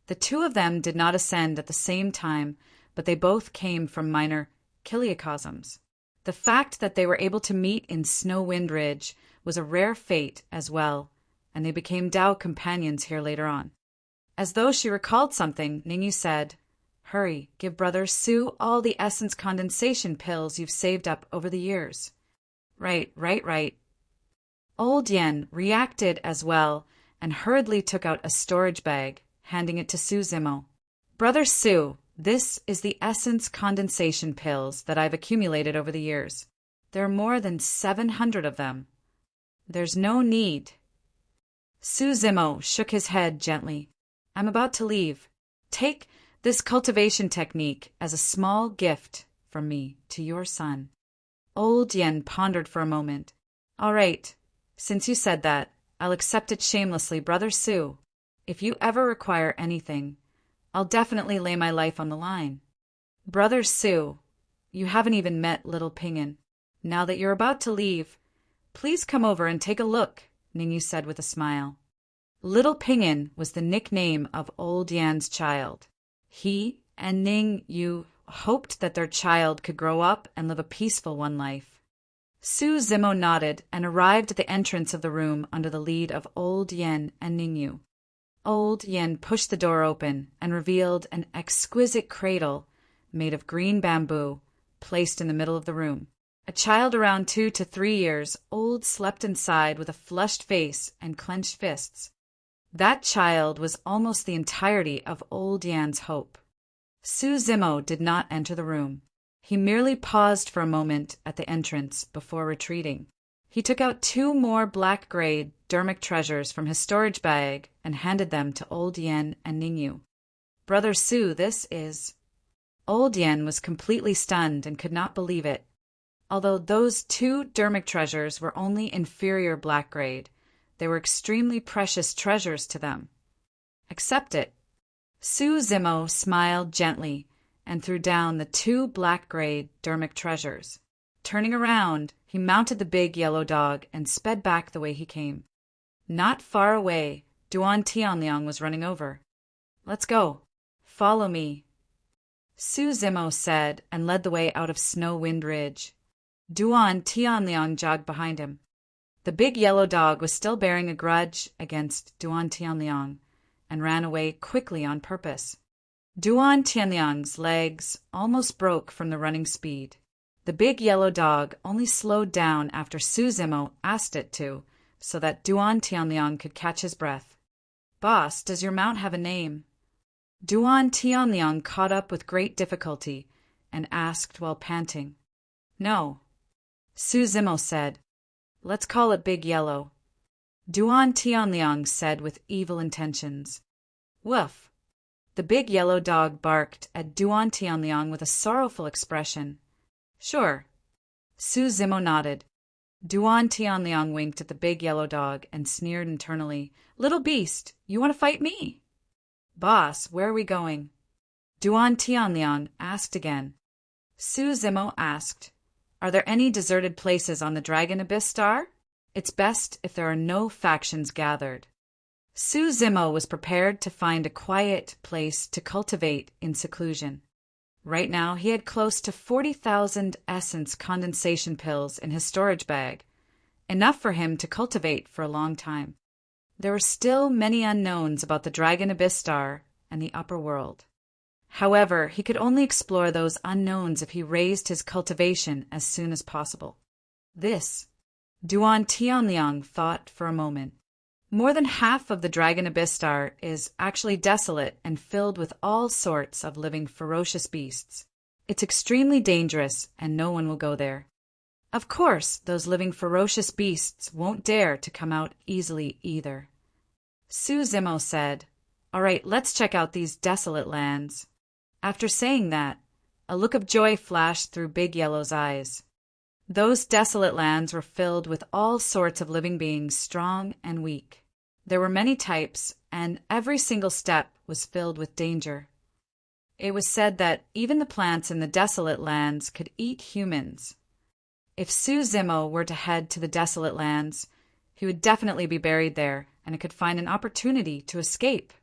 [SPEAKER 1] The two of them did not ascend at the same time, but they both came from minor kiliocosms. The fact that they were able to meet in Snow Wind Ridge was a rare fate as well, and they became Tao companions here later on. As though she recalled something, Ningyu said, Hurry, give Brother Su all the essence condensation pills you've saved up over the years. Right. Old Yen reacted as well and hurriedly took out a storage bag, handing it to Su Zimo. Brother Su, this is the essence condensation pills that I've accumulated over the years. There are more than 700 of them. There's no need. Su Zimo shook his head gently. I'm about to leave. Take this cultivation technique as a small gift from me to your son. Old Yen pondered for a moment. All right, since you said that, I'll accept it shamelessly, Brother Su. If you ever require anything, I'll definitely lay my life on the line. Brother Su, you haven't even met little Ping'an. Now that you're about to leave, please come over and take a look, Ningyu said with a smile. Little Ping'an was the nickname of Old Yan's child. He and Ningyu hoped that their child could grow up and live a peaceful one life. Su Zimo nodded and arrived at the entrance of the room under the lead of Old Yen and Ningyu. Old Yen pushed the door open and revealed an exquisite cradle made of green bamboo placed in the middle of the room. A child around 2 to 3 years old slept inside with a flushed face and clenched fists. That child was almost the entirety of Old Yan's hope. Su Zimo did not enter the room. He merely paused for a moment at the entrance before retreating. He took out 2 more black-grade dermic treasures from his storage bag and handed them to Old Yen and Ningyu. Brother Su, this is... Old Yen was completely stunned and could not believe it. Although those 2 dermic treasures were only inferior black-grade, they were extremely precious treasures to them. Accept it. Su Zimo smiled gently and threw down the 2 black-grade dermic treasures. Turning around, he mounted the big yellow dog and sped back the way he came. Not far away, Duan Tianliang was running over. Let's go. Follow me. Su Zimo said and led the way out of Snow Wind Ridge. Duan Tianliang jogged behind him. The big yellow dog was still bearing a grudge against Duan Tianliang and ran away quickly on purpose. Duan Tianyang's legs almost broke from the running speed. The big yellow dog only slowed down after Su Zimo asked it to, so that Duan Tianyang could catch his breath. "Boss, does your mount have a name?" Duan Tianyang caught up with great difficulty and asked while panting. "No." Su Zimo said, "Let's call it Big Yellow." Duan Tianyang said with evil intentions. "Woof." The big yellow dog barked at Duan Tianyang with a sorrowful expression. "Sure." Su Zimo nodded. Duan Tianyang winked at the big yellow dog and sneered internally. "Little beast, you want to fight me?" "Boss, where are we going?" Duan Tianyang asked again. Su Zimo asked, "Are there any deserted places on the Dragon Abyss Star? It's best if there are no factions gathered." Su Zimo was prepared to find a quiet place to cultivate in seclusion. Right now he had close to 40,000 essence condensation pills in his storage bag, enough for him to cultivate for a long time. There were still many unknowns about the Dragon Abyss Star and the upper world. However, he could only explore those unknowns if he raised his cultivation as soon as possible. Duan Tianyang thought for a moment. More than half of the Dragon Abyss Star is actually desolate and filled with all sorts of living ferocious beasts. It's extremely dangerous and no one will go there. Of course, those living ferocious beasts won't dare to come out easily either. Su Zimo said, "All right, let's check out these desolate lands." After saying that, a look of joy flashed through Big Yellow's eyes. Those desolate lands were filled with all sorts of living beings, strong and weak. There were many types, and every single step was filled with danger. It was said that even the plants in the desolate lands could eat humans. If Su Zimo were to head to the desolate lands, he would definitely be buried there, and it could find an opportunity to escape.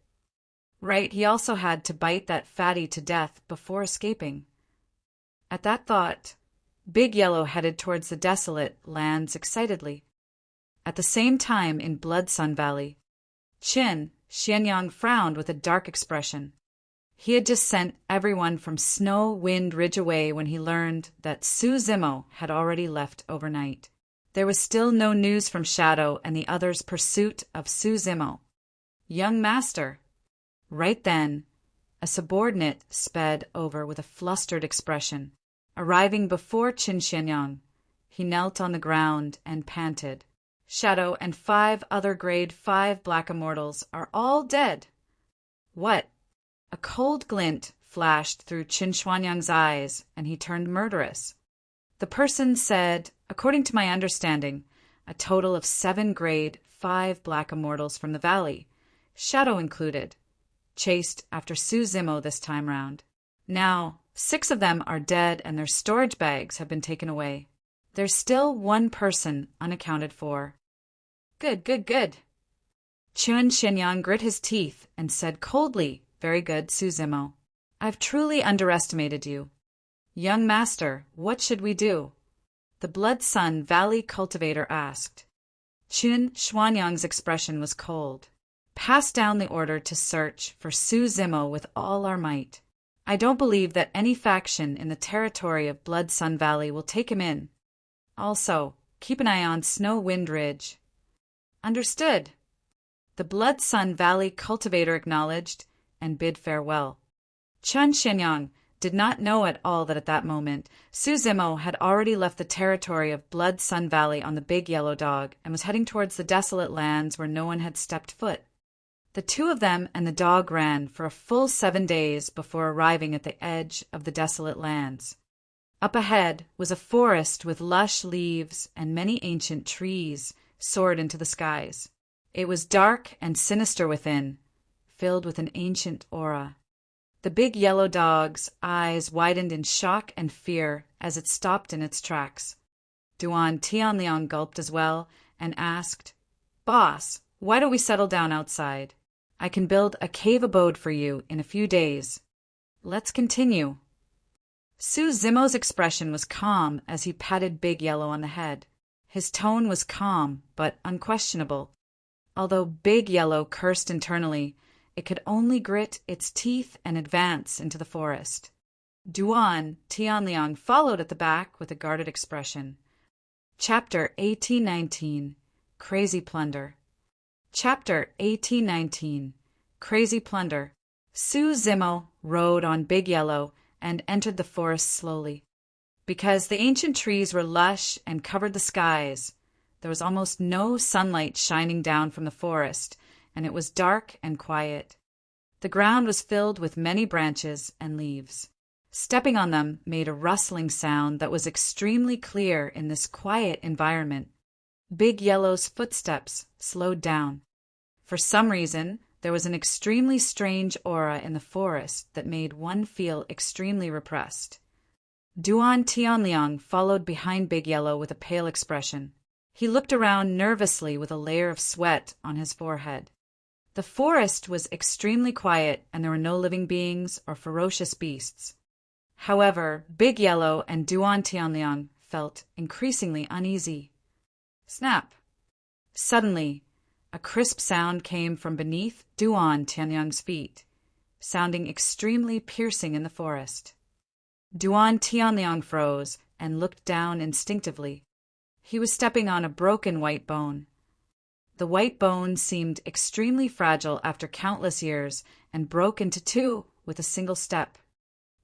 [SPEAKER 1] Right, he also had to bite that fatty to death before escaping. At that thought, Big Yellow headed towards the desolate lands excitedly. At the same time in Blood Sun Valley, Qin Xianyang frowned with a dark expression. He had just sent everyone from Snow Wind Ridge away when he learned that Su Zimo had already left overnight. There was still no news from Shadow and the others' pursuit of Su Zimo. "Young master." Right then, a subordinate sped over with a flustered expression. Arriving before Qin Xianyang, he knelt on the ground and panted. "Shadow and 5 other grade 5 Black Immortals are all dead." "What?" A cold glint flashed through Qin Xianyang's eyes, and he turned murderous. The person said, "According to my understanding, a total of 7 grade 5 Black Immortals from the valley, Shadow included, chased after Su Zimo this time round. Now, 6 of them are dead and their storage bags have been taken away. There's still 1 person unaccounted for." Good. Qin Xianyang grit his teeth and said coldly, "Very good, Su Zimo. I've truly underestimated you. Young master, what should we do?" The Blood Sun Valley cultivator asked. Qin Xianyang's expression was cold. "Pass down the order to search for Su Zimo with all our might. I don't believe that any faction in the territory of Blood Sun Valley will take him in. Also, keep an eye on Snow Wind Ridge." "Understood." The Blood Sun Valley cultivator acknowledged and bid farewell. Qin Xianyang did not know at all that at that moment Su Zimo had already left the territory of Blood Sun Valley on the Big Yellow Dog and was heading towards the desolate lands where no one had stepped foot. The 2 of them and the dog ran for a full 7 days before arriving at the edge of the desolate lands. Up ahead was a forest with lush leaves and many ancient trees soared into the skies. It was dark and sinister within, filled with an ancient aura. The big yellow dog's eyes widened in shock and fear as it stopped in its tracks. Duan Tianyang gulped as well and asked, "Boss, why don't we settle down outside? I can build a cave abode for you in a few days. Let's continue." Su Zimo's expression was calm as he patted Big Yellow on the head. His tone was calm but unquestionable. Although Big Yellow cursed internally, it could only grit its teeth and advance into the forest. Duan Tianliang followed at the back with a guarded expression. Chapter 1819 Crazy Plunder. Chapter 1819 Crazy Plunder. Su Zimo rode on Big Yellow and entered the forest slowly. Because the ancient trees were lush and covered the skies, there was almost no sunlight shining down from the forest, and it was dark and quiet. The ground was filled with many branches and leaves. Stepping on them made a rustling sound that was extremely clear in this quiet environment. Big Yellow's footsteps slowed down. For some reason, there was an extremely strange aura in the forest that made one feel extremely repressed. Duan Tianliang followed behind Big Yellow with a pale expression. He looked around nervously with a layer of sweat on his forehead. The forest was extremely quiet, and there were no living beings or ferocious beasts. However, Big Yellow and Duan Tianliang felt increasingly uneasy. Snap! Suddenly, a crisp sound came from beneath Duan Tianliang's feet, sounding extremely piercing in the forest. Duan Tianliang froze and looked down instinctively. He was stepping on a broken white bone. The white bone seemed extremely fragile after countless years and broke into two with a single step.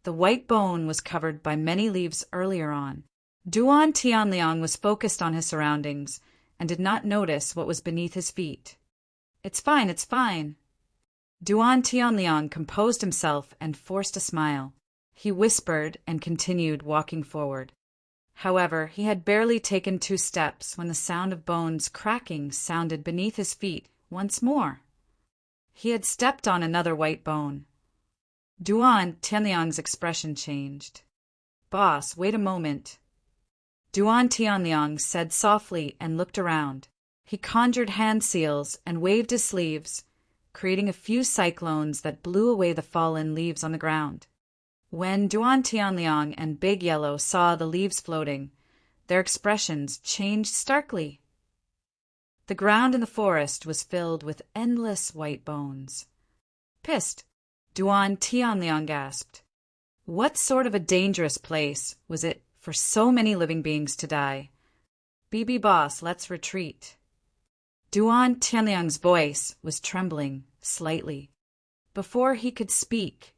[SPEAKER 1] The white bone was covered by many leaves earlier on. Duan Tianliang was focused on his surroundings and did not notice what was beneath his feet. It's fine, it's fine. Duan Tianliang composed himself and forced a smile. He whispered and continued walking forward. However, he had barely taken 2 steps when the sound of bones cracking sounded beneath his feet once more. He had stepped on another white bone. Duan Tianliang's expression changed. "Boss, wait a moment." Duan Tianliang said softly and looked around. He conjured hand seals and waved his sleeves, creating a few cyclones that blew away the fallen leaves on the ground. When Duan Tianliang and Big Yellow saw the leaves floating, their expressions changed starkly. The ground in the forest was filled with endless white bones. Pissed, Duan Tianliang gasped. What sort of a dangerous place was it for so many living beings to die? "BB boss, let's retreat." Duan Tianliang's voice was trembling slightly. Before he could speak,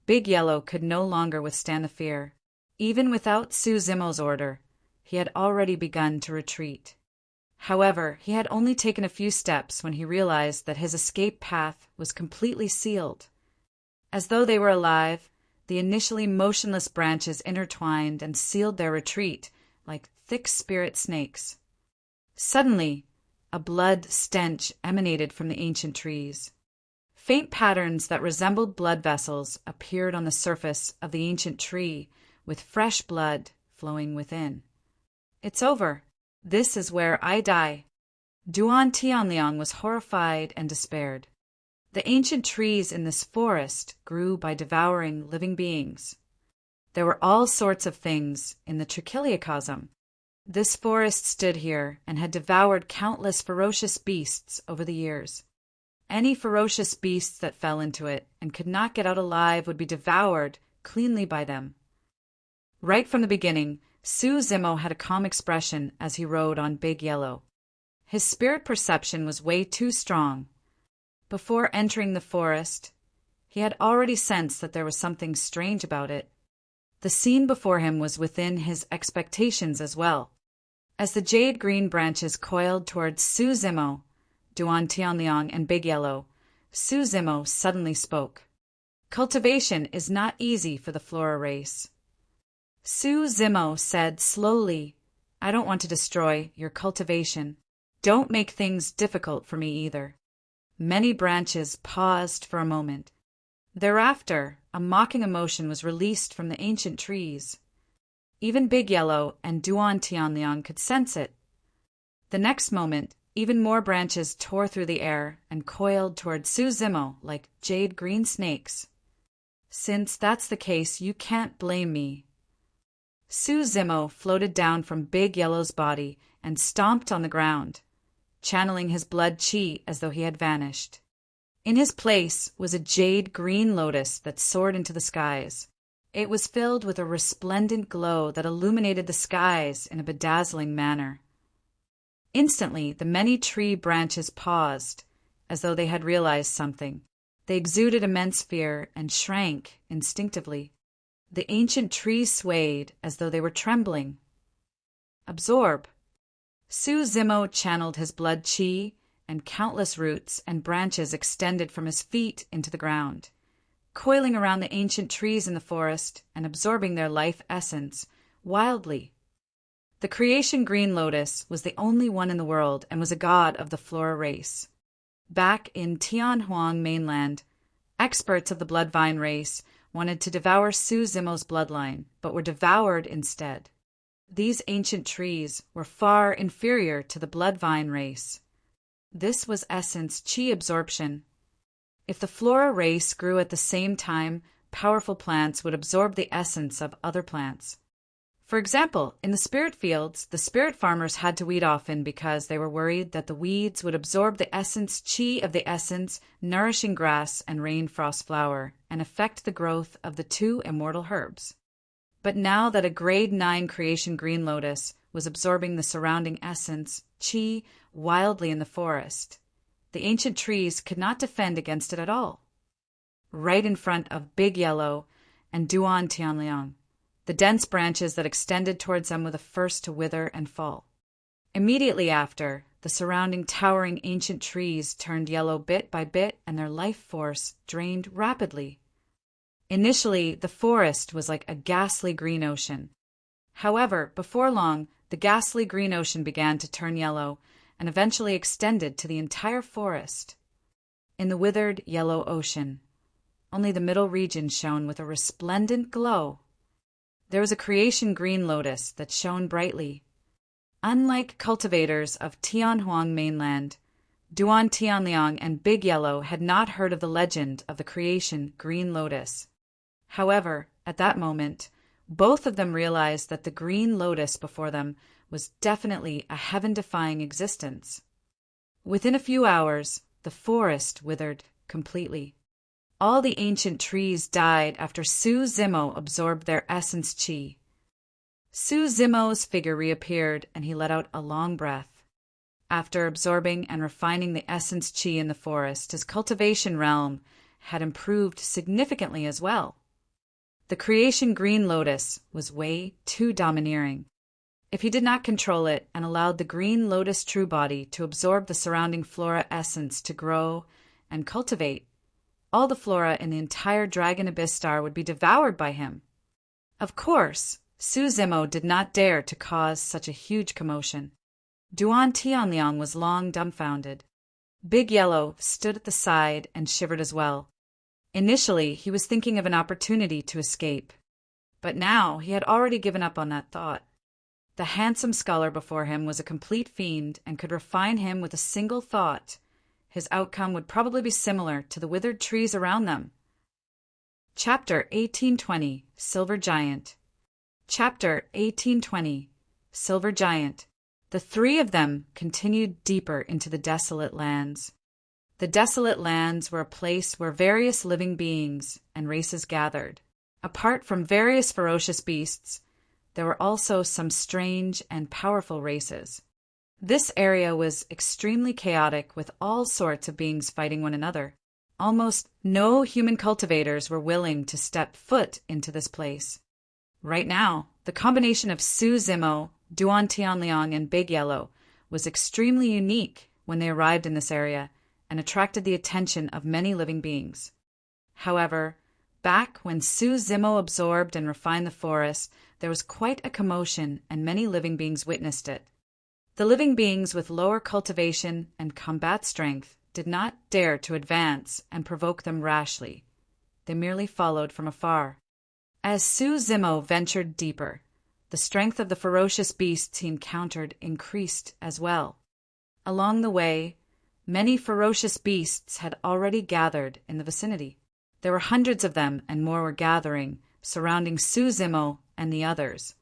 [SPEAKER 1] Big Yellow could no longer withstand the fear. Even without Su Zimo's order, he had already begun to retreat. However, he had only taken a few steps when he realized that his escape path was completely sealed. As though they were alive, the initially motionless branches intertwined and sealed their retreat like thick spirit snakes. Suddenly, a blood stench emanated from the ancient trees. Faint patterns that resembled blood vessels appeared on the surface of the ancient tree, with fresh blood flowing within. "It's over. This is where I die." Duan Tianliang was horrified and despaired. The ancient trees in this forest grew by devouring living beings. There were all sorts of things in the trichiliocosm. This forest stood here and had devoured countless ferocious beasts over the years. Any ferocious beasts that fell into it and could not get out alive would be devoured cleanly by them. Right from the beginning, Su Zimo had a calm expression as he rode on Big Yellow. His spirit perception was way too strong. Before entering the forest, he had already sensed that there was something strange about it. The scene before him was within his expectations as well. As the jade-green branches coiled towards Su Zimo, Duan Tianliang, and Big Yellow, Su Zimo suddenly spoke. "Cultivation is not easy for the Flora race." Su Zimo said slowly, "I don't want to destroy your cultivation. Don't make things difficult for me either." Many branches paused for a moment. Thereafter, a mocking emotion was released from the ancient trees. Even Big Yellow and Duan Tianliang could sense it. The next moment, even more branches tore through the air and coiled toward Su Zimo like jade-green snakes. "Since that's the case, you can't blame me." Su Zimo floated down from Big Yellow's body and stomped on the ground, channeling his blood chi as though he had vanished. In his place was a jade green lotus that soared into the skies. It was filled with a resplendent glow that illuminated the skies in a bedazzling manner. Instantly, the many tree branches paused, as though they had realized something. They exuded immense fear and shrank instinctively. The ancient trees swayed as though they were trembling. Absorb. Su Zimo channeled his blood chi, and countless roots and branches extended from his feet into the ground, coiling around the ancient trees in the forest and absorbing their life essence wildly. The creation green lotus was the only one in the world and was a god of the flora race. Back in Tianhuang mainland, experts of the blood vine race wanted to devour Su Zimo's bloodline, but were devoured instead. These ancient trees were far inferior to the blood vine race. This was essence chi absorption. If the flora race grew at the same time, powerful plants would absorb the essence of other plants. For example, in the spirit fields, the spirit farmers had to weed often because they were worried that the weeds would absorb the essence chi of the essence, nourishing grass and rain frost flower, and affect the growth of the two immortal herbs. But now that a grade 9 creation green lotus was absorbing the surrounding essence, chi, wildly in the forest, the ancient trees could not defend against it at all. Right in front of Big Yellow and Duan Tianliang, the dense branches that extended towards them were the first to wither and fall. Immediately after, the surrounding towering ancient trees turned yellow bit by bit and their life force drained rapidly. Initially, the forest was like a ghastly green ocean. However, before long, the ghastly green ocean began to turn yellow and eventually extended to the entire forest. In the withered yellow ocean, only the middle region shone with a resplendent glow. There was a creation green lotus that shone brightly. Unlike cultivators of Tianhuang mainland, Duan Tianliang and Big Yellow had not heard of the legend of the creation green lotus. However, at that moment, both of them realized that the green lotus before them was definitely a heaven-defying existence. Within a few hours, the forest withered completely. All the ancient trees died after Su Zimo absorbed their essence chi. Su Zimo's figure reappeared, and he let out a long breath. After absorbing and refining the essence chi in the forest, his cultivation realm had improved significantly as well. The creation green lotus was way too domineering. If he did not control it and allowed the green lotus true body to absorb the surrounding flora essence to grow and cultivate, all the flora in the entire Dragon Abyss Star would be devoured by him. Of course, Su Zimo did not dare to cause such a huge commotion. Duan Tianliang was long dumbfounded. Big Yellow stood at the side and shivered as well. Initially, he was thinking of an opportunity to escape, but now he had already given up on that thought. The handsome scholar before him was a complete fiend and could refine him with a single thought. His outcome would probably be similar to the withered trees around them. Chapter 1820, Silver Giant. Chapter 1820, Silver Giant. The three of them continued deeper into the desolate lands. The desolate lands were a place where various living beings and races gathered. Apart from various ferocious beasts, there were also some strange and powerful races. This area was extremely chaotic, with all sorts of beings fighting one another. Almost no human cultivators were willing to step foot into this place. Right now, the combination of Su Zimo, Duan Tianliang, and Big Yellow was extremely unique when they arrived in this area and attracted the attention of many living beings. However, back when Su Zimo absorbed and refined the forest, there was quite a commotion and many living beings witnessed it. The living beings with lower cultivation and combat strength did not dare to advance and provoke them rashly. They merely followed from afar. As Su Zimo ventured deeper, the strength of the ferocious beasts he encountered increased as well. Along the way, many ferocious beasts had already gathered in the vicinity. There were hundreds of them, and more were gathering, surrounding Su Zimo and the others.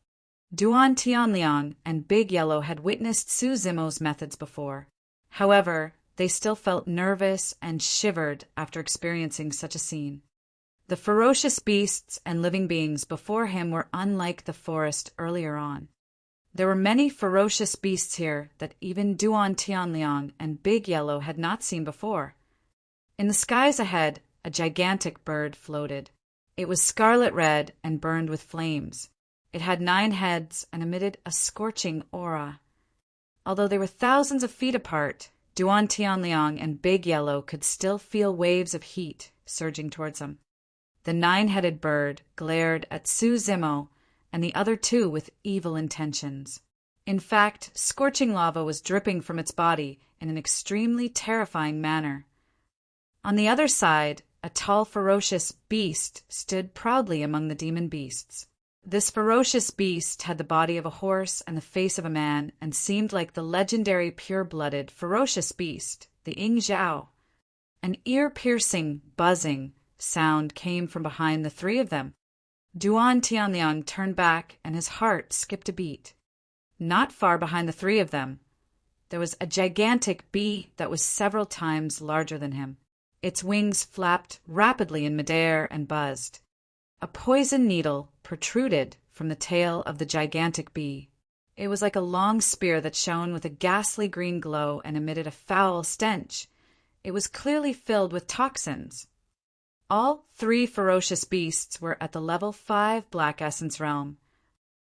[SPEAKER 1] Duan Tianliang and Big Yellow had witnessed Su Zimo's methods before. However, they still felt nervous and shivered after experiencing such a scene. The ferocious beasts and living beings before him were unlike the forest earlier on. There were many ferocious beasts here that even Duan Tianliang and Big Yellow had not seen before. In the skies ahead, a gigantic bird floated. It was scarlet red and burned with flames. It had 9 heads and emitted a scorching aura. Although they were thousands of feet apart, Duan Tianliang and Big Yellow could still feel waves of heat surging towards them. The 9-headed bird glared at Su Zimo and the other 2 with evil intentions. In fact, scorching lava was dripping from its body in an extremely terrifying manner. On the other side, a tall, ferocious beast stood proudly among the demon beasts. This ferocious beast had the body of a horse and the face of a man and seemed like the legendary pure-blooded, ferocious beast, the Ying Zhao. An ear-piercing, buzzing sound came from behind the 3 of them. Duan Tianliang turned back and his heart skipped a beat. Not far behind the 3 of them, there was a gigantic bee that was several times larger than him. Its wings flapped rapidly in midair and buzzed. A poison needle protruded from the tail of the gigantic bee. It was like a long spear that shone with a ghastly green glow and emitted a foul stench. It was clearly filled with toxins. All 3 ferocious beasts were at the level 5 Black Essence realm.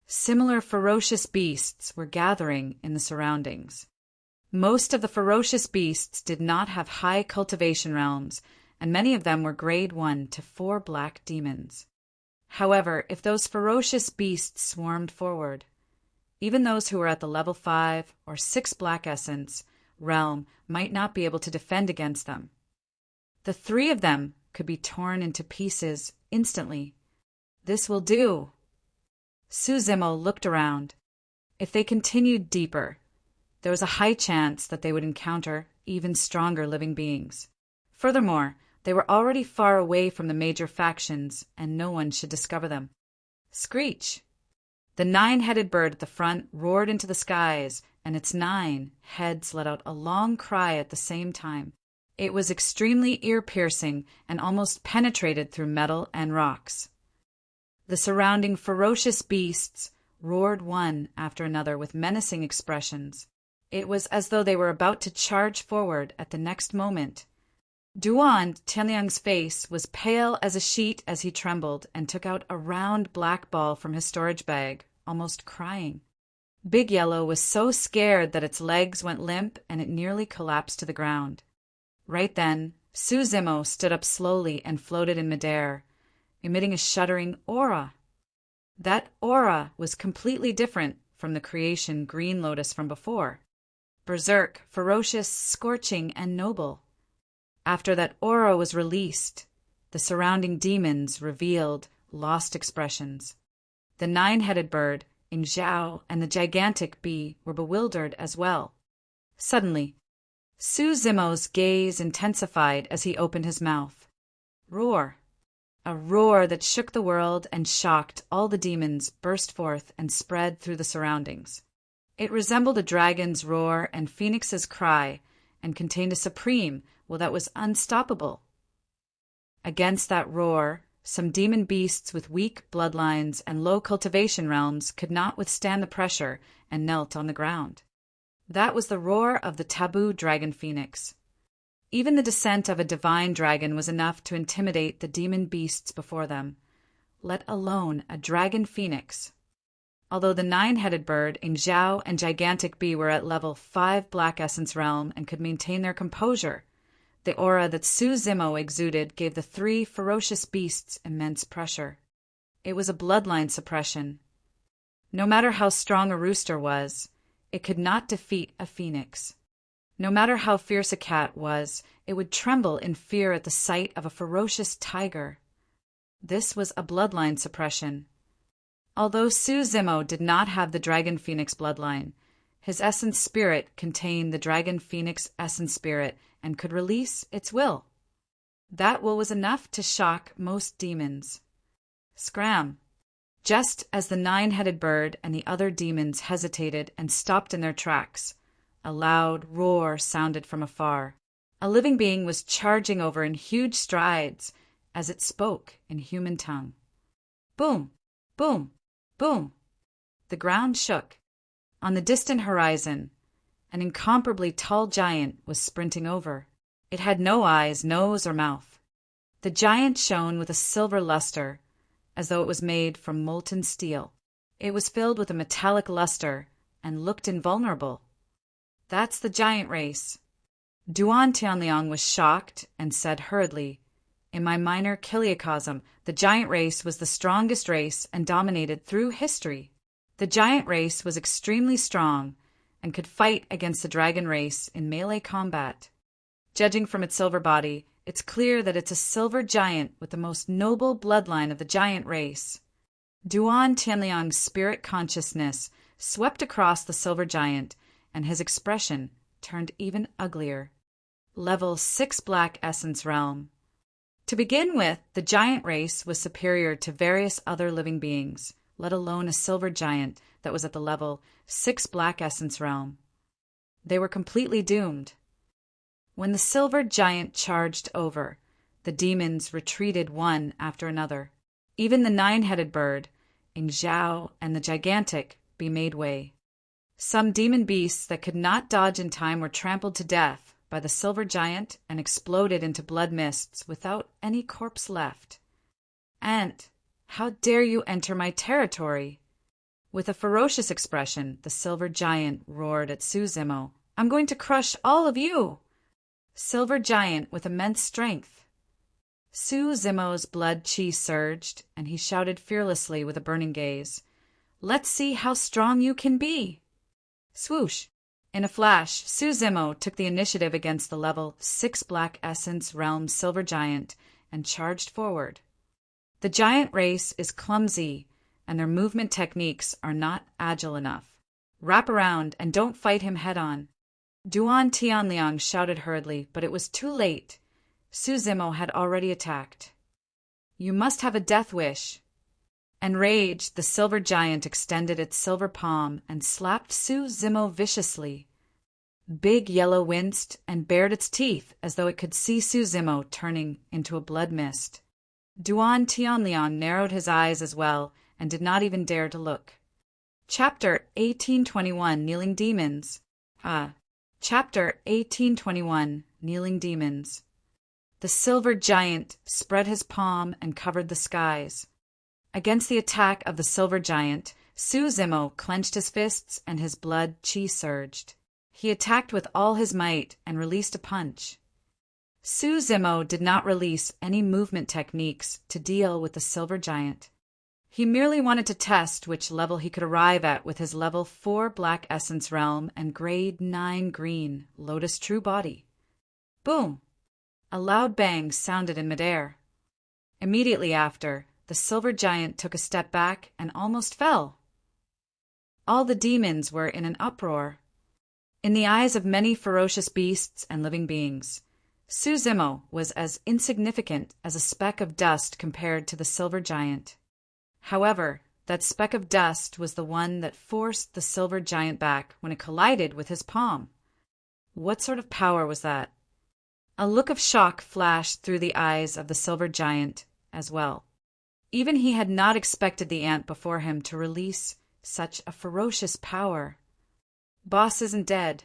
[SPEAKER 1] Similar ferocious beasts were gathering in the surroundings. Most of the ferocious beasts did not have high cultivation realms, and many of them were grade 1 to 4 black demons. However, if those ferocious beasts swarmed forward, even those who were at the level 5 or 6 Black Essence realm might not be able to defend against them. The 3 of them could be torn into pieces instantly. This will do. Su Zimo looked around. If they continued deeper, there was a high chance that they would encounter even stronger living beings. Furthermore, they were already far away from the major factions, and no one should discover them. Screech! The 9-headed bird at the front roared into the skies, and its 9 heads let out a long cry at the same time. It was extremely ear-piercing and almost penetrated through metal and rocks. The surrounding ferocious beasts roared one after another with menacing expressions. It was as though they were about to charge forward at the next moment. Duan Tianliang's face was pale as a sheet as he trembled and took out a round black ball from his storage bag, almost crying. Big Yellow was so scared that its legs went limp and it nearly collapsed to the ground. Right then, Su Zimo stood up slowly and floated in midair, emitting a shuddering aura. That aura was completely different from the creation Green Lotus from before. Berserk, ferocious, scorching, and noble. After that aura was released, the surrounding demons revealed lost expressions. The 9-headed bird, Ying Zhao, and the gigantic bee were bewildered as well. Suddenly, Su Zimo's gaze intensified as he opened his mouth. Roar! A roar that shook the world and shocked all the demons burst forth and spread through the surroundings. It resembled a dragon's roar and phoenix's cry, and contained a supreme will that was unstoppable. Against that roar, some demon beasts with weak bloodlines and low cultivation realms could not withstand the pressure and knelt on the ground. That was the roar of the taboo dragon phoenix. Even the descent of a divine dragon was enough to intimidate the demon beasts before them, let alone a dragon phoenix. Although the 9-headed bird, Ying Zhao, and gigantic bee were at level 5 Black Essence realm and could maintain their composure, the aura that Su Zimo exuded gave the 3 ferocious beasts immense pressure. It was a bloodline suppression. No matter how strong a rooster was, it could not defeat a phoenix. No matter how fierce a cat was, it would tremble in fear at the sight of a ferocious tiger. This was a bloodline suppression. Although Su Zimo did not have the dragon phoenix bloodline, his essence spirit contained the dragon phoenix essence spirit and could release its will. That will was enough to shock most demons. Scram! Just as the 9-headed bird and the other demons hesitated and stopped in their tracks, A loud roar sounded from afar. A living being was charging over in huge strides as it spoke in human tongue. Boom! Boom! Boom! The ground shook. On the distant horizon, an incomparably tall giant was sprinting over. It had no eyes, nose, or mouth. The giant shone with a silver luster, as though it was made from molten steel. It was filled with a metallic luster and looked invulnerable. That's the giant race. Duan Tianliang was shocked and said hurriedly, in my minor chiliocosm, the giant race was the strongest race and dominated through history. The giant race was extremely strong and could fight against the dragon race in melee combat. Judging from its silver body, it's clear that it's a silver giant with the most noble bloodline of the giant race. Duan Tianliang's spirit consciousness swept across the silver giant, and his expression turned even uglier. Level 6 Black Essence Realm. To begin with, the giant race was superior to various other living beings, let alone a silver giant that was at the level 6 Black Essence Realm. They were completely doomed. When the silver giant charged over, the demons retreated one after another. Even the 9-headed bird, Ingzhao, and the gigantic Be made way. Some demon beasts that could not dodge in time were trampled to death by the silver giant and exploded into blood mists without any corpse left. Ant, how dare you enter my territory? With a ferocious expression, the silver giant roared at Su Zimo, I'm going to crush all of you! Silver giant with immense strength. Su Zimo's blood chi surged, and he shouted fearlessly with a burning gaze, Let's see how strong you can be! Swoosh! In a flash, Su Zimo took the initiative against the level 6 Black Essence Realm silver giant and charged forward. The giant race is clumsy, and their movement techniques are not agile enough. Wrap around and don't fight him head-on. Duan Tianliang shouted hurriedly, but it was too late. Su Zimo had already attacked. You must have a death wish. Enraged, the silver giant extended its silver palm and slapped Su Zimo viciously. Big Yellow winced and bared its teeth as though it could see Su Zimo turning into a blood mist. Duan Tianliang narrowed his eyes as well and did not even dare to look. Chapter 1821 Kneeling Demons. Chapter 1821 Kneeling Demons. The silver giant spread his palm and covered the skies. Against the attack of the silver giant, Su Zimo clenched his fists and his blood chi surged. He attacked with all his might and released a punch. Su Zimo did not release any movement techniques to deal with the silver giant. He merely wanted to test which level he could arrive at with his level 4 Black Essence Realm and grade 9 green Lotus True Body. Boom! A loud bang sounded in midair. Immediately after, the silver giant took a step back and almost fell. All the demons were in an uproar. In the eyes of many ferocious beasts and living beings, Su Zimo was as insignificant as a speck of dust compared to the silver giant. However, that speck of dust was the one that forced the silver giant back when it collided with his palm. What sort of power was that? A look of shock flashed through the eyes of the silver giant as well. Even he had not expected the ant before him to release such a ferocious power. Boss isn't dead.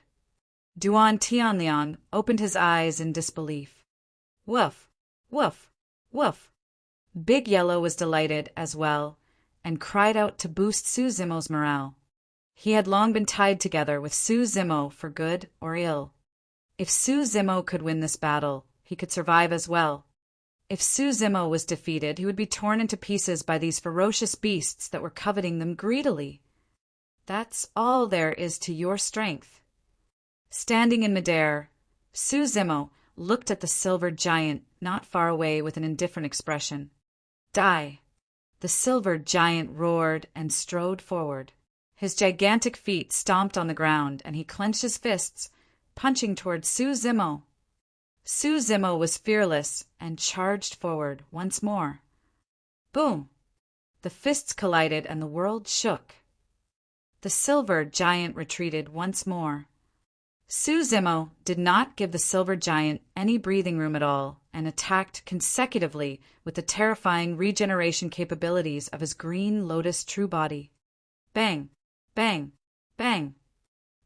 [SPEAKER 1] Duan Tianliang opened his eyes in disbelief. Woof, woof, woof. Big Yellow was delighted as well and cried out to boost Su Zimo's morale. He had long been tied together with Su Zimo for good or ill. If Su Zimo could win this battle, he could survive as well. If Su Zimo was defeated, he would be torn into pieces by these ferocious beasts that were coveting them greedily. That's all there is to your strength. Standing in midair, Su Zimo looked at the silver giant not far away with an indifferent expression. Die! The silver giant roared and strode forward. His gigantic feet stomped on the ground, and he clenched his fists, punching toward Su Zimo. Su Zimo was fearless and charged forward once more. Boom! The fists collided and the world shook. The silver giant retreated once more. Zimo did not give the silver giant any breathing room at all and attacked consecutively with the terrifying regeneration capabilities of his green lotus true body. Bang! Bang! Bang!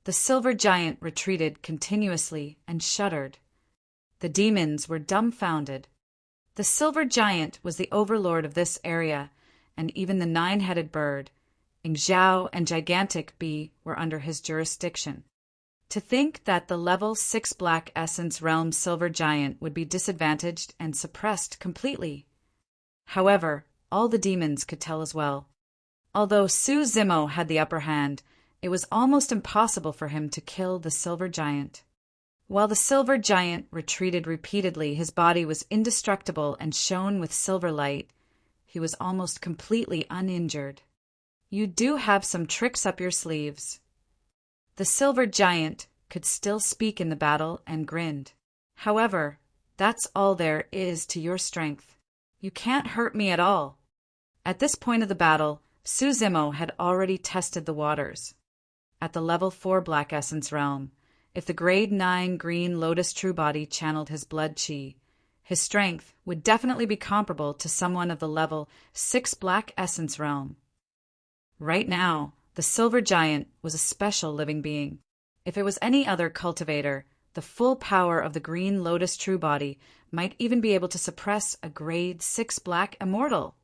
[SPEAKER 1] The silver giant retreated continuously and shuddered. The demons were dumbfounded. The silver giant was the overlord of this area, and even the nine-headed bird, Ingzhao and gigantic bee were under his jurisdiction. To think that the level 6 Black Essence Realm silver giant would be disadvantaged and suppressed completely. However, all the demons could tell as well. Although Zimo had the upper hand, it was almost impossible for him to kill the silver giant. While the silver giant retreated repeatedly, his body was indestructible and shone with silver light. He was almost completely uninjured. You do have some tricks up your sleeves. The silver giant could still speak in the battle and grinned. However, that's all there is to your strength. You can't hurt me at all. At this point of the battle, Zimo had already tested the waters. At the level 4 Black Essence Realm, if the grade 9 green lotus true body channeled his blood chi, his strength would definitely be comparable to someone of the level 6 Black Essence Realm. Right now, the silver giant was a special living being. If it was any other cultivator, the full power of the green lotus true body might even be able to suppress a grade 6 black immortal.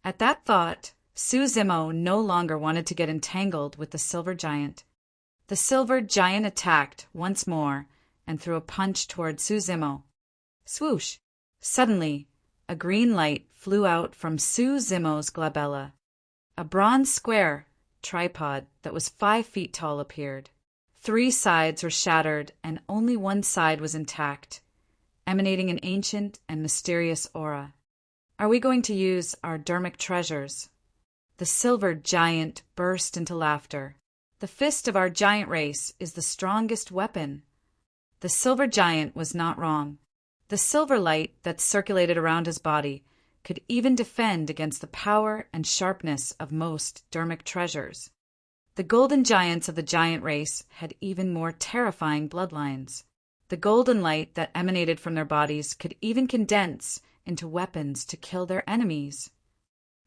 [SPEAKER 1] At that thought, Zimo no longer wanted to get entangled with the silver giant. The silver giant attacked once more and threw a punch toward Zimo. Swoosh! Suddenly, a green light flew out from Zimo's glabella. A bronze square tripod that was 5 feet tall appeared. 3 sides were shattered and only one side was intact, emanating an ancient and mysterious aura. Are we going to use our dermic treasures? The silver giant burst into laughter. The fist of our giant race is the strongest weapon. The silver giant was not wrong. The silver light that circulated around his body could even defend against the power and sharpness of most dermic treasures. The golden giants of the giant race had even more terrifying bloodlines. The golden light that emanated from their bodies could even condense into weapons to kill their enemies.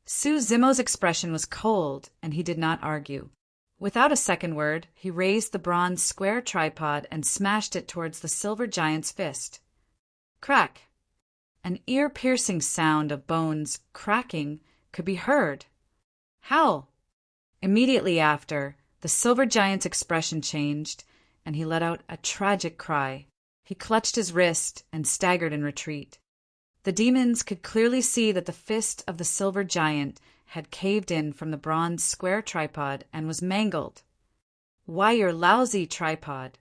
[SPEAKER 1] Zimo's expression was cold, and he did not argue. Without a second word, he raised the bronze square tripod and smashed it towards the silver giant's fist. Crack! An ear-piercing sound of bones cracking could be heard. Howl! Immediately after, the silver giant's expression changed, and he let out a tragic cry. He clutched his wrist and staggered in retreat. The demons could clearly see that the fist of the silver giant had caved in from the bronze square tripod and was mangled. Why, your lousy tripod!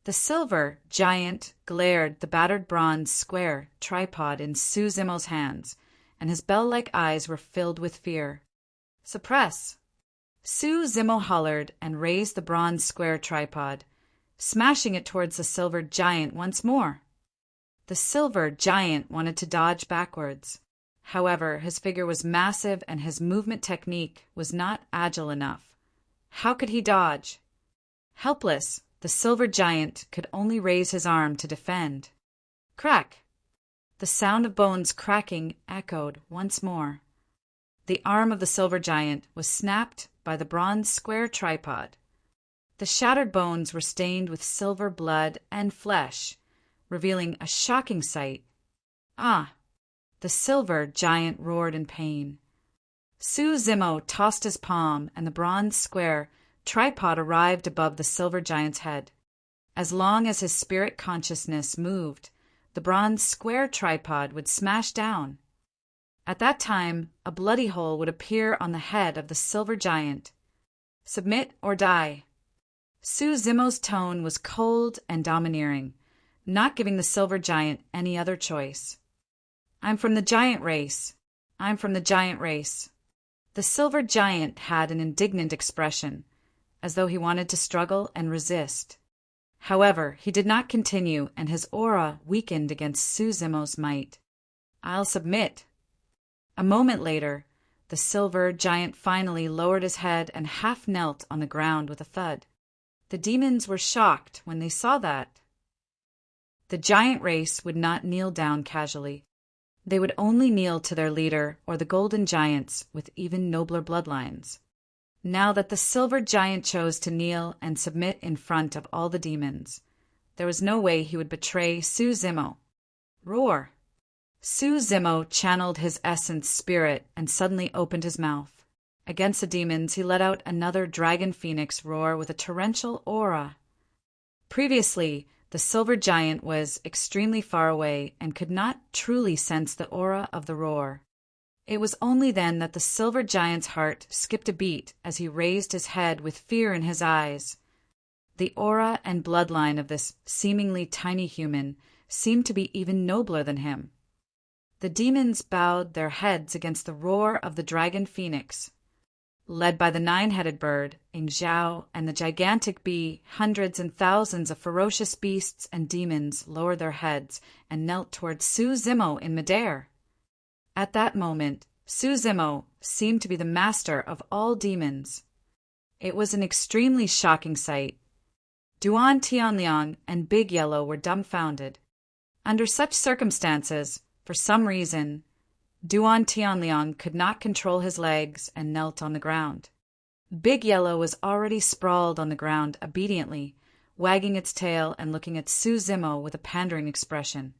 [SPEAKER 1] The silver giant glared the battered bronze square tripod in Zimo's hands, and his bell-like eyes were filled with fear. Suppress! Zimo hollered and raised the bronze square tripod, smashing it towards the silver giant once more. The silver giant wanted to dodge backwards. However, his figure was massive and his movement technique was not agile enough. How could he dodge? Helpless, the silver giant could only raise his arm to defend. Crack! The sound of bones cracking echoed once more. The arm of the silver giant was snapped by the bronze square tripod. The shattered bones were stained with silver blood and flesh, revealing a shocking sight. Ah! The silver giant roared in pain. Zimo tossed his palm, and the bronze square tripod arrived above the silver giant's head. As long as his spirit consciousness moved, the bronze square tripod would smash down. At that time, a bloody hole would appear on the head of the silver giant. Submit or die. Zimo's tone was cold and domineering, not giving the silver giant any other choice. I'm from the giant race. I'm from the giant race. The silver giant had an indignant expression, as though he wanted to struggle and resist. However, he did not continue, and his aura weakened against Zimo's might. I'll submit. A moment later, the silver giant finally lowered his head and half knelt on the ground with a thud. The demons were shocked when they saw that. The giant race would not kneel down casually. They would only kneel to their leader or the golden giants with even nobler bloodlines. Now that the silver giant chose to kneel and submit in front of all the demons, there was no way he would betray Su Zimo. Roar! Su Zimo channeled his essence spirit and suddenly opened his mouth. Against the demons, he let out another dragon phoenix roar with a torrential aura. Previously, the silver giant was extremely far away and could not truly sense the aura of the roar. It was only then that the silver giant's heart skipped a beat as he raised his head with fear in his eyes. The aura and bloodline of this seemingly tiny human seemed to be even nobler than him. The demons bowed their heads against the roar of the dragon phoenix. Led by the nine-headed bird, Ing Zhao, and the gigantic bee, hundreds and thousands of ferocious beasts and demons lowered their heads and knelt toward Su Zimo in midair. At that moment, Su Zimo seemed to be the master of all demons. It was an extremely shocking sight. Duan Tianliang and Big Yellow were dumbfounded. Under such circumstances, for some reason, Duan Tianliang could not control his legs and knelt on the ground. Big Yellow was already sprawled on the ground obediently, wagging its tail and looking at Su Zimo with a pandering expression.